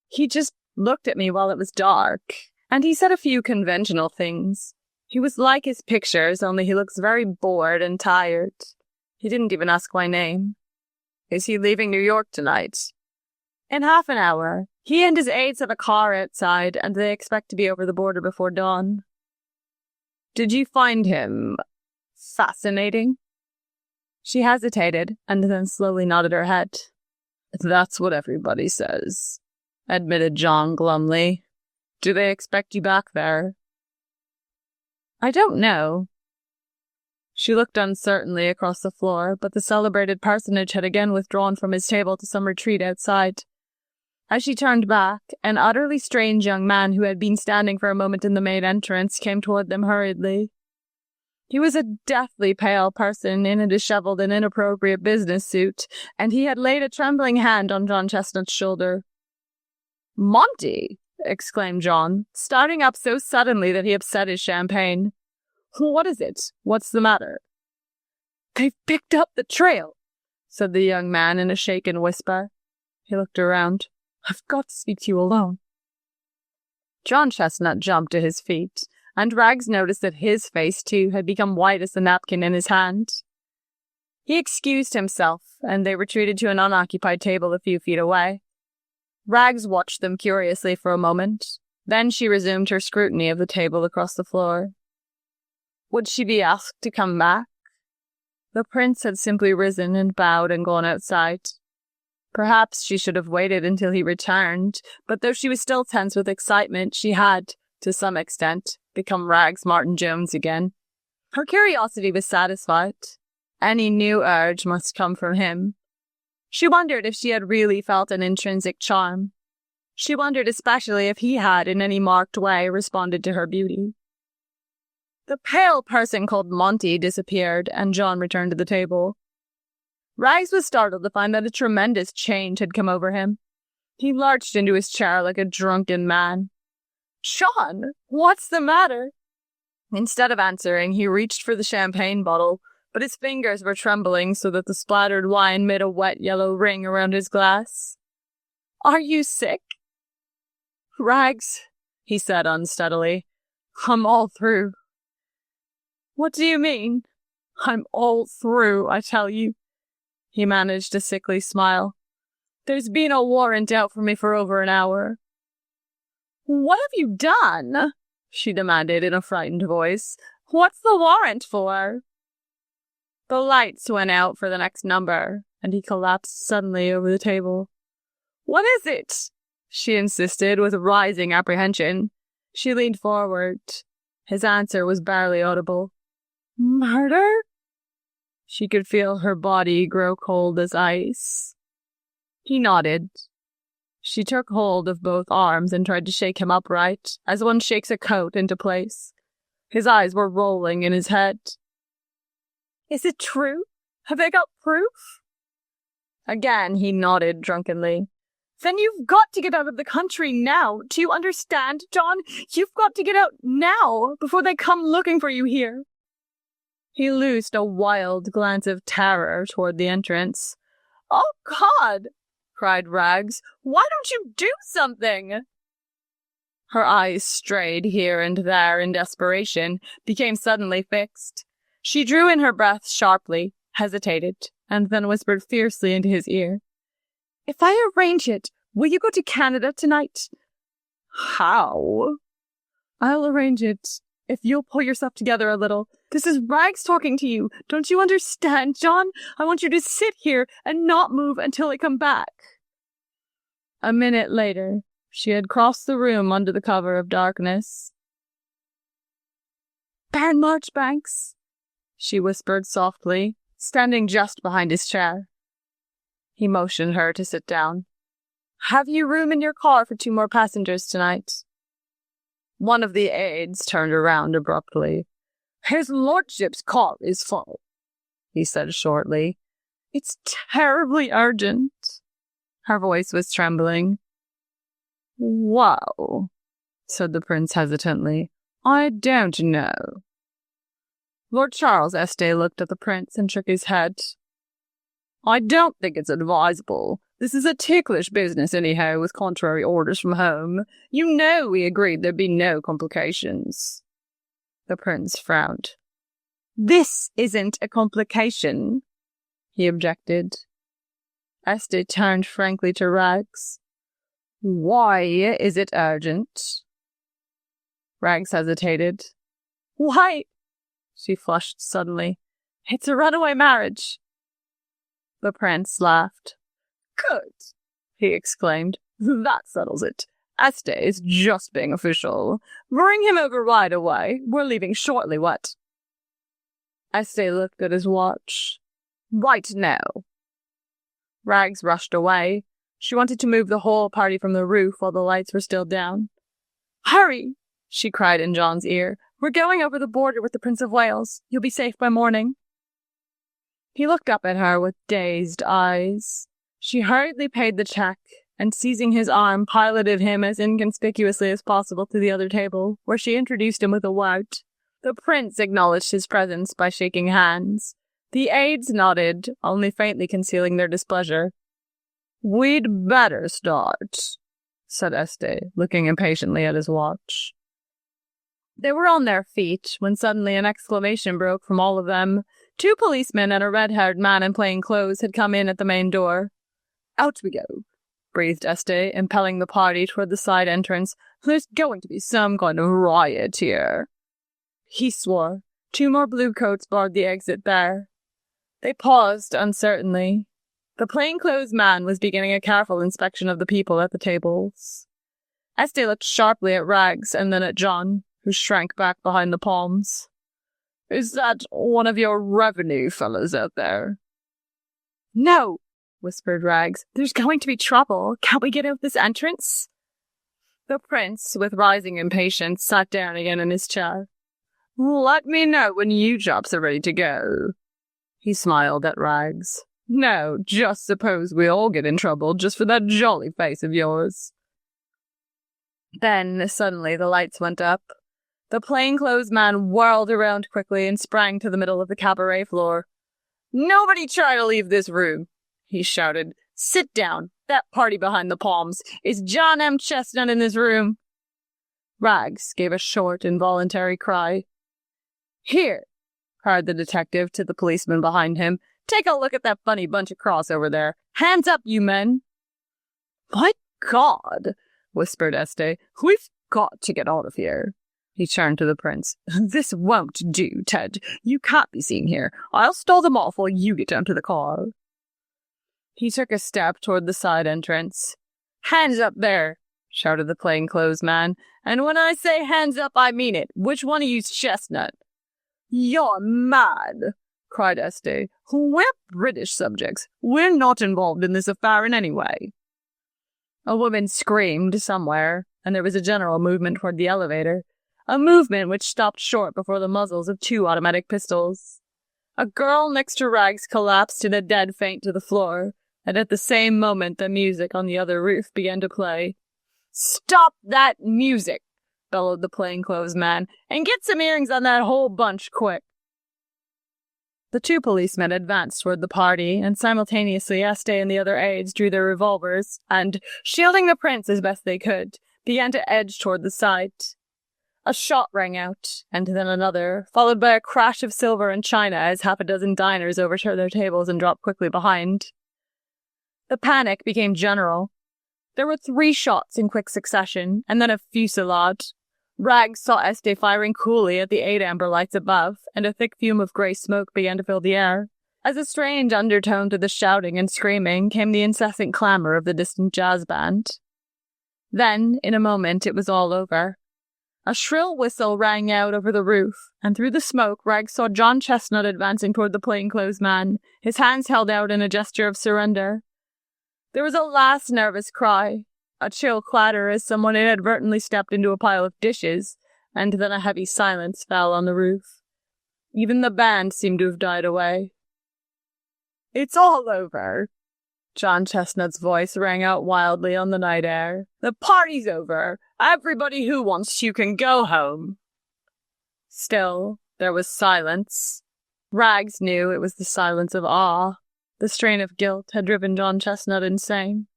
"He just looked at me while it was dark, and he said a few conventional things. He was like his pictures, only he looks very bored and tired. He didn't even ask my name." "Is he leaving New York tonight?" "In half an hour. He and his aides have a car outside, and they expect to be over the border before dawn." "Did you find him fascinating?" She hesitated, and then slowly nodded her head. "That's what everybody says," admitted John glumly. "Do they expect you back there?" "I don't know." She looked uncertainly across the floor, but the celebrated personage had again withdrawn from his table to some retreat outside. As she turned back, an utterly strange young man who had been standing for a moment in the main entrance came toward them hurriedly. He was a deathly pale person in a disheveled and inappropriate business suit, and he had laid a trembling hand on John Chestnut's shoulder. "Monty, exclaimed John, starting up so suddenly that he upset his champagne. "What is it? What's the matter?" "They've picked up the trail," said the young man in a shaken whisper. He looked around. "I've got to speak to you alone." John Chestnut jumped to his feet, and Rags noticed that his face, too, had become white as the napkin in his hand. He excused himself, and they retreated to an unoccupied table a few feet away. Rags watched them curiously for a moment. Then she resumed her scrutiny of the table across the floor. Would she be asked to come back? The prince had simply risen and bowed and gone outside. Perhaps she should have waited until he returned, but though she was still tense with excitement, she had, to some extent, become Rags Martin Jones again. Her curiosity was satisfied. Any new urge must come from him. She wondered if she had really felt an intrinsic charm. She wondered especially if he had, in any marked way, responded to her beauty. The pale person called Monty disappeared, and John returned to the table. Rags was startled to find that a tremendous change had come over him. He lurched into his chair like a drunken man. "John, what's the matter?" Instead of answering, he reached for the champagne bottle, but his fingers were trembling so that the splattered wine made a wet yellow ring around his glass. "Are you sick?" "Rags," he said unsteadily, "I'm all through." "What do you mean?" "I'm all through, I tell you." He managed a sickly smile. "There's been a warrant out for me for over an hour." "What have you done?" she demanded in a frightened voice. "What's the warrant for?" The lights went out for the next number, and he collapsed suddenly over the table. "What is it?" she insisted with rising apprehension. She leaned forward. His answer was barely audible. "Murder?" She could feel her body grow cold as ice. He nodded. She took hold of both arms and tried to shake him upright, as one shakes a coat into place. His eyes were rolling in his head. "Is it true? Have they got proof?" Again he nodded drunkenly. "Then you've got to get out of the country now. Do you understand, John? You've got to get out now, before they come looking for you here." He loosed a wild glance of terror toward the entrance. "Oh, God!" cried Rags. "Why don't you do something?" Her eyes strayed here and there in desperation, became suddenly fixed. She drew in her breath sharply, hesitated, and then whispered fiercely into his ear. "If I arrange it, will you go to Canada tonight?" "How?" "I'll arrange it, if you'll pull yourself together a little. This is Rags talking to you. Don't you understand, John? I want you to sit here and not move until I come back." A minute later, she had crossed the room under the cover of darkness. "Baron Marchbanks," she whispered softly, standing just behind his chair. He motioned her to sit down. "Have you room in your car for 2 more passengers tonight?" One of the aides turned around abruptly. "His lordship's car is full," he said shortly. "It's terribly urgent." Her voice was trembling. "Well," said the prince hesitantly, "I don't know." Lord Charles Este looked at the prince and shook his head. "I don't think it's advisable. This is a ticklish business anyhow, with contrary orders from home. You know we agreed there'd be no complications." The prince frowned. "This isn't a complication," he objected. Este turned frankly to Rags. "Why is it urgent?" Rags hesitated. "Why?" She flushed suddenly. "It's a runaway marriage." The prince laughed. "Good," he exclaimed. "That settles it. Este is just being official. Bring him over right away. We're leaving shortly, what?" Este looked at his watch. "Right now." Rags rushed away. She wanted to move the whole party from the roof while the lights were still down. "Hurry!" she cried in John's ear. "We're going over the border with the Prince of Wales. You'll be safe by morning." He looked up at her with dazed eyes. She hurriedly paid the check and seizing his arm, piloted him as inconspicuously as possible to the other table, where she introduced him with a wout. The prince acknowledged his presence by shaking hands. The aides nodded, only faintly concealing their displeasure. "We'd better start," said Este, looking impatiently at his watch. They were on their feet when suddenly an exclamation broke from all of them. 2 policemen and a red-haired man in plain clothes had come in at the main door. "Out we go," breathed Este, impelling the party toward the side entrance. "There's going to be some kind of riot here." He swore. 2 more bluecoats barred the exit there. They paused uncertainly. The plainclothes man was beginning a careful inspection of the people at the tables. Este looked sharply at Rags and then at John, who shrank back behind the palms. "Is that one of your revenue fellows out there?" "No," whispered Rags. "There's going to be trouble. Can't we get out this entrance?" The prince, with rising impatience, sat down again in his chair. "Let me know when you chaps are ready to go." He smiled at Rags. "No, just suppose we all get in trouble just for that jolly face of yours." Then, suddenly, the lights went up. The plainclothes man whirled around quickly and sprang to the middle of the cabaret floor. "Nobody try to leave this room," he shouted. "Sit down. That party behind the palms. Is John M. Chestnut in this room?" Rags gave a short, involuntary cry. "Here," cried the detective to the policeman behind him. "Take a look at that funny bunch across over there. Hands up, you men." "My God," whispered Este. "We've got to get out of here." He turned to the prince. "This won't do, Ted. You can't be seen here. I'll stall them off while you get down to the car." He took a step toward the side entrance. "Hands up there," shouted the plainclothes man. "And when I say hands up, I mean it. Which one of you's Chestnut?" "You're mad," cried Este. "We're British subjects. We're not involved in this affair in any way." A woman screamed somewhere, and there was a general movement toward the elevator, a movement which stopped short before the muzzles of 2 automatic pistols. A girl next to Rags collapsed in a dead faint to the floor, and at the same moment the music on the other roof began to play. "Stop that music!" bellowed the plainclothes man, "and get some earrings on that whole bunch quick." The 2 policemen advanced toward the party, and simultaneously Este and the other aides drew their revolvers, and, shielding the prince as best they could, began to edge toward the side. A shot rang out, and then another, followed by a crash of silver and china as 6 diners overturned their tables and dropped quickly behind. The panic became general. There were 3 shots in quick succession, and then a fusillade. Rags saw Este firing coolly at the 8 amber lights above, and a thick fume of grey smoke began to fill the air. As a strange undertone to the shouting and screaming came the incessant clamor of the distant jazz band. Then, in a moment, it was all over. A shrill whistle rang out over the roof, and through the smoke Rags saw John Chestnut advancing toward the plainclothes man, his hands held out in a gesture of surrender. There was a last nervous cry, a chill clatter as someone inadvertently stepped into a pile of dishes, and then a heavy silence fell on the roof. Even the band seemed to have died away. "It's all over," John Chestnut's voice rang out wildly on the night air. "The party's over. Everybody who wants to can go home." Still, there was silence. Rags knew it was the silence of awe. The strain of guilt had driven John Chestnut insane.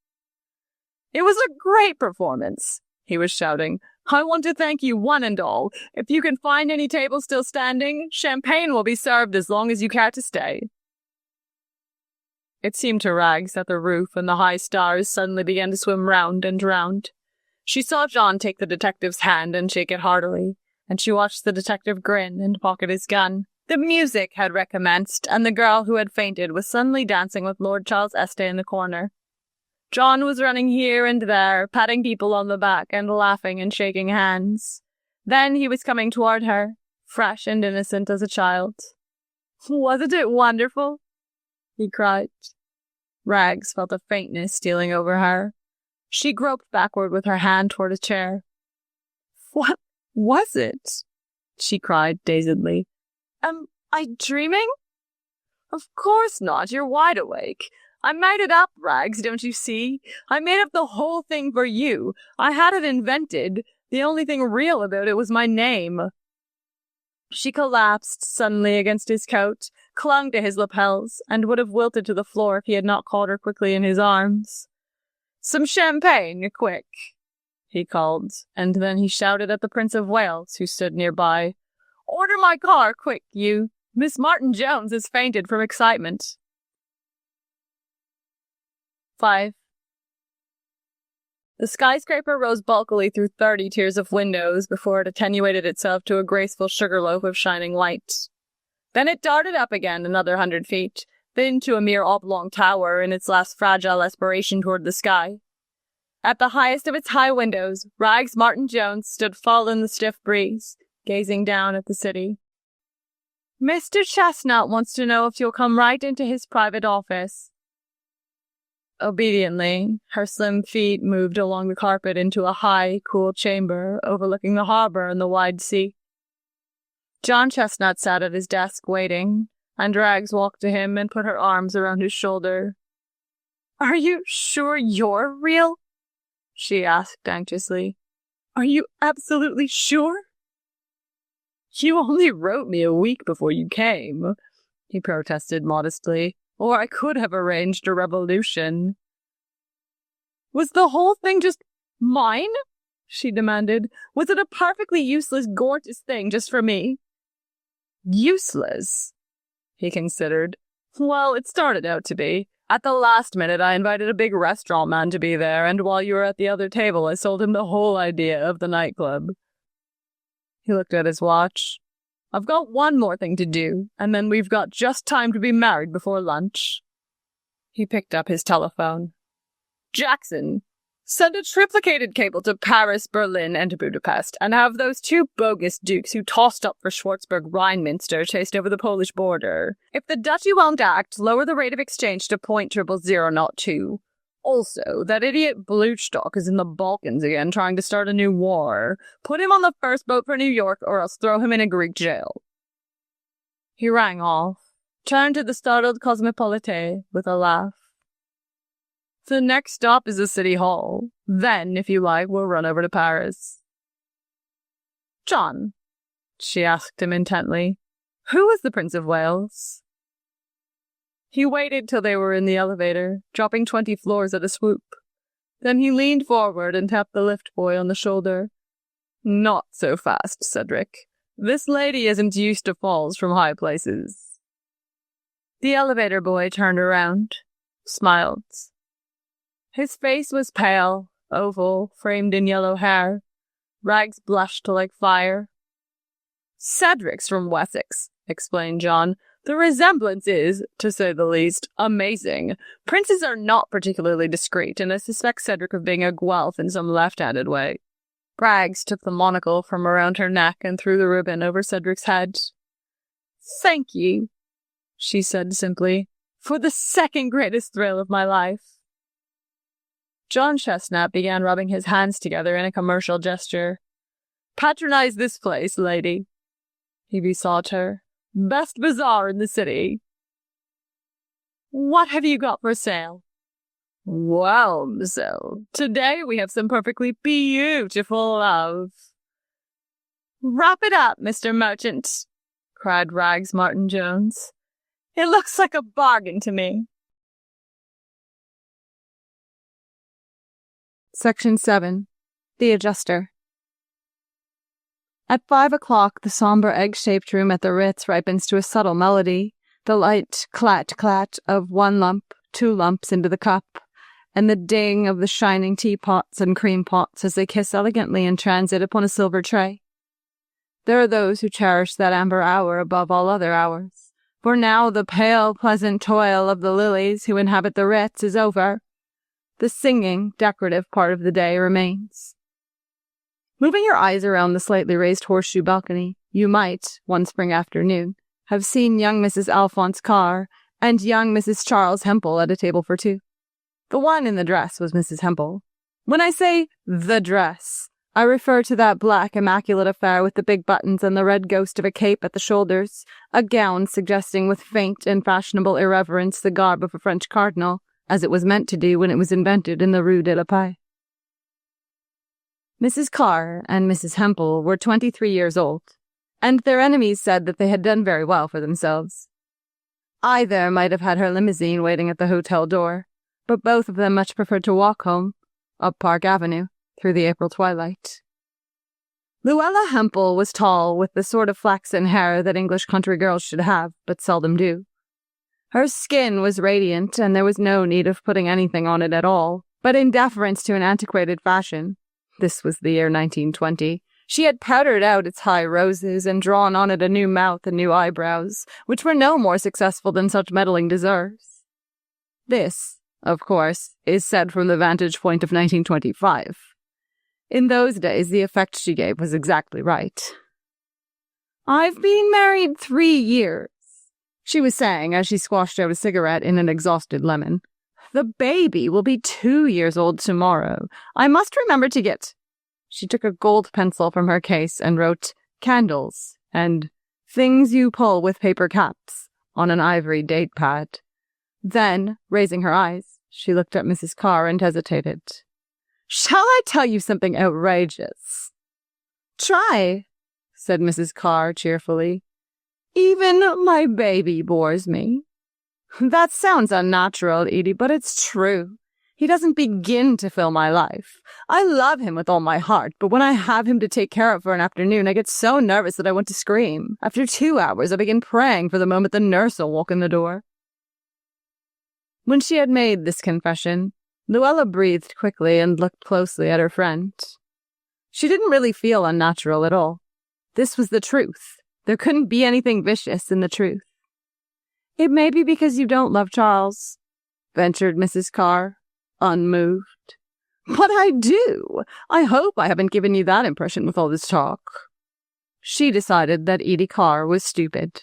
"It was a great performance," he was shouting. "I want to thank you one and all. If you can find any tables still standing, champagne will be served as long as you care to stay." It seemed to Rags that the roof and the high stars suddenly began to swim round and round. She saw John take the detective's hand and shake it heartily, and she watched the detective grin and pocket his gun. The music had recommenced, and the girl who had fainted was suddenly dancing with Lord Charles Este in the corner. John was running here and there, patting people on the back and laughing and shaking hands. Then he was coming toward her, fresh and innocent as a child. "Wasn't it wonderful?" he cried. Rags felt a faintness stealing over her. She groped backward with her hand toward a chair. "What was it?" she cried dazedly. "Am I dreaming?" "Of course not. You're wide awake. I made it up, Rags, don't you see? I made up the whole thing for you. I had it invented. The only thing real about it was my name. She collapsed suddenly against his coat, clung to his lapels, and would have wilted to the floor if he had not caught her quickly in his arms. "Some champagne, quick," he called, and then he shouted at the Prince of Wales, who stood nearby. "Order my car, quick, you. Miss Martin-Jones has fainted from excitement." 5. The skyscraper rose bulkily through 30 tiers of windows before it attenuated itself to a graceful sugarloaf of shining light. Then it darted up again another 100 feet, then to a mere oblong tower in its last fragile aspiration toward the sky. At the highest of its high windows, Rags Martin-Jones stood full in the stiff breeze, gazing down at the city. "Mr. Chestnut wants to know if you'll come right into his private office." Obediently, her slim feet moved along the carpet into a high, cool chamber overlooking the harbor and the wide sea. John Chestnut sat at his desk waiting, and Rags walked to him and put her arms around his shoulder. "Are you sure you're real?" she asked anxiously. "Are you absolutely sure?" "You only wrote me a week before you came," he protested modestly, "or I could have arranged a revolution." "Was the whole thing just mine?" she demanded. "Was it a perfectly useless, gorgeous thing just for me?" "Useless?" he considered. "Well, it started out to be. At the last minute, I invited a big restaurant man to be there, and while you were at the other table, I sold him the whole idea of the nightclub." He looked at his watch. "I've got one more thing to do, and then we've got just time to be married before lunch." He picked up his telephone. "Jackson, send a triplicated cable to Paris, Berlin, and Budapest, and have those two bogus dukes who tossed up for Schwarzburg-Rheinminster chased over the Polish border. If the duchy won't act, lower the rate of exchange to .00002. Also, that idiot Bluchstock is in the Balkans again trying to start a new war. Put him on the first boat for New York or else throw him in a Greek jail." He rang off, turned to the startled Cosmopolite with a laugh. "The next stop is the City Hall. Then, if you like, we'll run over to Paris." "John," she asked him intently, "who is the Prince of Wales?" He waited till they were in the elevator, dropping 20 floors at a swoop. Then he leaned forward and tapped the lift boy on the shoulder. "Not so fast, Cedric. This lady isn't used to falls from high places." The elevator boy turned around, smiled. His face was pale, oval, framed in yellow hair. Rags blushed like fire. "Cedric's from Wessex," explained John. "The resemblance is, to say the least, amazing. Princes are not particularly discreet, and I suspect Cedric of being a Guelph in some left-handed way." Rags took the monocle from around her neck and threw the ribbon over Cedric's head. "Thank you," she said simply, "for the second greatest thrill of my life." John Chestnut began rubbing his hands together in a commercial gesture. "Patronize this place, lady," he besought her. "Best bazaar in the city." "What have you got for sale?" "Well, Marcel, today we have some perfectly beautiful love." "Wrap it up, Mr. Merchant," cried Rags Martin-Jones. "It looks like a bargain to me." Section 7. The Adjuster. At 5 o'clock, the somber egg-shaped room at the Ritz ripens to a subtle melody, the light clat-clat of 1 lump, 2 lumps into the cup, and the ding of the shining teapots and cream pots as they kiss elegantly in transit upon a silver tray. There are those who cherish that amber hour above all other hours, for now the pale, pleasant toil of the lilies who inhabit the Ritz is over. The singing, decorative part of the day remains. Moving your eyes around the slightly raised horseshoe balcony, you might, one spring afternoon, have seen young Mrs. Alphonse Carr and young Mrs. Charles Hempel at a table for two. The one in the dress was Mrs. Hempel. When I say the dress, I refer to that black, immaculate affair with the big buttons and the red ghost of a cape at the shoulders, a gown suggesting with faint and fashionable irreverence the garb of a French cardinal, as it was meant to do when it was invented in the Rue de la Paix. Mrs. Carr and Mrs. Hempel were 23 years old, and their enemies said that they had done very well for themselves. Either might have had her limousine waiting at the hotel door, but both of them much preferred to walk home, up Park Avenue, through the April twilight. Luella Hempel was tall, with the sort of flaxen hair that English country girls should have, but seldom do. Her skin was radiant, and there was no need of putting anything on it at all, but in deference to an antiquated fashion, this was the year 1920, she had powdered out its high roses and drawn on it a new mouth and new eyebrows, which were no more successful than such meddling deserves. This, of course, is said from the vantage point of 1925. In those days, the effect she gave was exactly right. "I've been married 3 years," she was saying as she squashed out a cigarette in an exhausted lemon. "The baby will be 2 years old tomorrow. I must remember to get—" She took a gold pencil from her case and wrote "candles" and "things you pull with paper caps" on an ivory date pad. Then, raising her eyes, she looked at Mrs. Carr and hesitated. "Shall I tell you something outrageous?" "Try," said Mrs. Carr cheerfully. "Even my baby bores me." "That sounds unnatural, Edie, but it's true. He doesn't begin to fill my life. I love him with all my heart, but when I have him to take care of for an afternoon, I get so nervous that I want to scream. After 2 hours, I begin praying for the moment the nurse will walk in the door." When she had made this confession, Luella breathed quickly and looked closely at her friend. She didn't really feel unnatural at all. This was the truth. There couldn't be anything vicious in the truth. "It may be because you don't love Charles," ventured Mrs. Carr, unmoved. "But I do. I hope I haven't given you that impression with all this talk." She decided that Edie Carr was stupid.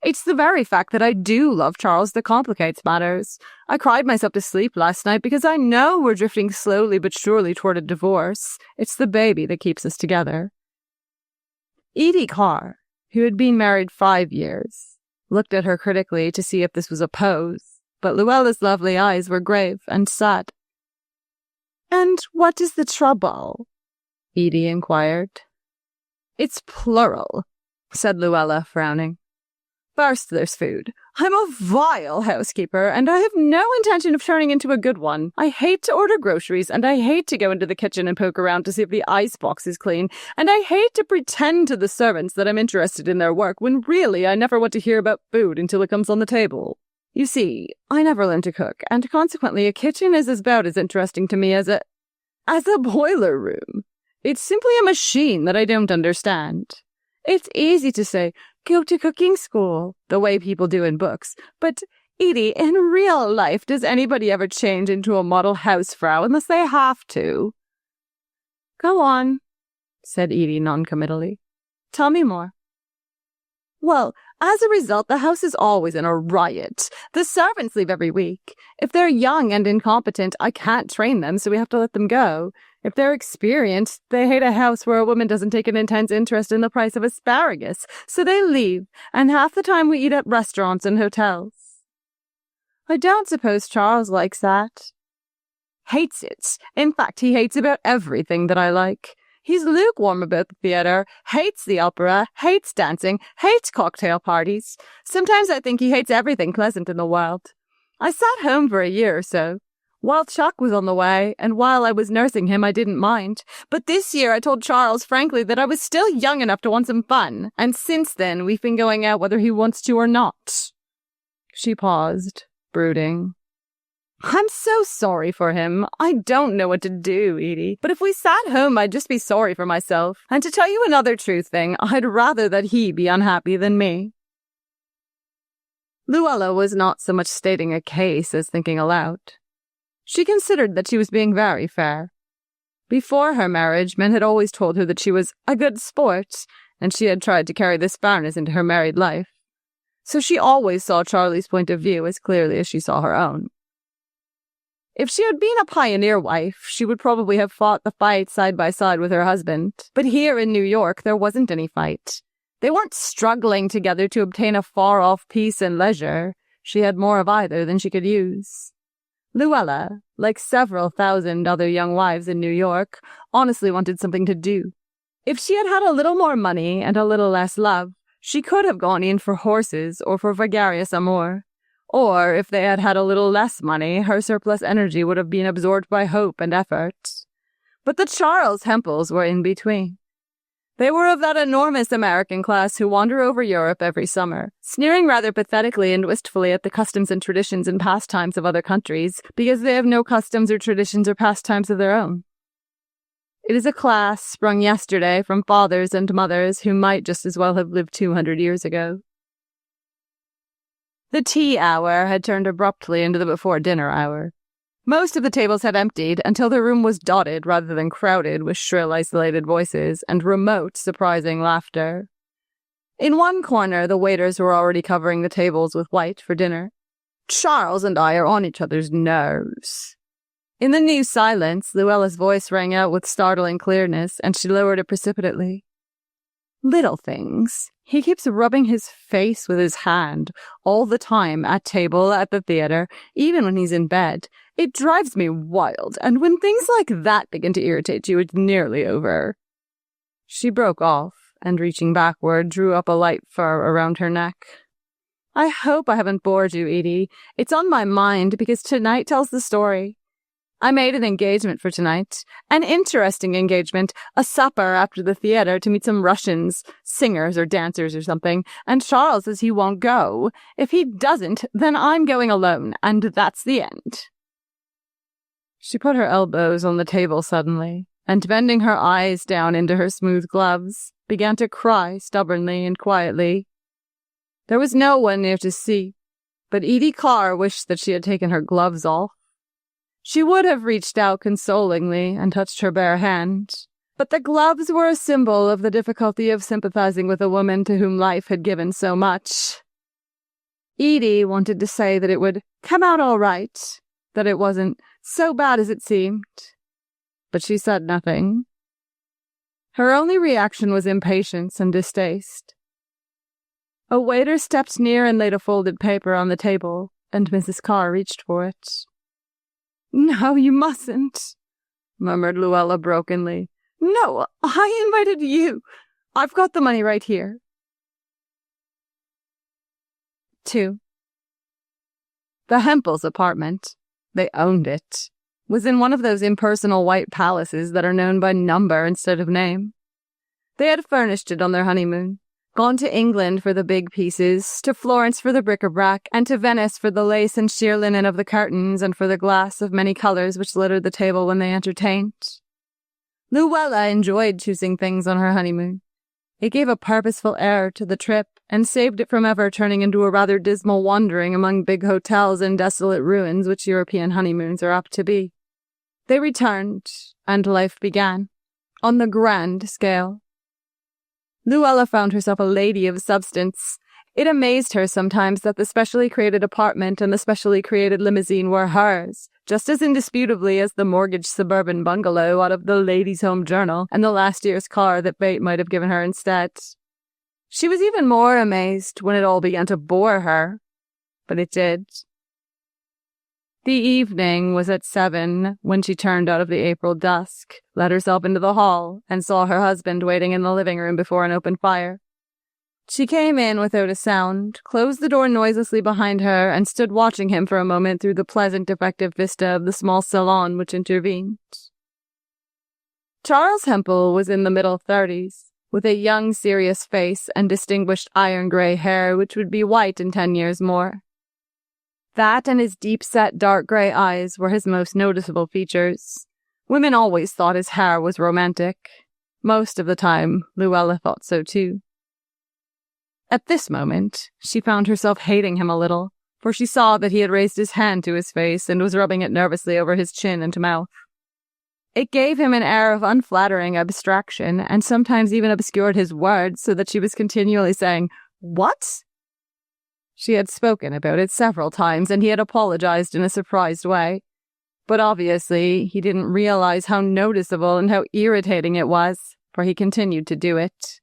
"It's the very fact that I do love Charles that complicates matters. I cried myself to sleep last night because I know we're drifting slowly but surely toward a divorce. It's the baby that keeps us together." Edie Carr, who had been married 5 years, looked at her critically to see if this was a pose, but Luella's lovely eyes were grave and sad. "And what is the trouble?" Edie inquired. "It's plural," said Luella, frowning. "First, there's food. I'm a vile housekeeper, and I have no intention of turning into a good one. I hate to order groceries, and I hate to go into the kitchen and poke around to see if the icebox is clean, and I hate to pretend to the servants that I'm interested in their work when really I never want to hear about food until it comes on the table. You see, I never learned to cook, and consequently a kitchen is about as interesting to me as a boiler room. It's simply a machine that I don't understand. It's easy to say, go to cooking school, the way people do in books. But, Edie, in real life, does anybody ever change into a model housefrau unless they have to?" "Go on," said Edie noncommittally. "Tell me more." "Well, as a result, the house is always in a riot. The servants leave every week. If they're young and incompetent, I can't train them, so we have to let them go. If they're experienced, they hate a house where a woman doesn't take an intense interest in the price of asparagus, so they leave, and half the time we eat at restaurants and hotels." "I don't suppose Charles likes that." "Hates it. In fact, he hates about everything that I like. He's lukewarm about the theater, hates the opera, hates dancing, hates cocktail parties. Sometimes I think he hates everything pleasant in the world. I sat home for a year or so. While Chuck was on the way, and while I was nursing him, I didn't mind. But this year I told Charles frankly that I was still young enough to want some fun, and since then we've been going out whether he wants to or not." She paused, brooding. "I'm so sorry for him. I don't know what to do, Edie. But if we sat home, I'd just be sorry for myself. And to tell you another true thing, I'd rather that he be unhappy than me." Luella was not so much stating a case as thinking aloud. She considered that she was being very fair. Before her marriage, men had always told her that she was a good sport, and she had tried to carry this fairness into her married life. So she always saw Charlie's point of view as clearly as she saw her own. If she had been a pioneer wife, she would probably have fought the fight side by side with her husband. But here in New York, there wasn't any fight. They weren't struggling together to obtain a far-off peace and leisure. She had more of either than she could use. Luella, like several thousand other young wives in New York, honestly wanted something to do. If she had had a little more money and a little less love, she could have gone in for horses or for vagarious amour. Or, if they had had a little less money, her surplus energy would have been absorbed by hope and effort. But the Charles Hempels were in between. They were of that enormous American class who wander over Europe every summer, sneering rather pathetically and wistfully at the customs and traditions and pastimes of other countries, because they have no customs or traditions or pastimes of their own. It is a class sprung yesterday from fathers and mothers who might just as well have lived 200 years ago. The tea hour had turned abruptly into the before-dinner hour. Most of the tables had emptied until the room was dotted rather than crowded with shrill, isolated voices and remote, surprising laughter. In one corner, the waiters were already covering the tables with white for dinner. Charles and I are on each other's nerves. In the new silence, Luella's voice rang out with startling clearness, and she lowered it precipitately. Little things. He keeps rubbing his face with his hand all the time, at table, at the theater, even when he's in bed. It drives me wild, and when things like that begin to irritate you, it's nearly over. She broke off, and reaching backward, drew up a light fur around her neck. I hope I haven't bored you, Edie. It's on my mind because tonight tells the story. I made an engagement for tonight. An interesting engagement. A supper after the theater to meet some Russians, singers or dancers or something, and Charles says he won't go. If he doesn't, then I'm going alone, and that's the end. She put her elbows on the table suddenly, and bending her eyes down into her smooth gloves, began to cry stubbornly and quietly. There was no one near to see, but Edie Carr wished that she had taken her gloves off. She would have reached out consolingly and touched her bare hand, but the gloves were a symbol of the difficulty of sympathizing with a woman to whom life had given so much. Edie wanted to say that it would come out all right, that it wasn't so bad as it seemed, but she said nothing. Her only reaction was impatience and distaste. A waiter stepped near and laid a folded paper on the table, and Mrs. Carr reached for it. "No, you mustn't," murmured Luella brokenly. "No, I invited you. I've got the money right here." 2. The Hempels' apartment, they owned it, was in one of those impersonal white palaces that are known by number instead of name. They had furnished it on their honeymoon, gone to England for the big pieces, to Florence for the bric-a-brac, and to Venice for the lace and sheer linen of the curtains and for the glass of many colors which littered the table when they entertained. Luella enjoyed choosing things on her honeymoon. It gave a purposeful air to the trip and saved it from ever turning into a rather dismal wandering among big hotels and desolate ruins which European honeymoons are apt to be. They returned, and life began, on the grand scale. Luella found herself a lady of substance. It amazed her sometimes that the specially created apartment and the specially created limousine were hers, just as indisputably as the mortgaged suburban bungalow out of the Ladies' Home Journal and the last year's car that fate might have given her instead. She was even more amazed when it all began to bore her, but it did. The evening was at 7 when she turned out of the April dusk, let herself into the hall, and saw her husband waiting in the living room before an open fire. She came in without a sound, closed the door noiselessly behind her, and stood watching him for a moment through the pleasant, effective vista of the small salon which intervened. Charles Hempel was in the middle 30s, with a young, serious face and distinguished iron-gray hair which would be white in 10 years more. That and his deep-set dark grey eyes were his most noticeable features. Women always thought his hair was romantic. Most of the time, Luella thought so too. At this moment, she found herself hating him a little, for she saw that he had raised his hand to his face and was rubbing it nervously over his chin and mouth. It gave him an air of unflattering abstraction, and sometimes even obscured his words so that she was continually saying, "What?" She had spoken about it several times, and he had apologized in a surprised way. But obviously, he didn't realize how noticeable and how irritating it was, for he continued to do it.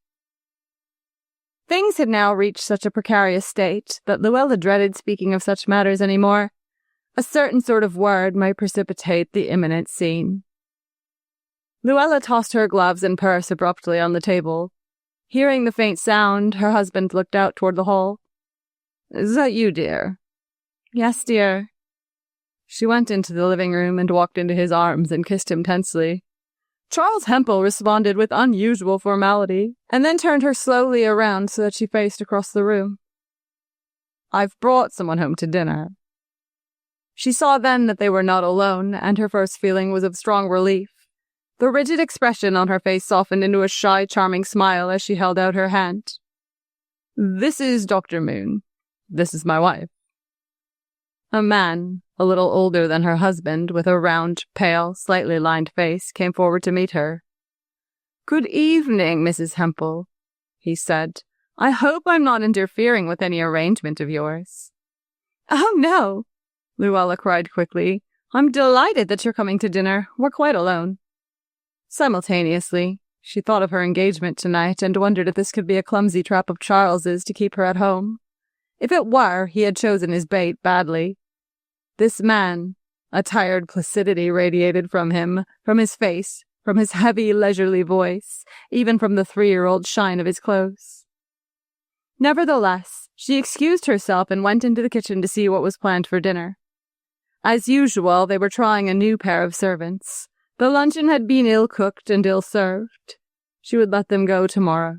Things had now reached such a precarious state that Luella dreaded speaking of such matters any more. A certain sort of word might precipitate the imminent scene. Luella tossed her gloves and purse abruptly on the table. Hearing the faint sound, her husband looked out toward the hall. "Is that you, dear?" "Yes, dear." She went into the living room and walked into his arms and kissed him tensely. Charles Hempel responded with unusual formality, and then turned her slowly around so that she faced across the room. "I've brought someone home to dinner." She saw then that they were not alone, and her first feeling was of strong relief. The rigid expression on her face softened into a shy, charming smile as she held out her hand. "This is Dr. Moon. This is my wife." A man, a little older than her husband, with a round, pale, slightly lined face, came forward to meet her. "Good evening, Mrs. Hempel," he said. "I hope I'm not interfering with any arrangement of yours." "Oh, no," Luella cried quickly. "I'm delighted that you're coming to dinner. We're quite alone." Simultaneously, she thought of her engagement tonight and wondered if this could be a clumsy trap of Charles's to keep her at home. If it were, he had chosen his bait badly. This man, a tired placidity radiated from him, from his face, from his heavy, leisurely voice, even from the 3-year-old shine of his clothes. Nevertheless, she excused herself and went into the kitchen to see what was planned for dinner. As usual, they were trying a new pair of servants. The luncheon had been ill-cooked and ill-served. She would let them go tomorrow.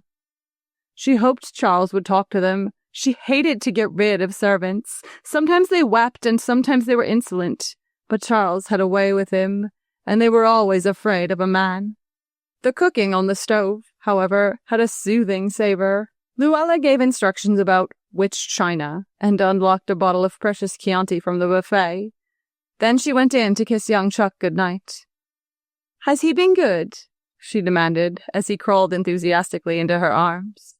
She hoped Charles would talk to them. She hated to get rid of servants. Sometimes they wept and sometimes they were insolent. But Charles had a way with him, and they were always afraid of a man. The cooking on the stove, however, had a soothing savor. Luella gave instructions about which china and unlocked a bottle of precious Chianti from the buffet. Then she went in to kiss young Chuck good night. "Has he been good?" she demanded as he crawled enthusiastically into her arms.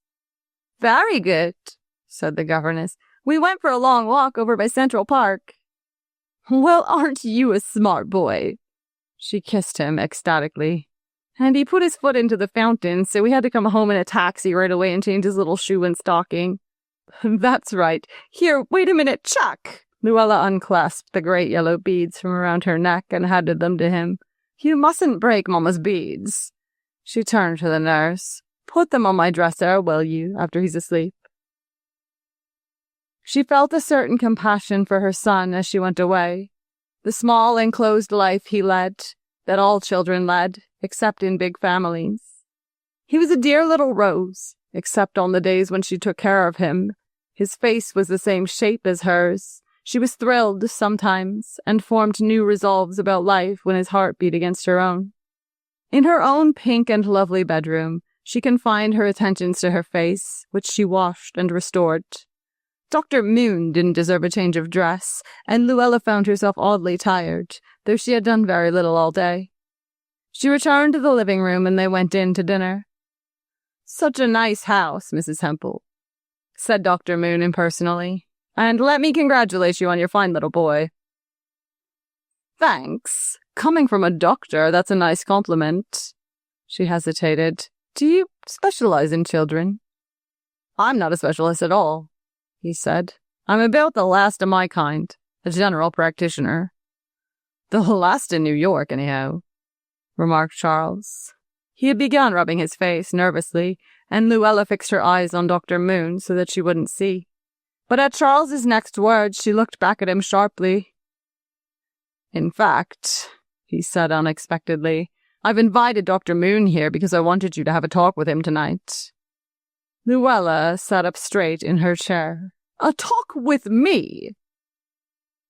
"Very good," said the governess. "We went for a long walk over by Central Park." "Well, aren't you a smart boy?" She kissed him ecstatically. "And he put his foot into the fountain, so we had to come home in a taxi right away and change his little shoe and stocking." "That's right. Here, wait a minute, Chuck!" Luella unclasped the great yellow beads from around her neck and handed them to him. "You mustn't break Mama's beads." She turned to the nurse. "Put them on my dresser, will you, after he's asleep?" She felt a certain compassion for her son as she went away. The small, enclosed life he led, that all children led, except in big families. He was a dear little rose, except on the days when she took care of him. His face was the same shape as hers. She was thrilled sometimes, and formed new resolves about life when his heart beat against her own. In her own pink and lovely bedroom, she confined her attentions to her face, which she washed and restored. Dr. Moon didn't deserve a change of dress, and Luella found herself oddly tired, though she had done very little all day. She returned to the living room and they went in to dinner. "Such a nice house, Mrs. Hempel," said Dr. Moon impersonally. "And let me congratulate you on your fine little boy." "Thanks. Coming from a doctor, that's a nice compliment." She hesitated. "Do you specialize in children?" "I'm not a specialist at all," he said. "I'm about the last of my kind, a general practitioner." "The last in New York, anyhow," remarked Charles. He had begun rubbing his face nervously, and Luella fixed her eyes on Dr. Moon so that she wouldn't see. But at Charles's next words, she looked back at him sharply. "In fact," he said unexpectedly, "I've invited Dr. Moon here because I wanted you to have a talk with him tonight." Luella sat up straight in her chair. "A talk with me?"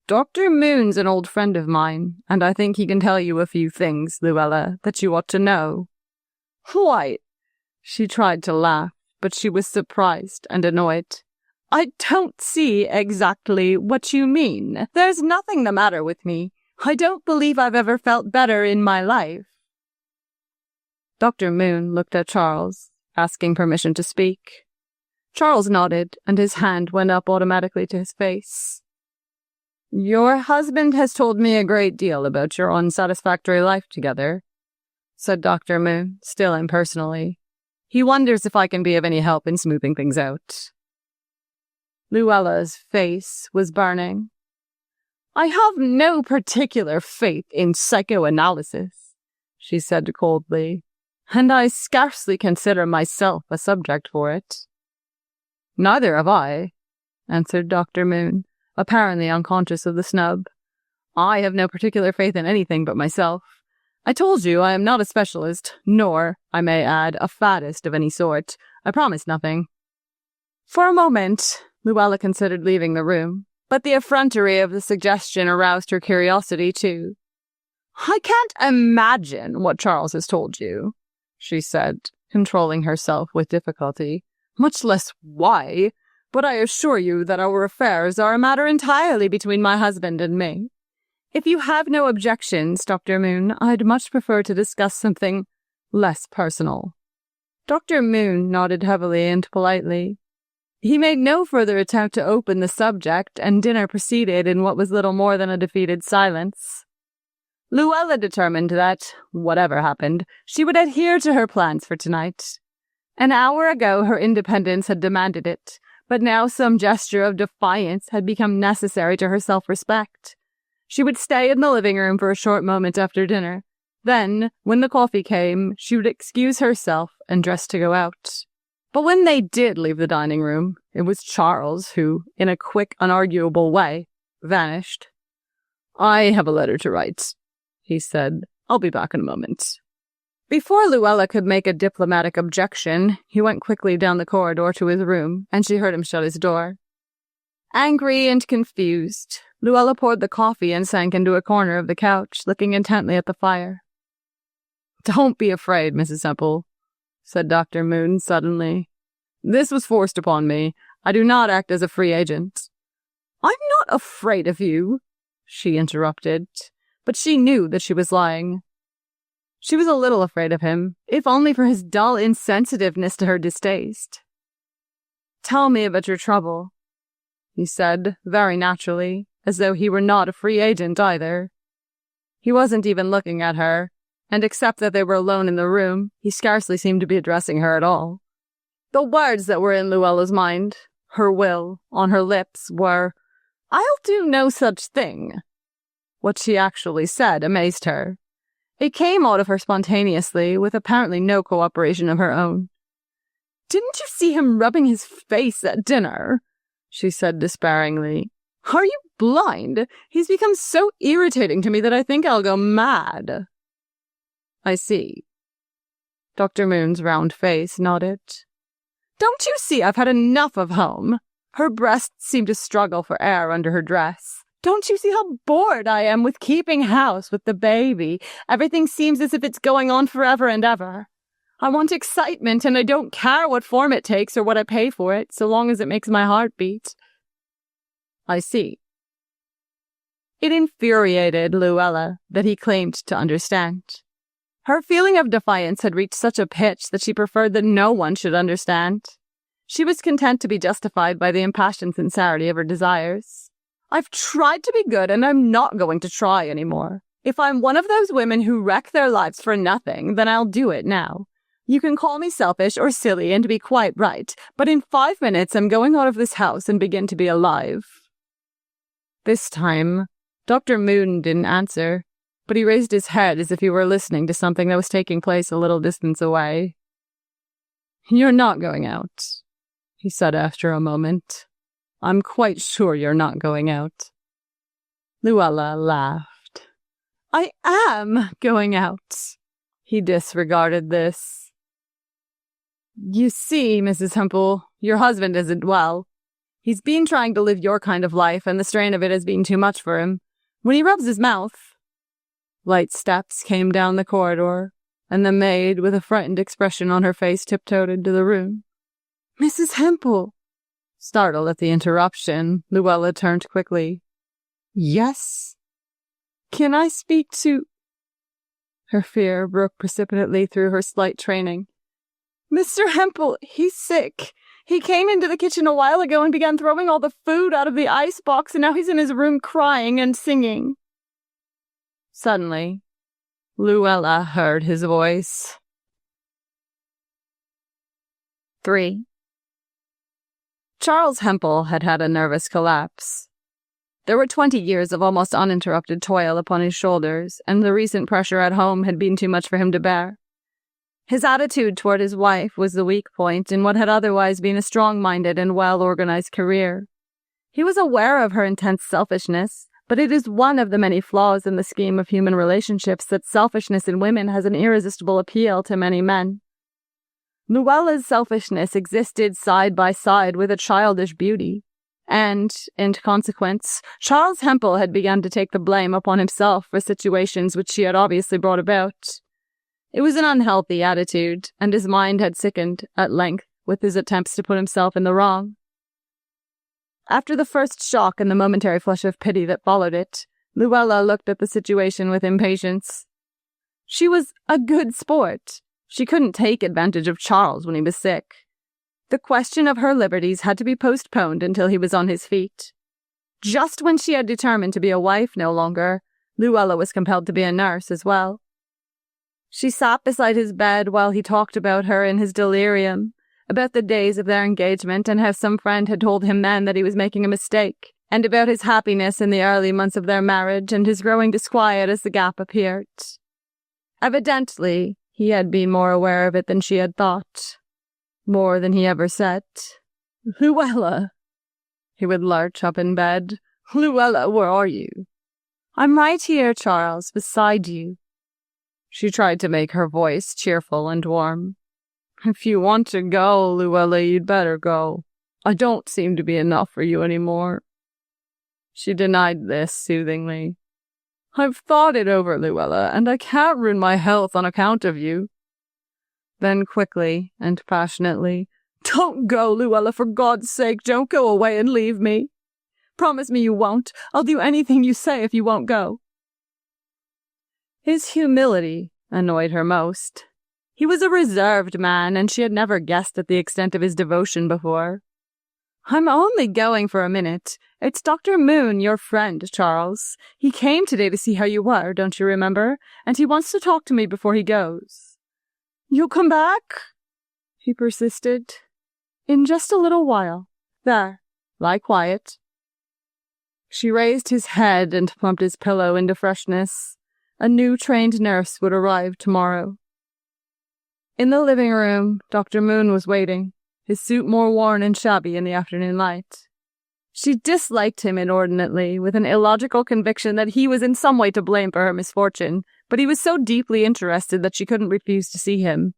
"Dr. Moon's an old friend of mine, and I think he can tell you a few things, Luella, that you ought to know." "Why?" She tried to laugh, but she was surprised and annoyed. "I don't see exactly what you mean. There's nothing the matter with me. I don't believe I've ever felt better in my life." Dr. Moon looked at Charles, asking permission to speak. Charles nodded, and his hand went up automatically to his face. "Your husband has told me a great deal about your unsatisfactory life together," said Dr. Moon, still impersonally. "He wonders if I can be of any help in smoothing things out." Luella's face was burning. I have no particular faith in psychoanalysis, she said coldly, and I scarcely consider myself a subject for it. Neither have I, answered Dr. Moon, apparently unconscious of the snub. I have no particular faith in anything but myself. I told you I am not a specialist, nor, I may add, a faddist of any sort. I promise nothing. For a moment, Luella considered leaving the room, but the effrontery of the suggestion aroused her curiosity too. I can't imagine what Charles has told you, she said, controlling herself with difficulty, much less why, but I assure you that our affairs are a matter entirely between my husband and me. If you have no objections, Dr. Moon, I'd much prefer to discuss something less personal. Dr. Moon nodded heavily and politely. He made no further attempt to open the subject, and dinner proceeded in what was little more than a defeated silence. Luella determined that, whatever happened, she would adhere to her plans for tonight. An hour ago her independence had demanded it, but now some gesture of defiance had become necessary to her self-respect. She would stay in the living room for a short moment after dinner. Then, when the coffee came, she would excuse herself and dress to go out. But when they did leave the dining room, it was Charles who, in a quick, unarguable way, vanished. I have a letter to write, he said. I'll be back in a moment. Before Luella could make a diplomatic objection, he went quickly down the corridor to his room, and she heard him shut his door. Angry and confused, Luella poured the coffee and sank into a corner of the couch, looking intently at the fire. Don't be afraid, Mrs. Semple, said Dr. Moon suddenly. This was forced upon me. I do not act as a free agent. I'm not afraid of you, she interrupted, but she knew that she was lying. She was a little afraid of him, if only for his dull insensitiveness to her distaste. Tell me about your trouble, he said, very naturally, as though he were not a free agent either. He wasn't even looking at her, and except that they were alone in the room, he scarcely seemed to be addressing her at all. The words that were in Luella's mind, her will, on her lips, were, I'll do no such thing. What she actually said amazed her. It came out of her spontaneously, with apparently no cooperation of her own. Didn't you see him rubbing his face at dinner? She said despairingly. Are you blind? He's become so irritating to me that I think I'll go mad. I see. Dr. Moon's round face nodded. Don't you see I've had enough of home? Her breasts seemed to struggle for air under her dress. Don't you see how bored I am with keeping house with the baby? Everything seems as if it's going on forever and ever. I want excitement, and I don't care what form it takes or what I pay for it, so long as it makes my heart beat. I see. It infuriated Luella that he claimed to understand. Her feeling of defiance had reached such a pitch that she preferred that no one should understand. She was content to be justified by the impassioned sincerity of her desires. I've tried to be good, and I'm not going to try anymore. If I'm one of those women who wreck their lives for nothing, then I'll do it now. You can call me selfish or silly and be quite right, but in 5 minutes I'm going out of this house and begin to be alive. This time, Dr. Moon didn't answer, but he raised his head as if he were listening to something that was taking place a little distance away. You're not going out, he said after a moment. I'm quite sure you're not going out. Luella laughed. I am going out. He disregarded this. You see, Mrs. Hempel, your husband isn't well. He's been trying to live your kind of life, and the strain of it has been too much for him. When he rubs his mouth... Light steps came down the corridor, and the maid, with a frightened expression on her face, tiptoed into the room. Mrs. Hempel! Startled at the interruption, Luella turned quickly. Yes? Can I speak to... Her fear broke precipitately through her slight training. Mr. Hempel, he's sick. He came into the kitchen a while ago and began throwing all the food out of the icebox, and now he's in his room crying and singing. Suddenly, Luella heard his voice. 3. Charles Hempel had had a nervous collapse. There were 20 years of almost uninterrupted toil upon his shoulders, and the recent pressure at home had been too much for him to bear. His attitude toward his wife was the weak point in what had otherwise been a strong-minded and well-organized career. He was aware of her intense selfishness, but it is one of the many flaws in the scheme of human relationships that selfishness in women has an irresistible appeal to many men. Luella's selfishness existed side by side with a childish beauty, and, in consequence, Charles Hempel had begun to take the blame upon himself for situations which she had obviously brought about. It was an unhealthy attitude, and his mind had sickened, at length, with his attempts to put himself in the wrong. After the first shock and the momentary flush of pity that followed it, Luella looked at the situation with impatience. She was a good sport. She couldn't take advantage of Charles when he was sick. The question of her liberties had to be postponed until he was on his feet. Just when she had determined to be a wife no longer, Luella was compelled to be a nurse as well. She sat beside his bed while he talked about her in his delirium, about the days of their engagement and how some friend had told him then that he was making a mistake, and about his happiness in the early months of their marriage and his growing disquiet as the gap appeared. Evidently, he had been more aware of it than she had thought, more than he ever said. "Luella," he would lurch up in bed. "Luella, where are you?" "I'm right here, Charles, beside you." She tried to make her voice cheerful and warm. "If you want to go, Luella, you'd better go. I don't seem to be enough for you anymore." She denied this soothingly. "I've thought it over, Luella, and I can't ruin my health on account of you." Then quickly and passionately, "Don't go, Luella, for God's sake, don't go away and leave me. Promise me you won't. I'll do anything you say if you won't go." His humility annoyed her most. He was a reserved man, and she had never guessed at the extent of his devotion before. "I'm only going for a minute. It's Dr. Moon, your friend, Charles. He came today to see how you were, don't you remember? And he wants to talk to me before he goes." "You'll come back?" he persisted. "In just a little while. There, lie quiet." She raised his head and plumped his pillow into freshness. A new trained nurse would arrive tomorrow. In the living room, Dr. Moon was waiting, his suit more worn and shabby in the afternoon light. She disliked him inordinately, with an illogical conviction that he was in some way to blame for her misfortune, but he was so deeply interested that she couldn't refuse to see him.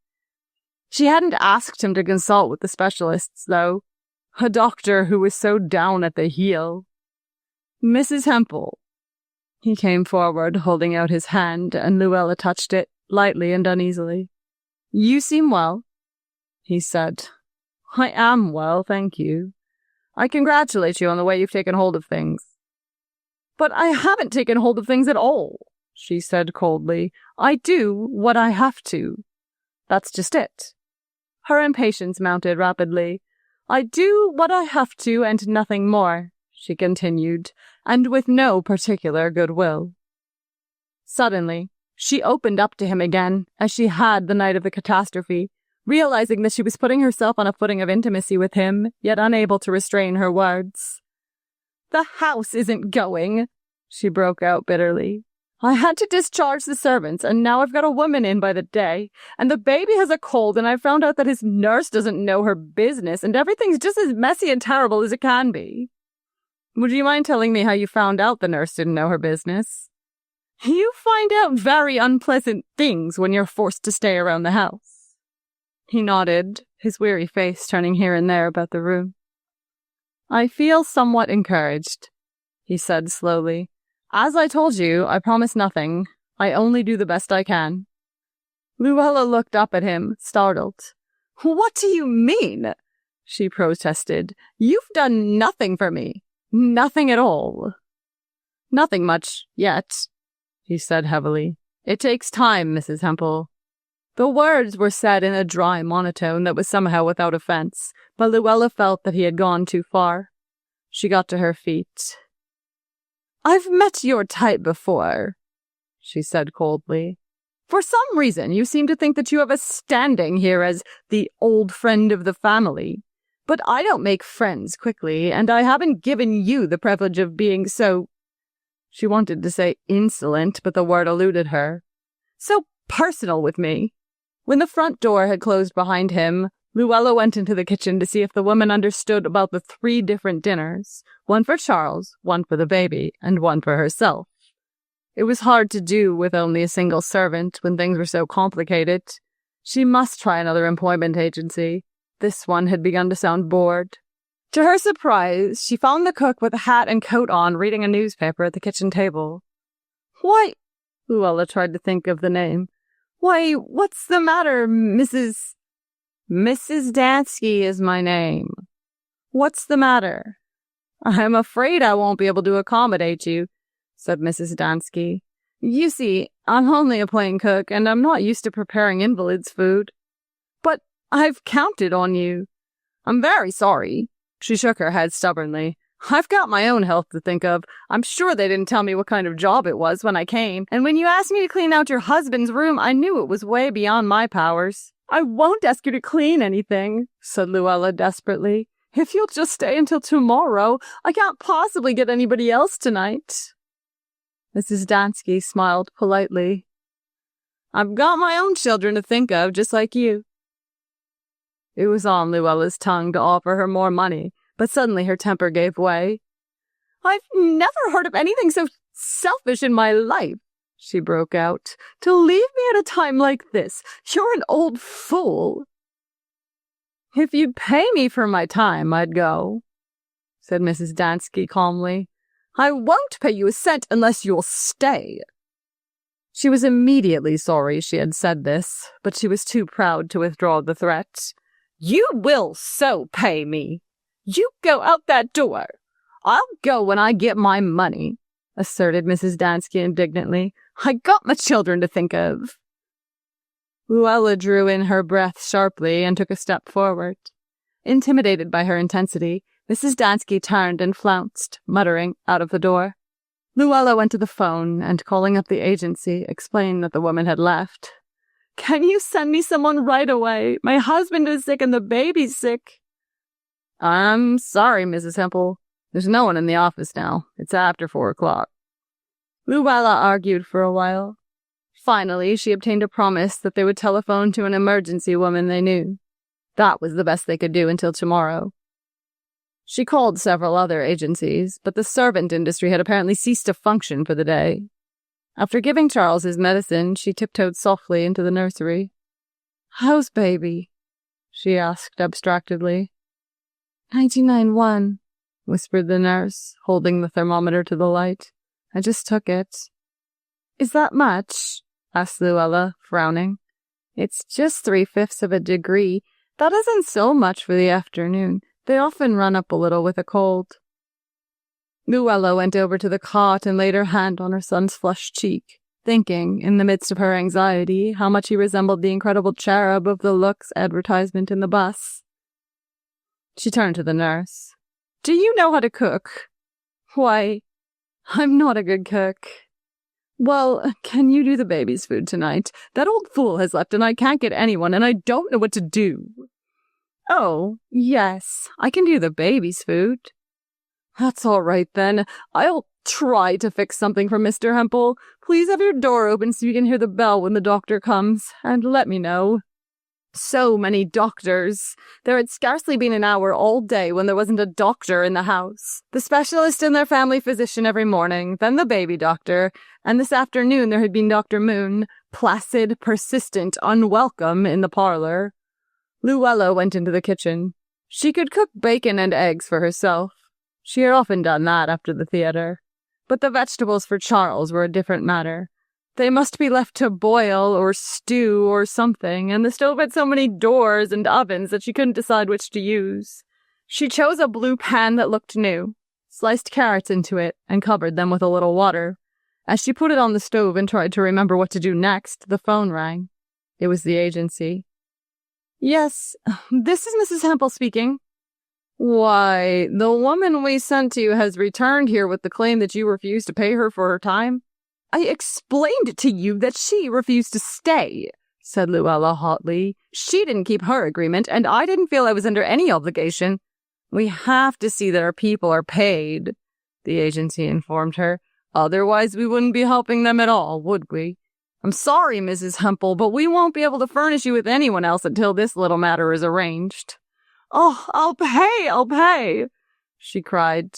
She hadn't asked him to consult with the specialists, though. A doctor who was so down at the heel. "Mrs. Hempel." He came forward, holding out his hand, and Luella touched it, lightly and uneasily. "You seem well," he said. "I am well, thank you. I congratulate you on the way you've taken hold of things." "But I haven't taken hold of things at all," she said coldly. "I do what I have to. That's just it." Her impatience mounted rapidly. "I do what I have to and nothing more," she continued, and with no particular goodwill. Suddenly, she opened up to him again, as she had the night of the catastrophe, realizing that she was putting herself on a footing of intimacy with him, yet unable to restrain her words. "The house isn't going," she broke out bitterly. "I had to discharge the servants, and now I've got a woman in by the day, and the baby has a cold, and I found out that his nurse doesn't know her business, and everything's just as messy and terrible as it can be." "Would you mind telling me how you found out the nurse didn't know her business?" "You find out very unpleasant things when you're forced to stay around the house." He nodded, his weary face turning here and there about the room. "I feel somewhat encouraged," he said slowly. "As I told you, I promise nothing. I only do the best I can." Luella looked up at him, startled. "What do you mean?" she protested. "You've done nothing for me. Nothing at all." "Nothing much, yet," he said heavily. "It takes time, Mrs. Hempel." The words were said in a dry monotone that was somehow without offense, but Luella felt that he had gone too far. She got to her feet. "I've met your type before," she said coldly. "For some reason, you seem to think that you have a standing here as the old friend of the family. But I don't make friends quickly, and I haven't given you the privilege of being so—" She wanted to say insolent, but the word eluded her. "So personal with me." When the front door had closed behind him, Luella went into the kitchen to see if the woman understood about the 3 different dinners, one for Charles, one for the baby, and one for herself. It was hard to do with only a single servant when things were so complicated. She must try another employment agency. This one had begun to sound bored. To her surprise, she found the cook with a hat and coat on reading a newspaper at the kitchen table. "Why," Luella tried to think of the name. "Why, what's the matter, Mrs. Dansky is my name. What's the matter?" "I'm afraid I won't be able to accommodate you," said Mrs. Dansky. "You see, I'm only a plain cook, and I'm not used to preparing invalids' food." "But I've counted on you." "I'm very sorry." She shook her head stubbornly. "I've got my own health to think of. I'm sure they didn't tell me what kind of job it was when I came, and when you asked me to clean out your husband's room, I knew it was way beyond my powers." "I won't ask you to clean anything," said Luella desperately. "If you'll just stay until tomorrow, I can't possibly get anybody else tonight." Mrs. Dansky smiled politely. "I've got my own children to think of, just like you." It was on Luella's tongue to offer her more money, but suddenly her temper gave way. "I've never heard of anything so selfish in my life," she broke out. "To leave me at a time like this. You're an old fool." "If you'd pay me for my time, I'd go," said Mrs. Dansky calmly. "I won't pay you a cent unless you'll stay." She was immediately sorry she had said this, but she was too proud to withdraw the threat. "You will so pay me. You go out that door." "I'll go when I get my money," asserted Mrs. Dansky indignantly. "I got my children to think of." Luella drew in her breath sharply and took a step forward. Intimidated by her intensity, Mrs. Dansky turned and flounced, muttering, out of the door. Luella went to the phone and, calling up the agency, explained that the woman had left. "Can you send me someone right away? My husband is sick and the baby's sick." "I'm sorry, Mrs. Hempel. There's no one in the office now. It's after 4 o'clock. Luella argued for a while. Finally, she obtained a promise that they would telephone to an emergency woman they knew. That was the best they could do until tomorrow. She called several other agencies, but the servant industry had apparently ceased to function for the day. After giving Charles his medicine, she tiptoed softly into the nursery. "How's baby?" she asked abstractedly. 99.1, whispered the nurse, holding the thermometer to the light. "I just took it." "Is that much?" asked Luella, frowning. "It's just 3/5 of a degree. That isn't so much for the afternoon. They often run up a little with a cold." Luella went over to the cot and laid her hand on her son's flushed cheek, thinking, in the midst of her anxiety, how much he resembled the incredible cherub of the Lux advertisement in the bus. She turned to the nurse. "Do you know how to cook?" "Why, I'm not a good cook." "Well, can you do the baby's food tonight? That old fool has left and I can't get anyone and I don't know what to do." "Oh, yes, I can do the baby's food." "That's all right then. I'll try to fix something for Mr. Hempel. Please have your door open so you can hear the bell when the doctor comes, and let me know." So many doctors. There had scarcely been an hour all day when there wasn't a doctor in the house. The specialist and their family physician every morning, then the baby doctor, and this afternoon there had been Dr. Moon, placid, persistent, unwelcome in the parlor. Luella went into the kitchen. She could cook bacon and eggs for herself. She had often done that after the theater. But the vegetables for Charles were a different matter. They must be left to boil or stew or something, and the stove had so many doors and ovens that she couldn't decide which to use. She chose a blue pan that looked new, sliced carrots into it, and covered them with a little water. As she put it on the stove and tried to remember what to do next, the phone rang. It was the agency. "Yes, this is Mrs. Hempel speaking." "Why, the woman we sent to you has returned here with the claim that you refused to pay her for her time." "I explained to you that she refused to stay," said Luella hotly. She didn't keep her agreement, and I didn't feel I was under any obligation. We have to see that our people are paid, the agency informed her. Otherwise, we wouldn't be helping them at all, would we? I'm sorry, Mrs. Hempel, but we won't be able to furnish you with anyone else until this little matter is arranged. Oh, I'll pay, she cried.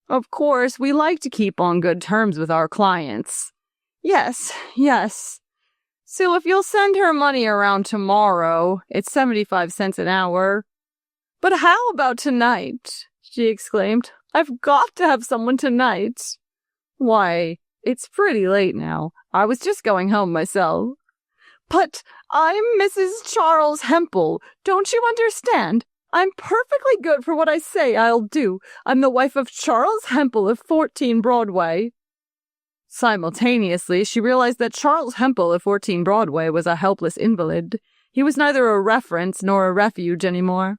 Of course, we like to keep on good terms with our clients. Yes. So if you'll send her money around tomorrow, it's 75 cents an hour. But how about tonight? She exclaimed. I've got to have someone tonight. Why, it's pretty late now. I was just going home myself. But I'm Mrs. Charles Hempel. Don't you understand? I'm perfectly good for what I say I'll do. I'm the wife of Charles Hempel of 14 Broadway. Simultaneously, she realized that Charles Hempel of 14 Broadway was a helpless invalid. He was neither a reference nor a refuge anymore.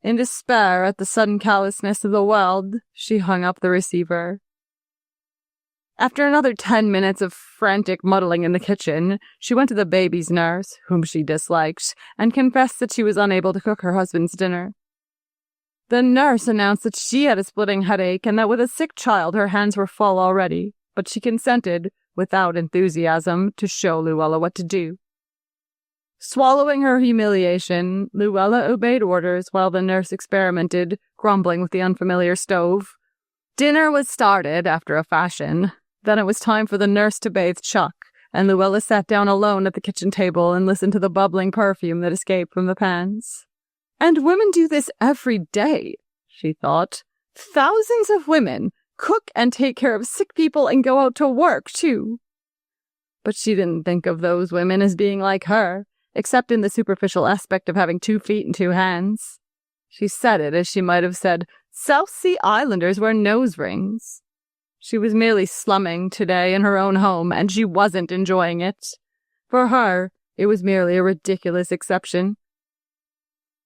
In despair at the sudden callousness of the world, she hung up the receiver. After another 10 minutes of frantic muddling in the kitchen, she went to the baby's nurse, whom she disliked, and confessed that she was unable to cook her husband's dinner. The nurse announced that she had a splitting headache and that with a sick child her hands were full already, but she consented, without enthusiasm, to show Luella what to do. Swallowing her humiliation, Luella obeyed orders while the nurse experimented, grumbling with the unfamiliar stove. Dinner was started after a fashion. Then it was time for the nurse to bathe Chuck, and Luella sat down alone at the kitchen table and listened to the bubbling perfume that escaped from the pans. And women do this every day, she thought. Thousands of women cook and take care of sick people and go out to work, too. But she didn't think of those women as being like her, except in the superficial aspect of having 2 feet and 2 hands. She said it as she might have said, South Sea Islanders wear nose rings. She was merely slumming today in her own home, and she wasn't enjoying it. For her, it was merely a ridiculous exception.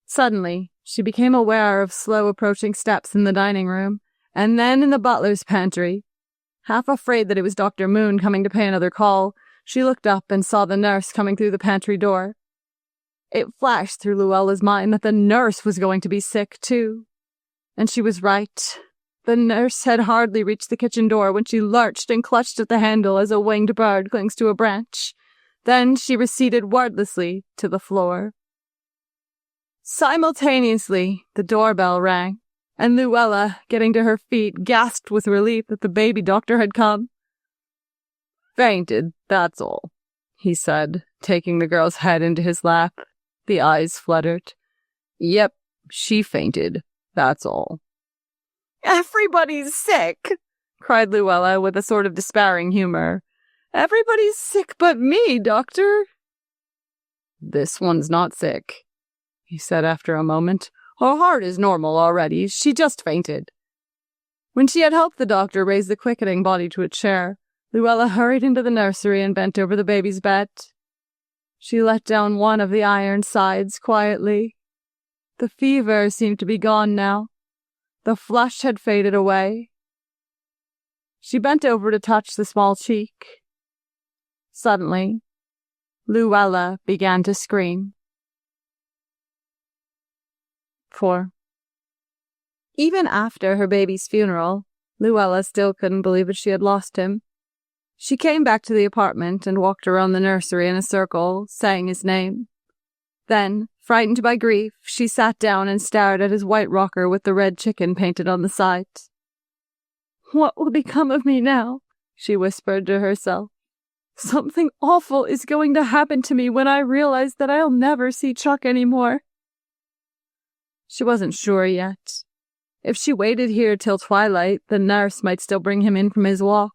Suddenly, she became aware of slow approaching steps in the dining room, and then in the butler's pantry. Half afraid that it was Dr. Moon coming to pay another call, she looked up and saw the nurse coming through the pantry door. It flashed through Luella's mind that the nurse was going to be sick, too. And she was right. The nurse had hardly reached the kitchen door when she lurched and clutched at the handle as a winged bird clings to a branch. Then she receded wordlessly to the floor. Simultaneously, the doorbell rang, and Luella, getting to her feet, gasped with relief that the baby doctor had come. Fainted, that's all, he said, taking the girl's head into his lap. The eyes fluttered. Yep, she fainted, that's all. Everybody's sick, cried Luella with a sort of despairing humor. Everybody's sick but me, doctor. This one's not sick, he said after a moment. Her heart is normal already. She just fainted. When she had helped the doctor raise the quickening body to a chair, Luella hurried into the nursery and bent over the baby's bed. She let down one of the iron sides quietly. The fever seemed to be gone now. The flush had faded away. She bent over to touch the small cheek. Suddenly, Luella began to scream. 4. Even after her baby's funeral, Luella still couldn't believe that she had lost him. She came back to the apartment and walked around the nursery in a circle, saying his name. Then, frightened by grief, she sat down and stared at his white rocker with the red chicken painted on the side. What will become of me now? She whispered to herself. Something awful is going to happen to me when I realize that I'll never see Chuck anymore. She wasn't sure yet. If she waited here till twilight, the nurse might still bring him in from his walk.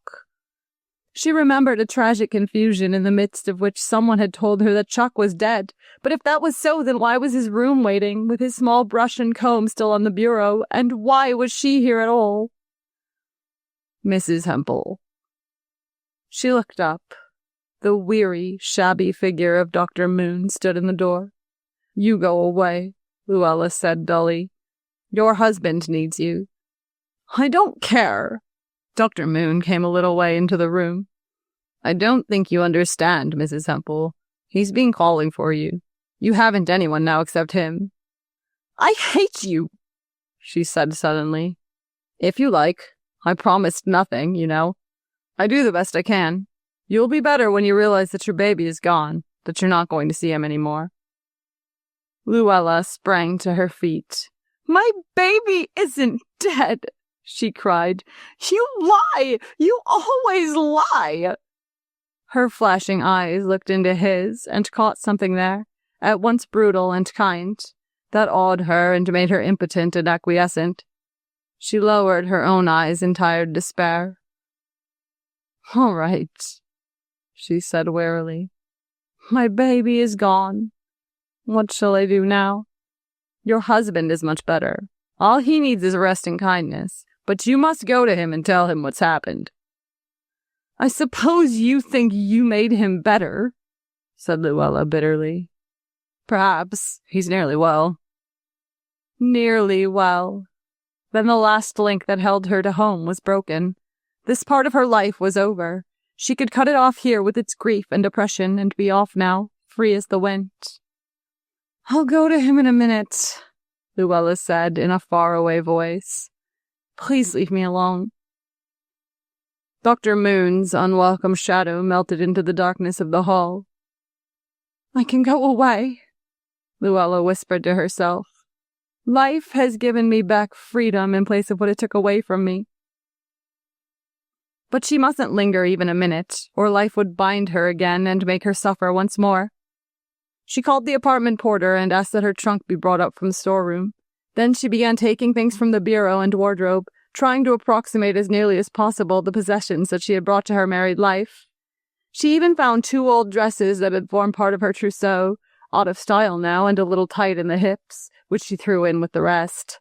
She remembered a tragic confusion in the midst of which someone had told her that Chuck was dead. But if that was so, then why was his room waiting, with his small brush and comb still on the bureau, and why was she here at all? Mrs. Hempel. She looked up. The weary, shabby figure of Dr. Moon stood in the door. You go away, Luella said dully. Your husband needs you. I don't care. Dr. Moon came a little way into the room. I don't think you understand, Mrs. Hempel. He's been calling for you. You haven't anyone now except him." "I hate you," she said suddenly. "If you like. I promised nothing, you know. I do the best I can. You'll be better when you realize that your baby is gone, that you're not going to see him anymore." Luella sprang to her feet. "My baby isn't dead," she cried. "You lie! You always lie!" Her flashing eyes looked into his and caught something there, at once brutal and kind, that awed her and made her impotent and acquiescent. She lowered her own eyes in tired despair. "All right," she said wearily. "My baby is gone. What shall I do now? Your husband is much better. All he needs is rest and kindness, but you must go to him and tell him what's happened." "I suppose you think you made him better," said Luella bitterly. "Perhaps. He's nearly well." Nearly well. Then the last link that held her to home was broken. This part of her life was over. She could cut it off here with its grief and depression and be off now, free as the wind. "I'll go to him in a minute," Luella said in a faraway voice. "Please leave me alone." Dr. Moon's unwelcome shadow melted into the darkness of the hall. "I can go away," Luella whispered to herself. "Life has given me back freedom in place of what it took away from me." But she mustn't linger even a minute, or life would bind her again and make her suffer once more. She called the apartment porter and asked that her trunk be brought up from the storeroom. Then she began taking things from the bureau and wardrobe, trying to approximate as nearly as possible the possessions that she had brought to her married life. She even found 2 old dresses that had formed part of her trousseau, out of style now and a little tight in the hips, which she threw in with the rest.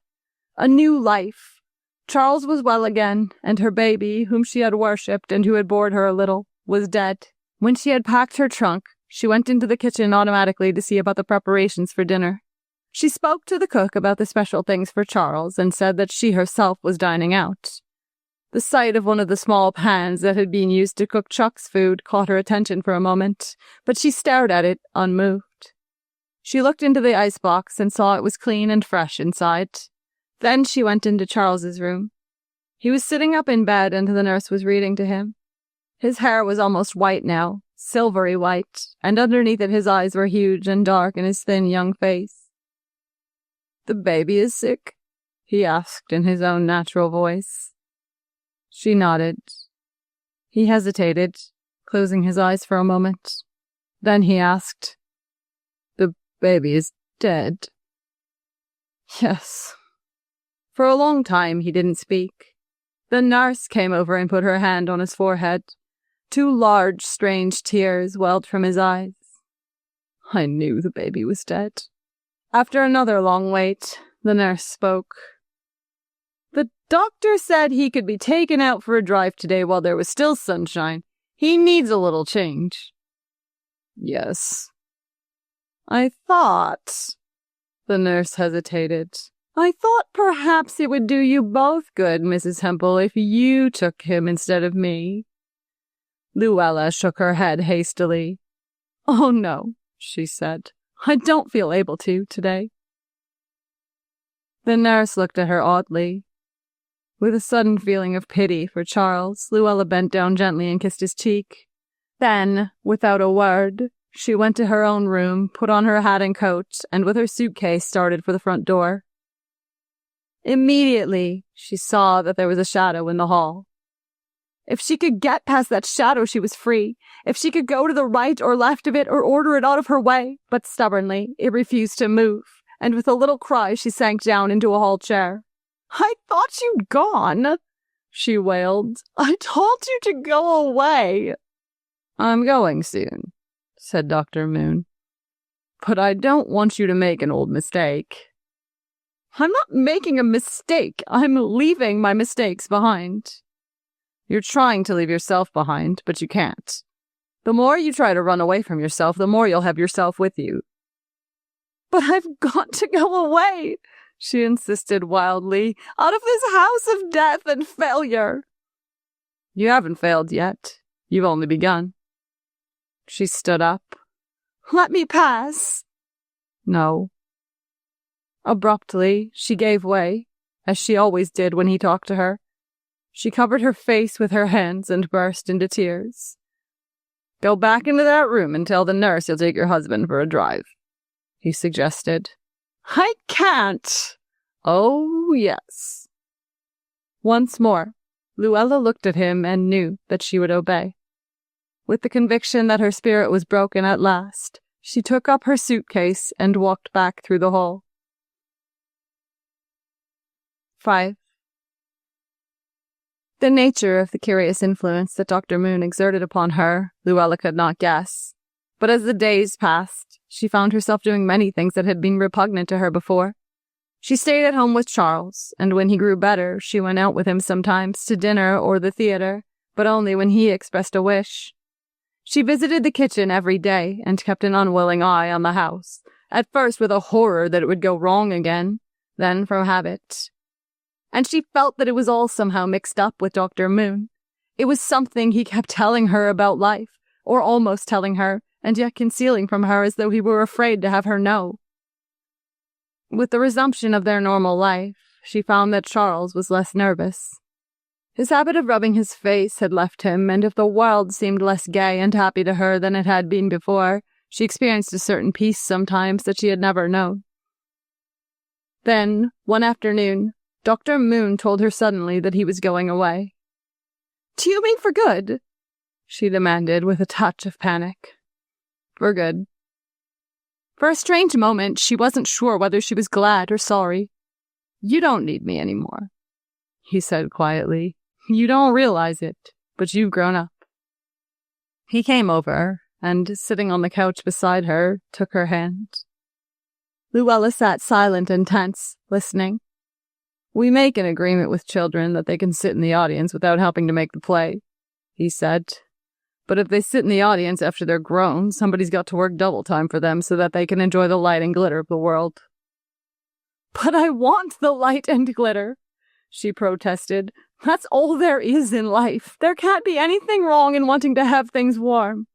A new life. Charles was well again, and her baby, whom she had worshipped and who had bored her a little, was dead. When she had packed her trunk, she went into the kitchen automatically to see about the preparations for dinner. She spoke to the cook about the special things for Charles and said that she herself was dining out. The sight of one of the small pans that had been used to cook Chuck's food caught her attention for a moment, but she stared at it, unmoved. She looked into the icebox and saw it was clean and fresh inside. Then she went into Charles's room. He was sitting up in bed and the nurse was reading to him. His hair was almost white now, silvery white, and underneath it his eyes were huge and dark in his thin young face. "The baby is sick?" he asked in his own natural voice. She nodded. He hesitated, closing his eyes for a moment. Then he asked, "The baby is dead?" "Yes." For a long time he didn't speak. The nurse came over and put her hand on his forehead. 2 large, strange tears welled from his eyes. "I knew the baby was dead." After another long wait, the nurse spoke. "The doctor said he could be taken out for a drive today while there was still sunshine. He needs a little change." "Yes." "I thought," the nurse hesitated, "I thought perhaps it would do you both good, Mrs. Hempel, if you took him instead of me." Luella shook her head hastily. "Oh, no," she said. "I don't feel able to today." The nurse looked at her oddly. With a sudden feeling of pity for Charles, Luella bent down gently and kissed his cheek. Then, without a word, she went to her own room, put on her hat and coat, and with her suitcase started for the front door. Immediately, she saw that there was a shadow in the hall. If she could get past that shadow, she was free. If she could go to the right or left of it or order it out of her way. But stubbornly, it refused to move, and with a little cry, she sank down into a hall chair. "I thought you'd gone," she wailed. "I told you to go away." "I'm going soon," said Dr. Moon. "But I don't want you to make an old mistake." "I'm not making a mistake. I'm leaving my mistakes behind." "You're trying to leave yourself behind, but you can't. The more you try to run away from yourself, the more you'll have yourself with you." "But I've got to go away," she insisted wildly, "out of this house of death and failure." "You haven't failed yet. You've only begun." She stood up. Let me pass. No. Abruptly, she gave way, as she always did when he talked to her. She covered her face with her hands and burst into tears. Go back into that room and tell the nurse you'll take your husband for a drive, he suggested. I can't. Oh, yes. Once more, Luella looked at him and knew that she would obey. With the conviction that her spirit was broken at last, she took up her suitcase and walked back through the hall. 5. The nature of the curious influence that Dr. Moon exerted upon her, Luella could not guess. But as the days passed, she found herself doing many things that had been repugnant to her before. She stayed at home with Charles, and when he grew better, she went out with him sometimes to dinner or the theater, but only when he expressed a wish. She visited the kitchen every day and kept an unwilling eye on the house, at first with a horror that it would go wrong again, then from habit. And she felt that it was all somehow mixed up with Dr. Moon. It was something he kept telling her about life, or almost telling her, and yet concealing from her as though he were afraid to have her know. With the resumption of their normal life, she found that Charles was less nervous. His habit of rubbing his face had left him, and if the world seemed less gay and happy to her than it had been before, she experienced a certain peace sometimes that she had never known. Then, one afternoon, Dr. Moon told her suddenly that he was going away. Do you mean for good? She demanded with a touch of panic. For good. For a strange moment, she wasn't sure whether she was glad or sorry. You don't need me anymore, he said quietly. You don't realize it, but you've grown up. He came over, and, sitting on the couch beside her, took her hand. Luella sat silent and tense, listening. We make an agreement with children that they can sit in the audience without helping to make the play, he said. But if they sit in the audience after they're grown, somebody's got to work double time for them so that they can enjoy the light and glitter of the world. But I want the light and glitter, she protested. That's all there is in life. There can't be anything wrong in wanting to have things warm.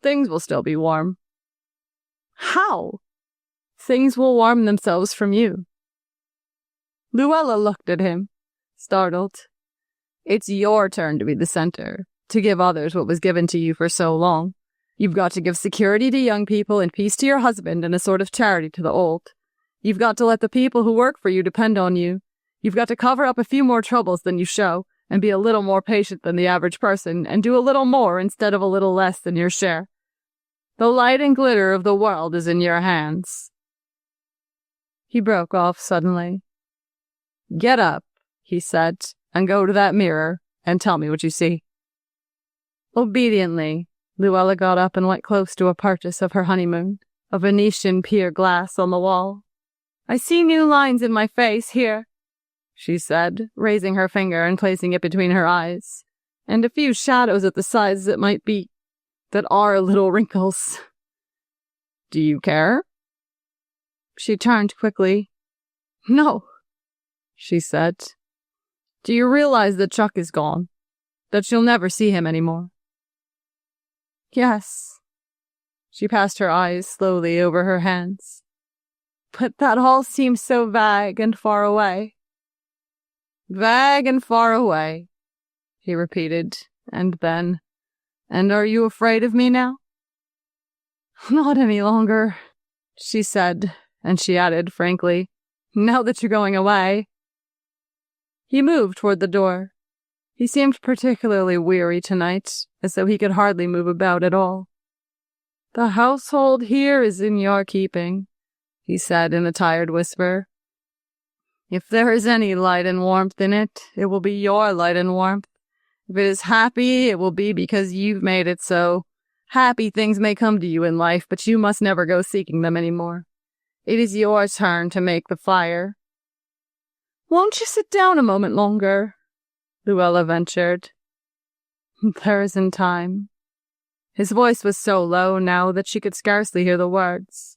Things will still be warm. How? Things will warm themselves from you. Luella looked at him, startled. It's your turn to be the center, to give others what was given to you for so long. You've got to give security to young people and peace to your husband and a sort of charity to the old. You've got to let the people who work for you depend on you. You've got to cover up a few more troubles than you show, and be a little more patient than the average person, and do a little more instead of a little less than your share. The light and glitter of the world is in your hands. He broke off suddenly. Get up, he said, and go to that mirror, and tell me what you see. Obediently, Luella got up and went close to a purchase of her honeymoon, a Venetian pier glass on the wall. I see new lines in my face here, she said, raising her finger and placing it between her eyes, and a few shadows at the sides that might be, that are little wrinkles. Do you care? She turned quickly. No, she said. Do you realize that Chuck is gone? That you'll never see him anymore? Yes. She passed her eyes slowly over her hands. But that all seems so vague and far away. Vague and far away, he repeated, and then, and are you afraid of me now? Not any longer, she said, and she added frankly, now that you're going away. He moved toward the door. He seemed particularly weary tonight, as though he could hardly move about at all. The household here is in your keeping, he said in a tired whisper. If there is any light and warmth in it, it will be your light and warmth. If it is happy, it will be because you've made it so. Happy things may come to you in life, but you must never go seeking them anymore. It is your turn to make the fire. Won't you sit down a moment longer? Luella ventured. There isn't time. His voice was so low now that she could scarcely hear the words.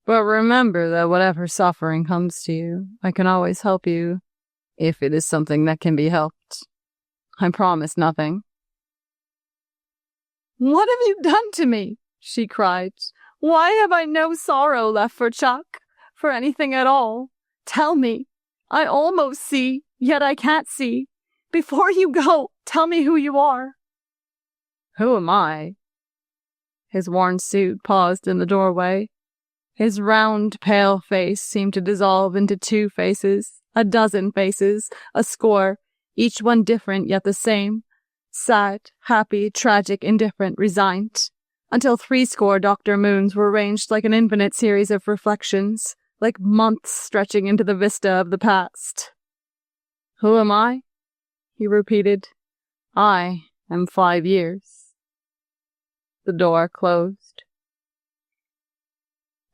But remember that whatever suffering comes to you, I can always help you, if it is something that can be helped. I promise nothing. What have you done to me? she cried. Why have I no sorrow left for Chuck? For anything at all? Tell me. I almost see, yet I can't see. Before you go, tell me who you are. Who am I? His worn suit paused in the doorway. His round, pale face seemed to dissolve into 2 faces, a dozen faces, a score, each one different yet the same. Sad, happy, tragic, indifferent, resigned, until 70 Dr. Moons were ranged like an infinite series of reflections, like months stretching into the vista of the past. Who am I? He repeated. I am 5 years. The door closed.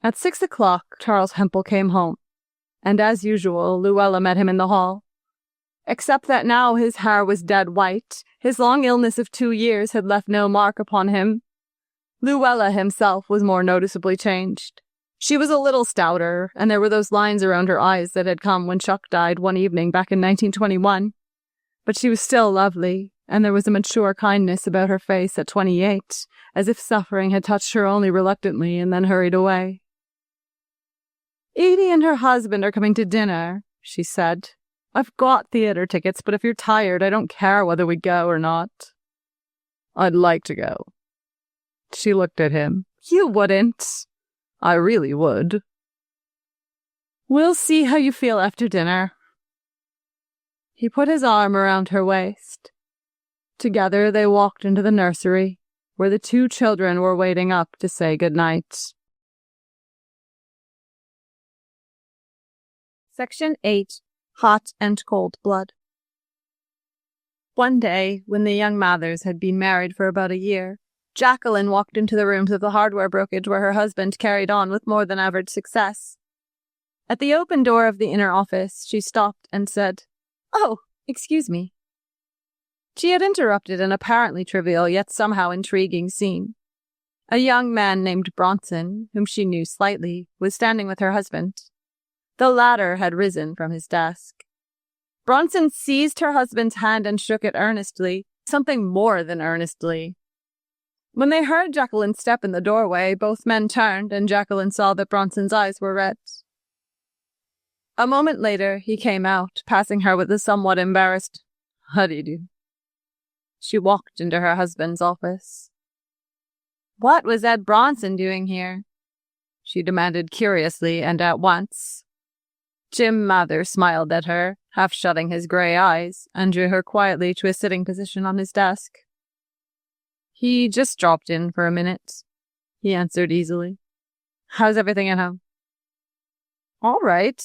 At 6 o'clock, Charles Hempel came home, and as usual, Luella met him in the hall. Except that now his hair was dead white, his long illness of 2 years had left no mark upon him. Luella himself was more noticeably changed. She was a little stouter, and there were those lines around her eyes that had come when Chuck died one evening back in 1921. But she was still lovely, and there was a mature kindness about her face at 28, as if suffering had touched her only reluctantly and then hurried away. Edie and her husband are coming to dinner, she said. I've got theater tickets, but if you're tired, I don't care whether we go or not. I'd like to go. She looked at him. You wouldn't. I really would. We'll see how you feel after dinner. He put his arm around her waist. Together they walked into the nursery, where the 2 children were waiting up to say good night. Section 8. Hot and Cold Blood. One day, when the young Mathers had been married for about a year, Jacqueline walked into the rooms of the hardware brokerage where her husband carried on with more than average success. At the open door of the inner office, she stopped and said, "Oh, excuse me." She had interrupted an apparently trivial yet somehow intriguing scene. A young man named Bronson, whom she knew slightly, was standing with her husband. The latter had risen from his desk. Bronson seized her husband's hand and shook it earnestly, something more than earnestly. When they heard Jacqueline step in the doorway, both men turned, and Jacqueline saw that Bronson's eyes were red. A moment later, he came out, passing her with a somewhat embarrassed, "How do you do?" She walked into her husband's office. What was Ed Bronson doing here? She demanded curiously and at once. Jim Mather smiled at her, half shutting his grey eyes, and drew her quietly to a sitting position on his desk. He just dropped in for a minute, he answered easily. How's everything at home? All right.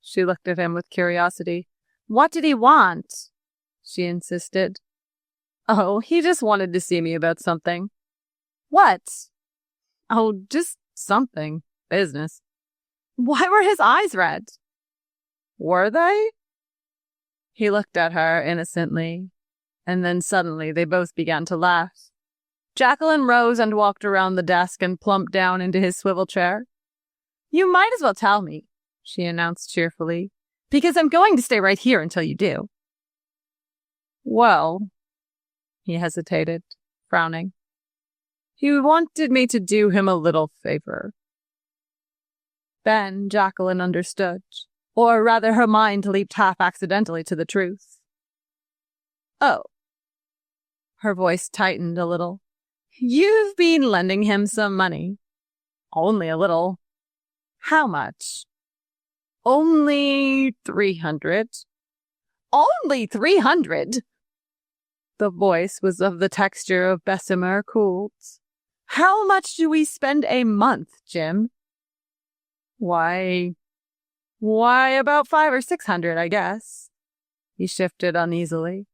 She looked at him with curiosity. What did he want? She insisted. Oh, he just wanted to see me about something. What? Oh, just something. Business. Why were his eyes red? Were they? He looked at her innocently, and then suddenly they both began to laugh. Jacqueline rose and walked around the desk and plumped down into his swivel chair. You might as well tell me, she announced cheerfully, because I'm going to stay right here until you do. Well, he hesitated, frowning. He wanted me to do him a little favor. Then Jacqueline understood, or rather her mind leaped half accidentally to the truth. Oh. Her voice tightened a little. You've been lending him some money. Only a little. How much? Only 300. Only 300? The voice was of the texture of Bessemer cooled. How much do we spend a month, Jim? Why, about 500 or 600, I guess. He shifted uneasily.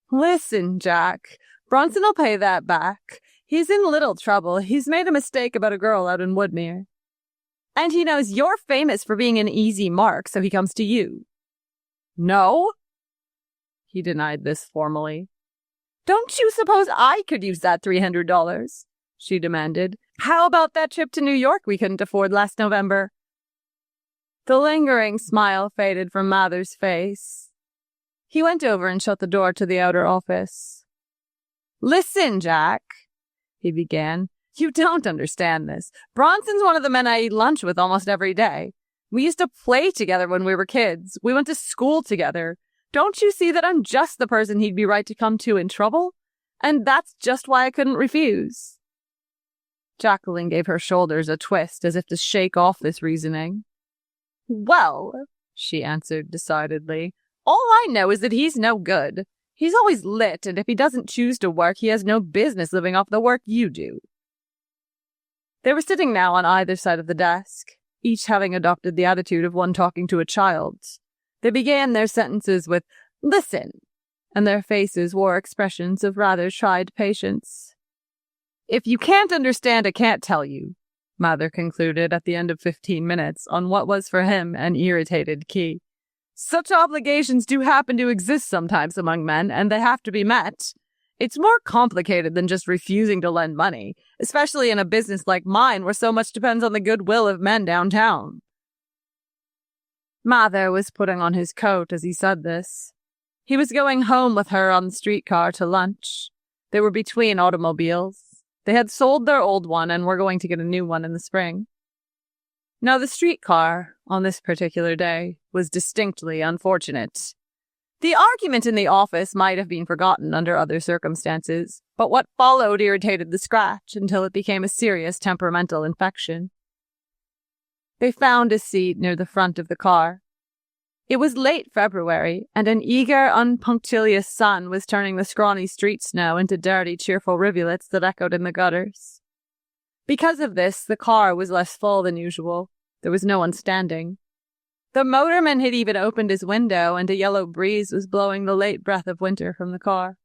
Listen, Jack, Bronson'll pay that back. He's in little trouble. He's made a mistake about a girl out in Woodmere. And he knows you're famous for being an easy mark, so he comes to you. No? He denied this formally. Don't you suppose I could use that $300? She demanded. How about that trip to New York we couldn't afford last November? The lingering smile faded from Mather's face. He went over and shut the door to the outer office. Listen, Jack, he began. You don't understand this. Bronson's one of the men I eat lunch with almost every day. We used to play together when we were kids. We went to school together. Don't you see that I'm just the person he'd be right to come to in trouble? And that's just why I couldn't refuse. Jacqueline gave her shoulders a twist as if to shake off this reasoning. Well, she answered decidedly, all I know is that he's no good. He's always lit, and if he doesn't choose to work, he has no business living off the work you do. They were sitting now on either side of the desk, each having adopted the attitude of one talking to a child. They began their sentences with, "Listen," and their faces wore expressions of rather tried patience. "If you can't understand, I can't tell you," Mather concluded at the end of 15 minutes on what was for him an irritated key. "Such obligations do happen to exist sometimes among men, and they have to be met. It's more complicated than just refusing to lend money, especially in a business like mine where so much depends on the goodwill of men downtown." Mather was putting on his coat as he said this. He was going home with her on the streetcar to lunch. They were between automobiles. They had sold their old one and were going to get a new one in the spring. Now, the streetcar, on this particular day, was distinctly unfortunate. The argument in the office might have been forgotten under other circumstances, but what followed irritated the scratch until it became a serious temperamental infection. They found a seat near the front of the car. It was late February, and an eager, unpunctilious sun was turning the scrawny street snow into dirty, cheerful rivulets that echoed in the gutters. Because of this, the car was less full than usual. There was no one standing. The motorman had even opened his window, and a yellow breeze was blowing the late breath of winter from the car.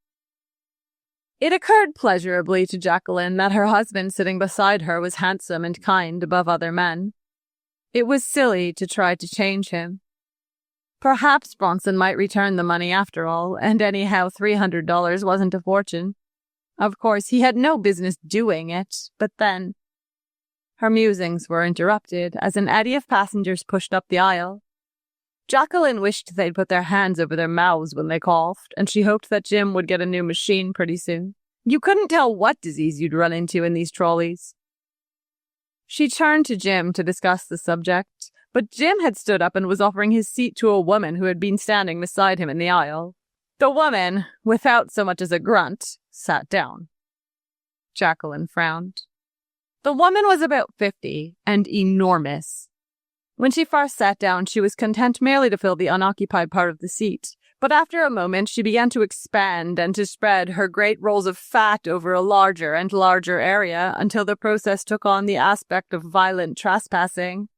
It occurred pleasurably to Jacqueline that her husband sitting beside her was handsome and kind above other men. It was silly to try to change him. Perhaps Bronson might return the money after all, and anyhow $300 wasn't a fortune. Of course, he had no business doing it, but then... Her musings were interrupted as an eddy of passengers pushed up the aisle. Jacqueline wished they'd put their hands over their mouths when they coughed, and she hoped that Jim would get a new machine pretty soon. You couldn't tell what disease you'd run into in these trolleys. She turned to Jim to discuss the subject, but Jim had stood up and was offering his seat to a woman who had been standing beside him in the aisle. The woman, without so much as a grunt, sat down. Jacqueline frowned. The woman was about 50 and enormous. When she first sat down, she was content merely to fill the unoccupied part of the seat, but after a moment she began to expand and to spread her great rolls of fat over a larger and larger area until the process took on the aspect of violent trespassing.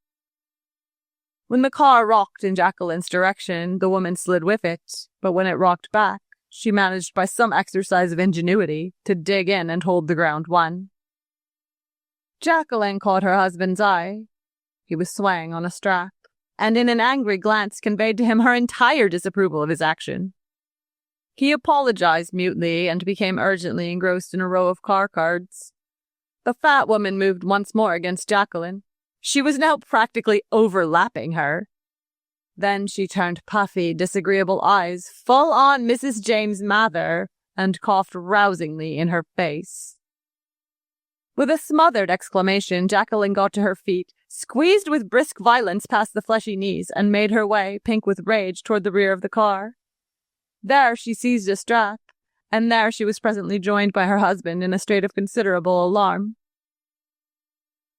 When the car rocked in Jacqueline's direction, the woman slid with it, but when it rocked back, she managed by some exercise of ingenuity to dig in and hold the ground won. Jacqueline caught her husband's eye. He was swaying on a strap, and in an angry glance conveyed to him her entire disapproval of his action. He apologized mutely and became urgently engrossed in a row of car cards. The fat woman moved once more against Jacqueline. She was now practically overlapping her. Then she turned puffy, disagreeable eyes full on Mrs. James Mather and coughed rousingly in her face. With a smothered exclamation, Jacqueline got to her feet, squeezed with brisk violence past the fleshy knees, and made her way, pink with rage, toward the rear of the car. There she seized a strap, and there she was presently joined by her husband in a state of considerable alarm.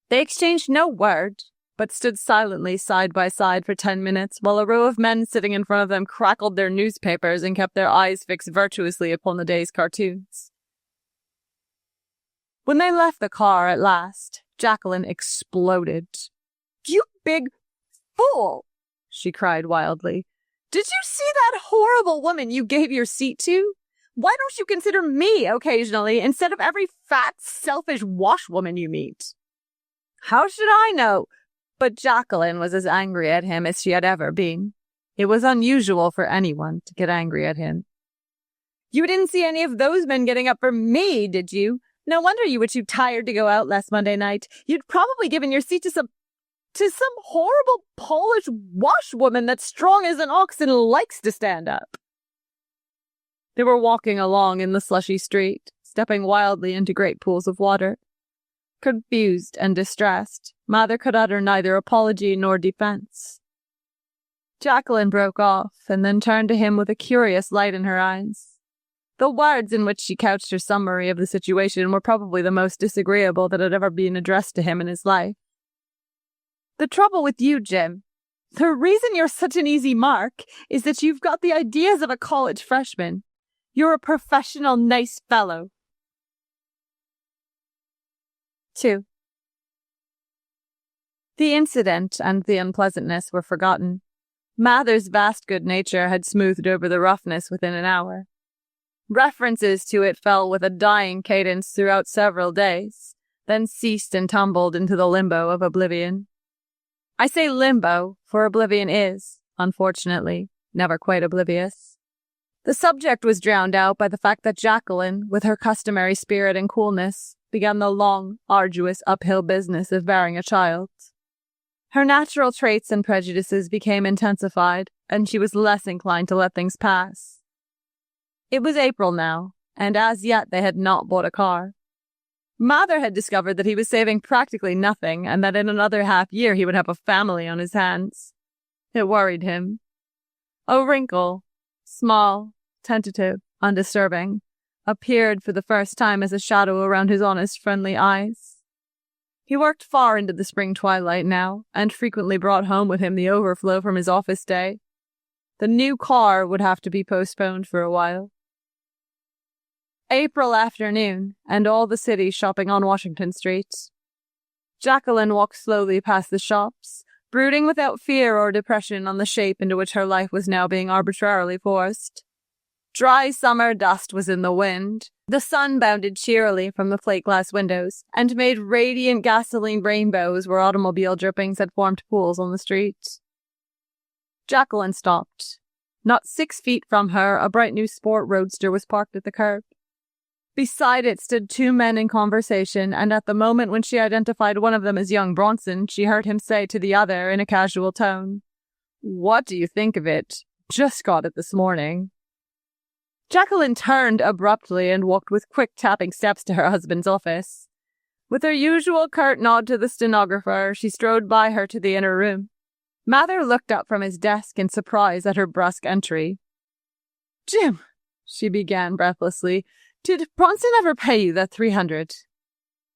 They exchanged no word, but stood silently side by side for 10 minutes, while a row of men sitting in front of them crackled their newspapers and kept their eyes fixed virtuously upon the day's cartoons. When they left the car at last, Jacqueline exploded. "You big fool!" she cried wildly. "Did you see that horrible woman you gave your seat to? Why don't you consider me occasionally instead of every fat, selfish washwoman you meet?" How should I know? But Jacqueline was as angry at him as she had ever been. It was unusual for anyone to get angry at him. "You didn't see any of those men getting up for me, did you? No wonder you were too tired to go out last Monday night. You'd probably given your seat to some horrible Polish washwoman that's strong as an ox and likes to stand up." They were walking along in the slushy street, stepping wildly into great pools of water. Confused and distressed, Mather could utter neither apology nor defense. Jacqueline broke off and then turned to him with a curious light in her eyes. The words in which she couched her summary of the situation were probably the most disagreeable that had ever been addressed to him in his life. "The trouble with you, Jim, the reason you're such an easy mark is that you've got the ideas of a college freshman. You're a professional, nice fellow." 2. The incident and the unpleasantness were forgotten. Mather's vast good nature had smoothed over the roughness within an hour. References to it fell with a dying cadence throughout several days, then ceased and tumbled into the limbo of oblivion. I say limbo, for oblivion is, unfortunately, never quite oblivious. The subject was drowned out by the fact that Jacqueline, with her customary spirit and coolness, began the long, arduous uphill business of bearing a child. Her natural traits and prejudices became intensified, and she was less inclined to let things pass. It was April now, and as yet they had not bought a car. Mather had discovered that he was saving practically nothing, and that in another half-year he would have a family on his hands. It worried him. A wrinkle, small, tentative, undisturbing, appeared for the first time as a shadow around his honest, friendly eyes. He worked far into the spring twilight now, and frequently brought home with him the overflow from his office day. The new car would have to be postponed for a while. April afternoon, and all the city shopping on Washington Street. Jacqueline walked slowly past the shops, brooding without fear or depression on the shape into which her life was now being arbitrarily forced. Dry summer dust was in the wind. The sun bounded cheerily from the plate-glass windows and made radiant gasoline rainbows where automobile drippings had formed pools on the street. Jacqueline stopped. Not 6 feet from her, a bright new sport roadster was parked at the curb. Beside it stood 2 men in conversation, and at the moment when she identified one of them as young Bronson, she heard him say to the other in a casual tone, "What do you think of it? Just got it this morning." Jacqueline turned abruptly and walked with quick tapping steps to her husband's office. With her usual curt nod to the stenographer, she strode by her to the inner room. Mather looked up from his desk in surprise at her brusque entry. "Jim," she began breathlessly, "did Bronson ever pay you that $300?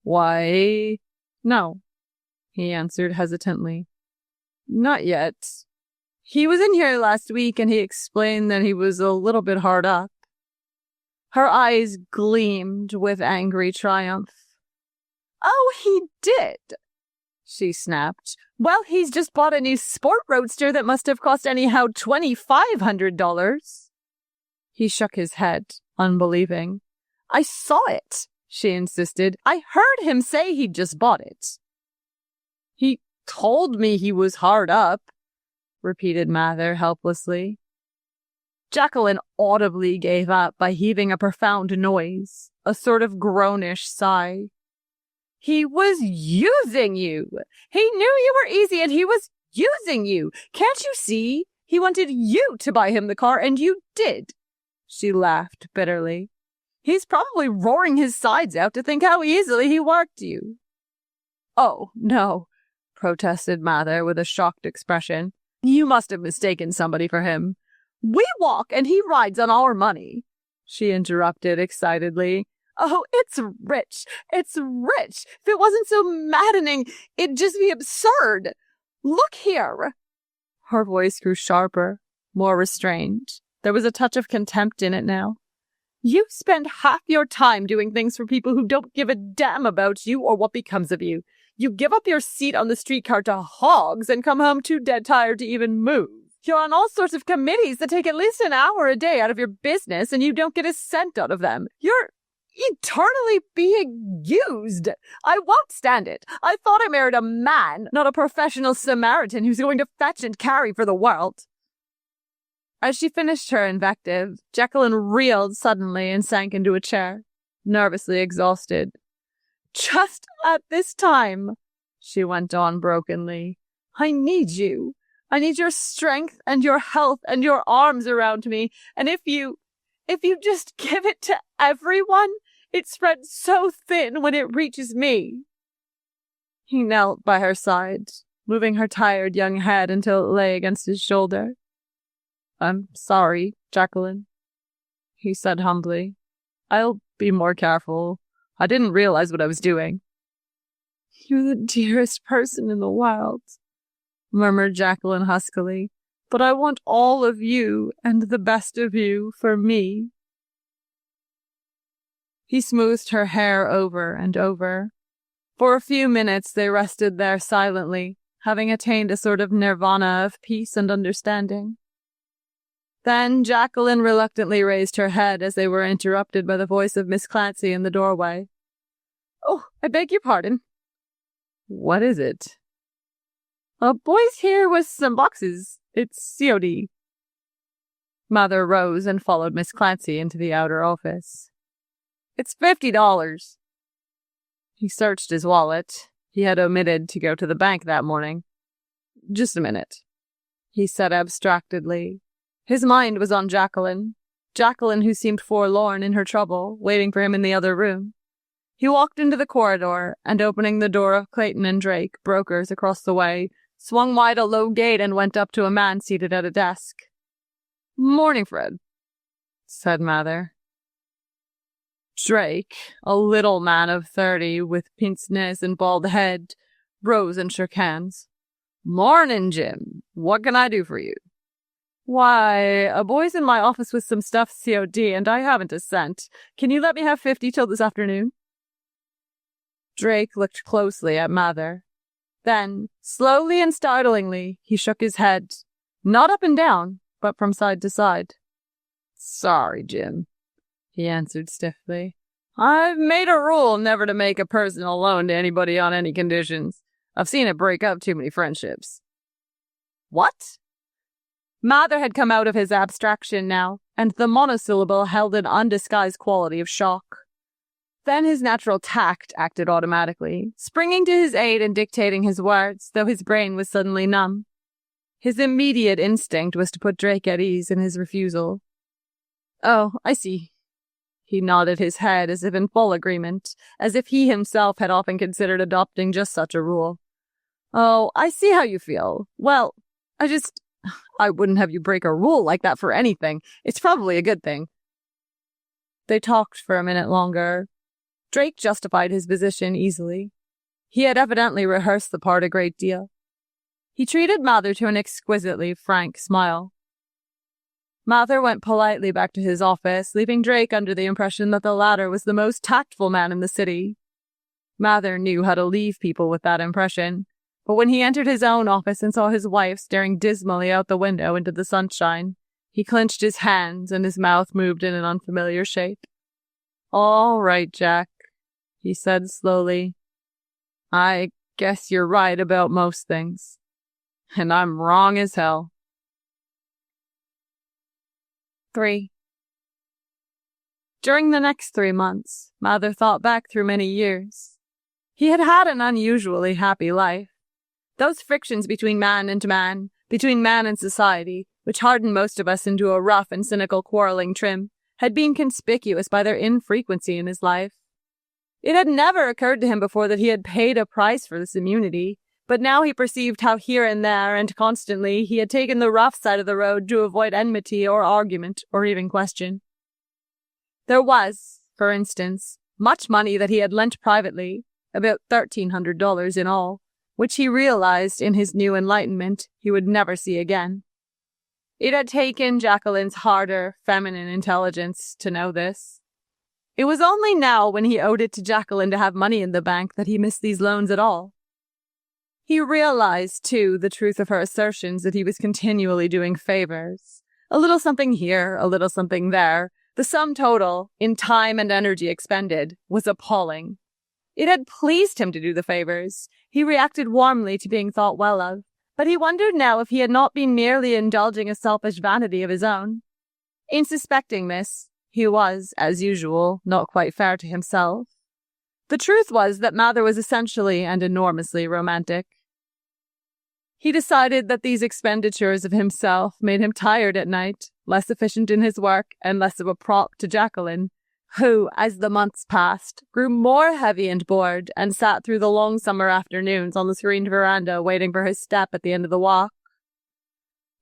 "Why, no," he answered hesitantly. "Not yet. He was in here last week and he explained that he was a little bit hard up." Her eyes gleamed with angry triumph. "Oh, he did?" she snapped. "Well, he's just bought a new sport roadster that must have cost anyhow $2,500. He shook his head, unbelieving. "I saw it," she insisted. "I heard him say he'd just bought it." "He told me he was hard up," repeated Mather helplessly. Jacqueline audibly gave up by heaving a profound noise, a sort of groanish sigh. "He was using you. He knew you were easy and he was using you. Can't you see? He wanted you to buy him the car and you did." She laughed bitterly. "He's probably roaring his sides out to think how easily he worked you." "Oh, no," protested Mather with a shocked expression. "You must have mistaken somebody for him." "We walk and he rides on our money," she interrupted excitedly. "Oh, it's rich. It's rich. If it wasn't so maddening, it'd just be absurd. Look here." Her voice grew sharper, more restrained. There was a touch of contempt in it now. "You spend half your time doing things for people who don't give a damn about you or what becomes of you. You give up your seat on the streetcar to hogs and come home too dead tired to even move. You're on all sorts of committees that take at least an hour a day out of your business and you don't get a cent out of them. You're eternally being used. I won't stand it. I thought I married a man, not a professional Samaritan who's going to fetch and carry for the world." As she finished her invective, Jacqueline reeled suddenly and sank into a chair, nervously exhausted. "Just at this time," she went on brokenly, "I need you. I need your strength and your health and your arms around me. And if you just give it to everyone, it spreads so thin when it reaches me." He knelt by her side, moving her tired young head until it lay against his shoulder. "I'm sorry, Jacqueline," he said humbly. "I'll be more careful. I didn't realize what I was doing." "You're the dearest person in the world," murmured Jacqueline huskily. "But I want all of you and the best of you for me." He smoothed her hair over and over. For a few minutes they rested there silently, having attained a sort of nirvana of peace and understanding. Then Jacqueline reluctantly raised her head as they were interrupted by the voice of Miss Clancy in the doorway. "Oh, I beg your pardon." "What is it?" "A boy's here with some boxes. It's COD. Mather rose and followed Miss Clancy into the outer office. "It's $50. He searched his wallet. He had omitted to go to the bank that morning. "Just a minute," he said abstractedly. His mind was on Jacqueline who seemed forlorn in her trouble, waiting for him in the other room. He walked into the corridor, and opening the door of Clayton and Drake, brokers across the way, swung wide a low gate and went up to a man seated at a desk. "Morning, Fred," said Mather. Drake, a little man of 30 with pince-nez and bald head, rose and shook hands. "Morning, Jim. What can I do for you?" "Why, a boy's in my office with some stuff COD, and I haven't a cent. Can you let me have 50 till this afternoon?" Drake looked closely at Mather. Then, slowly and startlingly, he shook his head, not up and down, but from side to side. "Sorry, Jim," he answered stiffly. "I've made a rule never to make a personal loan to anybody on any conditions. I've seen it break up too many friendships." "What?" Mather had come out of his abstraction now, and the monosyllable held an undisguised quality of shock. Then his natural tact acted automatically, springing to his aid and dictating his words, though his brain was suddenly numb. His immediate instinct was to put Drake at ease in his refusal. "Oh, I see." He nodded his head as if in full agreement, as if he himself had often considered adopting just such a rule. "Oh, I see how you feel. Well, I wouldn't have you break a rule like that for anything. It's probably a good thing." They talked for a minute longer. Drake justified his position easily. He had evidently rehearsed the part a great deal. He treated Mather to an exquisitely frank smile. Mather went politely back to his office, leaving Drake under the impression that the latter was the most tactful man in the city. Mather knew how to leave people with that impression, but when he entered his own office and saw his wife staring dismally out the window into the sunshine, he clenched his hands and his mouth moved in an unfamiliar shape. "All right, Jack," he said slowly. "I guess you're right about most things. And I'm wrong as hell." 3. During the next 3 months, Mather thought back through many years. He had had an unusually happy life. Those frictions between man and man, between man and society, which hardened most of us into a rough and cynical quarreling trim, had been conspicuous by their infrequency in his life. It had never occurred to him before that he had paid a price for this immunity, but now he perceived how here and there and constantly he had taken the rough side of the road to avoid enmity or argument or even question. There was, for instance, much money that he had lent privately, about $1,300 in all, which he realized in his new enlightenment he would never see again. It had taken Jacqueline's harder, feminine intelligence to know this. It was only now when he owed it to Jacqueline to have money in the bank that he missed these loans at all. He realized, too, the truth of her assertions that he was continually doing favors. A little something here, a little something there. The sum total, in time and energy expended, was appalling. It had pleased him to do the favors. He reacted warmly to being thought well of, but he wondered now if he had not been merely indulging a selfish vanity of his own. In suspecting this, he was, as usual, not quite fair to himself. The truth was that Mather was essentially and enormously romantic. He decided that these expenditures of himself made him tired at night, less efficient in his work, and less of a prop to Jacqueline, who, as the months passed, grew more heavy and bored and sat through the long summer afternoons on the screened veranda waiting for his step at the end of the walk.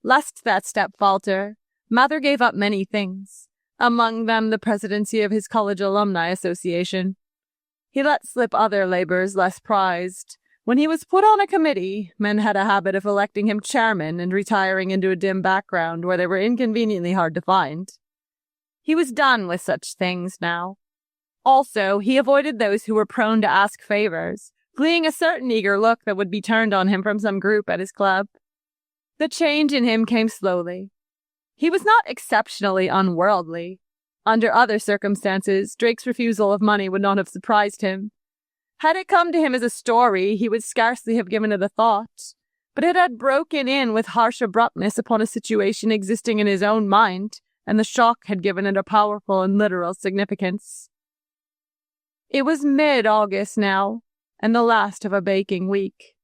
Lest that step falter, Mather gave up many things, among them the presidency of his college alumni association. He let slip other labors less prized. When he was put on a committee, men had a habit of electing him chairman and retiring into a dim background where they were inconveniently hard to find. He was done with such things now. Also, he avoided those who were prone to ask favors, fleeing a certain eager look that would be turned on him from some group at his club. The change in him came slowly. He was not exceptionally unworldly. Under other circumstances, Drake's refusal of money would not have surprised him. Had it come to him as a story, he would scarcely have given it a thought, but it had broken in with harsh abruptness upon a situation existing in his own mind, and the shock had given it a powerful and literal significance. It was mid-August now, and the last of a baking week.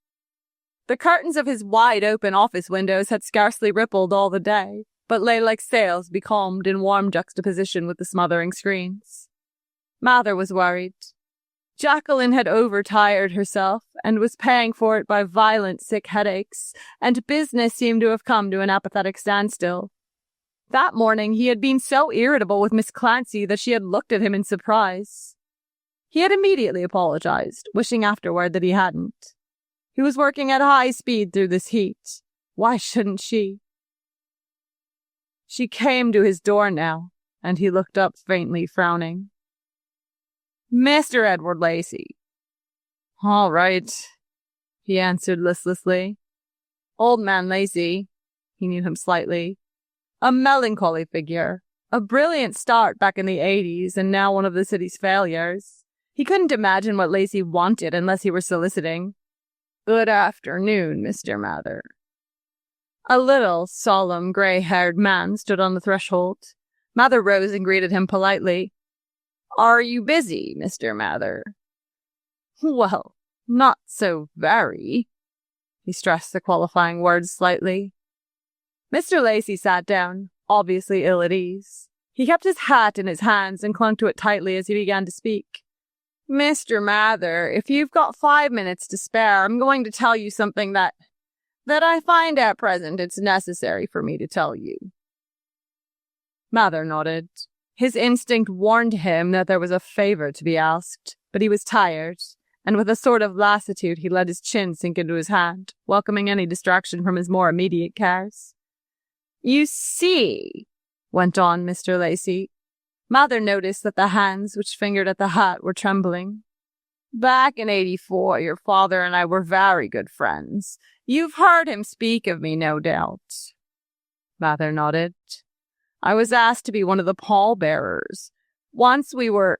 The curtains of his wide-open office windows had scarcely rippled all the day, but lay like sails becalmed in warm juxtaposition with the smothering screens. Mather was worried. Jacqueline had overtired herself and was paying for it by violent sick headaches, and business seemed to have come to an apathetic standstill. That morning he had been so irritable with Miss Clancy that she had looked at him in surprise. He had immediately apologized, wishing afterward that he hadn't. He was working at high speed through this heat. Why shouldn't she? She came to his door now, and he looked up faintly, frowning. Mr. Edward Lacey. All right, he answered listlessly. Old man Lacey, he knew him slightly. A melancholy figure, a brilliant start back in the 80s, and now one of the city's failures. He couldn't imagine what Lacey wanted unless he were soliciting. Good afternoon, Mr. Mather. A little, solemn, grey-haired man stood on the threshold. Mather rose and greeted him politely. Are you busy, Mr. Mather? Well, not so very. He stressed the qualifying words slightly. Mr. Lacey sat down, obviously ill at ease. He kept his hat in his hands and clung to it tightly as he began to speak. Mr. Mather, if you've got 5 minutes to spare, I'm going to tell you something that I find at present it's necessary for me to tell you. Mather nodded. His instinct warned him that there was a favor to be asked, but he was tired, and with a sort of lassitude he let his chin sink into his hand, welcoming any distraction from his more immediate cares. You see, went on Mr. Lacey. Mather noticed that the hands which fingered at the hat were trembling. Back in '84, your father and I were very good friends. You've heard him speak of me, no doubt. Mather nodded. I was asked to be one of the pallbearers. Once we were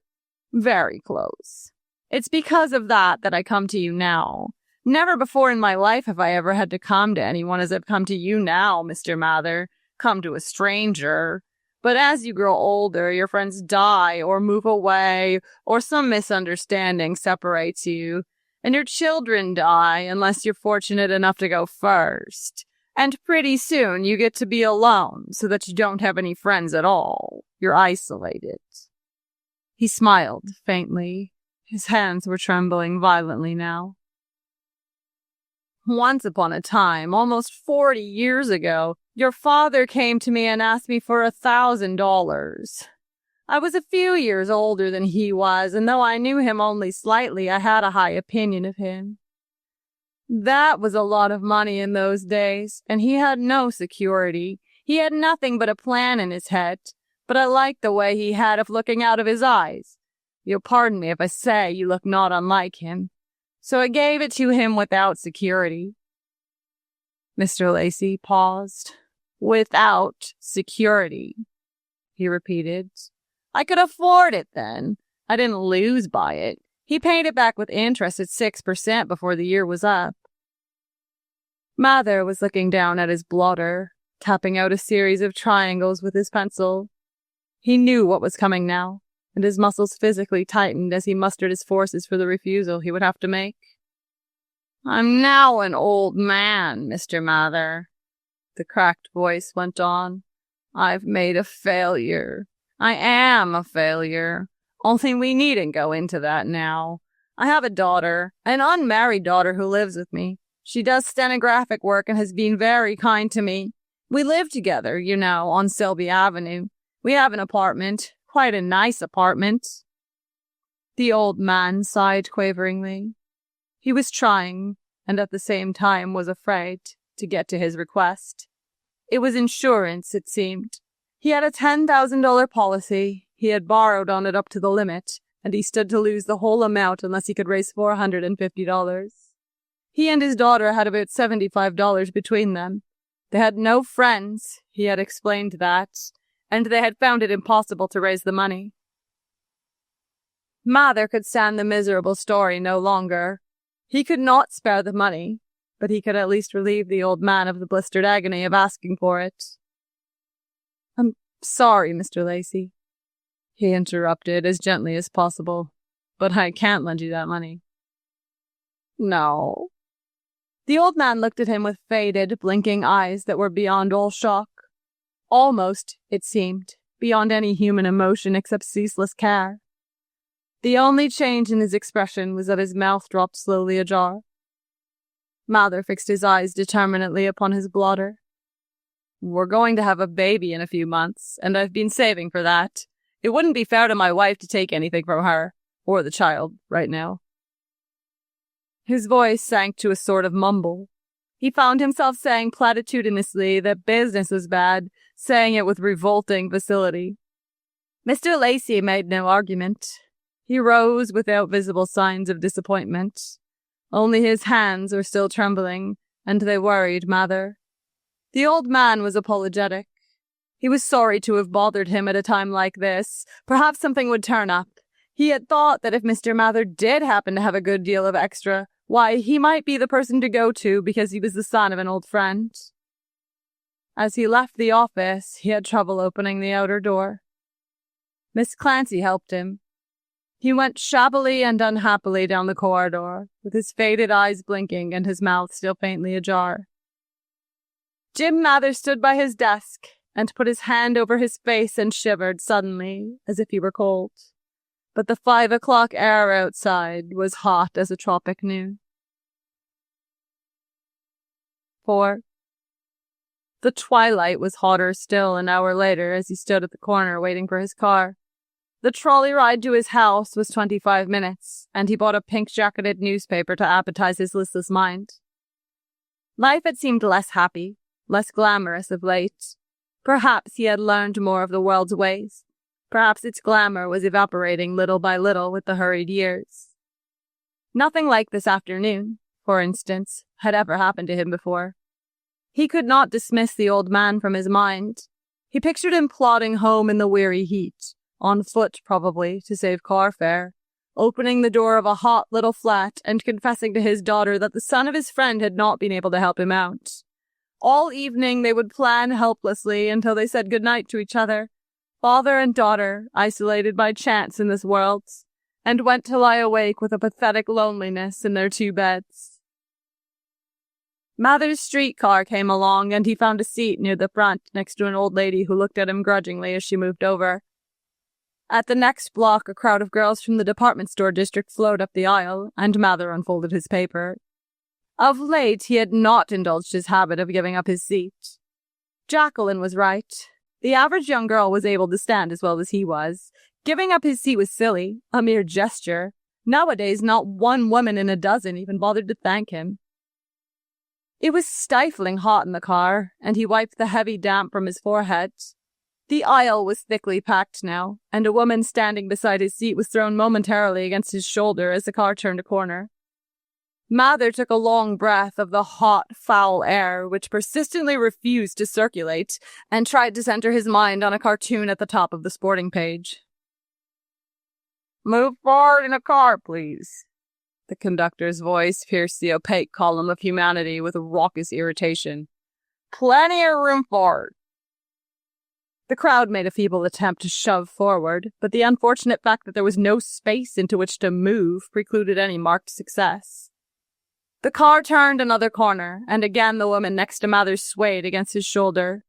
very close. It's because of that I come to you now. Never before in my life have I ever had to come to anyone as I've come to you now, Mr. Mather. Come to a stranger. But as you grow older, your friends die or move away, or some misunderstanding separates you, and your children die unless you're fortunate enough to go first. And pretty soon you get to be alone, so that you don't have any friends at all. You're isolated. He smiled faintly. His hands were trembling violently now. Once upon a time, almost 40 years ago, your father came to me and asked me for $1,000. I was a few years older than he was, and though I knew him only slightly, I had a high opinion of him. That was a lot of money in those days, and he had no security. He had nothing but a plan in his head, but I liked the way he had of looking out of his eyes. You'll pardon me if I say you look not unlike him. So I gave it to him without security. Mr. Lacey paused. Without security, he repeated. I could afford it then. I didn't lose by it. He paid it back with interest at 6% before the year was up. Mather was looking down at his blotter, tapping out a series of triangles with his pencil. He knew what was coming now, and his muscles physically tightened as he mustered his forces for the refusal he would have to make. I'm now an old man, Mr. Mather, the cracked voice went on. I've made a failure. I am a failure. Only we needn't go into that now. I have a daughter, an unmarried daughter who lives with me. She does stenographic work and has been very kind to me. We live together, on Selby Avenue. We have an apartment, quite a nice apartment." The old man sighed quaveringly. He was trying, and at the same time was afraid, to get to his request. It was insurance, it seemed. He had a $10,000 policy. He had borrowed on it up to the limit, and he stood to lose the whole amount unless he could raise $450. He and his daughter had about $75 between them. They had no friends, he had explained that, and they had found it impossible to raise the money. Mather could stand the miserable story no longer. He could not spare the money, but he could at least relieve the old man of the blistered agony of asking for it. "I'm sorry, Mr. Lacey," he interrupted as gently as possible, "but I can't lend you that money." "No." The old man looked at him with faded, blinking eyes that were beyond all shock. Almost, it seemed, beyond any human emotion except ceaseless care. The only change in his expression was that his mouth dropped slowly ajar. Mather fixed his eyes determinedly upon his blotter. "We're going to have a baby in a few months, and I've been saving for that. It wouldn't be fair to my wife to take anything from her, or the child, right now." His voice sank to a sort of mumble. He found himself saying platitudinously that business was bad, saying it with revolting facility. Mr. Lacey made no argument. He rose without visible signs of disappointment. Only his hands were still trembling, and they worried Mather. The old man was apologetic. He was sorry to have bothered him at a time like this. Perhaps something would turn up. He had thought that if Mr. Mather did happen to have a good deal of extra, why, he might be the person to go to because he was the son of an old friend. As he left the office, he had trouble opening the outer door. Miss Clancy helped him. He went shabbily and unhappily down the corridor, with his faded eyes blinking and his mouth still faintly ajar. Jim Mather stood by his desk and put his hand over his face and shivered suddenly, as if he were cold. But the 5 o'clock air outside was hot as a tropic noon. 4. The twilight was hotter still an hour later as he stood at the corner waiting for his car. The trolley ride to his house was 25 minutes, and he bought a pink-jacketed newspaper to appetize his listless mind. Life had seemed less happy, less glamorous of late. Perhaps he had learned more of the world's ways. Perhaps its glamour was evaporating little by little with the hurried years. Nothing like this afternoon, for instance, had ever happened to him before. He could not dismiss the old man from his mind. He pictured him plodding home in the weary heat, on foot probably, to save car fare, opening the door of a hot little flat and confessing to his daughter that the son of his friend had not been able to help him out. All evening they would plan helplessly until they said goodnight to each other, father and daughter, isolated by chance in this world, and went to lie awake with a pathetic loneliness in their 2 beds. Mather's streetcar came along, and he found a seat near the front next to an old lady who looked at him grudgingly as she moved over. At the next block, a crowd of girls from the department store district flowed up the aisle, and Mather unfolded his paper. Of late, he had not indulged his habit of giving up his seat. Jacqueline was right. The average young girl was able to stand as well as he was. Giving up his seat was silly, a mere gesture. Nowadays, not one woman in a dozen even bothered to thank him. It was stifling hot in the car, and he wiped the heavy damp from his forehead. The aisle was thickly packed now, and a woman standing beside his seat was thrown momentarily against his shoulder as the car turned a corner. Mather took a long breath of the hot, foul air which persistently refused to circulate, and tried to center his mind on a cartoon at the top of the sporting page. "Move forward in a car, please." The conductor's voice pierced the opaque column of humanity with a raucous irritation. "Plenty of room forward." The crowd made a feeble attempt to shove forward, but the unfortunate fact that there was no space into which to move precluded any marked success. The car turned another corner, and again the woman next to Mather swayed against his shoulder.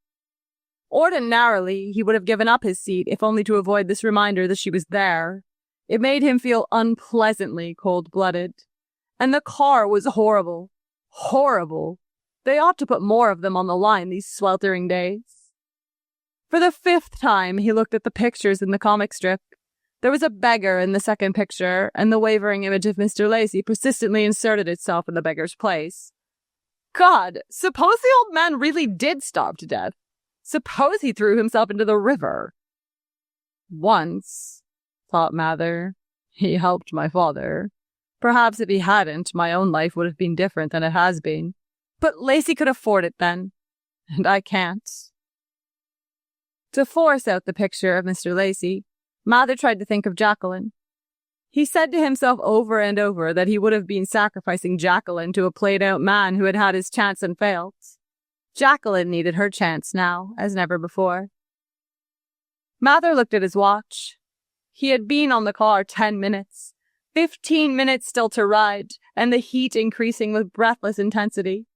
Ordinarily, he would have given up his seat if only to avoid this reminder that she was there. It made him feel unpleasantly cold-blooded. And the car was horrible. Horrible. They ought to put more of them on the line these sweltering days. For the 5th time, he looked at the pictures in the comic strip. There was a beggar in the second picture, and the wavering image of Mr. Lacey persistently inserted itself in the beggar's place. God, suppose the old man really did starve to death. Suppose he threw himself into the river. Once, thought Mather, he helped my father. Perhaps if he hadn't, my own life would have been different than it has been. But Lacey could afford it then, and I can't. To force out the picture of Mr. Lacey, Mather tried to think of Jacqueline. He said to himself over and over that he would have been sacrificing Jacqueline to a played-out man who had had his chance and failed. Jacqueline needed her chance now, as never before. Mather looked at his watch. He had been on the car 10 minutes, 15 minutes still to ride, and the heat increasing with breathless intensity.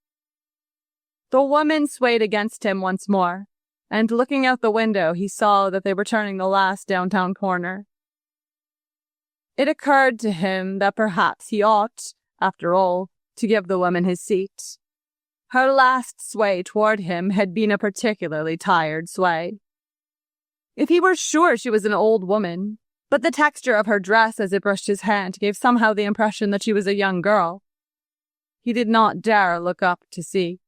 The woman swayed against him once more, and looking out the window, he saw that they were turning the last downtown corner. It occurred to him that perhaps he ought, after all, to give the woman his seat. Her last sway toward him had been a particularly tired sway. If he were sure she was an old woman, but the texture of her dress as it brushed his hand gave somehow the impression that she was a young girl. He did not dare look up to see.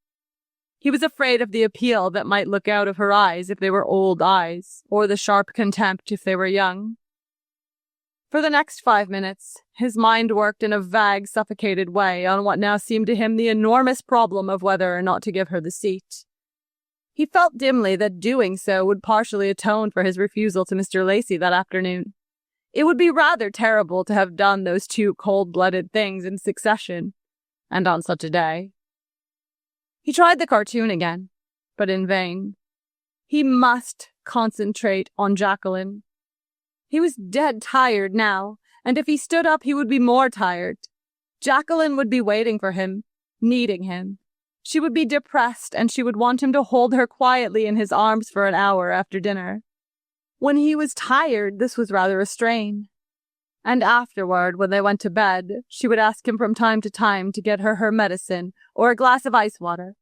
He was afraid of the appeal that might look out of her eyes if they were old eyes, or the sharp contempt if they were young. For the next 5 minutes, his mind worked in a vague, suffocated way on what now seemed to him the enormous problem of whether or not to give her the seat. He felt dimly that doing so would partially atone for his refusal to Mr. Lacey that afternoon. It would be rather terrible to have done those 2 cold-blooded things in succession, and on such a day. He tried the cartoon again, but in vain. He must concentrate on Jacqueline. He was dead tired now, and if he stood up he would be more tired. Jacqueline would be waiting for him, needing him. She would be depressed, and she would want him to hold her quietly in his arms for an hour after dinner. When he was tired, this was rather a strain. And afterward, when they went to bed, she would ask him from time to time to get her medicine or a glass of ice water.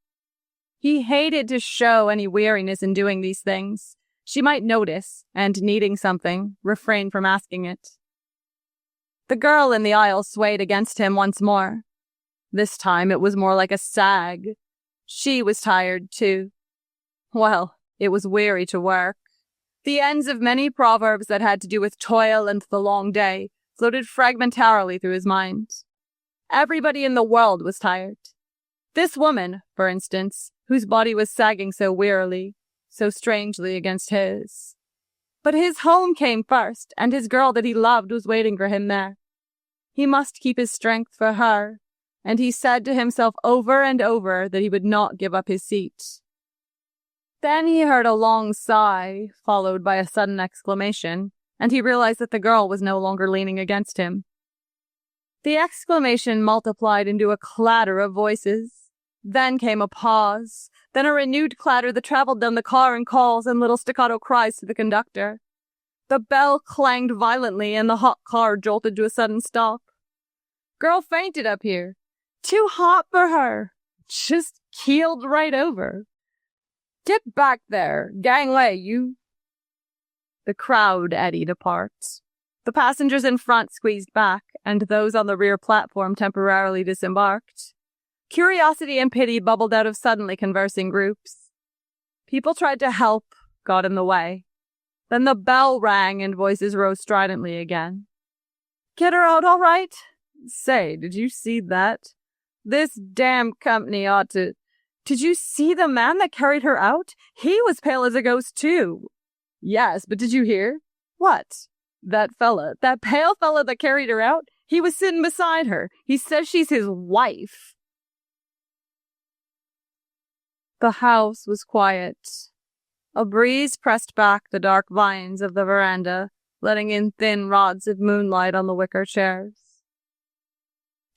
He hated to show any weariness in doing these things. She might notice, and needing something, refrain from asking it. The girl in the aisle swayed against him once more. This time it was more like a sag. She was tired, too. Well, it was weary to work. The ends of many proverbs that had to do with toil and the long day floated fragmentarily through his mind. Everybody in the world was tired. This woman, for instance, whose body was sagging so wearily, so strangely against his. But his home came first, and his girl that he loved was waiting for him there. He must keep his strength for her, and he said to himself over and over that he would not give up his seat. Then he heard a long sigh, followed by a sudden exclamation, and he realized that the girl was no longer leaning against him. The exclamation multiplied into a clatter of voices. Then came a pause, then a renewed clatter that traveled down the car in calls and little staccato cries to the conductor. The bell clanged violently and the hot car jolted to a sudden stop. Girl fainted up here. Too hot for her. Just keeled right over. Get back there, gangway, you. The crowd eddied apart. The passengers in front squeezed back, and those on the rear platform temporarily disembarked. Curiosity and pity bubbled out of suddenly conversing groups. People tried to help, got in the way. Then the bell rang and voices rose stridently again. Get her out all right? Say, did you see that? This damn company ought to... Did you see the man that carried her out? He was pale as a ghost, too. Yes, but did you hear? What? That pale fella that carried her out? He was sitting beside her. He says she's his wife. The house was quiet. A breeze pressed back the dark vines of the veranda, letting in thin rods of moonlight on the wicker chairs.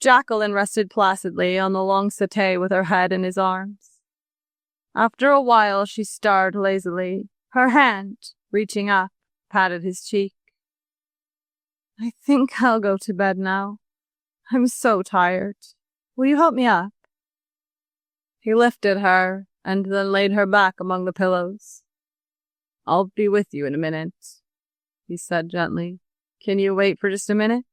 Jacqueline rested placidly on the long settee with her head in his arms. After a while she stirred lazily. Her hand, reaching up, patted his cheek. I think I'll go to bed now. I'm so tired. Will you help me up? He lifted her and then laid her back among the pillows. I'll be with you in a minute, he said gently. Can you wait for just a minute?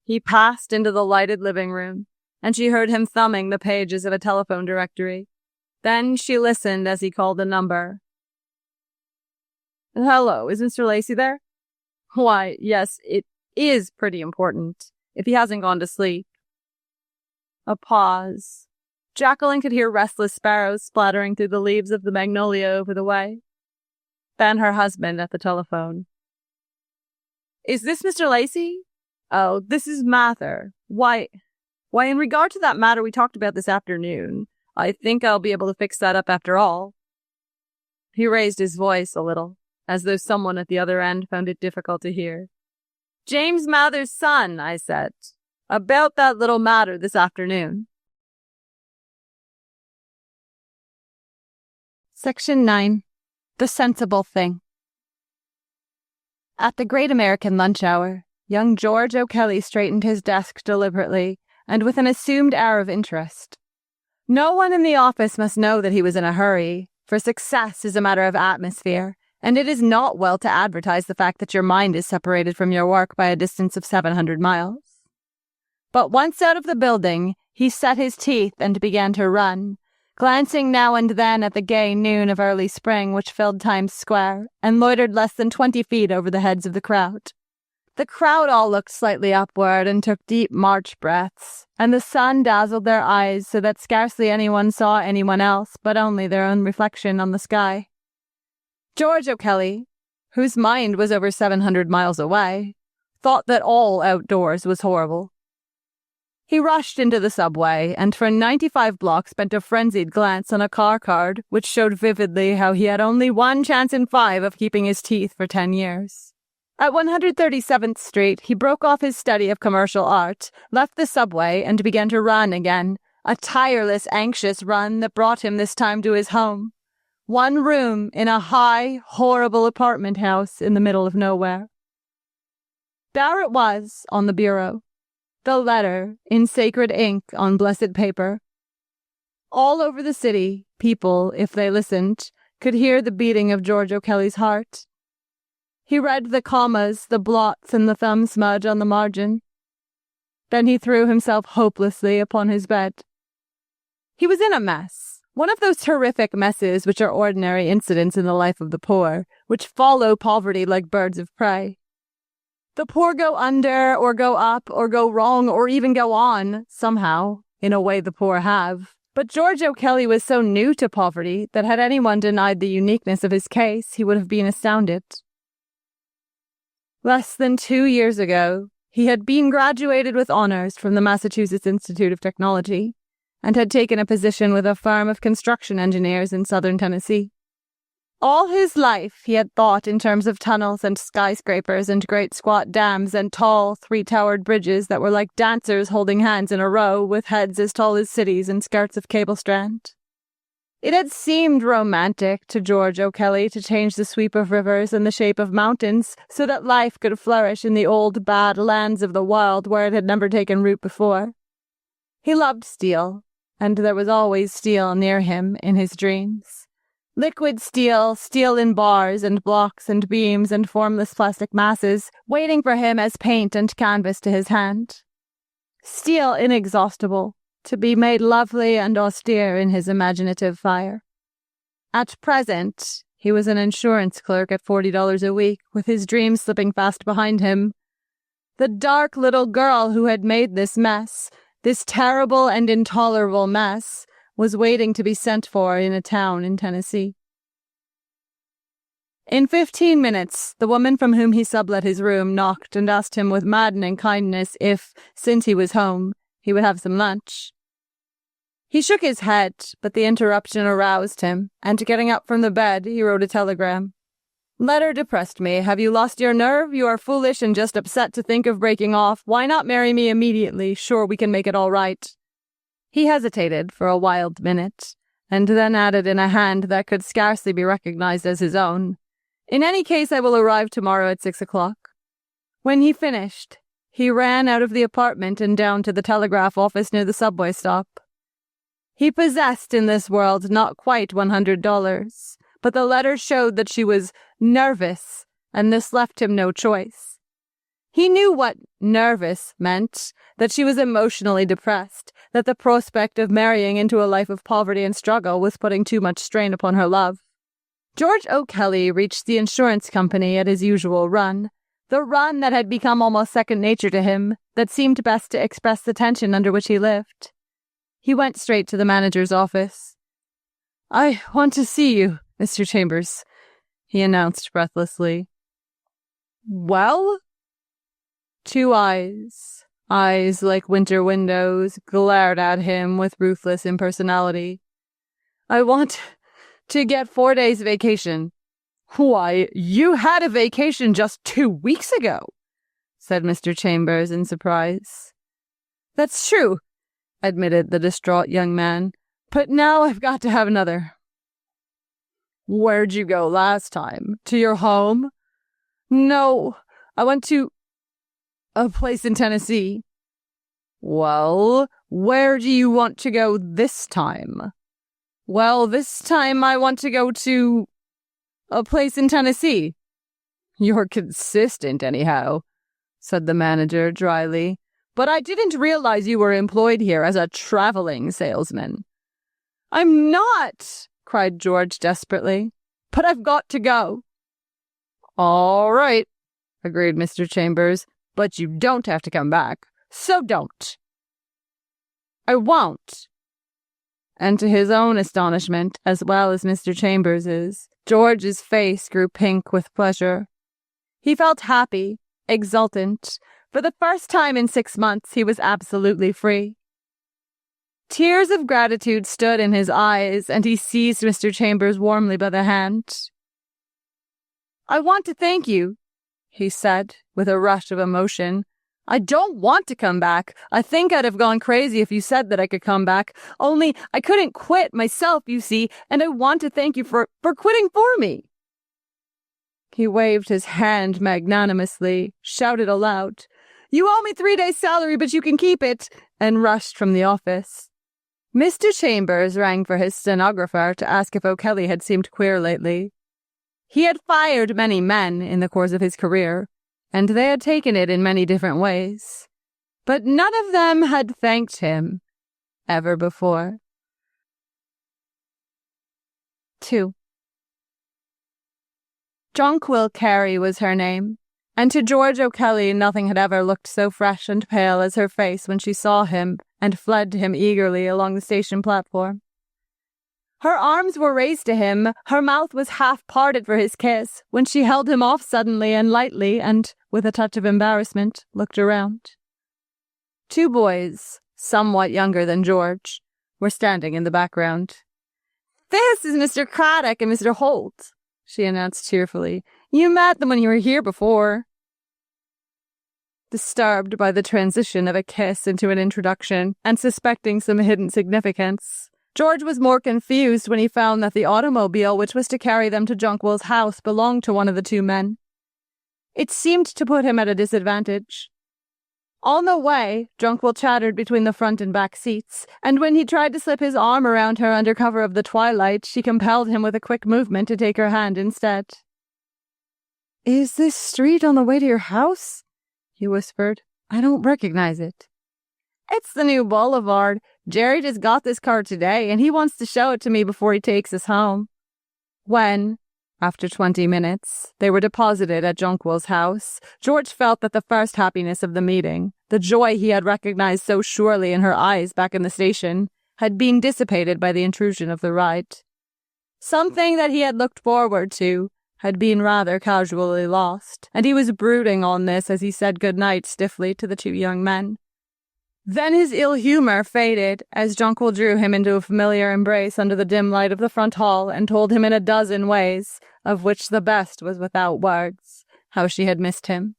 He passed into the lighted living room, and she heard him thumbing the pages of a telephone directory. Then she listened as he called a number. Hello, is Mr. Lacey there? Why, yes, it is pretty important, if he hasn't gone to sleep. A pause. Jacqueline could hear restless sparrows splattering through the leaves of the magnolia over the way. Then her husband at the telephone. Is this Mr. Lacey? Oh, this is Mather. Why, in regard to that matter we talked about this afternoon, I think I'll be able to fix that up after all. He raised his voice a little, as though someone at the other end found it difficult to hear. James Mather's son, I said. About that little matter this afternoon. Section 9. The Sensible Thing. At the great American lunch hour, young George O'Kelly straightened his desk deliberately and with an assumed air of interest. No one in the office must know that he was in a hurry, for success is a matter of atmosphere, and it is not well to advertise the fact that your mind is separated from your work by a distance of 700 miles. But once out of the building, he set his teeth and began to run, glancing now and then at the gay noon of early spring which filled Times Square and loitered less than 20 feet over the heads of the crowd. The crowd all looked slightly upward and took deep March breaths, and the sun dazzled their eyes so that scarcely anyone saw anyone else but only their own reflection on the sky. George O'Kelly, whose mind was over 700 miles away, thought that all outdoors was horrible. He rushed into the subway and for 95 blocks bent a frenzied glance on a car card which showed vividly how he had only one chance in 5 of keeping his teeth for 10 years. At 137th Street, he broke off his study of commercial art, left the subway, and began to run again, a tireless, anxious run that brought him this time to his home. One room in a high, horrible apartment house in the middle of nowhere. There it was on the bureau. The letter, in sacred ink on blessed paper. All over the city, people, if they listened, could hear the beating of George O'Kelly's heart. He read the commas, the blots, and the thumb smudge on the margin. Then he threw himself hopelessly upon his bed. He was in a mess, one of those horrific messes which are ordinary incidents in the life of the poor, which follow poverty like birds of prey. The poor go under, or go up, or go wrong, or even go on, somehow, in a way the poor have. But George O'Kelly was so new to poverty that had anyone denied the uniqueness of his case, he would have been astounded. Less than 2 years ago, he had been graduated with honors from the Massachusetts Institute of Technology and had taken a position with a firm of construction engineers in southern Tennessee. All his life he had thought in terms of tunnels and skyscrapers and great squat dams and tall 3-towered bridges that were like dancers holding hands in a row with heads as tall as cities and skirts of cable strand. It had seemed romantic to George O'Kelly to change the sweep of rivers and the shape of mountains so that life could flourish in the old bad lands of the wild where it had never taken root before. He loved steel, and there was always steel near him in his dreams. Liquid steel, steel in bars and blocks and beams and formless plastic masses, waiting for him as paint and canvas to his hand. Steel inexhaustible, to be made lovely and austere in his imaginative fire. At present, he was an insurance clerk at $40 a week, with his dreams slipping fast behind him. The dark little girl who had made this mess, this terrible and intolerable mess, was waiting to be sent for in a town in Tennessee. In 15 minutes, the woman from whom he sublet his room knocked and asked him with maddening kindness if, since he was home, he would have some lunch. He shook his head, but the interruption aroused him, and getting up from the bed, he wrote a telegram. Letter depressed me. Have you lost your nerve? You are foolish and just upset to think of breaking off. Why not marry me immediately? Sure, we can make it all right. He hesitated for a wild minute, and then added in a hand that could scarcely be recognized as his own, In any case, I will arrive tomorrow at 6 o'clock. When he finished, he ran out of the apartment and down to the telegraph office near the subway stop. He possessed in this world not quite $100, but the letter showed that she was nervous, and this left him no choice. He knew what nervous meant, that she was emotionally depressed, that the prospect of marrying into a life of poverty and struggle was putting too much strain upon her love. George O'Kelly reached the insurance company at his usual run, the run that had become almost second nature to him, that seemed best to express the tension under which he lived. He went straight to the manager's office. "I want to see you, Mr. Chambers," he announced breathlessly. "Well?" Two eyes like winter windows, glared at him with ruthless impersonality. "I want to get 4 days vacation." "Why, you had a vacation just 2 weeks ago," said Mr. Chambers in surprise. "That's true," admitted the distraught young man, "but now I've got to have another." "Where'd you go last time? To your home?" "No, I went to a place in Tennessee." "Well, where do you want to go this time?" "Well, this time I want to go to a place in Tennessee." "You're consistent, anyhow," said the manager dryly. "But I didn't realize you were employed here as a traveling salesman." "I'm not," cried George desperately. "But I've got to go." "All right," agreed Mr. Chambers, "but you don't have to come back, so don't." "I won't." And to his own astonishment, as well as Mr. Chambers's, George's face grew pink with pleasure. He felt happy, exultant. For the first time in 6 months, he was absolutely free. Tears of gratitude stood in his eyes, and he seized Mr. Chambers warmly by the hand. "I want to thank you," he said, with a rush of emotion. "I don't want to come back. I think I'd have gone crazy if you said that I could come back. Only I couldn't quit myself, you see, and I want to thank you for quitting for me." He waved his hand magnanimously, shouted aloud, "You owe me 3 days' salary, but you can keep it," and rushed from the office. Mr. Chambers rang for his stenographer to ask if O'Kelly had seemed queer lately. He had fired many men in the course of his career, and they had taken it in many different ways. But none of them had thanked him ever before. 2. Jonquil Carey was her name, and to George O'Kelly nothing had ever looked so fresh and pale as her face when she saw him and fled to him eagerly along the station platform. Her arms were raised to him, her mouth was half parted for his kiss, when she held him off suddenly and lightly and, with a touch of embarrassment, looked around. 2 boys, somewhat younger than George, were standing in the background. "This is Mr. Craddock and Mr. Holt," she announced cheerfully. "You met them when you were here before." Disturbed by the transition of a kiss into an introduction and suspecting some hidden significance, George was more confused when he found that the automobile which was to carry them to Jonquil's house belonged to one of the 2 men. It seemed to put him at a disadvantage. On the way, Jonquil chattered between the front and back seats, and when he tried to slip his arm around her under cover of the twilight, she compelled him with a quick movement to take her hand instead. "Is this street on the way to your house?" he whispered. "I don't recognize it." "It's the new boulevard. Jerry just got this car today, and he wants to show it to me before he takes us home." When, after 20 minutes, they were deposited at Jonquil's house, George felt that the first happiness of the meeting, the joy he had recognized so surely in her eyes back in the station, had been dissipated by the intrusion of the ride. Something that he had looked forward to had been rather casually lost, and he was brooding on this as he said good-night stiffly to the 2 young men. Then his ill humor faded as Jonquil drew him into a familiar embrace under the dim light of the front hall and told him in a dozen ways, of which the best was without words, how she had missed him.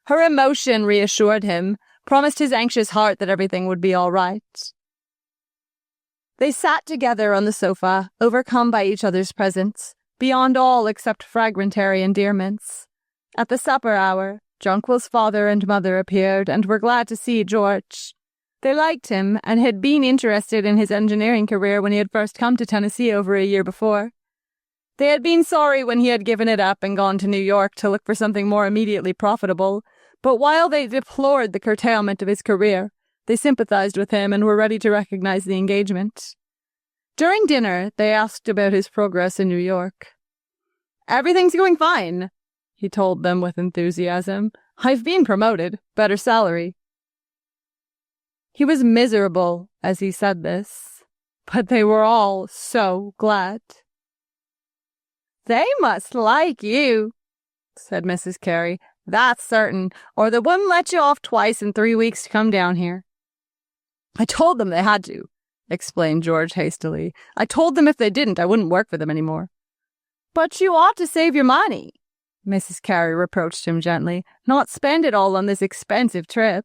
Her emotion reassured him, promised his anxious heart that everything would be all right. They sat together on the sofa, overcome by each other's presence, beyond all except fragmentary endearments. At the supper hour, Jonquil's father and mother appeared and were glad to see George. They liked him and had been interested in his engineering career when he had first come to Tennessee over a year before. They had been sorry when he had given it up and gone to New York to look for something more immediately profitable, but while they deplored the curtailment of his career, they sympathized with him and were ready to recognize the engagement. During dinner, they asked about his progress in New York. "Everything's going fine," he told them with enthusiasm. "I've been promoted, better salary." He was miserable as he said this, but they were all so glad. "They must like you," said Mrs. Carey. "That's certain, or they wouldn't let you off twice in 3 weeks to come down here." "I told them they had to," explained George hastily. "I told them if they didn't, I wouldn't work for them anymore." "But you ought to save your money," Mrs. Carey reproached him gently, "not spend it all on this expensive trip."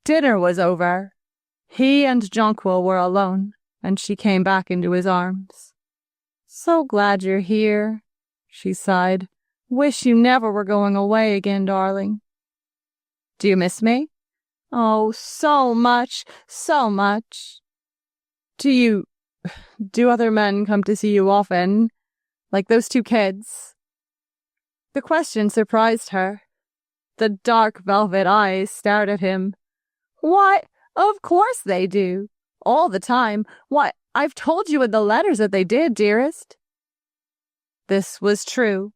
Dinner was over. He and Jonquil were alone, and she came back into his arms. "So glad you're here," she sighed. "Wish you never were going away again, darling." "Do you miss me?" "Oh, so much, so much." Do other men come to see you often? Like those two kids?" The question surprised her. The dark velvet eyes stared at him. "Why, of course they do. All the time. Why, I've told you in the letters that they did, dearest." This was true.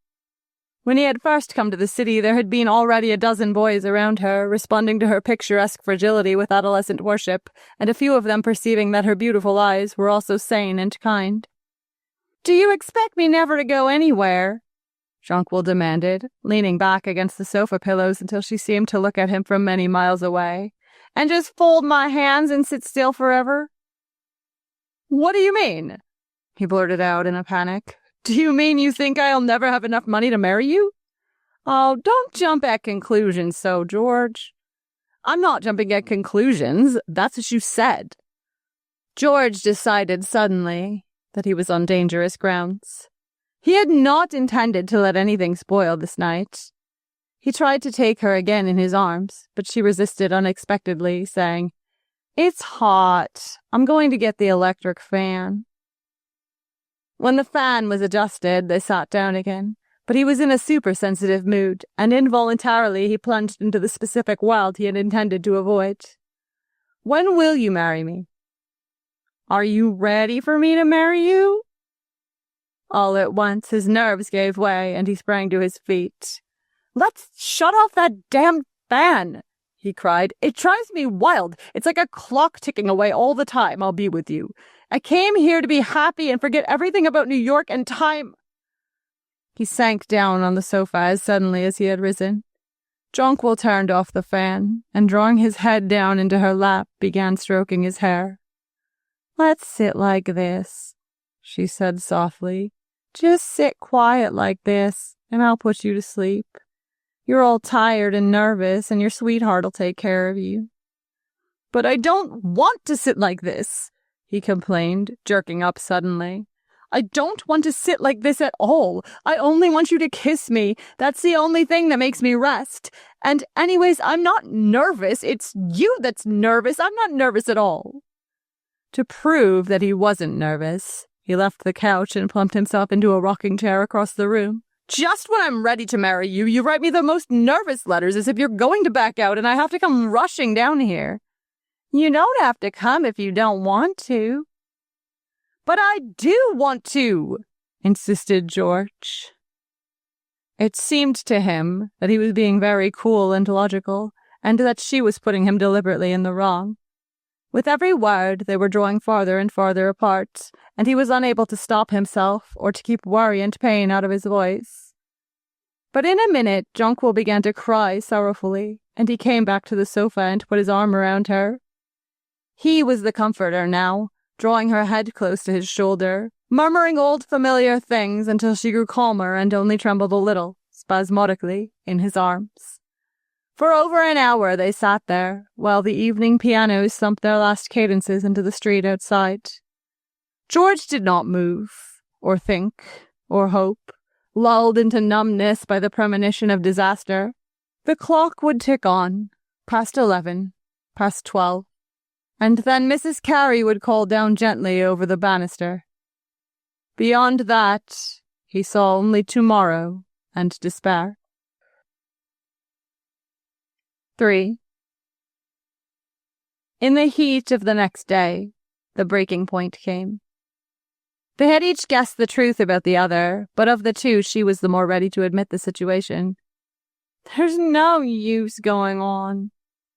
When he had first come to the city, there had been already a dozen boys around her, responding to her picturesque fragility with adolescent worship, and a few of them perceiving that her beautiful eyes were also sane and kind. "Do you expect me never to go anywhere?" Jonquil demanded, leaning back against the sofa pillows until she seemed to look at him from many miles away. "And just fold my hands and sit still forever?" "What do you mean?" he blurted out in a panic. "Do you mean you think I'll never have enough money to marry you?" "Oh, don't jump at conclusions so, George." "I'm not jumping at conclusions. That's what you said." George decided suddenly that he was on dangerous grounds. He had not intended to let anything spoil this night. He tried to take her again in his arms, but she resisted unexpectedly, saying, "It's hot. I'm going to get the electric fan." When the fan was adjusted, they sat down again, but he was in a super-sensitive mood, and involuntarily he plunged into the specific world he had intended to avoid. "When will you marry me?" "Are you ready for me to marry you?" All at once, his nerves gave way, and he sprang to his feet. "Let's shut off that damned fan," he cried. "It drives me wild. It's like a clock ticking away all the time I'll be with you. I came here to be happy and forget everything about New York and time." He sank down on the sofa as suddenly as he had risen. Jonquil turned off the fan, and drawing his head down into her lap, began stroking his hair. "Let's sit like this," she said softly. "Just sit quiet like this, and I'll put you to sleep. You're all tired and nervous, and your sweetheart'll take care of you." "But I don't want to sit like this," he complained, jerking up suddenly. "I don't want to sit like this at all. I only want you to kiss me. That's the only thing that makes me rest. And anyways, I'm not nervous. It's you that's nervous. I'm not nervous at all." To prove that he wasn't nervous, he left the couch and plumped himself into a rocking chair across the room. "Just when I'm ready to marry you, you write me the most nervous letters as if you're going to back out and I have to come rushing down here." "You don't have to come if you don't want to." "But I do want to," insisted George. It seemed to him that he was being very cool and logical, and that she was putting him deliberately in the wrong. With every word, they were drawing farther and farther apart, and he was unable to stop himself or to keep worry and pain out of his voice. But in a minute, Jonquil began to cry sorrowfully, and he came back to the sofa and put his arm around her. He was the comforter now, drawing her head close to his shoulder, murmuring old familiar things until she grew calmer and only trembled a little, spasmodically, in his arms. For over an hour they sat there, while the evening pianos thumped their last cadences into the street outside. George did not move, or think, or hope, lulled into numbness by the premonition of disaster. The clock would tick on, past 11, past 12, and then Mrs. Carey would call down gently over the banister. Beyond that, he saw only tomorrow and despair. 3. In the heat of the next day, the breaking point came. They had each guessed the truth about the other, but of the two, she was the more ready to admit the situation. "There's no use going on,"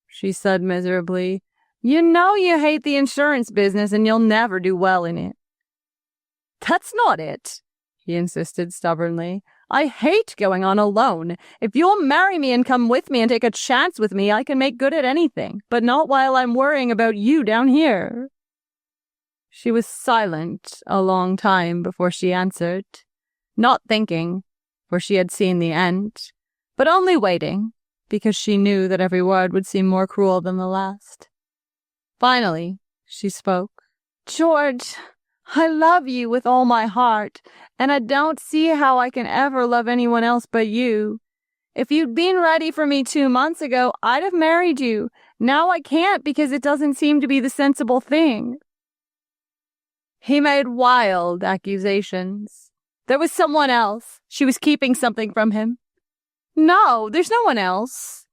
she said miserably. "You know you hate the insurance business and you'll never do well in it." "That's not it," he insisted stubbornly. "I hate going on alone. If you'll marry me and come with me and take a chance with me, I can make good at anything, but not while I'm worrying about you down here." She was silent a long time before she answered, not thinking, for she had seen the end, but only waiting, because she knew that every word would seem more cruel than the last. Finally, she spoke. "George, I love you with all my heart, and I don't see how I can ever love anyone else but you. If you'd been ready for me 2 months ago, I'd have married you. Now I can't because it doesn't seem to be the sensible thing." He made wild accusations. There was someone else. She was keeping something from him. "No, there's no one else."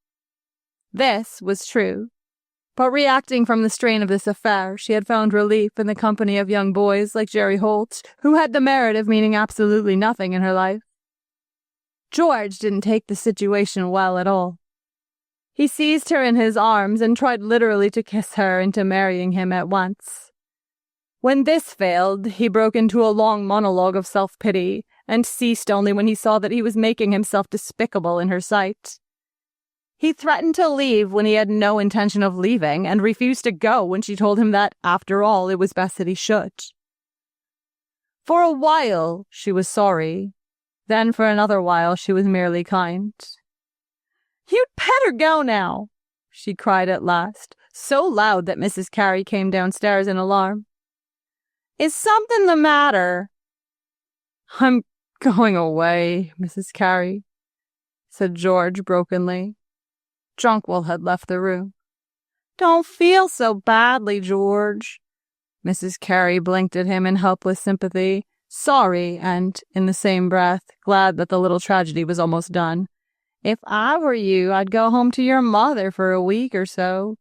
This was true. But reacting from the strain of this affair, she had found relief in the company of young boys like Jerry Holt, who had the merit of meaning absolutely nothing in her life. George didn't take the situation well at all. He seized her in his arms and tried literally to kiss her into marrying him at once. When this failed, he broke into a long monologue of self-pity and ceased only when he saw that he was making himself despicable in her sight. He threatened to leave when he had no intention of leaving and refused to go when she told him that, after all, it was best that he should. For a while, she was sorry. Then for another while, she was merely kind. "You'd better go now," she cried at last, so loud that Mrs. Carey came downstairs in alarm. "Is something the matter?" "I'm going away, Mrs. Carey," said George brokenly. Jonquil had left the room. "Don't feel so badly, George." Mrs. Carey blinked at him in helpless sympathy, sorry and, in the same breath, glad that the little tragedy was almost done. "If I were you, I'd go home to your mother for a week or so.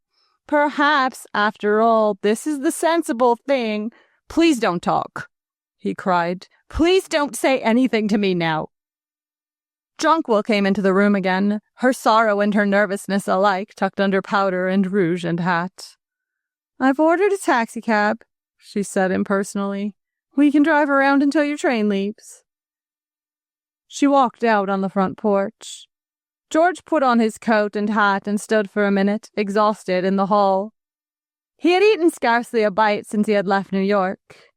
Perhaps, after all, this is the sensible thing." "Please don't talk," he cried. "Please don't say anything to me now." Jonquil came into the room again, her sorrow and her nervousness alike tucked under powder and rouge and hat. "I've ordered a taxicab," she said impersonally. "We can drive around until your train leaves." She walked out on the front porch. George put on his coat and hat and stood for a minute, exhausted, in the hall. He had eaten scarcely a bite since he had left New York.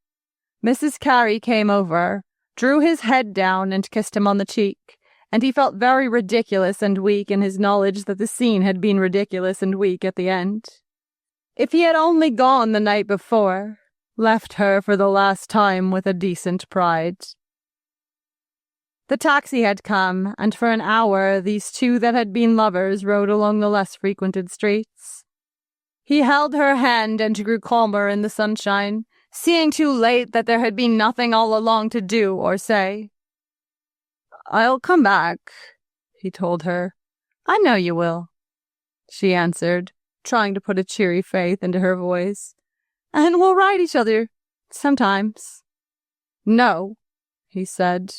Mrs. Carey came over, drew his head down and kissed him on the cheek, and he felt very ridiculous and weak in his knowledge that the scene had been ridiculous and weak at the end. If he had only gone the night before, left her for the last time with a decent pride. The taxi had come, and for an hour these two that had been lovers rode along the less frequented streets. He held her hand and grew calmer in the sunshine, seeing too late that there had been nothing all along to do or say. "I'll come back," he told her. "I know you will," she answered, trying to put a cheery faith into her voice. "And we'll write each other sometimes." "No," he said.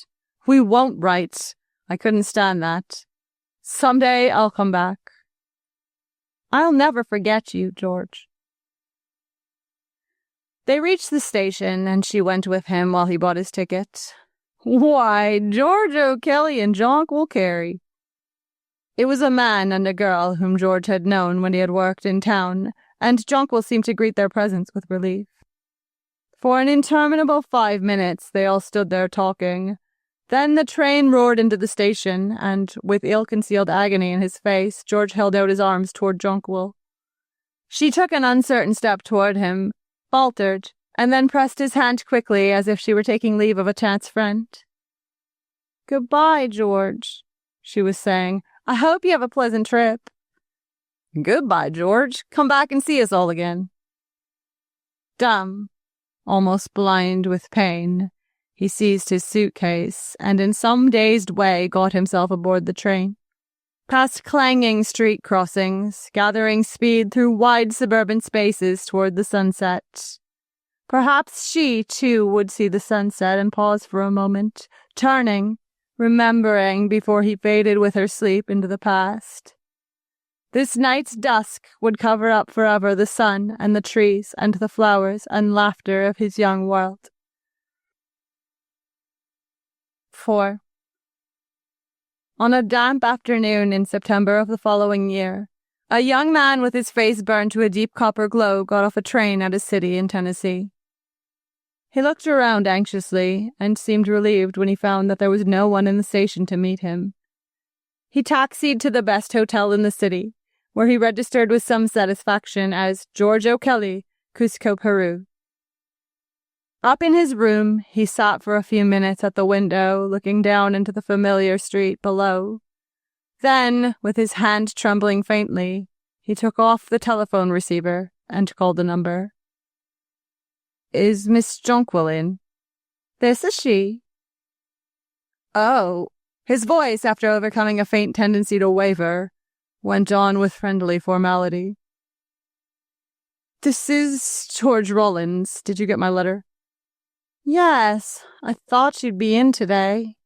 "We won't write. I couldn't stand that. Someday I'll come back." "I'll never forget you, George." They reached the station, and she went with him while he bought his ticket. Why, George O'Kelly and Jonquil Carey. It was a man and a girl whom George had known when he had worked in town, and Jonquil seemed to greet their presence with relief. For an interminable 5 minutes they all stood there talking. Then the train roared into the station, and, with ill-concealed agony in his face, George held out his arms toward Jonquil. She took an uncertain step toward him, faltered, and then pressed his hand quickly as if she were taking leave of a chance friend. "Goodbye, George," she was saying. I hope you have a pleasant trip. Goodbye, George. Come back and see us all again. Dumb, almost blind with pain, he seized his suitcase and in some dazed way got himself aboard the train. Past clanging street crossings, gathering speed through wide suburban spaces toward the sunset. Perhaps she, too, would see the sunset and pause for a moment, turning, remembering before he faded with her sleep into the past. This night's dusk would cover up forever the sun and the trees and the flowers and laughter of his young world. 4. On a damp afternoon in September of the following year, a young man with his face burned to a deep copper glow got off a train at a city in Tennessee. He looked around anxiously and seemed relieved when he found that there was no one in the station to meet him. He taxied to the best hotel in the city, where he registered with some satisfaction as George O'Kelly, Cusco, Peru. Up in his room, he sat for a few minutes at the window, looking down into the familiar street below. Then, with his hand trembling faintly, he took off the telephone receiver and called the number. "Is Miss Jonquil in?" "This is she." "Oh." His voice, after overcoming a faint tendency to waver, went on with friendly formality. "This is George Rollins. Did you get my letter?" "Yes, I thought you'd be in today."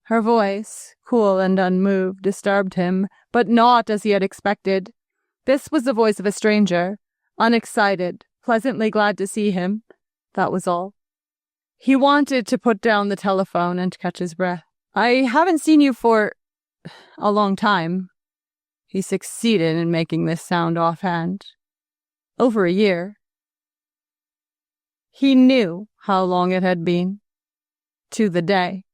Her voice, cool and unmoved, disturbed him, but not as he had expected. This was the voice of a stranger, unexcited, pleasantly glad to see him. That was all. He wanted to put down the telephone and catch his breath. "I haven't seen you for a long time." He succeeded in making this sound offhand. "Over a year." He knew how long it had been. To the day.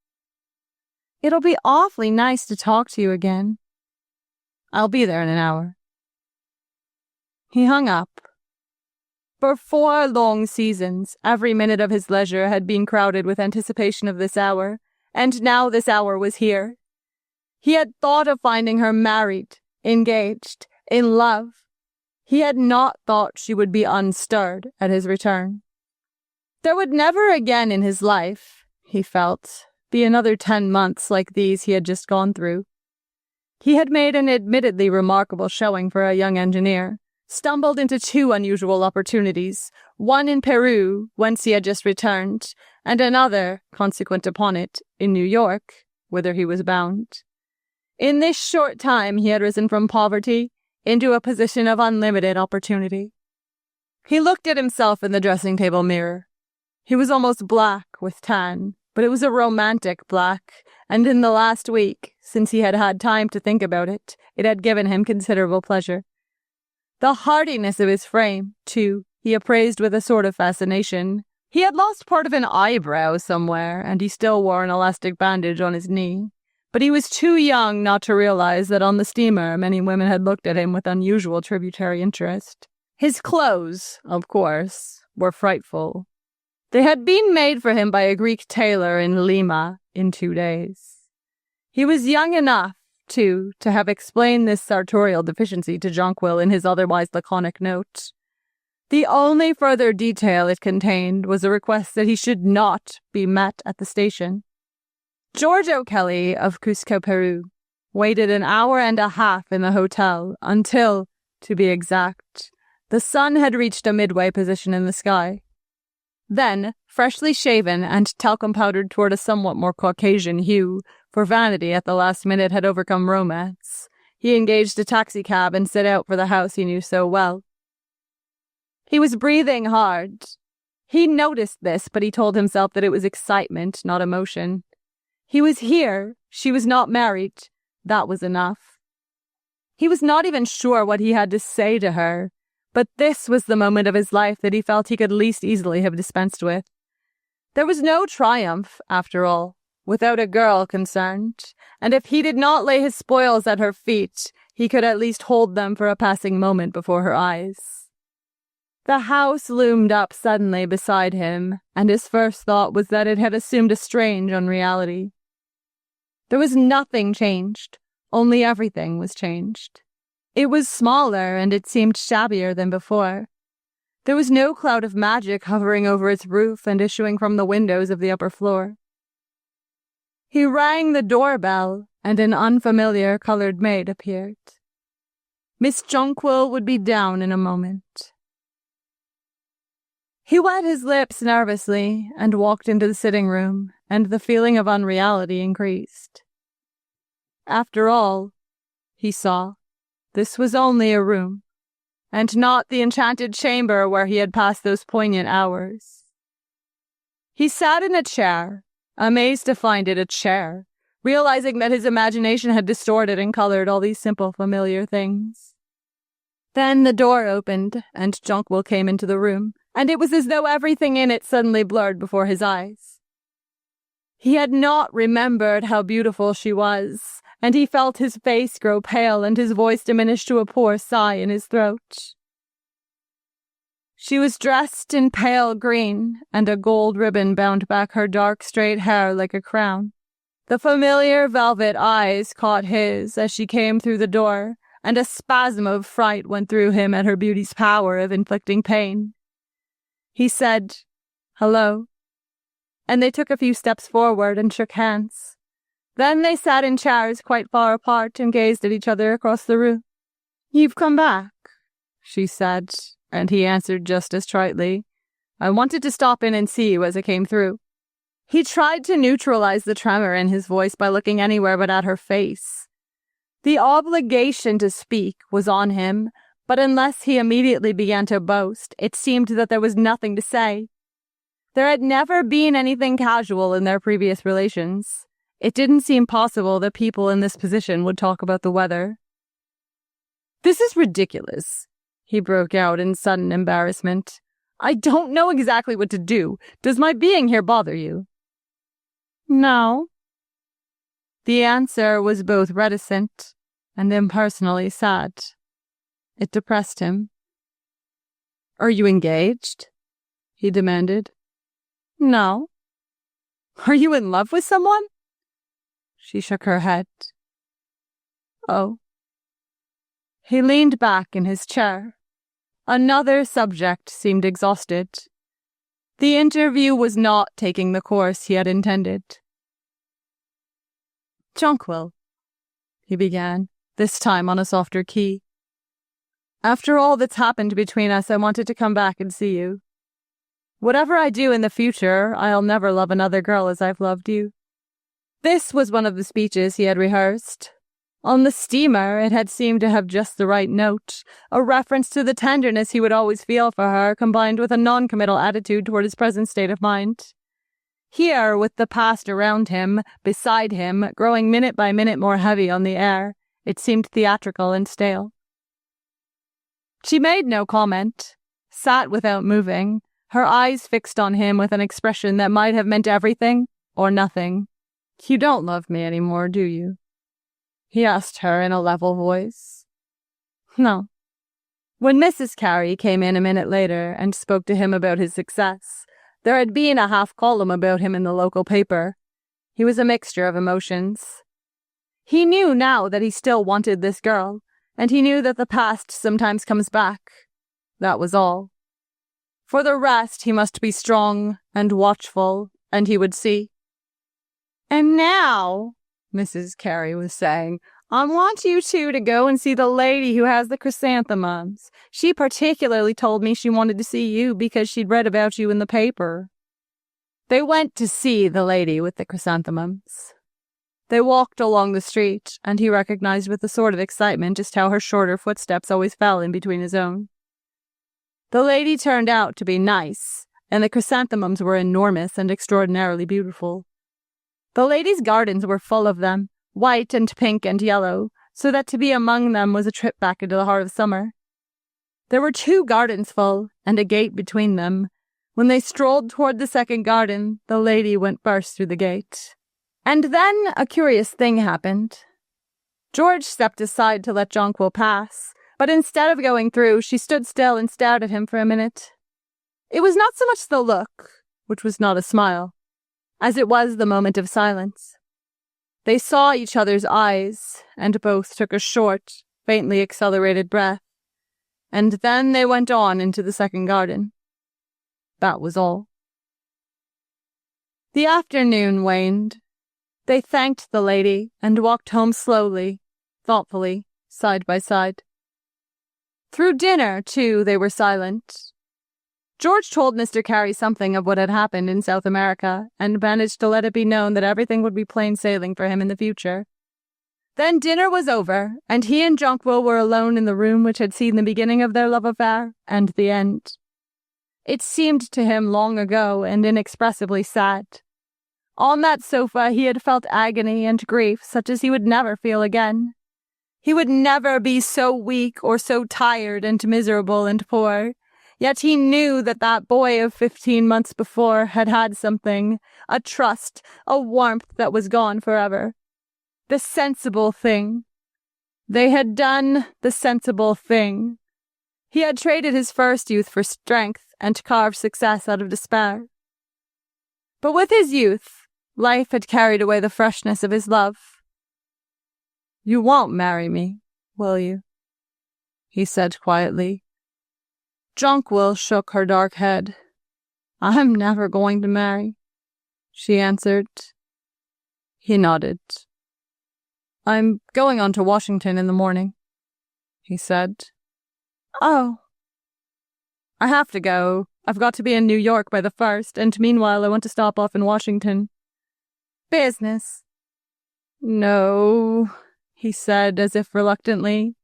"It'll be awfully nice to talk to you again." "I'll be there in an hour." He hung up. For 4 long seasons, every minute of his leisure had been crowded with anticipation of this hour, and now this hour was here. He had thought of finding her married, engaged, in love. He had not thought she would be unstirred at his return. There would never again in his life, he felt, be another 10 months like these he had just gone through. He had made an admittedly remarkable showing for a young engineer, stumbled into 2 unusual opportunities, one in Peru, whence he had just returned, and another, consequent upon it, in New York, whither he was bound. In this short time he had risen from poverty into a position of unlimited opportunity. He looked at himself in the dressing-table mirror. He was almost black with tan, but it was a romantic black, and in the last week, since he had had time to think about it, it had given him considerable pleasure. The hardiness of his frame, too, he appraised with a sort of fascination. He had lost part of an eyebrow somewhere, and he still wore an elastic bandage on his knee. But he was too young not to realize that on the steamer many women had looked at him with unusual tributary interest. His clothes, of course, were frightful. They had been made for him by a Greek tailor in Lima in 2 days. He was young enough, too, to have explained this sartorial deficiency to Jonquil in his otherwise laconic note. The only further detail it contained was a request that he should not be met at the station. George O'Kelly of Cusco, Peru, waited an hour and a half in the hotel until, to be exact, the sun had reached a midway position in the sky. Then, freshly shaven and talcum powdered toward a somewhat more Caucasian hue, for vanity at the last minute had overcome romance, he engaged a taxicab and set out for the house he knew so well. He was breathing hard. He noticed this, but he told himself that it was excitement, not emotion. He was here. She was not married. That was enough. He was not even sure what he had to say to her, but this was the moment of his life that he felt he could least easily have dispensed with. There was no triumph, after all, without a girl concerned, and if he did not lay his spoils at her feet, he could at least hold them for a passing moment before her eyes. The house loomed up suddenly beside him, and his first thought was that it had assumed a strange unreality. There was nothing changed, only everything was changed. It was smaller and it seemed shabbier than before. There was no cloud of magic hovering over its roof and issuing from the windows of the upper floor. He rang the doorbell, and an unfamiliar colored maid appeared. Miss Jonquil would be down in a moment. He wet his lips nervously and walked into the sitting room, and the feeling of unreality increased. After all, he saw, this was only a room, and not the enchanted chamber where he had passed those poignant hours. He sat in a chair, amazed to find it a chair, realizing that his imagination had distorted and colored all these simple, familiar things. Then the door opened, and Jonquil came into the room, and it was as though everything in it suddenly blurred before his eyes. He had not remembered how beautiful she was, and he felt his face grow pale and his voice diminish to a poor sigh in his throat. She was dressed in pale green, and a gold ribbon bound back her dark straight hair like a crown. The familiar velvet eyes caught his as she came through the door, and a spasm of fright went through him at her beauty's power of inflicting pain. He said, "Hello," and they took a few steps forward and shook hands. Then they sat in chairs quite far apart and gazed at each other across the room. "You've come back," she said, and he answered just as tritely, "I wanted to stop in and see you as I came through." He tried to neutralize the tremor in his voice by looking anywhere but at her face. The obligation to speak was on him, but unless he immediately began to boast, it seemed that there was nothing to say. There had never been anything casual in their previous relations. It didn't seem possible that people in this position would talk about the weather. "This is ridiculous," he broke out in sudden embarrassment. "I don't know exactly what to do. Does my being here bother you?" "No." The answer was both reticent and impersonally sad. It depressed him. "Are you engaged?" he demanded. "No." "Are you in love with someone?" She shook her head. "Oh." He leaned back in his chair. Another subject seemed exhausted. The interview was not taking the course he had intended. "Jonquil," he began, this time on a softer key. "After all that's happened between us, I wanted to come back and see you. Whatever I do in the future, I'll never love another girl as I've loved you." This was one of the speeches he had rehearsed. On the steamer, it had seemed to have just the right note, a reference to the tenderness he would always feel for her, combined with a non-committal attitude toward his present state of mind. Here, with the past around him, beside him, growing minute by minute more heavy on the air, it seemed theatrical and stale. She made no comment, sat without moving, her eyes fixed on him with an expression that might have meant everything or nothing. "You don't love me anymore, do you?" he asked her in a level voice. "No." When Mrs. Carey came in a minute later and spoke to him about his success, there had been a half column about him in the local paper. He was a mixture of emotions. He knew now that he still wanted this girl, and he knew that the past sometimes comes back. That was all. For the rest, he must be strong and watchful, and he would see. "And now," Mrs. Carey was saying, "I want you two to go and see the lady who has the chrysanthemums. She particularly told me she wanted to see you because she'd read about you in the paper." They went to see the lady with the chrysanthemums. They walked along the street, and he recognized with a sort of excitement just how her shorter footsteps always fell in between his own. The lady turned out to be nice, and the chrysanthemums were enormous and extraordinarily beautiful. The lady's gardens were full of them, white and pink and yellow, so that to be among them was a trip back into the heart of summer. There were 2 gardens full, and a gate between them. When they strolled toward the second garden, the lady went burst through the gate. And then a curious thing happened. George stepped aside to let Jonquil pass, but instead of going through, she stood still and stared at him for a minute. It was not so much the look, which was not a smile, as it was the moment of silence. They saw each other's eyes, and both took a short, faintly accelerated breath, and then they went on into the second garden. That was all. The afternoon waned. They thanked the lady and walked home slowly, thoughtfully, side by side. Through dinner, too, they were silent. George told Mr. Carey something of what had happened in South America, and managed to let it be known that everything would be plain sailing for him in the future. Then dinner was over, and he and Jonquil were alone in the room which had seen the beginning of their love affair and the end. It seemed to him long ago and inexpressibly sad. On that sofa he had felt agony and grief such as he would never feel again. He would never be so weak or so tired and miserable and poor. Yet he knew that that boy of 15 months before had had something, a trust, a warmth that was gone forever. The sensible thing. They had done the sensible thing. He had traded his first youth for strength and carved success out of despair. But with his youth, life had carried away the freshness of his love. "You won't marry me, will you?" he said quietly. Jonquil shook her dark head. "I'm never going to marry," she answered. He nodded. "I'm going on to Washington in the morning," he said. "Oh." "I have to go. I've got to be in New York by the 1st, and meanwhile I want to stop off in Washington." "Business?" "No," he said as if reluctantly.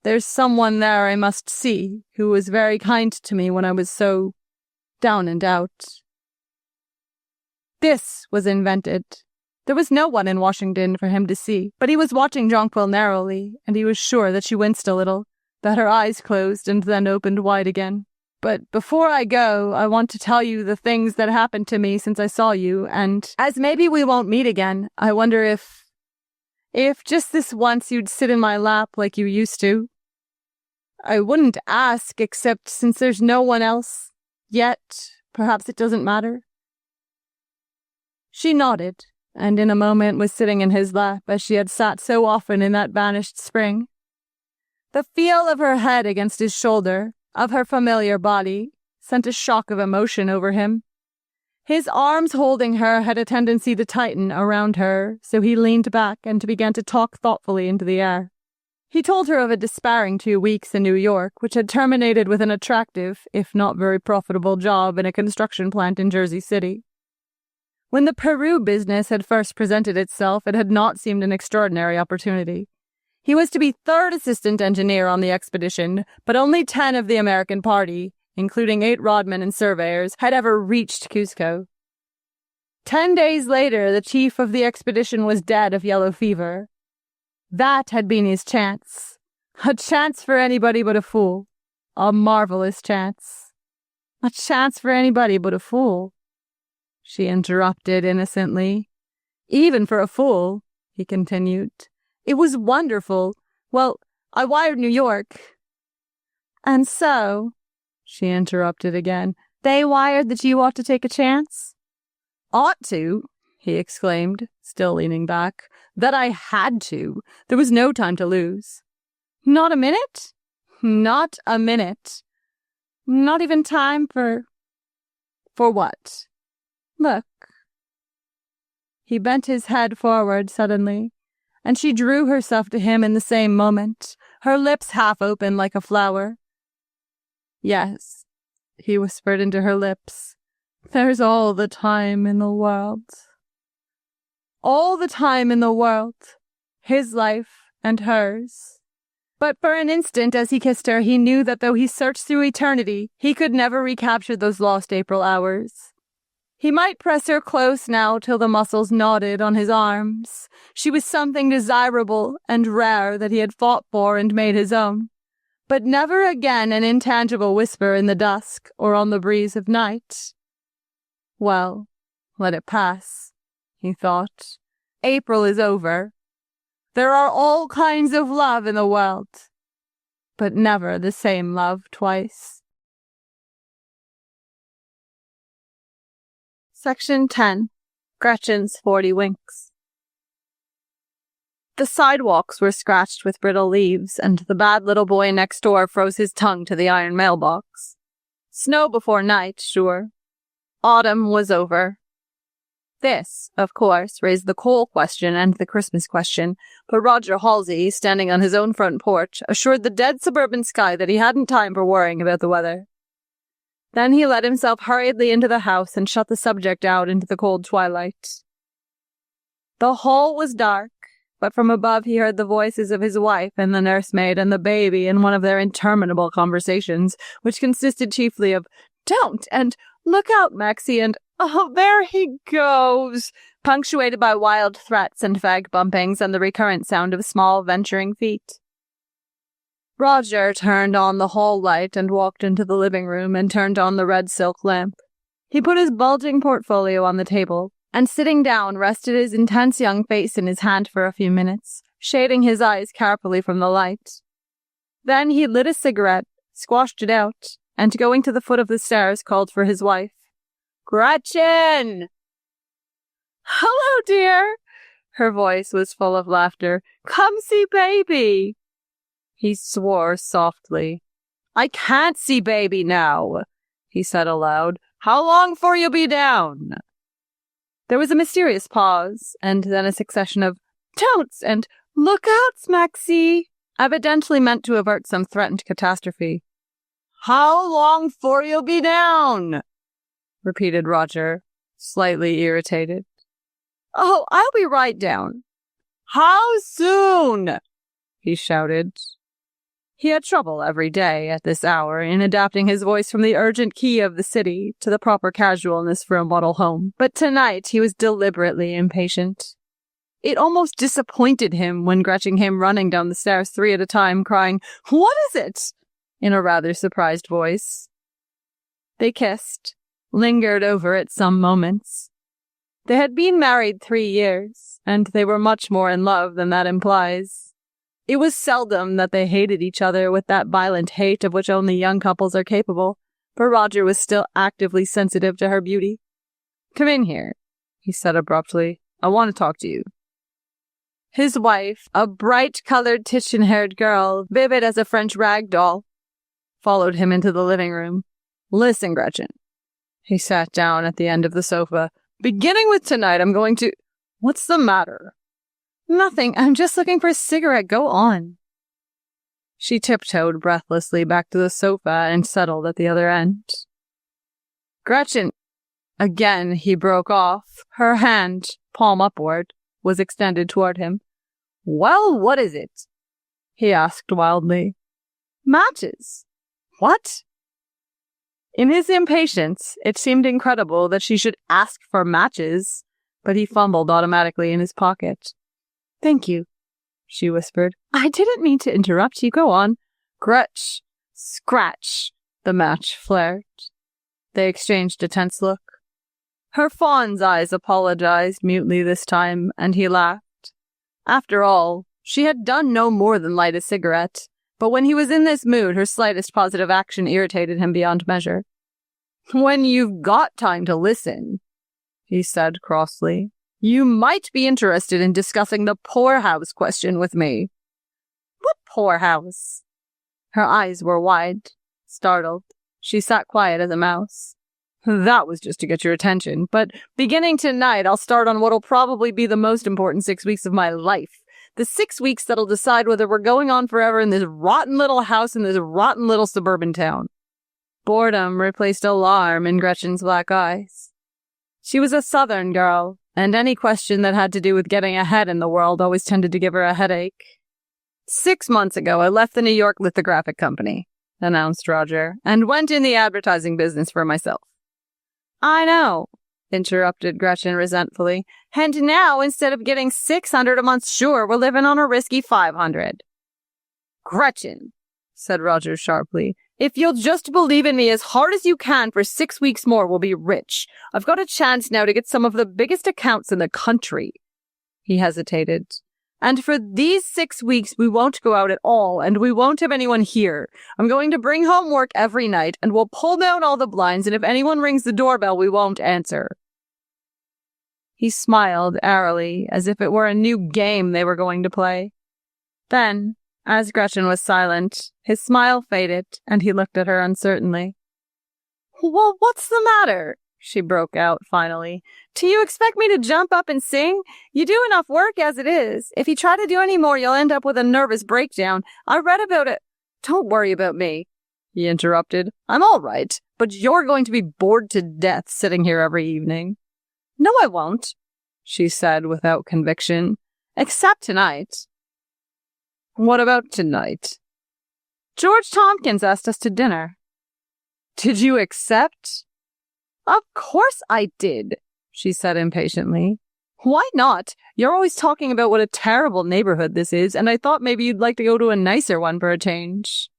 "There's someone there I must see who was very kind to me when I was so down and out." This was invented. There was no one in Washington for him to see, but he was watching Jonquil narrowly, and he was sure that she winced a little, that her eyes closed and then opened wide again. "But before I go, I want to tell you the things that happened to me since I saw you, and as maybe we won't meet again, I wonder if just this once you'd sit in my lap like you used to. I wouldn't ask, except since there's no one else yet, perhaps it doesn't matter." She nodded, and in a moment was sitting in his lap as she had sat so often in that vanished spring. The feel of her head against his shoulder, of her familiar body, sent a shock of emotion over him. His arms holding her had a tendency to tighten around her, so he leaned back and began to talk thoughtfully into the air. He told her of a despairing 2 weeks in New York, which had terminated with an attractive, if not very profitable job in a construction plant in Jersey City. When the Peru business had first presented itself, it had not seemed an extraordinary opportunity. He was to be 3rd assistant engineer on the expedition, but only 10 of the American party, including 8 rodmen and surveyors, had ever reached Cusco. 10 days later, the chief of the expedition was dead of yellow fever. That had been his chance. A chance for anybody but a fool. A marvelous chance. "A chance for anybody but a fool," she interrupted innocently. "Even for a fool," he continued. "It was wonderful. Well, I wired New York." "And so," she interrupted again, "they wired that you ought to take a chance?" "Ought to?" he exclaimed, still leaning back. "That I had to. There was no time to lose." "Not a minute?" "Not a minute." "Not even time for—" "For what?" "Look." He bent his head forward suddenly, and she drew herself to him in the same moment, her lips half open like a flower. "Yes," he whispered into her lips. "There's all the time in the world." All the time in the world. His life and hers. But for an instant as he kissed her, he knew that though he searched through eternity, he could never recapture those lost April hours. He might press her close now till the muscles knotted on his arms. She was something desirable and rare that he had fought for and made his own. But never again an intangible whisper in the dusk or on the breeze of night. Well, let it pass, he thought. April is over. There are all kinds of love in the world, but never the same love twice. Section 10. Gretchen's 40 Winks. The sidewalks were scratched with brittle leaves, and the bad little boy next door froze his tongue to the iron mailbox. Snow before night, sure. Autumn was over. This, of course, raised the coal question and the Christmas question, but Roger Halsey, standing on his own front porch, assured the dead suburban sky that he hadn't time for worrying about the weather. Then he let himself hurriedly into the house and shut the subject out into the cold twilight. The hall was dark, but from above he heard the voices of his wife and the nursemaid and the baby in one of their interminable conversations, which consisted chiefly of, "Don't," and "Look out, Maxie," and "Oh, there he goes," punctuated by wild threats and vague bumpings and the recurrent sound of small venturing feet. Roger turned on the hall light and walked into the living room and turned on the red silk lamp. He put his bulging portfolio on the table, and sitting down rested his intense young face in his hand for a few minutes, shading his eyes carefully from the light. Then he lit a cigarette, squashed it out, and going to the foot of the stairs called for his wife. "Gretchen!" "Hello, dear!" Her voice was full of laughter. "Come see baby!" He swore softly. "I can't see baby now," he said aloud. "How long for you be down?" There was a mysterious pause, and then a succession of "Don'ts" and "Look out, Maxie," evidently meant to avert some threatened catastrophe. "How long for you be down?" repeated Roger, slightly irritated. "Oh, I'll be right down." "How soon?" he shouted. He had trouble every day at this hour in adapting his voice from the urgent key of the city to the proper casualness for a model home, but tonight he was deliberately impatient. It almost disappointed him when Gretchen came running down the stairs 3 at a time, crying, "What is it?" in a rather surprised voice. They kissed, lingered over it some moments. They had been married 3 years, and they were much more in love than that implies. It was seldom that they hated each other with that violent hate of which only young couples are capable, but Roger was still actively sensitive to her beauty. "Come in here," he said abruptly. "I want to talk to you." His wife, a bright-colored Titian-haired girl, vivid as a French rag doll, followed him into the living room. "Listen, Gretchen." He sat down at the end of the sofa. "Beginning with tonight, I'm going to—" "What's the matter?" "Nothing. I'm just looking for a cigarette. Go on." She tiptoed breathlessly back to the sofa and settled at the other end. "Gretchen." Again he broke off. Her hand, palm upward, was extended toward him. "Well, what is it?" he asked wildly. "Matches." "What?" In his impatience, it seemed incredible that she should ask for matches, but he fumbled automatically in his pocket. "Thank you," she whispered. "I didn't mean to interrupt you. Go on." "Gretch." "Scratch." The match flared. They exchanged a tense look. Her fawn's eyes apologized mutely this time, and he laughed. After all, she had done no more than light a cigarette, but when he was in this mood, her slightest positive action irritated him beyond measure. "When you've got time to listen," he said crossly, "you might be interested in discussing the poorhouse question with me." "What poorhouse?" Her eyes were wide, startled. She sat quiet as a mouse. "That was just to get your attention, but beginning tonight, I'll start on what'll probably be the most important 6 weeks of my life. The 6 weeks that'll decide whether we're going on forever in this rotten little house in this rotten little suburban town." Boredom replaced alarm in Gretchen's black eyes. She was a Southern girl, and any question that had to do with getting ahead in the world always tended to give her a headache. "6 months ago, I left the New York Lithographic Company," announced Roger, "and went in the advertising business for myself." "I know," interrupted Gretchen resentfully, "and now, instead of getting 600 a month, sure, we're living on a risky 500. "Gretchen," said Roger sharply, "if you'll just believe in me as hard as you can for 6 weeks more, we'll be rich. I've got a chance now to get some of the biggest accounts in the country." He hesitated. "And for these 6 weeks, we won't go out at all, and we won't have anyone here. I'm going to bring home work every night, and we'll pull down all the blinds, and if anyone rings the doorbell, we won't answer." He smiled airily, as if it were a new game they were going to play. Then, as Gretchen was silent, his smile faded, and he looked at her uncertainly. "Well, what's the matter?" she broke out finally. "Do you expect me to jump up and sing? You do enough work as it is. If you try to do any more, you'll end up with a nervous breakdown. I read about it." "Don't worry about me," he interrupted. "I'm all right, but you're going to be bored to death sitting here every evening." "No, I won't," she said without conviction. "Except tonight." "What about tonight?" "George Tompkins asked us to dinner." "Did you accept?" "Of course I did," she said impatiently. "Why not? You're always talking about what a terrible neighborhood this is, and I thought maybe you'd like to go to a nicer one for a change."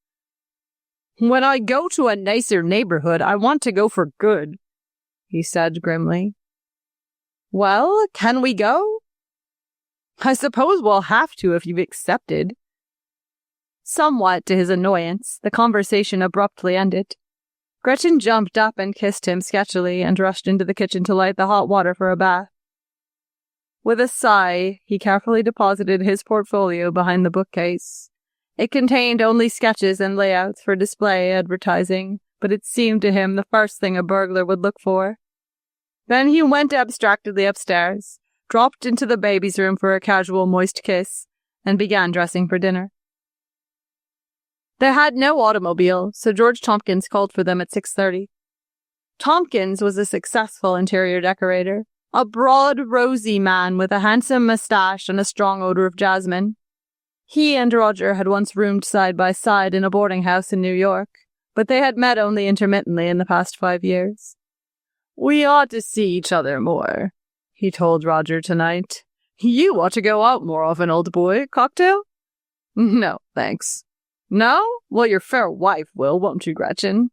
"When I go to a nicer neighborhood, I want to go for good," he said grimly. "Well, can we go?" "I suppose we'll have to if you've accepted." Somewhat to his annoyance, the conversation abruptly ended. Gretchen jumped up and kissed him sketchily and rushed into the kitchen to light the hot water for a bath. With a sigh, he carefully deposited his portfolio behind the bookcase. It contained only sketches and layouts for display advertising, but it seemed to him the first thing a burglar would look for. Then he went abstractedly upstairs, dropped into the baby's room for a casual moist kiss, and began dressing for dinner. They had no automobile, so George Tompkins called for them at 6:30. Tompkins was a successful interior decorator, a broad, rosy man with a handsome moustache and a strong odor of jasmine. He and Roger had once roomed side by side in a boarding house in New York, but they had met only intermittently in the past 5 years. "We ought to see each other more," he told Roger tonight. "You ought to go out more often, old boy. Cocktail?" "No, thanks." "No? Well, your fair wife will, won't you, Gretchen?"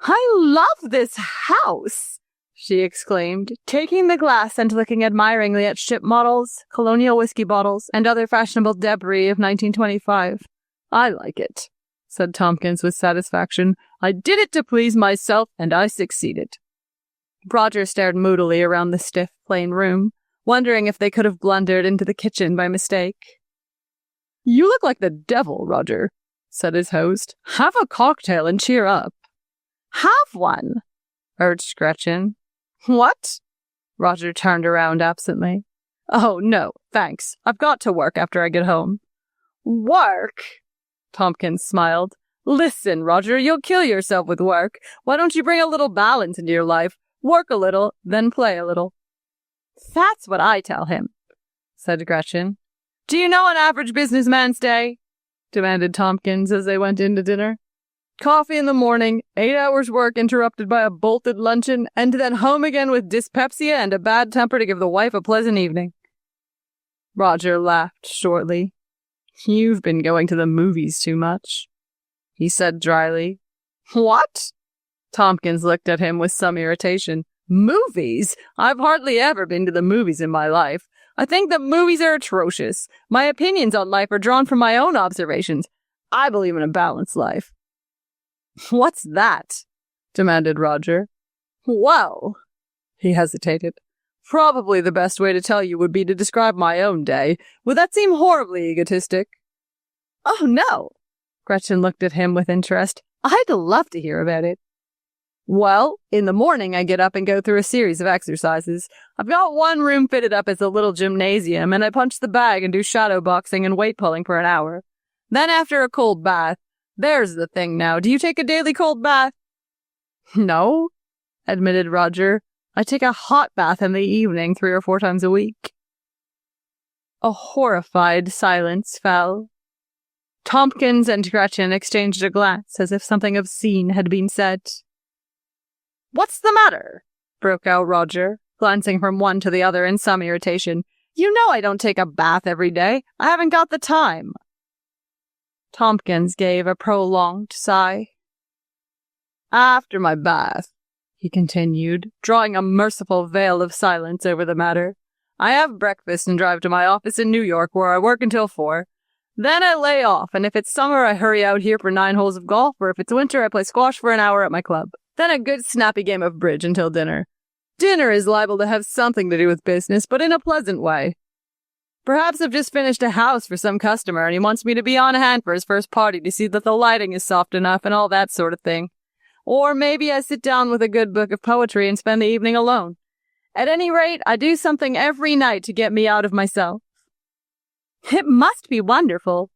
"I love this house!" she exclaimed, taking the glass and looking admiringly at ship models, colonial whiskey bottles, and other fashionable debris of 1925. "I like it," said Tompkins with satisfaction. "I did it to please myself, and I succeeded." Roger stared moodily around the stiff, plain room, wondering if they could have blundered into the kitchen by mistake. "You look like the devil, Roger," said his host. "Have a cocktail and cheer up." "Have one," urged Gretchen. "What?" Roger turned around absently. "Oh, no, thanks. I've got to work after I get home." "Work?" Tompkins smiled. "Listen, Roger, you'll kill yourself with work. Why don't you bring a little balance into your life? Work a little, then play a little." "That's what I tell him," said Gretchen. "Do you know an average businessman's day?" demanded Tompkins as they went in to dinner. "Coffee in the morning, 8 hours work interrupted by a bolted luncheon, and then home again with dyspepsia and a bad temper to give the wife a pleasant evening." Roger laughed shortly. "You've been going to the movies too much," he said dryly. "What?" Tompkins looked at him with some irritation. "Movies? I've hardly ever been to the movies in my life. I think that movies are atrocious. My opinions on life are drawn from my own observations. I believe in a balanced life." "What's that?" demanded Roger. "Well," he hesitated, "probably the best way to tell you would be to describe my own day. Would that seem horribly egotistic?" "Oh, no." Gretchen looked at him with interest. "I'd love to hear about it." "Well, in the morning I get up and go through a series of exercises. I've got one room fitted up as a little gymnasium, and I punch the bag and do shadow boxing and weight pulling for an hour. Then after a cold bath, there's the thing now. Do you take a daily cold bath?" "No," admitted Roger. "I take a hot bath in the evening 3 or 4 times a week." A horrified silence fell. Tompkins and Gretchen exchanged a glance as if something obscene had been said. "What's the matter?" broke out Roger, glancing from one to the other in some irritation. "You know I don't take a bath every day. I haven't got the time." Tompkins gave a prolonged sigh. "After my bath," he continued, drawing a merciful veil of silence over the matter, "I have breakfast and drive to my office in New York where I work until 4. Then I lay off, and if it's summer I hurry out here for 9 holes of golf, or if it's winter I play squash for an hour at my club. Then a good snappy game of bridge until dinner. Dinner is liable to have something to do with business, but in a pleasant way. Perhaps I've just finished a house for some customer and he wants me to be on hand for his first party to see that the lighting is soft enough and all that sort of thing. Or maybe I sit down with a good book of poetry and spend the evening alone. At any rate, I do something every night to get me out of myself." "It must be wonderful,"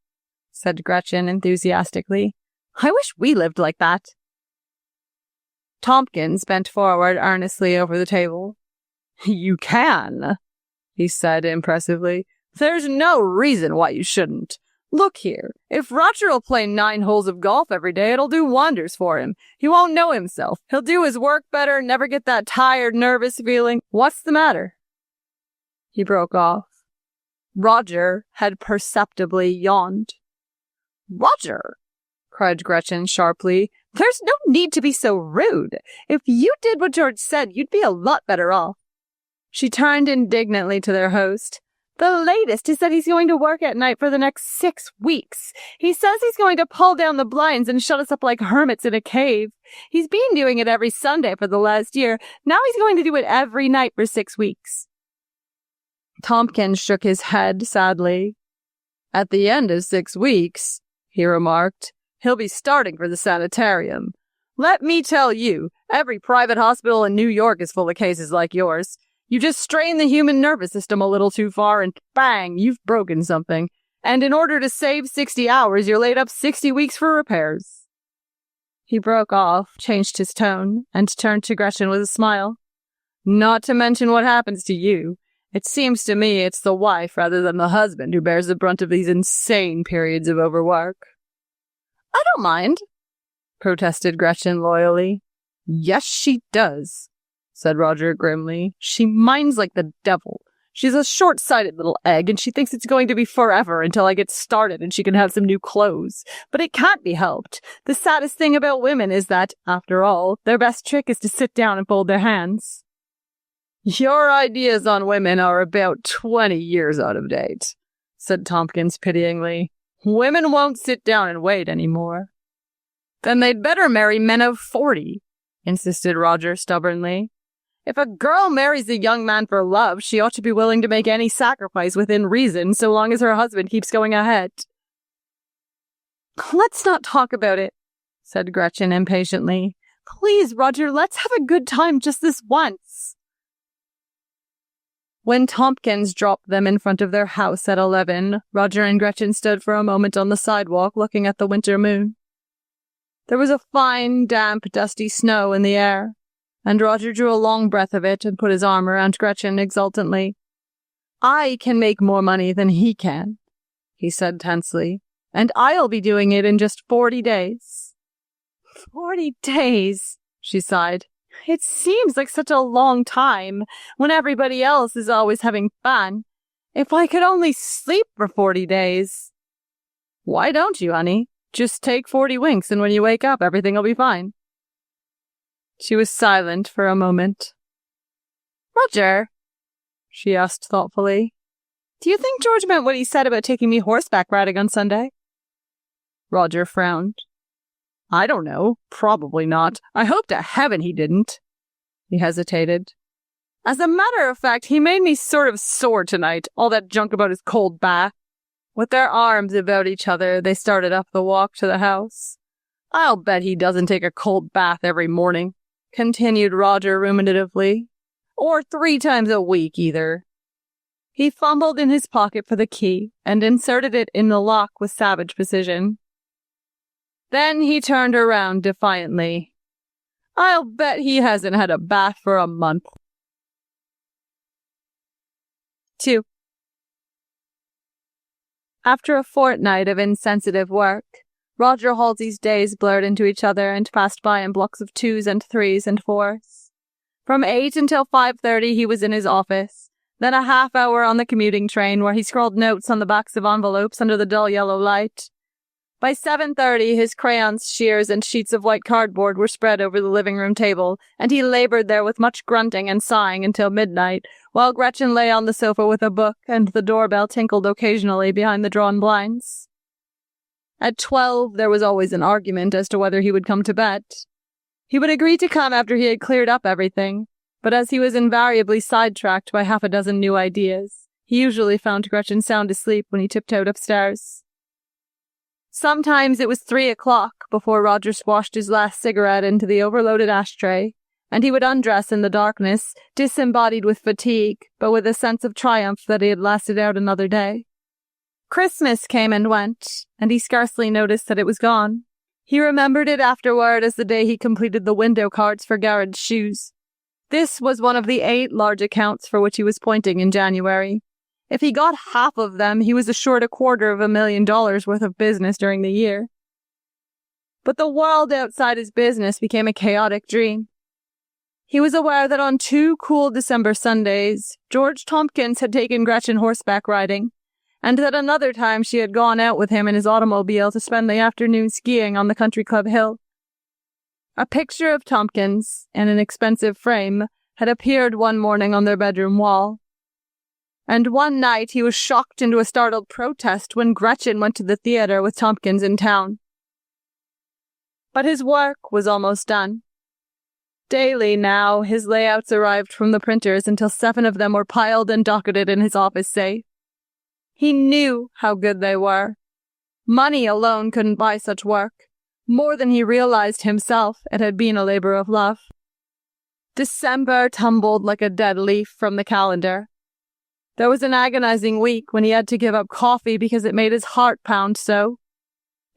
said Gretchen enthusiastically. "I wish we lived like that." Tompkins bent forward earnestly over the table. "You can," he said impressively. "There's no reason why you shouldn't. Look here, if Roger will play 9 holes of golf every day, it'll do wonders for him. He won't know himself. He'll do his work better, never get that tired, nervous feeling. What's the matter?" He broke off. Roger had perceptibly yawned. "Roger!" cried Gretchen sharply. "There's no need to be so rude. If you did what George said, you'd be a lot better off." She turned indignantly to their host. "The latest is that he's going to work at night for the next 6 weeks. He says he's going to pull down the blinds and shut us up like hermits in a cave. He's been doing it every Sunday for the last year. Now he's going to do it every night for 6 weeks. Tompkins shook his head sadly. "At the end of 6 weeks," he remarked, "he'll be starting for the sanitarium. Let me tell you, every private hospital in New York is full of cases like yours. You just strain the human nervous system a little too far and bang, you've broken something. And in order to save 60 hours, you're laid up 60 weeks for repairs." He broke off, changed his tone, and turned to Gretchen with a smile. "Not to mention what happens to you. It seems to me it's the wife rather than the husband who bears the brunt of these insane periods of overwork." "I don't mind," protested Gretchen loyally. "Yes, she does," said Roger grimly. "She minds like the devil. She's a short-sighted little egg, and she thinks it's going to be forever until I get started and she can have some new clothes. But it can't be helped. The saddest thing about women is that, after all, their best trick is to sit down and fold their hands." "Your ideas on women are about 20 years out of date," said Tompkins pityingly. "Women won't sit down and wait anymore." "Then they'd better marry men of 40, insisted Roger stubbornly. "If a girl marries a young man for love, she ought to be willing to make any sacrifice within reason, so long as her husband keeps going ahead." "Let's not talk about it," said Gretchen impatiently. "Please, Roger, let's have a good time just this once." When Tompkins dropped them in front of their house at 11, Roger and Gretchen stood for a moment on the sidewalk looking at the winter moon. There was a fine, damp, dusty snow in the air, and Roger drew a long breath of it and put his arm around Gretchen exultantly. "I can make more money than he can," he said tensely, "and I'll be doing it in just 40 days. 40 days, she sighed. It seems like such a long time when everybody else is always having fun. If I could only sleep for 40 days. Why don't you, honey? Just take 40 winks and when you wake up, everything will be fine. She was silent for a moment. Roger, she asked thoughtfully, do you think George meant what he said about taking me horseback riding on Sunday? Roger frowned. I don't know. Probably not. I hope to heaven he didn't. He hesitated. As a matter of fact, he made me sort of sore tonight, all that junk about his cold bath. With their arms about each other, they started up the walk to the house. I'll bet he doesn't take a cold bath every morning, continued Roger ruminatively. Or 3 times a week, either. He fumbled in his pocket for the key and inserted it in the lock with savage precision. Then he turned around defiantly. I'll bet he hasn't had a bath for a month. 2. After a fortnight of insensitive work, Roger Halsey's days blurred into each other and passed by in blocks of 2s and 3s and 4s. From 8 until 5:30 he was in his office, then a half hour on the commuting train where he scrawled notes on the backs of envelopes under the dull yellow light. By 7:30 his crayons, shears, and sheets of white cardboard were spread over the living room table, and he labored there with much grunting and sighing until midnight, while Gretchen lay on the sofa with a book and the doorbell tinkled occasionally behind the drawn blinds. At 12 there was always an argument as to whether he would come to bed. He would agree to come after he had cleared up everything, But as he was invariably sidetracked by half a dozen new ideas, he usually found Gretchen sound asleep when he tiptoed upstairs. Sometimes it was 3 o'clock before Roger squashed his last cigarette into the overloaded ashtray, and he would undress in the darkness, disembodied with fatigue, but with a sense of triumph that he had lasted out another day. Christmas came and went, and he scarcely noticed that it was gone. He remembered it afterward as the day he completed the window cards for Garrett's shoes. This was one of the 8 large accounts for which he was pointing in January. If he got half of them, he was assured $250,000 worth of business during the year. But the world outside his business became a chaotic dream. He was aware that on 2 cool December Sundays, George Tompkins had taken Gretchen horseback riding, and that another time she had gone out with him in his automobile to spend the afternoon skiing on the country club hill. A picture of Tompkins, in an expensive frame, had appeared one morning on their bedroom wall. And one night he was shocked into a startled protest when Gretchen went to the theater with Tompkins in town. But his work was almost done. Daily now, his layouts arrived from the printers until 7 of them were piled and docketed in his office safe. He knew how good they were. Money alone couldn't buy such work. More than he realized himself, it had been a labor of love. December tumbled like a dead leaf from the calendar. There was an agonizing week when he had to give up coffee because it made his heart pound so.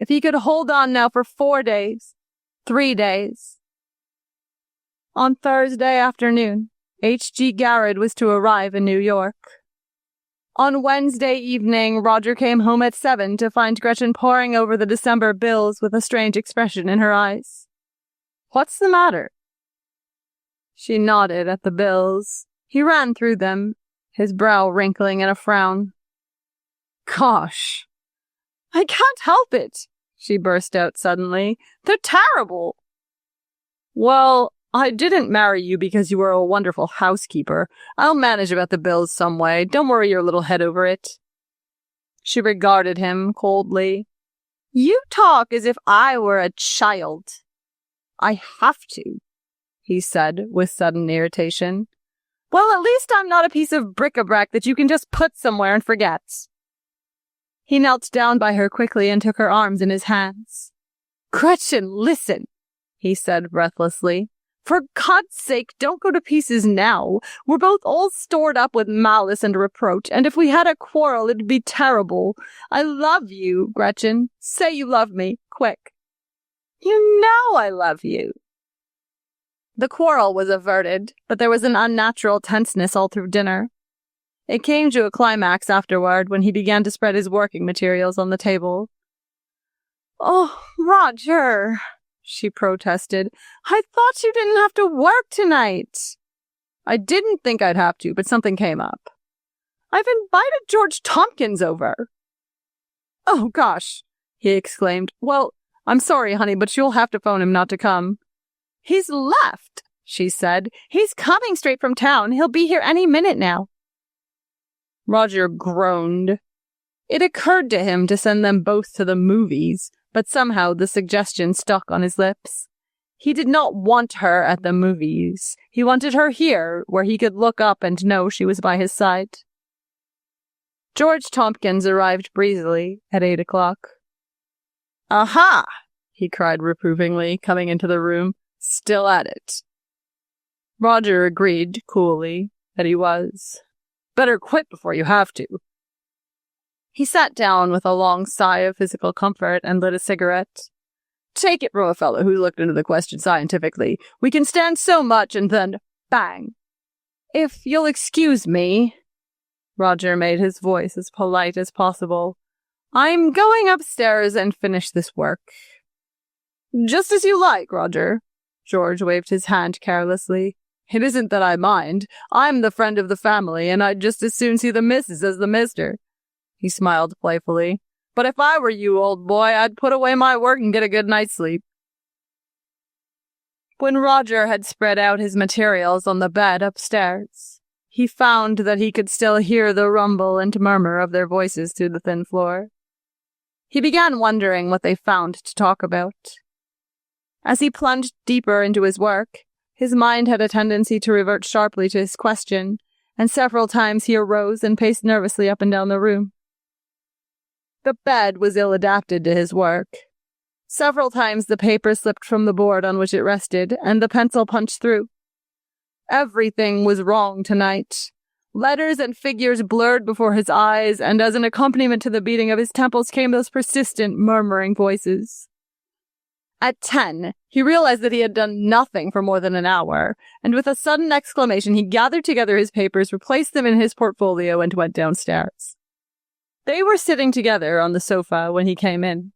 If he could hold on now for 4 days, 3 days. On Thursday afternoon, H.G. Garrett was to arrive in New York. On Wednesday evening, Roger came home at 7 to find Gretchen poring over the December bills with a strange expression in her eyes. "What's the matter?" She nodded at the bills. He ran through them, his brow wrinkling in a frown. "Gosh, I can't help it," she burst out suddenly. "They're terrible." "Well, I didn't marry you because you were a wonderful housekeeper. I'll manage about the bills some way. Don't worry your little head over it." She regarded him coldly. "You talk as if I were a child." "I have to," he said with sudden irritation. "Well, at least I'm not a piece of bric-a-brac that you can just put somewhere and forget." He knelt down by her quickly and took her arms in his hands. "Gretchen, listen," he said breathlessly. "For God's sake, don't go to pieces now. We're both all stored up with malice and reproach, and if we had a quarrel, it'd be terrible. I love you, Gretchen. Say you love me, quick." "You know I love you." The quarrel was averted, but there was an unnatural tenseness all through dinner. It came to a climax afterward when he began to spread his working materials on the table. "Oh, Roger," she protested. "I thought you didn't have to work tonight." "I didn't think I'd have to, but something came up." "I've invited George Tompkins over." "Oh, gosh," he exclaimed. "Well, I'm sorry, honey, but you'll have to phone him not to come." "He's left," she said. "He's coming straight from town. He'll be here any minute now." Roger groaned. It occurred to him to send them both to the movies, but somehow the suggestion stuck on his lips. He did not want her at the movies. He wanted her here, where he could look up and know she was by his side. George Tompkins arrived breezily at 8 o'clock. "Aha!" he cried reprovingly, coming into the room. "Still at it." Roger agreed, coolly, that he was. "Better quit before you have to." He sat down with a long sigh of physical comfort and lit a cigarette. "Take it from a fellow who looked into the question scientifically. We can stand so much and then, bang. If you'll excuse me," Roger made his voice as polite as possible, "I'm going upstairs and finish this work." "Just as you like, Roger." George waved his hand carelessly. "It isn't that I mind. I'm the friend of the family, and I'd just as soon see the missus as the mister." He smiled playfully. "But if I were you, old boy, I'd put away my work and get a good night's sleep." When Roger had spread out his materials on the bed upstairs, he found that he could still hear the rumble and murmur of their voices through the thin floor. He began wondering what they found to talk about. As he plunged deeper into his work, His mind had a tendency to revert sharply to his question, and several times he arose and paced nervously up and down the room. The bed was ill-adapted to his work. Several times the paper slipped from the board on which it rested, and the pencil punched through. Everything was wrong tonight. Letters and figures blurred before his eyes, and as an accompaniment to the beating of his temples came those persistent, murmuring voices. At 10, he realized that he had done nothing for more than an hour, and with a sudden exclamation he gathered together his papers, replaced them in his portfolio, and went downstairs. They were sitting together on the sofa when he came in.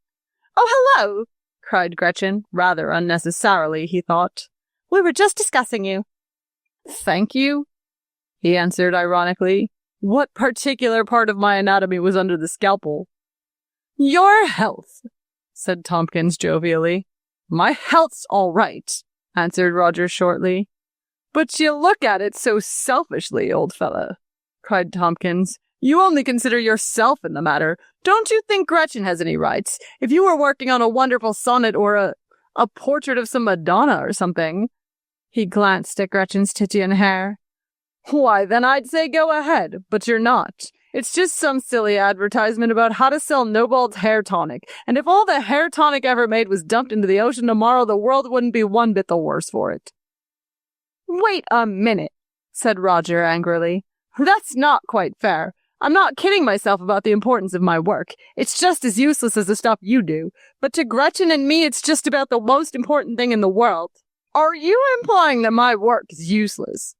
"Oh, hello!" cried Gretchen, rather unnecessarily, he thought. "We were just discussing you." "Thank you," he answered ironically. What particular part of my anatomy was under the scalpel? "Your health," said Tompkins jovially. "My health's all right," answered Roger shortly. "But you look at it so selfishly, old fella," cried Tompkins. "You only consider yourself in the matter. Don't you think Gretchen has any rights? If you were working on a wonderful sonnet or a portrait of some Madonna or something—" He glanced at Gretchen's Titian hair. "Why, then I'd say go ahead, but you're not. It's just some silly advertisement about how to sell Nobald's hair tonic, and if all the hair tonic ever made was dumped into the ocean tomorrow, the world wouldn't be one bit the worse for it." "Wait a minute," said Roger angrily. "That's not quite fair. I'm not kidding myself about the importance of my work. It's just as useless as the stuff you do. But to Gretchen and me, it's just about the most important thing in the world." "Are you implying that my work is useless?"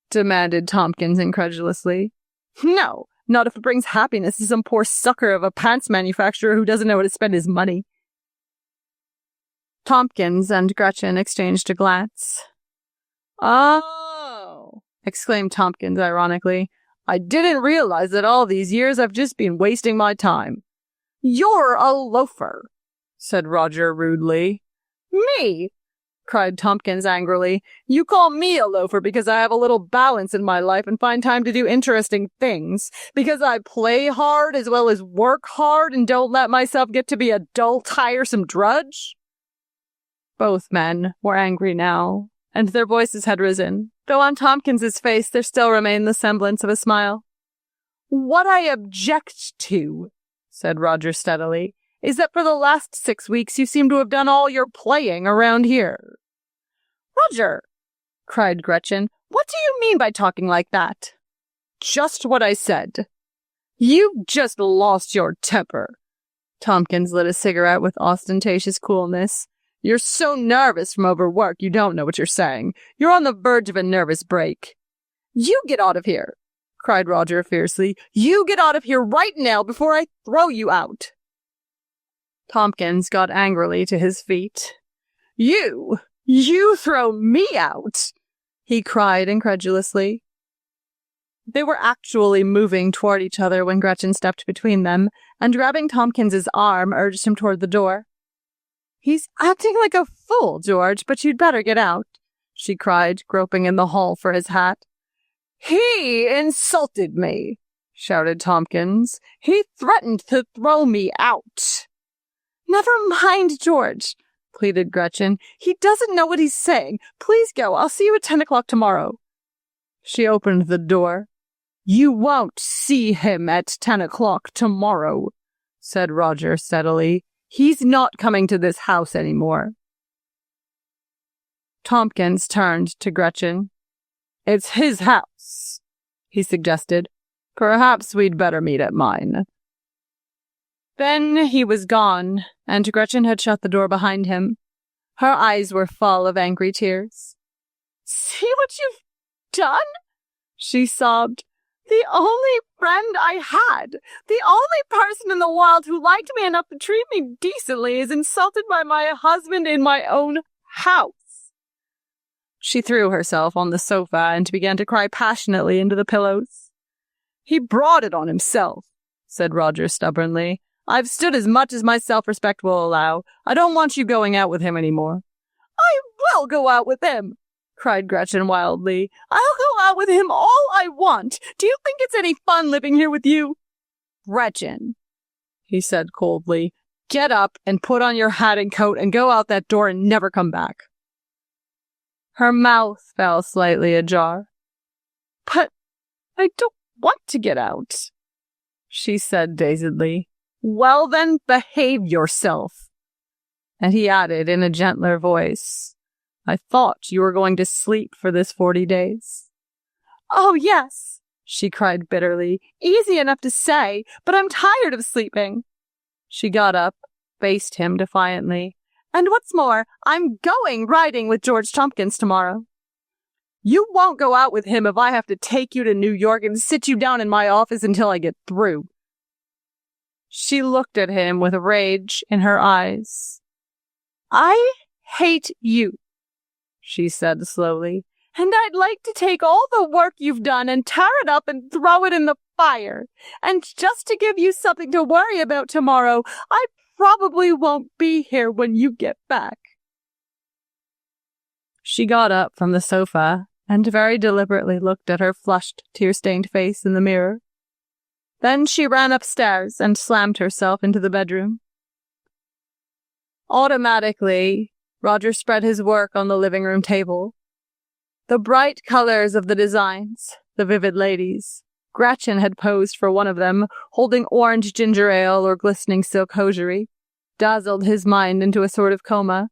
demanded Tompkins incredulously. "No, not if it brings happiness to some poor sucker of a pants manufacturer who doesn't know how to spend his money." Tompkins and Gretchen exchanged a glance. "Oh," exclaimed Tompkins ironically. "I didn't realize that all these years I've just been wasting my time." "You're a loafer," said Roger rudely. "Me?" cried Tompkins angrily. "You call me a loafer because I have a little balance in my life and find time to do interesting things, because I play hard as well as work hard and don't let myself get to be a dull, tiresome drudge?" Both men were angry now, and their voices had risen, though on Tompkins's face there still remained the semblance of a smile. "What I object to," said Roger steadily, "is that for the last 6 weeks you seem to have done all your playing around here." "Roger!" cried Gretchen. "What do you mean by talking like that?" "Just what I said." "You've just lost your temper." Tompkins lit a cigarette with ostentatious coolness. "You're so nervous from overwork you don't know what you're saying. You're on the verge of a nervous break." "You get out of here," cried Roger fiercely. "You get out of here right now before I throw you out." Tompkins got angrily to his feet. You throw me out?" he cried incredulously. They were actually moving toward each other when Gretchen stepped between them, and grabbing Tompkins's arm, urged him toward the door. "He's acting like a fool, George, but you'd better get out," she cried, groping in the hall for his hat. "He insulted me," shouted Tompkins. "He threatened to throw me out." "Never mind, George," pleaded Gretchen. "He doesn't know what he's saying. Please go. I'll see you at 10 o'clock tomorrow." She opened the door. "You won't see him at 10 o'clock tomorrow," said Roger steadily. "He's not coming to this house anymore." Tompkins turned to Gretchen. "It's his house," he suggested. "Perhaps we'd better meet at mine." Then he was gone, and Gretchen had shut the door behind him. Her eyes were full of angry tears. "See what you've done?" she sobbed. "The only friend I had, the only person in the world who liked me enough to treat me decently, is insulted by my husband in my own house." She threw herself on the sofa and began to cry passionately into the pillows. "He brought it on himself," said Roger stubbornly. "I've stood as much as my self-respect will allow. I don't want you going out with him anymore." "I will go out with him," cried Gretchen wildly. "I'll go out with him all I want. Do you think it's any fun living here with you?" "Gretchen," he said coldly, "get up and put on your hat and coat and go out that door and never come back." Her mouth fell slightly ajar. "But I don't want to get out," she said dazedly. "Well then, behave yourself." And he added in a gentler voice, "I thought you were going to sleep for this 40 days. "Oh, yes," she cried bitterly. "Easy enough to say, but I'm tired of sleeping." She got up, faced him defiantly. "And what's more, I'm going riding with George Tompkins tomorrow." "You won't go out with him if I have to take you to New York and sit you down in my office until I get through." She looked at him with rage in her eyes. "I hate you," she said slowly. "And I'd like to take all the work you've done and tear it up and throw it in the fire. And just to give you something to worry about tomorrow, I probably won't be here when you get back." She got up from the sofa and very deliberately looked at her flushed, tear-stained face in the mirror. Then she ran upstairs and slammed herself into the bedroom. Automatically, Roger spread his work on the living room table. The bright colors of the designs, the vivid ladies. Gretchen had posed for one of them, holding orange ginger ale or glistening silk hosiery, dazzled his mind into a sort of coma.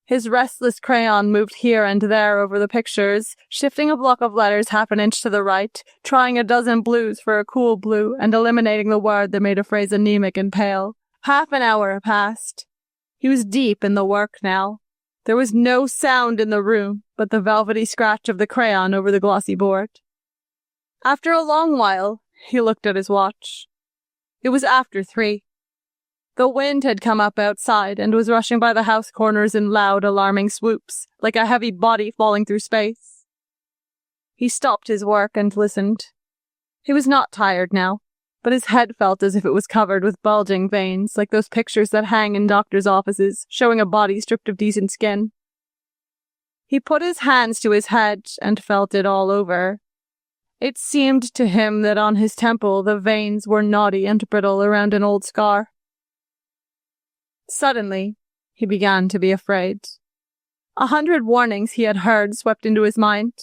His restless crayon moved here and there over the pictures, shifting a block of letters half an inch to the right, trying a dozen blues for a cool blue, and eliminating the word that made a phrase anemic and pale. Half an hour passed. He was deep in the work now. There was no sound in the room but the velvety scratch of the crayon over the glossy board. After a long while, he looked at his watch. It was after 3. The wind had come up outside and was rushing by the house corners in loud, alarming swoops, like a heavy body falling through space. He stopped his work and listened. He was not tired now, but his head felt as if it was covered with bulging veins, like those pictures that hang in doctors' offices, showing a body stripped of decent skin. He put his hands to his head and felt it all over. It seemed to him that on his temple the veins were knotty and brittle around an old scar. Suddenly, he began to be afraid. 100 warnings he had heard swept into his mind.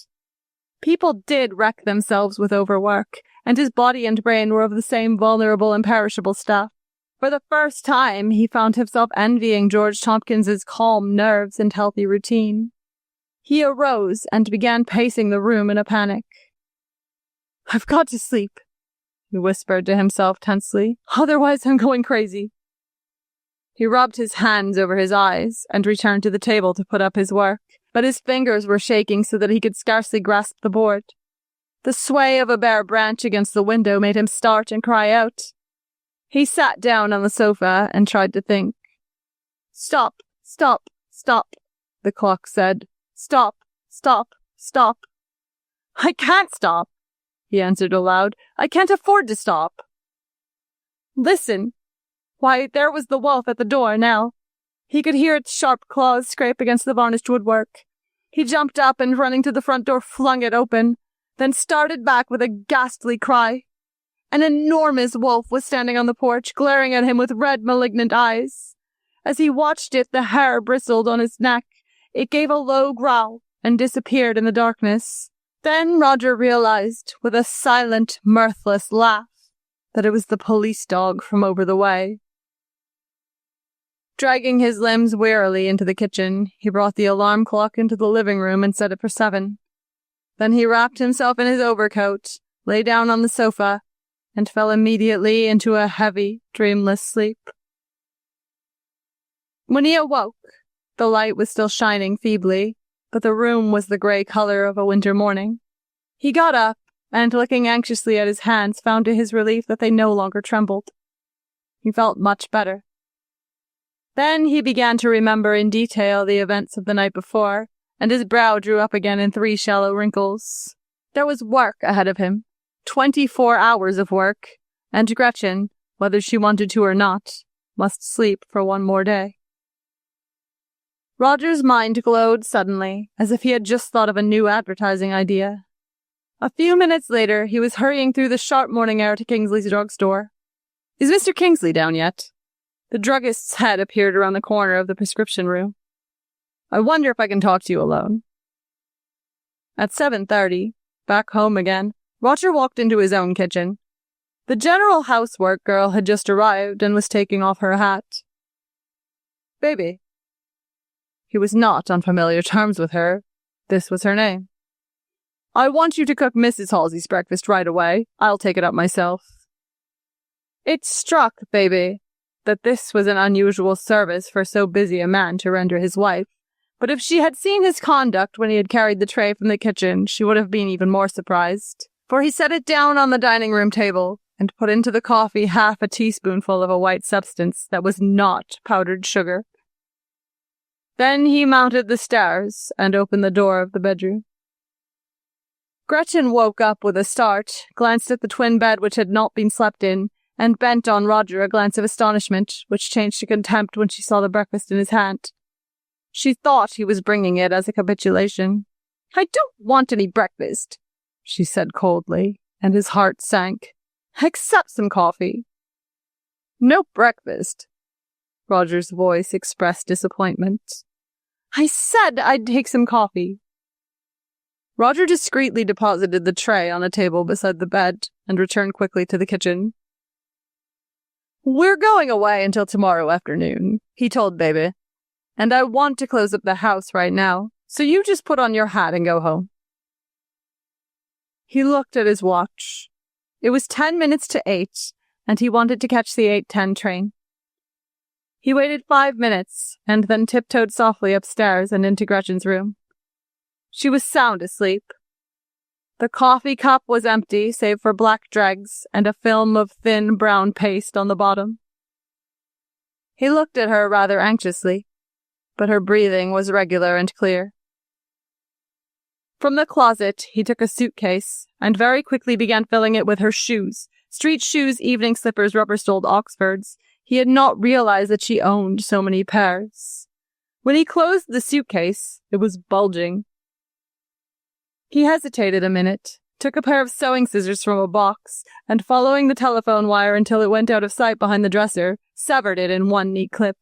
People did wreck themselves with overwork, and his body and brain were of the same vulnerable, imperishable stuff. For the first time, he found himself envying George Tompkins's calm nerves and healthy routine. He arose and began pacing the room in a panic. "I've got to sleep," he whispered to himself tensely. "Otherwise I'm going crazy." He rubbed his hands over his eyes and returned to the table to put up his work, but his fingers were shaking so that he could scarcely grasp the board. The sway of a bare branch against the window made him start and cry out. He sat down on the sofa and tried to think. "Stop, stop, stop," the clock said. "Stop, stop, stop." "I can't stop," he answered aloud. "I can't afford to stop." "Listen." Why, there was the wolf at the door now. He could hear its sharp claws scrape against the varnished woodwork. He jumped up and, running to the front door, flung it open, then started back with a ghastly cry. An enormous wolf was standing on the porch, glaring at him with red, malignant eyes. As he watched it, the hair bristled on his neck. It gave a low growl and disappeared in the darkness. Then Roger realized, with a silent, mirthless laugh, that it was the police dog from over the way. Dragging his limbs wearily into the kitchen, he brought the alarm clock into the living room and set it for 7. Then he wrapped himself in his overcoat, lay down on the sofa, and fell immediately into a heavy, dreamless sleep. When he awoke, the light was still shining feebly, but the room was the grey color of a winter morning. He got up, and looking anxiously at his hands, found to his relief that they no longer trembled. He felt much better. Then he began to remember in detail the events of the night before, and his brow drew up again in 3 shallow wrinkles. There was work ahead of him, 24 hours of work, and Gretchen, whether she wanted to or not, must sleep for 1 more day. Roger's mind glowed suddenly, as if he had just thought of a new advertising idea. A few minutes later, he was hurrying through the sharp morning air to Kingsley's drugstore. "Is Mr. Kingsley down yet?" The druggist's head appeared around the corner of the prescription room. "I wonder if I can talk to you alone." At 7:30, back home again, Roger walked into his own kitchen. The general housework girl had just arrived and was taking off her hat. "Baby." He was not on familiar terms with her. This was her name. "I want you to cook Mrs. Halsey's breakfast right away. I'll take it up myself." It struck Baby that this was an unusual service for so busy a man to render his wife, but if she had seen his conduct when he had carried the tray from the kitchen, she would have been even more surprised, for he set it down on the dining room table and put into the coffee half a teaspoonful of a white substance that was not powdered sugar. Then he mounted the stairs and opened the door of the bedroom. Gretchen woke up with a start, glanced at the twin bed which had not been slept in, and bent on Roger a glance of astonishment, which changed to contempt when she saw the breakfast in his hand. She thought he was bringing it as a capitulation. "I don't want any breakfast," she said coldly, and his heart sank. "Accept some coffee." "No breakfast." Roger's voice expressed disappointment. "I said I'd take some coffee." Roger discreetly deposited the tray on a table beside the bed and returned quickly to the kitchen. "We're going away until tomorrow afternoon," he told Baby, "and I want to close up the house right now, so you just put on your hat and go home." He looked at his watch. It was 10 minutes to 8, and he wanted to catch the 8:10 train. He waited 5 minutes, and then tiptoed softly upstairs and into Gretchen's room. She was sound asleep. The coffee cup was empty, save for black dregs and a film of thin brown paste on the bottom. He looked at her rather anxiously, but her breathing was regular and clear. From the closet, he took a suitcase and very quickly began filling it with her shoes, street shoes, evening slippers, rubber-soled Oxfords. He had not realized that she owned so many pairs. When he closed the suitcase, it was bulging. He hesitated a minute, took a pair of sewing scissors from a box, and following the telephone wire until it went out of sight behind the dresser, severed it in one neat clip.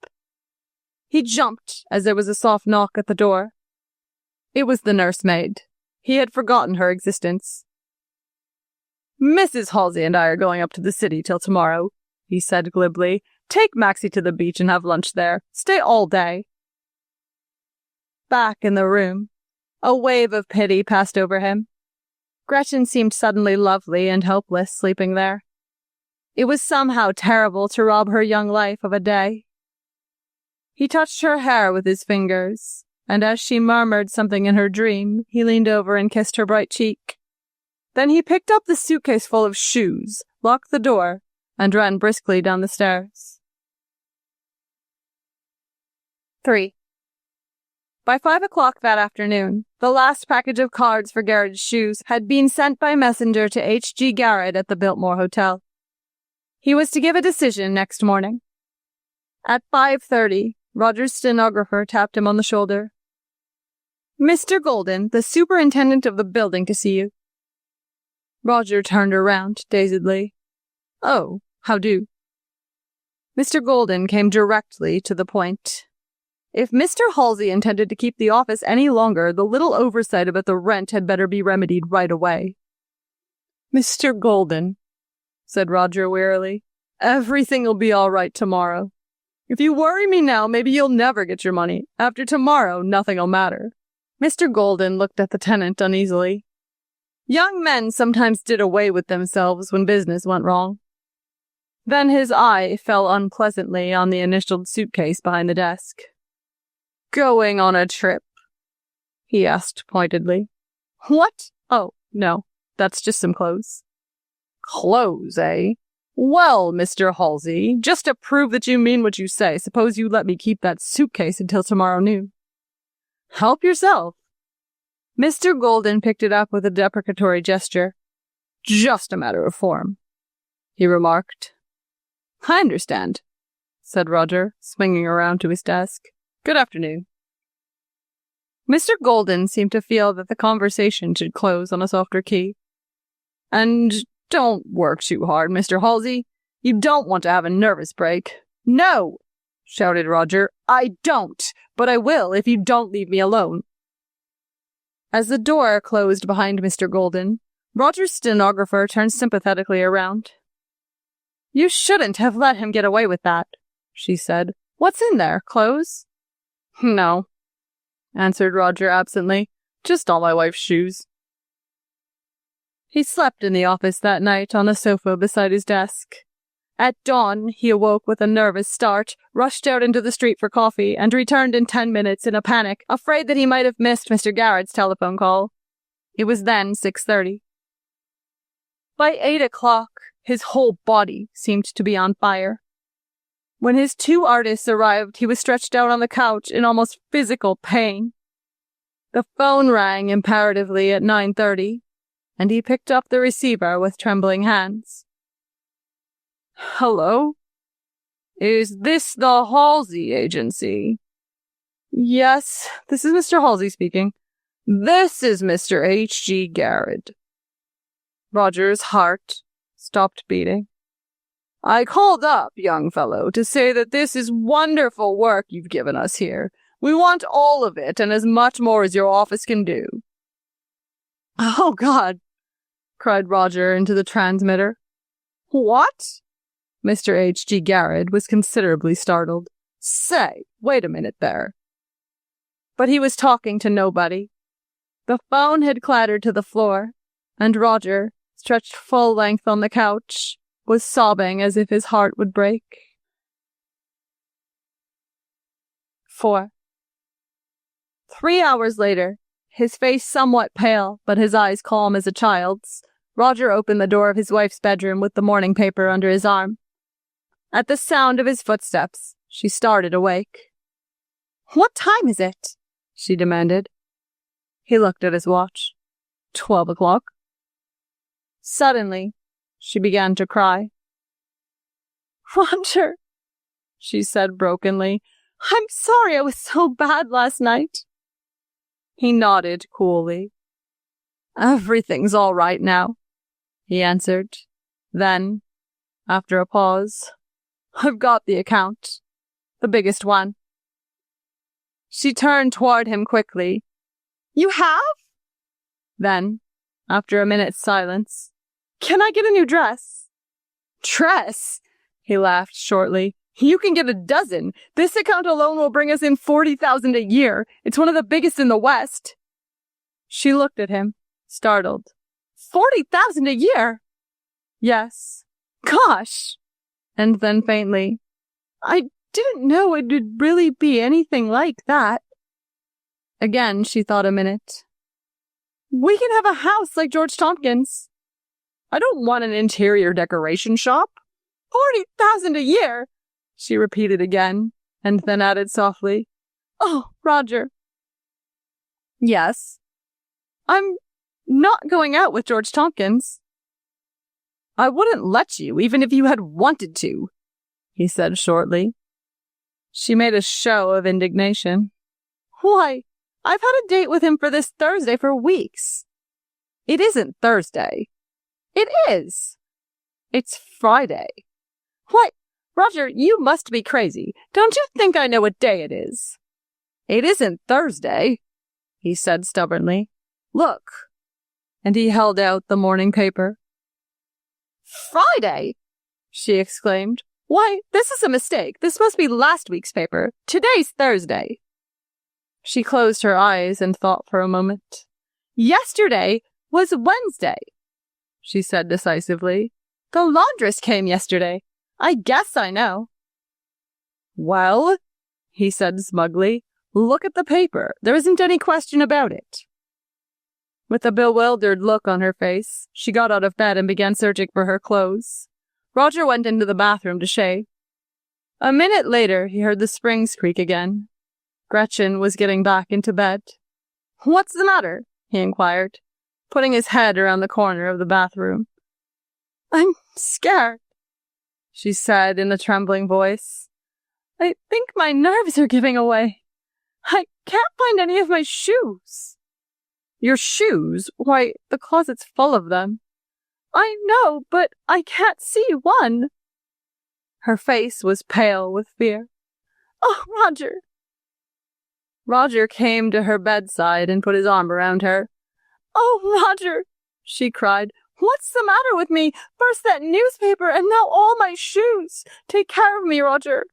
He jumped as there was a soft knock at the door. It was the nursemaid. He had forgotten her existence. "Mrs. Halsey and I are going up to the city till tomorrow," he said glibly. "Take Maxie to the beach and have lunch there. Stay all day." Back in the room, a wave of pity passed over him. Gretchen seemed suddenly lovely and helpless sleeping there. It was somehow terrible to rob her young life of a day. He touched her hair with his fingers, and as she murmured something in her dream, he leaned over and kissed her bright cheek. Then he picked up the suitcase full of shoes, locked the door, and ran briskly down the stairs. 3. By 5 o'clock that afternoon, the last package of cards for Garrett's shoes had been sent by messenger to H.G. Garrett at the Biltmore Hotel. He was to give a decision next morning. At 5:30, Roger's stenographer tapped him on the shoulder. "Mr. Golden, the superintendent of the building to see you." Roger turned around, dazedly. "Oh, how do?" Mr. Golden came directly to the point. If Mr. Halsey intended to keep the office any longer, the little oversight about the rent had better be remedied right away. "Mr. Golden," said Roger wearily, "everything'll be all right tomorrow. If you worry me now, maybe you'll never get your money. After tomorrow, nothing'll matter." Mr. Golden looked at the tenant uneasily. Young men sometimes did away with themselves when business went wrong. Then his eye fell unpleasantly on the initialed suitcase behind the desk. "Going on a trip?" he asked pointedly. "What? Oh, no, that's just some clothes." "Clothes, eh? Well, Mr. Halsey, just to prove that you mean what you say, suppose you let me keep that suitcase until tomorrow noon." "Help yourself." Mr. Golden picked it up with a deprecatory gesture. "Just a matter of form," he remarked. "I understand," said Roger, swinging around to his desk. "Good afternoon." Mr. Golden seemed to feel that the conversation should close on a softer key. "And don't work too hard, Mr. Halsey. You don't want to have a nervous break." "No!" shouted Roger. "I don't, but I will if you don't leave me alone." As the door closed behind Mr. Golden, Roger's stenographer turned sympathetically around. "You shouldn't have let him get away with that," she said. "What's in there, clothes?" "No," answered Roger absently. "Just all my wife's shoes." He slept in the office that night on the sofa beside his desk. At dawn, he awoke with a nervous start, rushed out into the street for coffee, and returned in 10 minutes in a panic, afraid that he might have missed Mr. Garrett's telephone call. It was then 6:30. By 8 o'clock, his whole body seemed to be on fire. When his two artists arrived, he was stretched out on the couch in almost physical pain. The phone rang imperatively at 9:30, and he picked up the receiver with trembling hands. "Hello? Is this the Halsey agency?" "Yes, this is Mr. Halsey speaking." "This is Mr. H.G. Garrett." Roger's heart stopped beating. "I called up, young fellow, to say that this is wonderful work you've given us here. We want all of it and as much more as your office can do." "Oh, God!" cried Roger into the transmitter. "What?" Mr. H.G. Garrett was considerably startled. "Say, wait a minute there." But he was talking to nobody. The phone had clattered to the floor, and Roger, stretched full length on the couch, was sobbing as if his heart would break. 4. 3 hours later, his face somewhat pale, but his eyes calm as a child's, Roger opened the door of his wife's bedroom with the morning paper under his arm. At the sound of his footsteps, she started awake. "What time is it?" she demanded. He looked at his watch. 12 o'clock. Suddenly, she began to cry. "Roger," she said brokenly, "I'm sorry I was so bad last night." He nodded coolly. "Everything's all right now," he answered. Then, after a pause, "I've got the account. The biggest one." She turned toward him quickly. "You have?" Then, after a minute's silence, "Can I get a new dress?" "Dress?" He laughed shortly. "You can get a dozen. This account alone will bring us in $40,000 a year. It's one of the biggest in the West." She looked at him, startled. $40,000 a year? "Yes." "Gosh!" And then faintly, "I didn't know it would really be anything like that." Again, she thought a minute. "We can have a house like George Tompkins." "I don't want an interior decoration shop." $40,000 a year," she repeated again, and then added softly, "Oh, Roger." "Yes?" "I'm not going out with George Tompkins." "I wouldn't let you, even if you had wanted to," he said shortly. She made a show of indignation. "Why, I've had a date with him for this Thursday for weeks." "It isn't Thursday." "It is." "It's Friday." "Why, Roger, you must be crazy. Don't you think I know what day it is?" "It isn't Thursday," he said stubbornly. "Look." And he held out the morning paper. "Friday!" she exclaimed. "Why, this is a mistake. This must be last week's paper. Today's Thursday." She closed her eyes and thought for a moment. "Yesterday was Wednesday," she said decisively. "The laundress came yesterday. I guess I know." "Well," he said smugly, "look at the paper. There isn't any question about it." With a bewildered look on her face, she got out of bed and began searching for her clothes. Roger went into the bathroom to shave. A minute later, he heard the springs creak again. Gretchen was getting back into bed. "What's the matter?" he inquired, putting his head around the corner of the bathroom. "I'm scared," she said in a trembling voice. "I think my nerves are giving away. I can't find any of my shoes." "Your shoes? Why, the closet's full of them." "I know, but I can't see one." Her face was pale with fear. "Oh, Roger." Roger came to her bedside and put his arm around her. "Oh, Roger," she cried. "What's the matter with me? First that newspaper, and now all my shoes. Take care of me, Roger."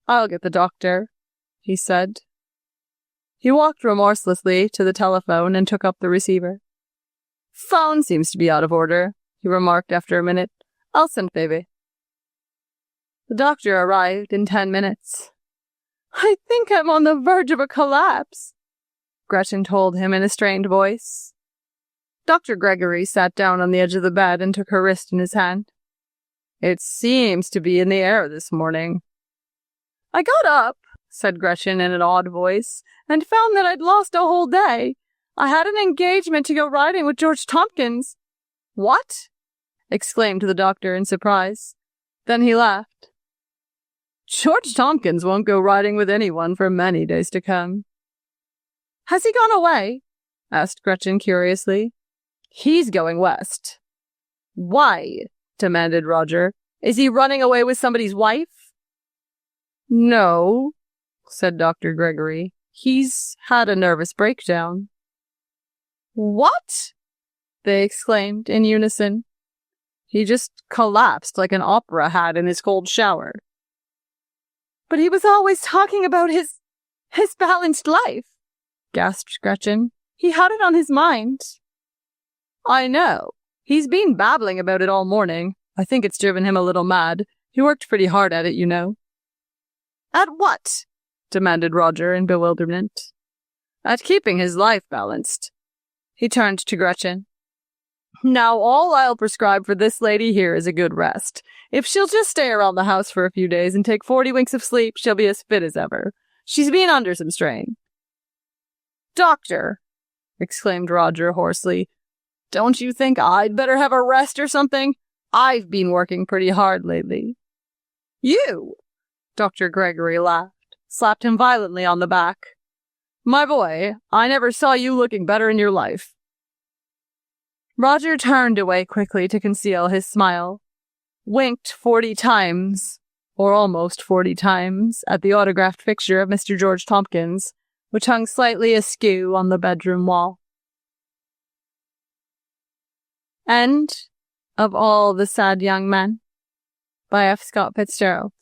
"I'll get the doctor," he said. He walked remorselessly to the telephone and took up the receiver. "Phone seems to be out of order," he remarked after a minute. "I'll send baby." The doctor arrived in 10 minutes. "I think I'm on the verge of a collapse," Gretchen told him in a strained voice. Dr. Gregory sat down on the edge of the bed and took her wrist in his hand. "It seems to be in the air this morning." "I got up," said Gretchen in an odd voice, "and found that I'd lost a whole day. I had an engagement to go riding with George Tompkins." "What?" exclaimed the doctor in surprise. Then he laughed. "George Tompkins won't go riding with anyone for many days to come." "Has he gone away?" asked Gretchen curiously. "He's going west." "Why?" demanded Roger. "Is he running away with somebody's wife?" "No," said Dr. Gregory. "He's had a nervous breakdown." "What?" they exclaimed in unison. "He just collapsed like an opera hat in his cold shower." "But he was always talking about his balanced life," gasped Gretchen. "He had it on his mind." "I know. He's been babbling about it all morning. I think it's driven him a little mad. He worked pretty hard at it, you know." "At what?" demanded Roger in bewilderment. "At keeping his life balanced." He turned to Gretchen. "Now all I'll prescribe for this lady here is a good rest. If she'll just stay around the house for a few days and take 40 winks of sleep, she'll be as fit as ever. She's been under some strain." "Doctor," exclaimed Roger hoarsely, "don't you think I'd better have a rest or something? I've been working pretty hard lately." "You?" Dr. Gregory laughed, slapped him violently on the back. "My boy, I never saw you looking better in your life." Roger turned away quickly to conceal his smile, winked 40 times, or almost 40 times, at the autographed picture of Mr. George Tompkins, which hung slightly askew on the bedroom wall. End of All the Sad Young Men by F Scott Fitzgerald.